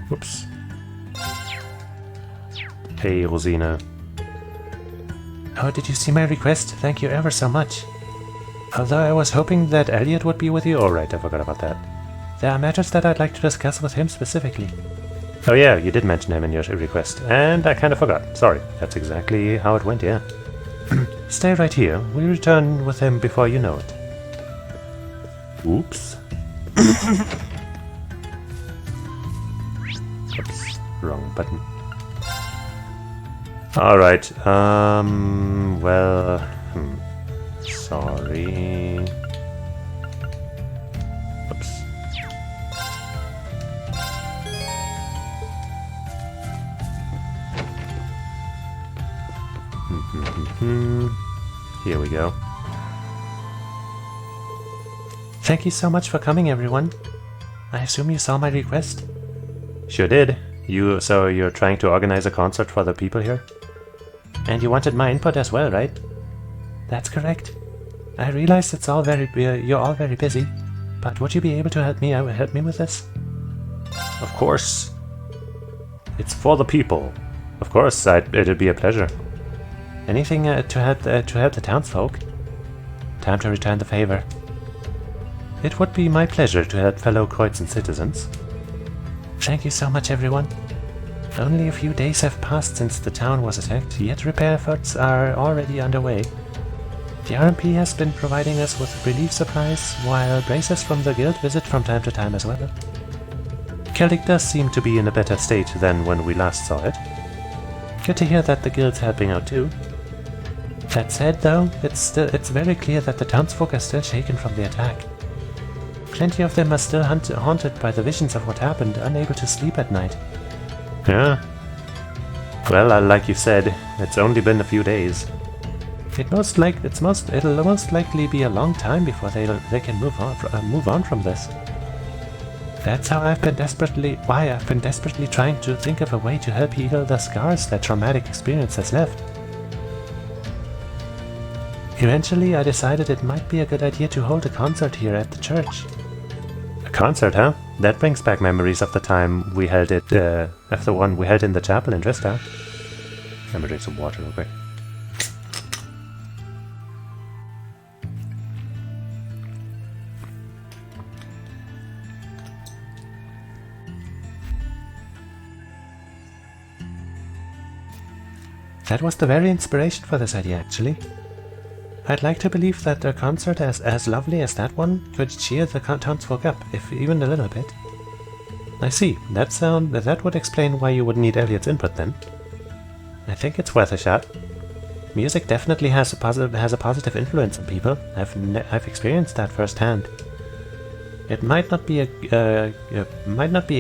Whoops. Hey, Rosina. Oh, did you see my request? Thank you ever so much. Although I was hoping that Elliot would be with you. Oh, right, I forgot about that. There are matters that I'd like to discuss with him specifically. Oh yeah, you did mention him in your request, and I kind of forgot. Sorry, that's exactly how it went, yeah. Stay right here. We'll return with him before you know it. Oops. Oops, wrong button. Alright, well... Sorry... Oops. Here we go. Thank you so much for coming, everyone. I assume you saw my request? Sure did. So you're trying to organize a concert for the people here? And you wanted my input as well, right? That's correct. I realize you're all very busy, but would you be able to help me with this? Of course. It's for the people. Of course, it'd be a pleasure. Anything to help the townsfolk? Time to return the favor. It would be my pleasure to help fellow Kreuzen citizens. Thank you so much, everyone. Only a few days have passed since the town was attacked, yet repair efforts are already underway. The RMP has been providing us with relief supplies, while bracers from the guild visit from time to time as well. Celtic does seem to be in a better state than when we last saw it. Good to hear that the guild's helping out too. That said, though, it's very clear that the townsfolk are still shaken from the attack. Plenty of them are still haunted by the visions of what happened, unable to sleep at night. Yeah. Well, like you said, it's only been a few days. It'll most likely be a long time before they can move on from this. That's how I've been desperately trying to think of a way to help heal the scars that traumatic experience has left. Eventually, I decided it might be a good idea to hold a concert here at the church. A concert, huh? That brings back memories of the time we held it, of the one we held in the chapel in Dristar. Let me drink some water real quick. That was the very inspiration for this idea, actually. I'd like to believe that a concert as lovely as that one could cheer the townsfolk up, if even a little bit. I see. That would explain why you would need Elliot's input then. I think it's worth a shot. Music definitely has a positive influence on people. I've experienced that firsthand. It might not be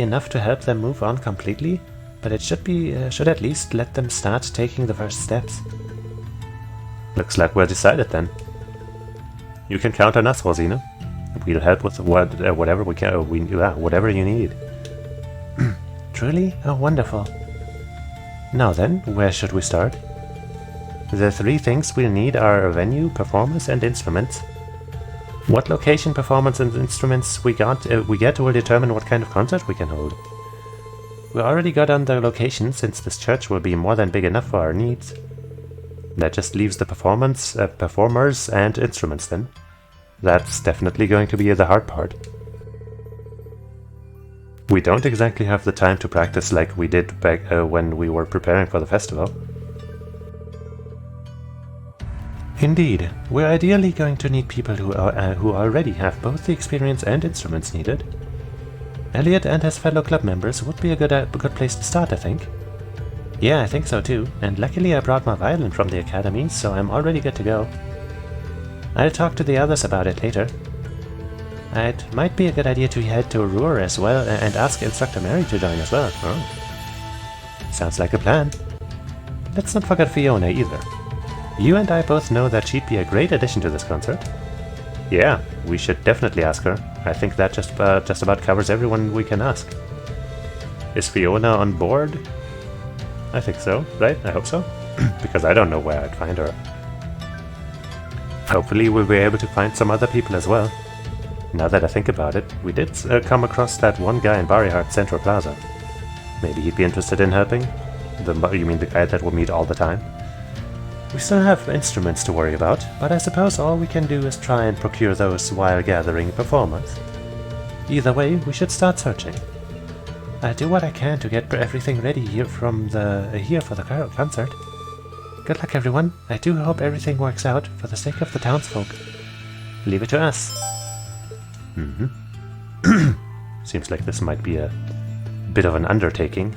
enough to help them move on completely, but it should at least let them start taking the first steps. Looks like we're decided then. You can count on us, Rosina. We'll help with whatever we can. Whatever you need. Truly? Oh, wonderful. Now then, where should we start? The three things we'll need are a venue, performers, and instruments. What location, performance, and instruments we get will determine what kind of concert we can hold. We already got on the location, since this church will be more than big enough for our needs. That just leaves the performers and instruments then. That's definitely going to be the hard part. We don't exactly have the time to practice like we did back when we were preparing for the festival. Indeed, we're ideally going to need people who already have both the experience and instruments needed. Elliot and his fellow club members would be a good place to start, I think. Yeah, I think so too, and luckily I brought my violin from the academy, so I'm already good to go. I'll talk to the others about it later. It might be a good idea to head to Ruhr as well and ask Instructor Mary to join as well. Oh. Sounds like a plan. Let's not forget Fiona either. You and I both know that she'd be a great addition to this concert. Yeah, we should definitely ask her. I think that just about covers everyone we can ask. Is Fiona on board? I think so, right? I hope so. Because I don't know where I'd find her. Hopefully we'll be able to find some other people as well. Now that I think about it, we did come across that one guy in Barryheart Central Plaza. Maybe he'd be interested in helping? You mean the guy that will meet all the time? We still have instruments to worry about, but I suppose all we can do is try and procure those while gathering performers. Either way, we should start searching. I'll do what I can to get everything ready here for the concert. Good luck, everyone. I do hope everything works out for the sake of the townsfolk. Leave it to us. Seems like this might be a bit of an undertaking.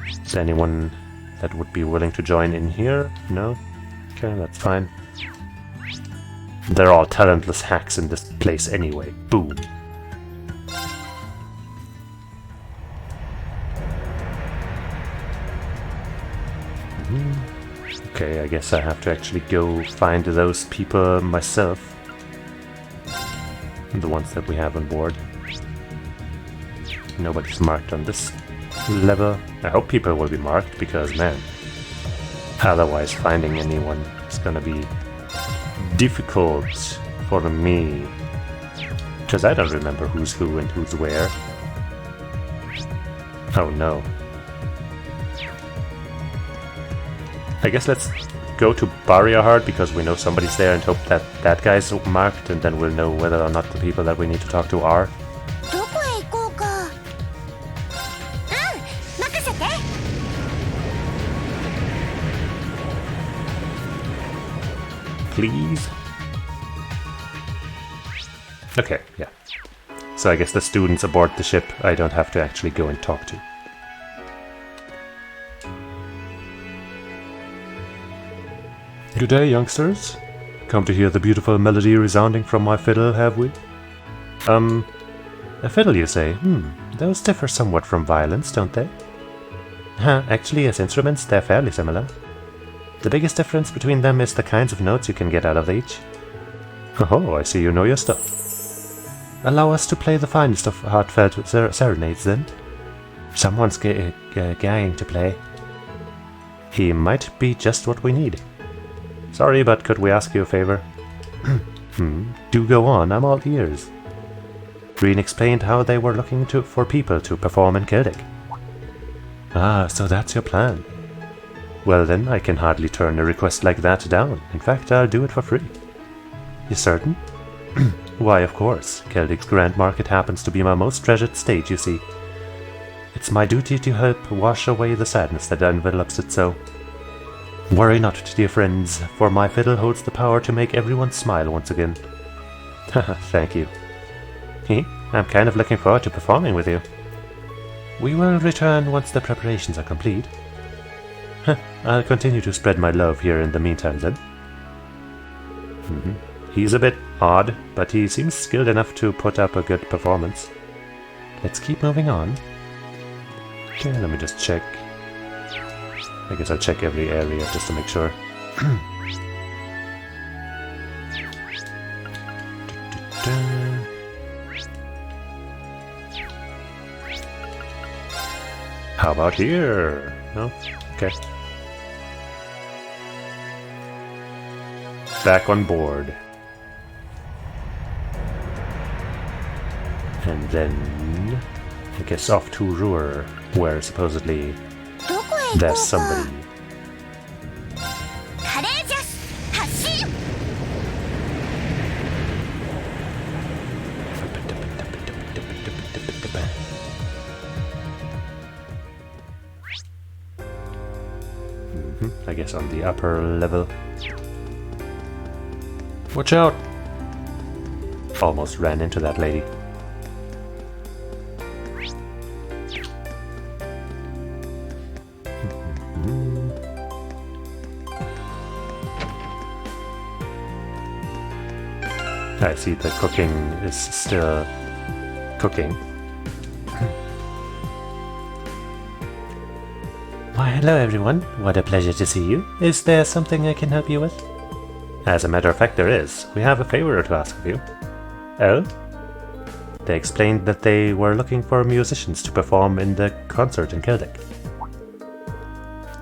Is there anyone that would be willing to join in here? No? Okay, that's fine. They're all talentless hacks in this place anyway. Boom. Okay, I guess I have to actually go find those people myself. The ones that we have on board. Nobody's marked on this level. I hope people will be marked, because man, otherwise finding anyone is gonna be difficult for me. Because I don't remember who's who and who's where. Oh no. I guess let's go to Barrier Heart because we know somebody's there, and hope that that guy's marked, and then we'll know whether or not the people that we need to talk to are. どこへ行こうか。任せて。Please? Okay, yeah. So I guess the students aboard the ship I don't have to actually go and talk to. Good day, youngsters. Come to hear the beautiful melody resounding from my fiddle, have we? A fiddle, you say? Those differ somewhat from violins, don't they? Actually, as instruments, they're fairly similar. The biggest difference between them is the kinds of notes you can get out of each. Oh, I see you know your stuff. Allow us to play the finest of heartfelt serenades, then. Someone's going to play. He might be just what we need. Sorry, but could we ask you a favor? Do go on, I'm all ears. Green explained how they were looking for people to perform in Celtic. Ah, so that's your plan. Well then, I can hardly turn a request like that down. In fact, I'll do it for free. You certain? Why, of course. Celtic's Grand Market happens to be my most treasured stage, you see. It's my duty to help wash away the sadness that envelops it so. Worry not, dear friends, for my fiddle holds the power to make everyone smile once again. Haha, thank you. I'm kind of looking forward to performing with you. We will return once the preparations are complete. I'll continue to spread my love here in the meantime, then. He's a bit odd, but he seems skilled enough to put up a good performance. Let's keep moving on. Okay, let me just check. I guess I'll check every area just to make sure. How about here? No? Okay. Back on board. And then I guess off to Ruhr, where supposedly there's somebody. I guess on the upper level. Watch out! Almost ran into that lady. I see the cooking is still cooking. Why, hello everyone. What a pleasure to see you. Is there something I can help you with? As a matter of fact, there is. We have a favor to ask of you. Oh? They explained that they were looking for musicians to perform in the concert in Celtic.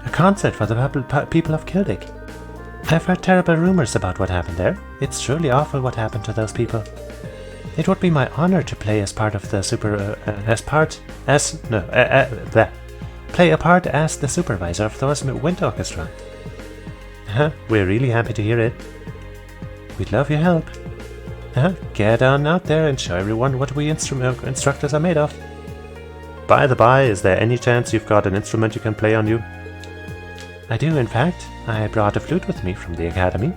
A concert for the people of Celtic? I've heard terrible rumors about what happened there. It's truly awful what happened to those people. It would be my honor to play as part of the play a part as the supervisor of those wind orchestra. We're really happy to hear it. We'd love your help. Get on out there and show everyone what we instructors are made of. By the by, is there any chance you've got an instrument you can play on you? I do, in fact. I brought a flute with me from the academy.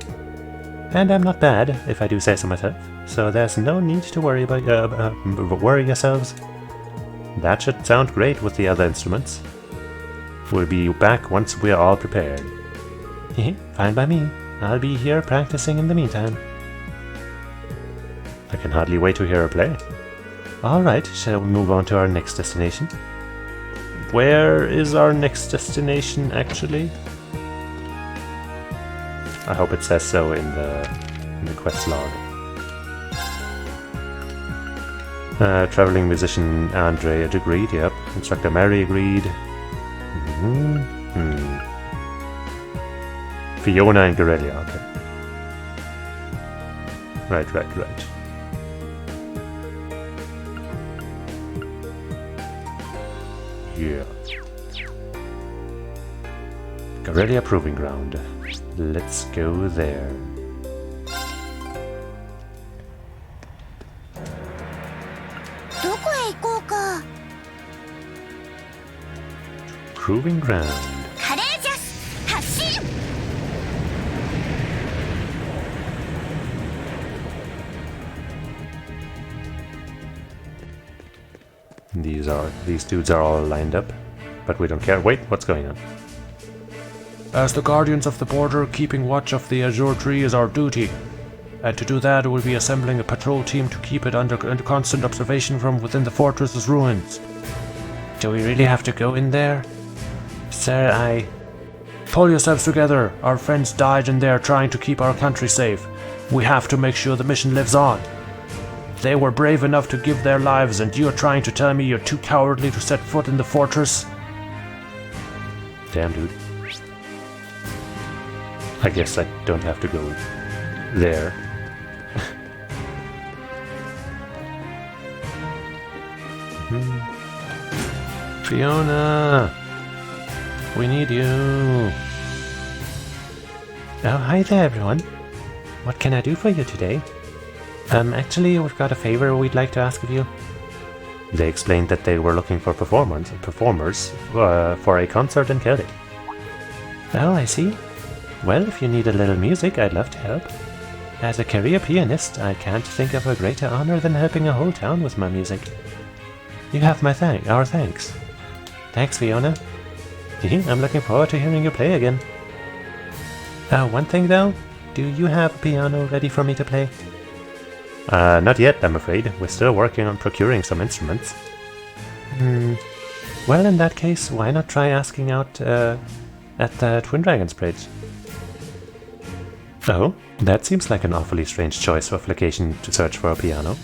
And I'm not bad, if I do say so myself. So there's no need to worry yourselves. That should sound great with the other instruments. We'll be back once we're all prepared. Fine by me. I'll be here practicing in the meantime. I can hardly wait to hear her play. Alright, shall we move on to our next destination? Where is our next destination, actually? I hope it says so in the quest log. Traveling musician Andre agreed, yep. Instructor Mary agreed. Fiona and Guerrilla, okay. Right. Yeah. Guerrilla Proving Ground. Let's go there. Proving Ground. These dudes are all lined up, but we don't care. Wait, what's going on? As the guardians of the border, keeping watch of the Azure Tree is our duty. And to do that, we'll be assembling a patrol team to keep it under constant observation from within the fortress's ruins. Do we really have to go in there? Sir, Pull yourselves together. Our friends died in there trying to keep our country safe. We have to make sure the mission lives on. They were brave enough to give their lives, and you're trying to tell me you're too cowardly to set foot in the fortress? Damn, dude. I guess I don't have to go there. Fiona! We need you! Oh, hi there, everyone. What can I do for you today? Actually, we've got a favor we'd like to ask of you. They explained that they were looking for performers for a concert in Celtic. Oh, I see. Well, if you need a little music, I'd love to help. As a career pianist, I can't think of a greater honor than helping a whole town with my music. You have our thanks. Thanks, Fiona. I'm looking forward to hearing you play again. One thing though, do you have a piano ready for me to play? Not yet, I'm afraid. We're still working on procuring some instruments. Well, in that case, why not try asking out at the Twin Dragons Bridge? Oh, that seems like an awfully strange choice of location to search for a piano.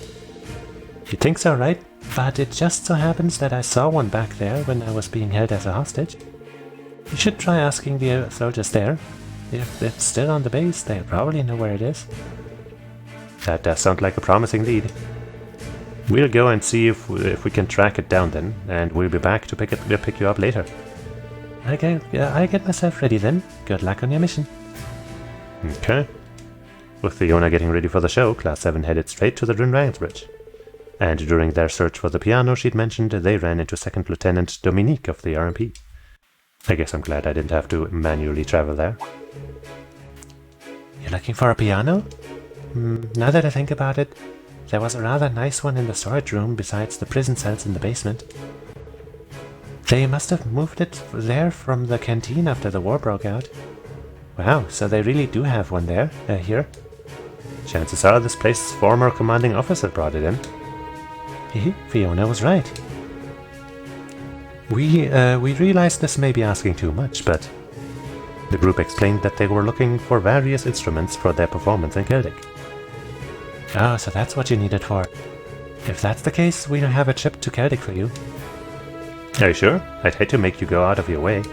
You think so, right? But it just so happens that I saw one back there when I was being held as a hostage. You should try asking the soldiers there. If it's still on the base, they probably know where it is. That does sound like a promising lead. We'll go and see if we can track it down then, and we'll be back to pick you up later. I'll get myself ready then. Good luck on your mission. Okay. With Fiona getting ready for the show, Class 7 headed straight to the Twin Dragons Bridge. And during their search for the piano she'd mentioned, they ran into 2nd Lieutenant Dominique of the RMP. I guess I'm glad I didn't have to manually travel there. You're looking for a piano? Now that I think about it, there was a rather nice one in the storage room besides the prison cells in the basement. They must have moved it there from the canteen after the war broke out. Wow, so they really do have one there, here. Chances are this place's former commanding officer brought it in. Fiona was right. We realized this may be asking too much, but the group explained that they were looking for various instruments for their performance in Celtic. Oh, so that's what you need it for. If that's the case, we'll have a trip to Celtic for you. Are you sure? I'd hate to make you go out of your way.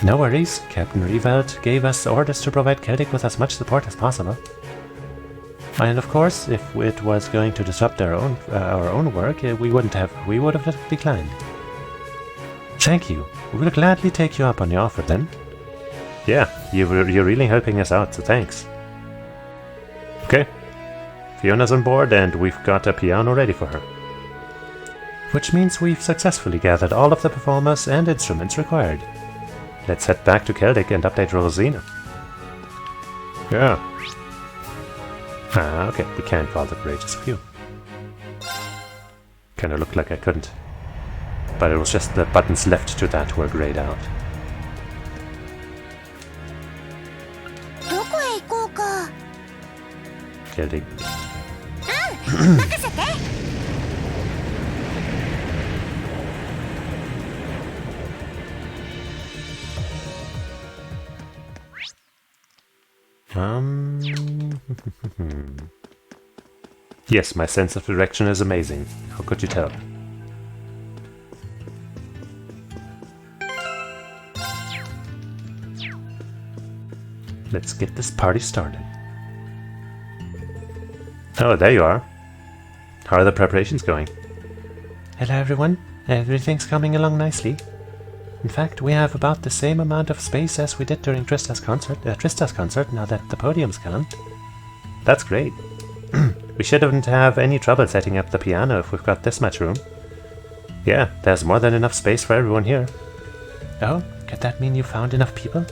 No worries. Captain Reveld gave us orders to provide Celtic with as much support as possible. And of course, if it was going to disrupt our own work, we would have declined. Thank you. We'll gladly take you up on your offer then. Yeah, you're really helping us out, so thanks. Okay. Fiona's on board and we've got a piano ready for her. Which means we've successfully gathered all of the performers and instruments required. Let's head back to Celtic and update Rosina. Yeah. Okay, we can't follow the courageous few. Kinda looked like I couldn't. But it was just the buttons left to that were grayed out. Celtic. Yes, my sense of direction is amazing. How could you tell? Let's get this party started. Oh, there you are. How are the preparations going? Hello everyone, everything's coming along nicely. In fact, we have about the same amount of space as we did during Trista's concert now that the podium's gone. That's great. We shouldn't have any trouble setting up the piano if we've got this much room. Yeah, there's more than enough space for everyone here. Oh, could that mean you found enough people?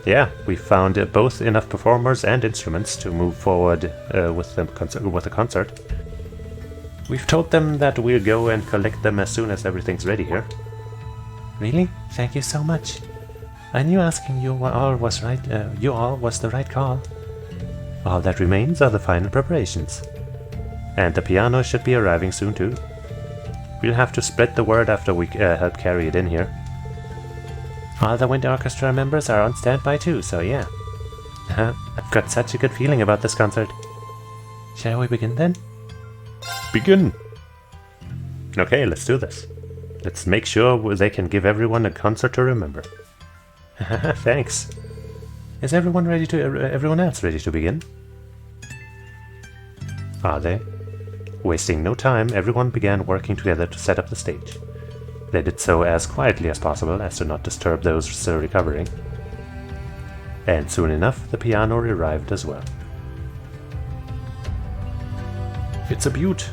Yeah, we found both enough performers and instruments to move forward with the concert. We've told them that we'll go and collect them as soon as everything's ready here. Really? Thank you so much. I knew asking you all was the right call. All that remains are the final preparations. And the piano should be arriving soon too. We'll have to spread the word after we help carry it in here. All the wind orchestra members are on standby too, so yeah. I've got such a good feeling about this concert. Shall we begin then? Begin! Okay, let's do this. Let's make sure they can give everyone a concert to remember. Thanks. Is everyone else ready to begin? Are they? Wasting no time, everyone began working together to set up the stage. They did so as quietly as possible as to not disturb those still recovering. And soon enough, the piano arrived as well. It's a beaut.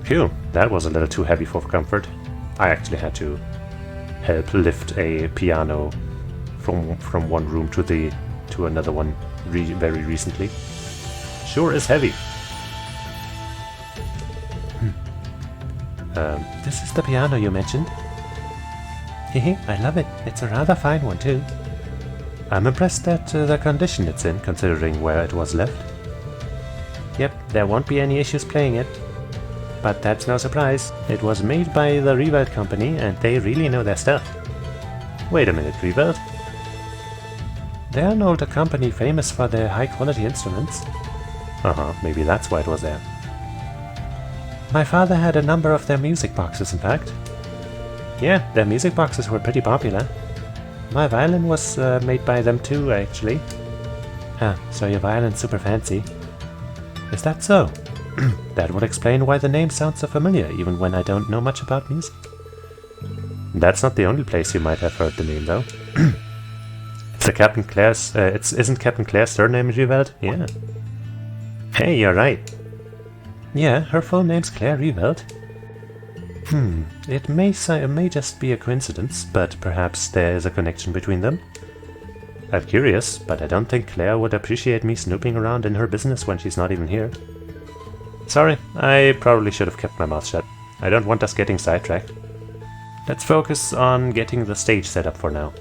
Phew, that was a little too heavy for comfort. I actually had to help lift a piano from one room to another one very recently. Sure is heavy. This is the piano you mentioned. Hehe, I love it. It's a rather fine one too. I'm impressed at the condition it's in, considering where it was left. Yep, there won't be any issues playing it. But that's no surprise. It was made by the Reweld company and they really know their stuff. Wait a minute, Reweld? They're an older company famous for their high-quality instruments. Maybe that's why it was there. My father had a number of their music boxes, in fact. Yeah, their music boxes were pretty popular. My violin was made by them too, actually. So your violin's super fancy. Is that so? That would explain why the name sounds so familiar, even when I don't know much about music. That's not the only place you might have heard the name, though. Isn't Captain Claire's surname Reweld? Yeah. Hey, you're right. Yeah, her full name's Claire Reweld. It may just be a coincidence, but perhaps there is a connection between them. I'm curious, but I don't think Claire would appreciate me snooping around in her business when she's not even here. Sorry, I probably should have kept my mouth shut. I don't want us getting sidetracked. Let's focus on getting the stage set up for now.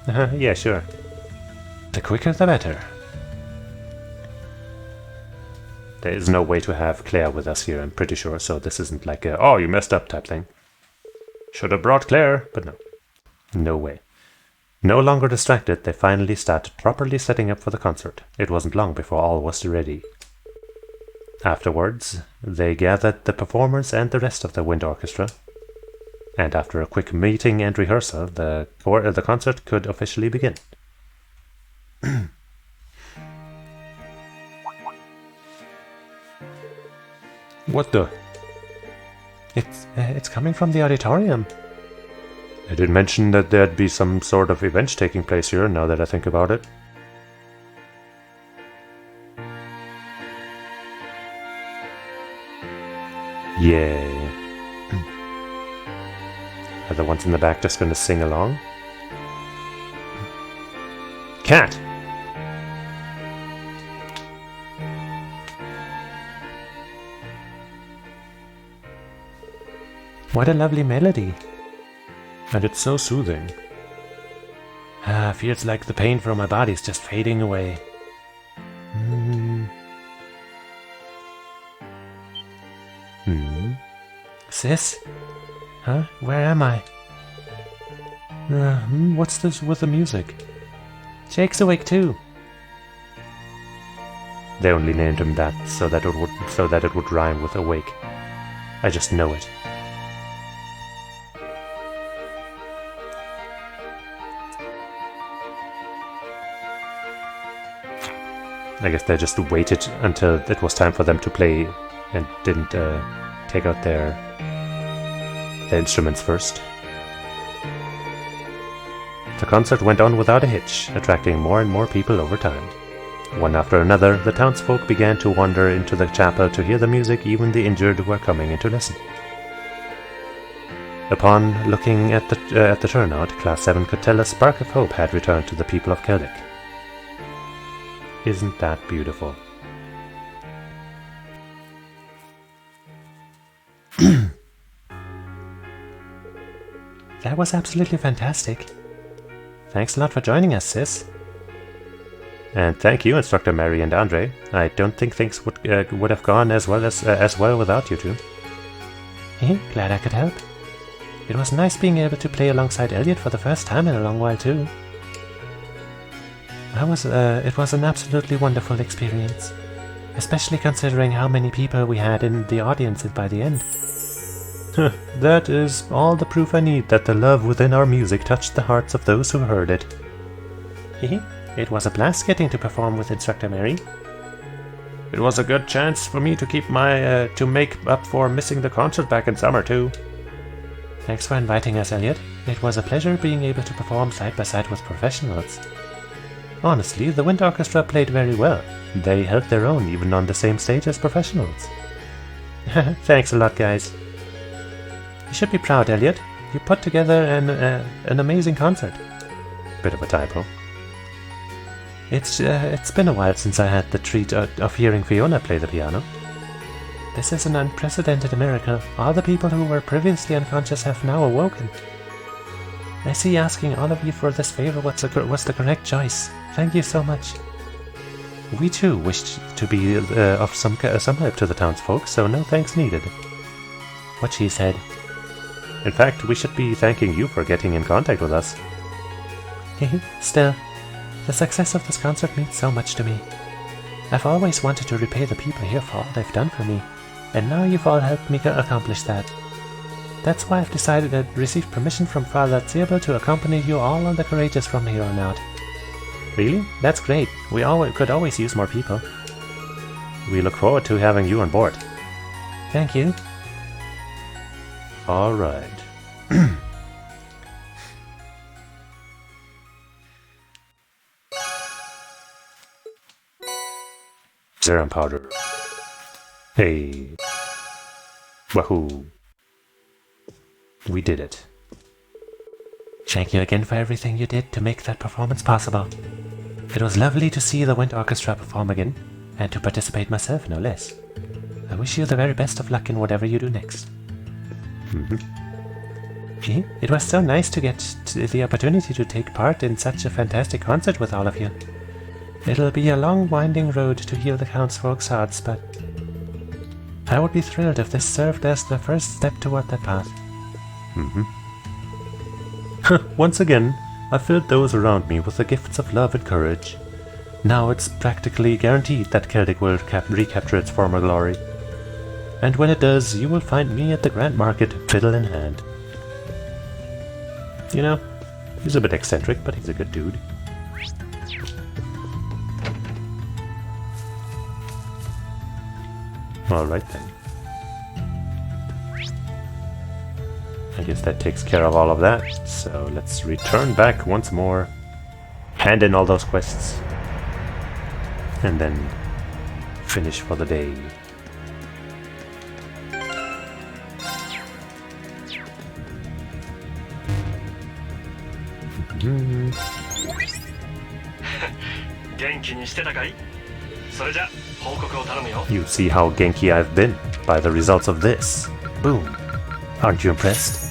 Yeah, sure. The quicker the better. There is no way to have Claire with us here, I'm pretty sure, so this isn't like a, oh, you messed up type thing. Should have brought Claire, but no. No way. No longer distracted, they finally started properly setting up for the concert. It wasn't long before all was ready. Afterwards, they gathered the performers and the rest of the wind orchestra. And after a quick meeting and rehearsal, the concert could officially begin. What the? It's coming from the auditorium. I did mention that there'd be some sort of event taking place here, now that I think about it. Yay. Are the ones in the back just going to sing along? Cat! What a lovely melody. And it's so soothing. Feels like the pain from my body's just fading away. Sis? Huh? Where am I? What's this with the music? Jake's awake too. They only named him that so that it would rhyme with awake. I just know it. I guess they just waited until it was time for them to play and didn't take out their instruments first. The concert went on without a hitch, attracting more and more people over time. One after another, the townsfolk began to wander into the chapel to hear the music. Even the injured were coming in to listen. Upon looking at the turnout, Class 7 could tell a spark of hope had returned to the people of Celtic. Isn't that beautiful? That was absolutely fantastic. Thanks a lot for joining us, sis. And thank you, Instructor Mary and Andre. I don't think things would have gone as well without you two. Glad I could help. It was nice being able to play alongside Elliot for the first time in a long while too. It was an absolutely wonderful experience, especially considering how many people we had in the audience by the end. That is all the proof I need that the love within our music touched the hearts of those who heard it. It was a blast getting to perform with Instructor Mary. It was a good chance for me to to make up for missing the concert back in summer too. Thanks for inviting us, Elliot. It was a pleasure being able to perform side by side with professionals. Honestly, the Wind Orchestra played very well. They held their own even on the same stage as professionals. Thanks a lot, guys. You should be proud, Elliot. You put together an amazing concert. Bit of a typo. It's been a while since I had the treat of hearing Fiona play the piano. This is an unprecedented miracle. All the people who were previously unconscious have now awoken. I see asking all of you for this favor was the correct choice. Thank you so much. We too wished to be of some help to the townsfolk, so no thanks needed. What she said. In fact, we should be thanking you for getting in contact with us. Still, the success of this concert means so much to me. I've always wanted to repay the people here for all they've done for me, and now you've all helped me accomplish that. That's why I've decided to receive permission from Father Zirbel to accompany you all on the Courageous from here on out. Really? That's great. We could always use more people. We look forward to having you on board. Thank you. All right. Serum powder. Hey. Wahoo. We did it. Thank you again for everything you did to make that performance possible. It was lovely to see the Wind Orchestra perform again, and to participate myself, no less. I wish you the very best of luck in whatever you do next. It was so nice to get the opportunity to take part in such a fantastic concert with all of you. It'll be a long, winding road to heal the townsfolk's hearts, but I would be thrilled if this served as the first step toward that path. Once again, I filled those around me with the gifts of love and courage. Now it's practically guaranteed that Celtic will recapture its former glory. And when it does, you will find me at the Grand Market, fiddle in hand. You know, he's a bit eccentric, but he's a good dude. Alright then. I guess that takes care of all of that, so let's return back once more, hand in all those quests, and then finish for the day. You see how Genki I've been by the results of this. Boom. Aren't you impressed?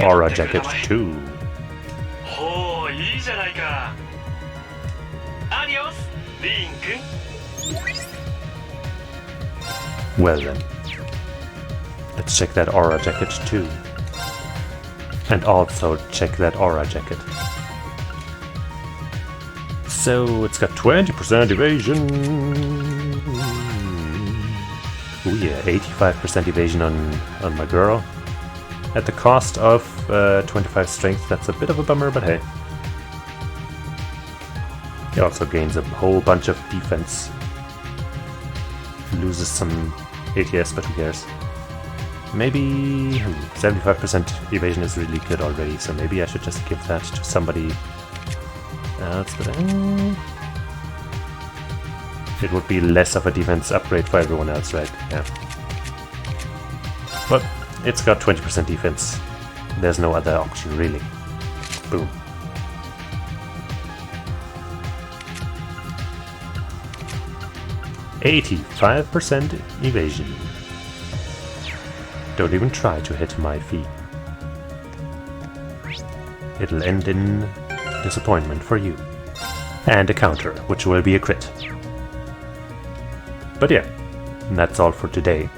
Aura Jacket 2. Well then, let's check that Aura Jacket 2. And also check that Aura Jacket. So it's got 20% evasion. Oh yeah, 85% evasion on my girl. At the cost of 25 strength. That's a bit of a bummer, but hey. He also gains a whole bunch of defense. Loses some ATS, but who cares? Maybe 75% evasion is really good already, so maybe I should just give that to somebody else. But it would be less of a defense upgrade for everyone else, right? Yeah. But it's got 20% defense. There's no other option, really. Boom. %85% evasion. Don't even try to hit my fee. It'll end in disappointment for you. And a counter, which will be a crit. But yeah, that's all for today.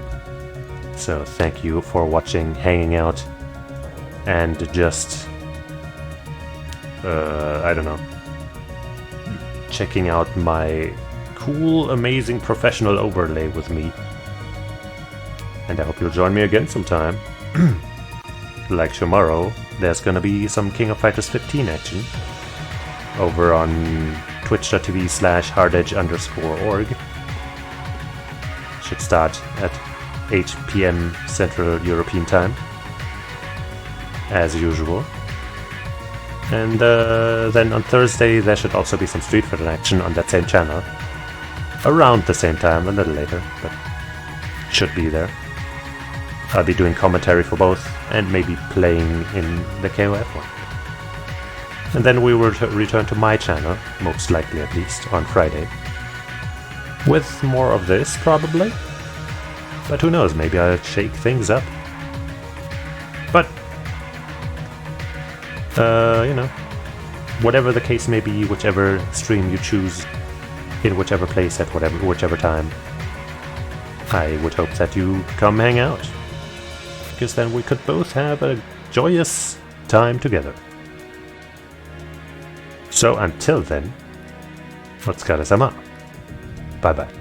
So thank you for watching, hanging out, and just, I don't know, checking out my cool, amazing professional overlay with me. And I hope you'll join me again sometime. Like tomorrow, there's gonna be some King of Fighters 15 action over on twitch.tv/hardedge_org. Should start at 8 PM Central European Time, as usual. And then on Thursday there should also be some Street Fighter action on that same channel. Around the same time, a little later, but should be there. I'll be doing commentary for both, and maybe playing in the KOF one. And then we will return to my channel, most likely at least, on Friday. With more of this, probably. But who knows, maybe I'll shake things up. But, you know, whatever the case may be, whichever stream you choose, in whichever place, at whichever time, I would hope that you come hang out. Because then we could both have a joyous time together. So until then, お疲れ様. Bye bye.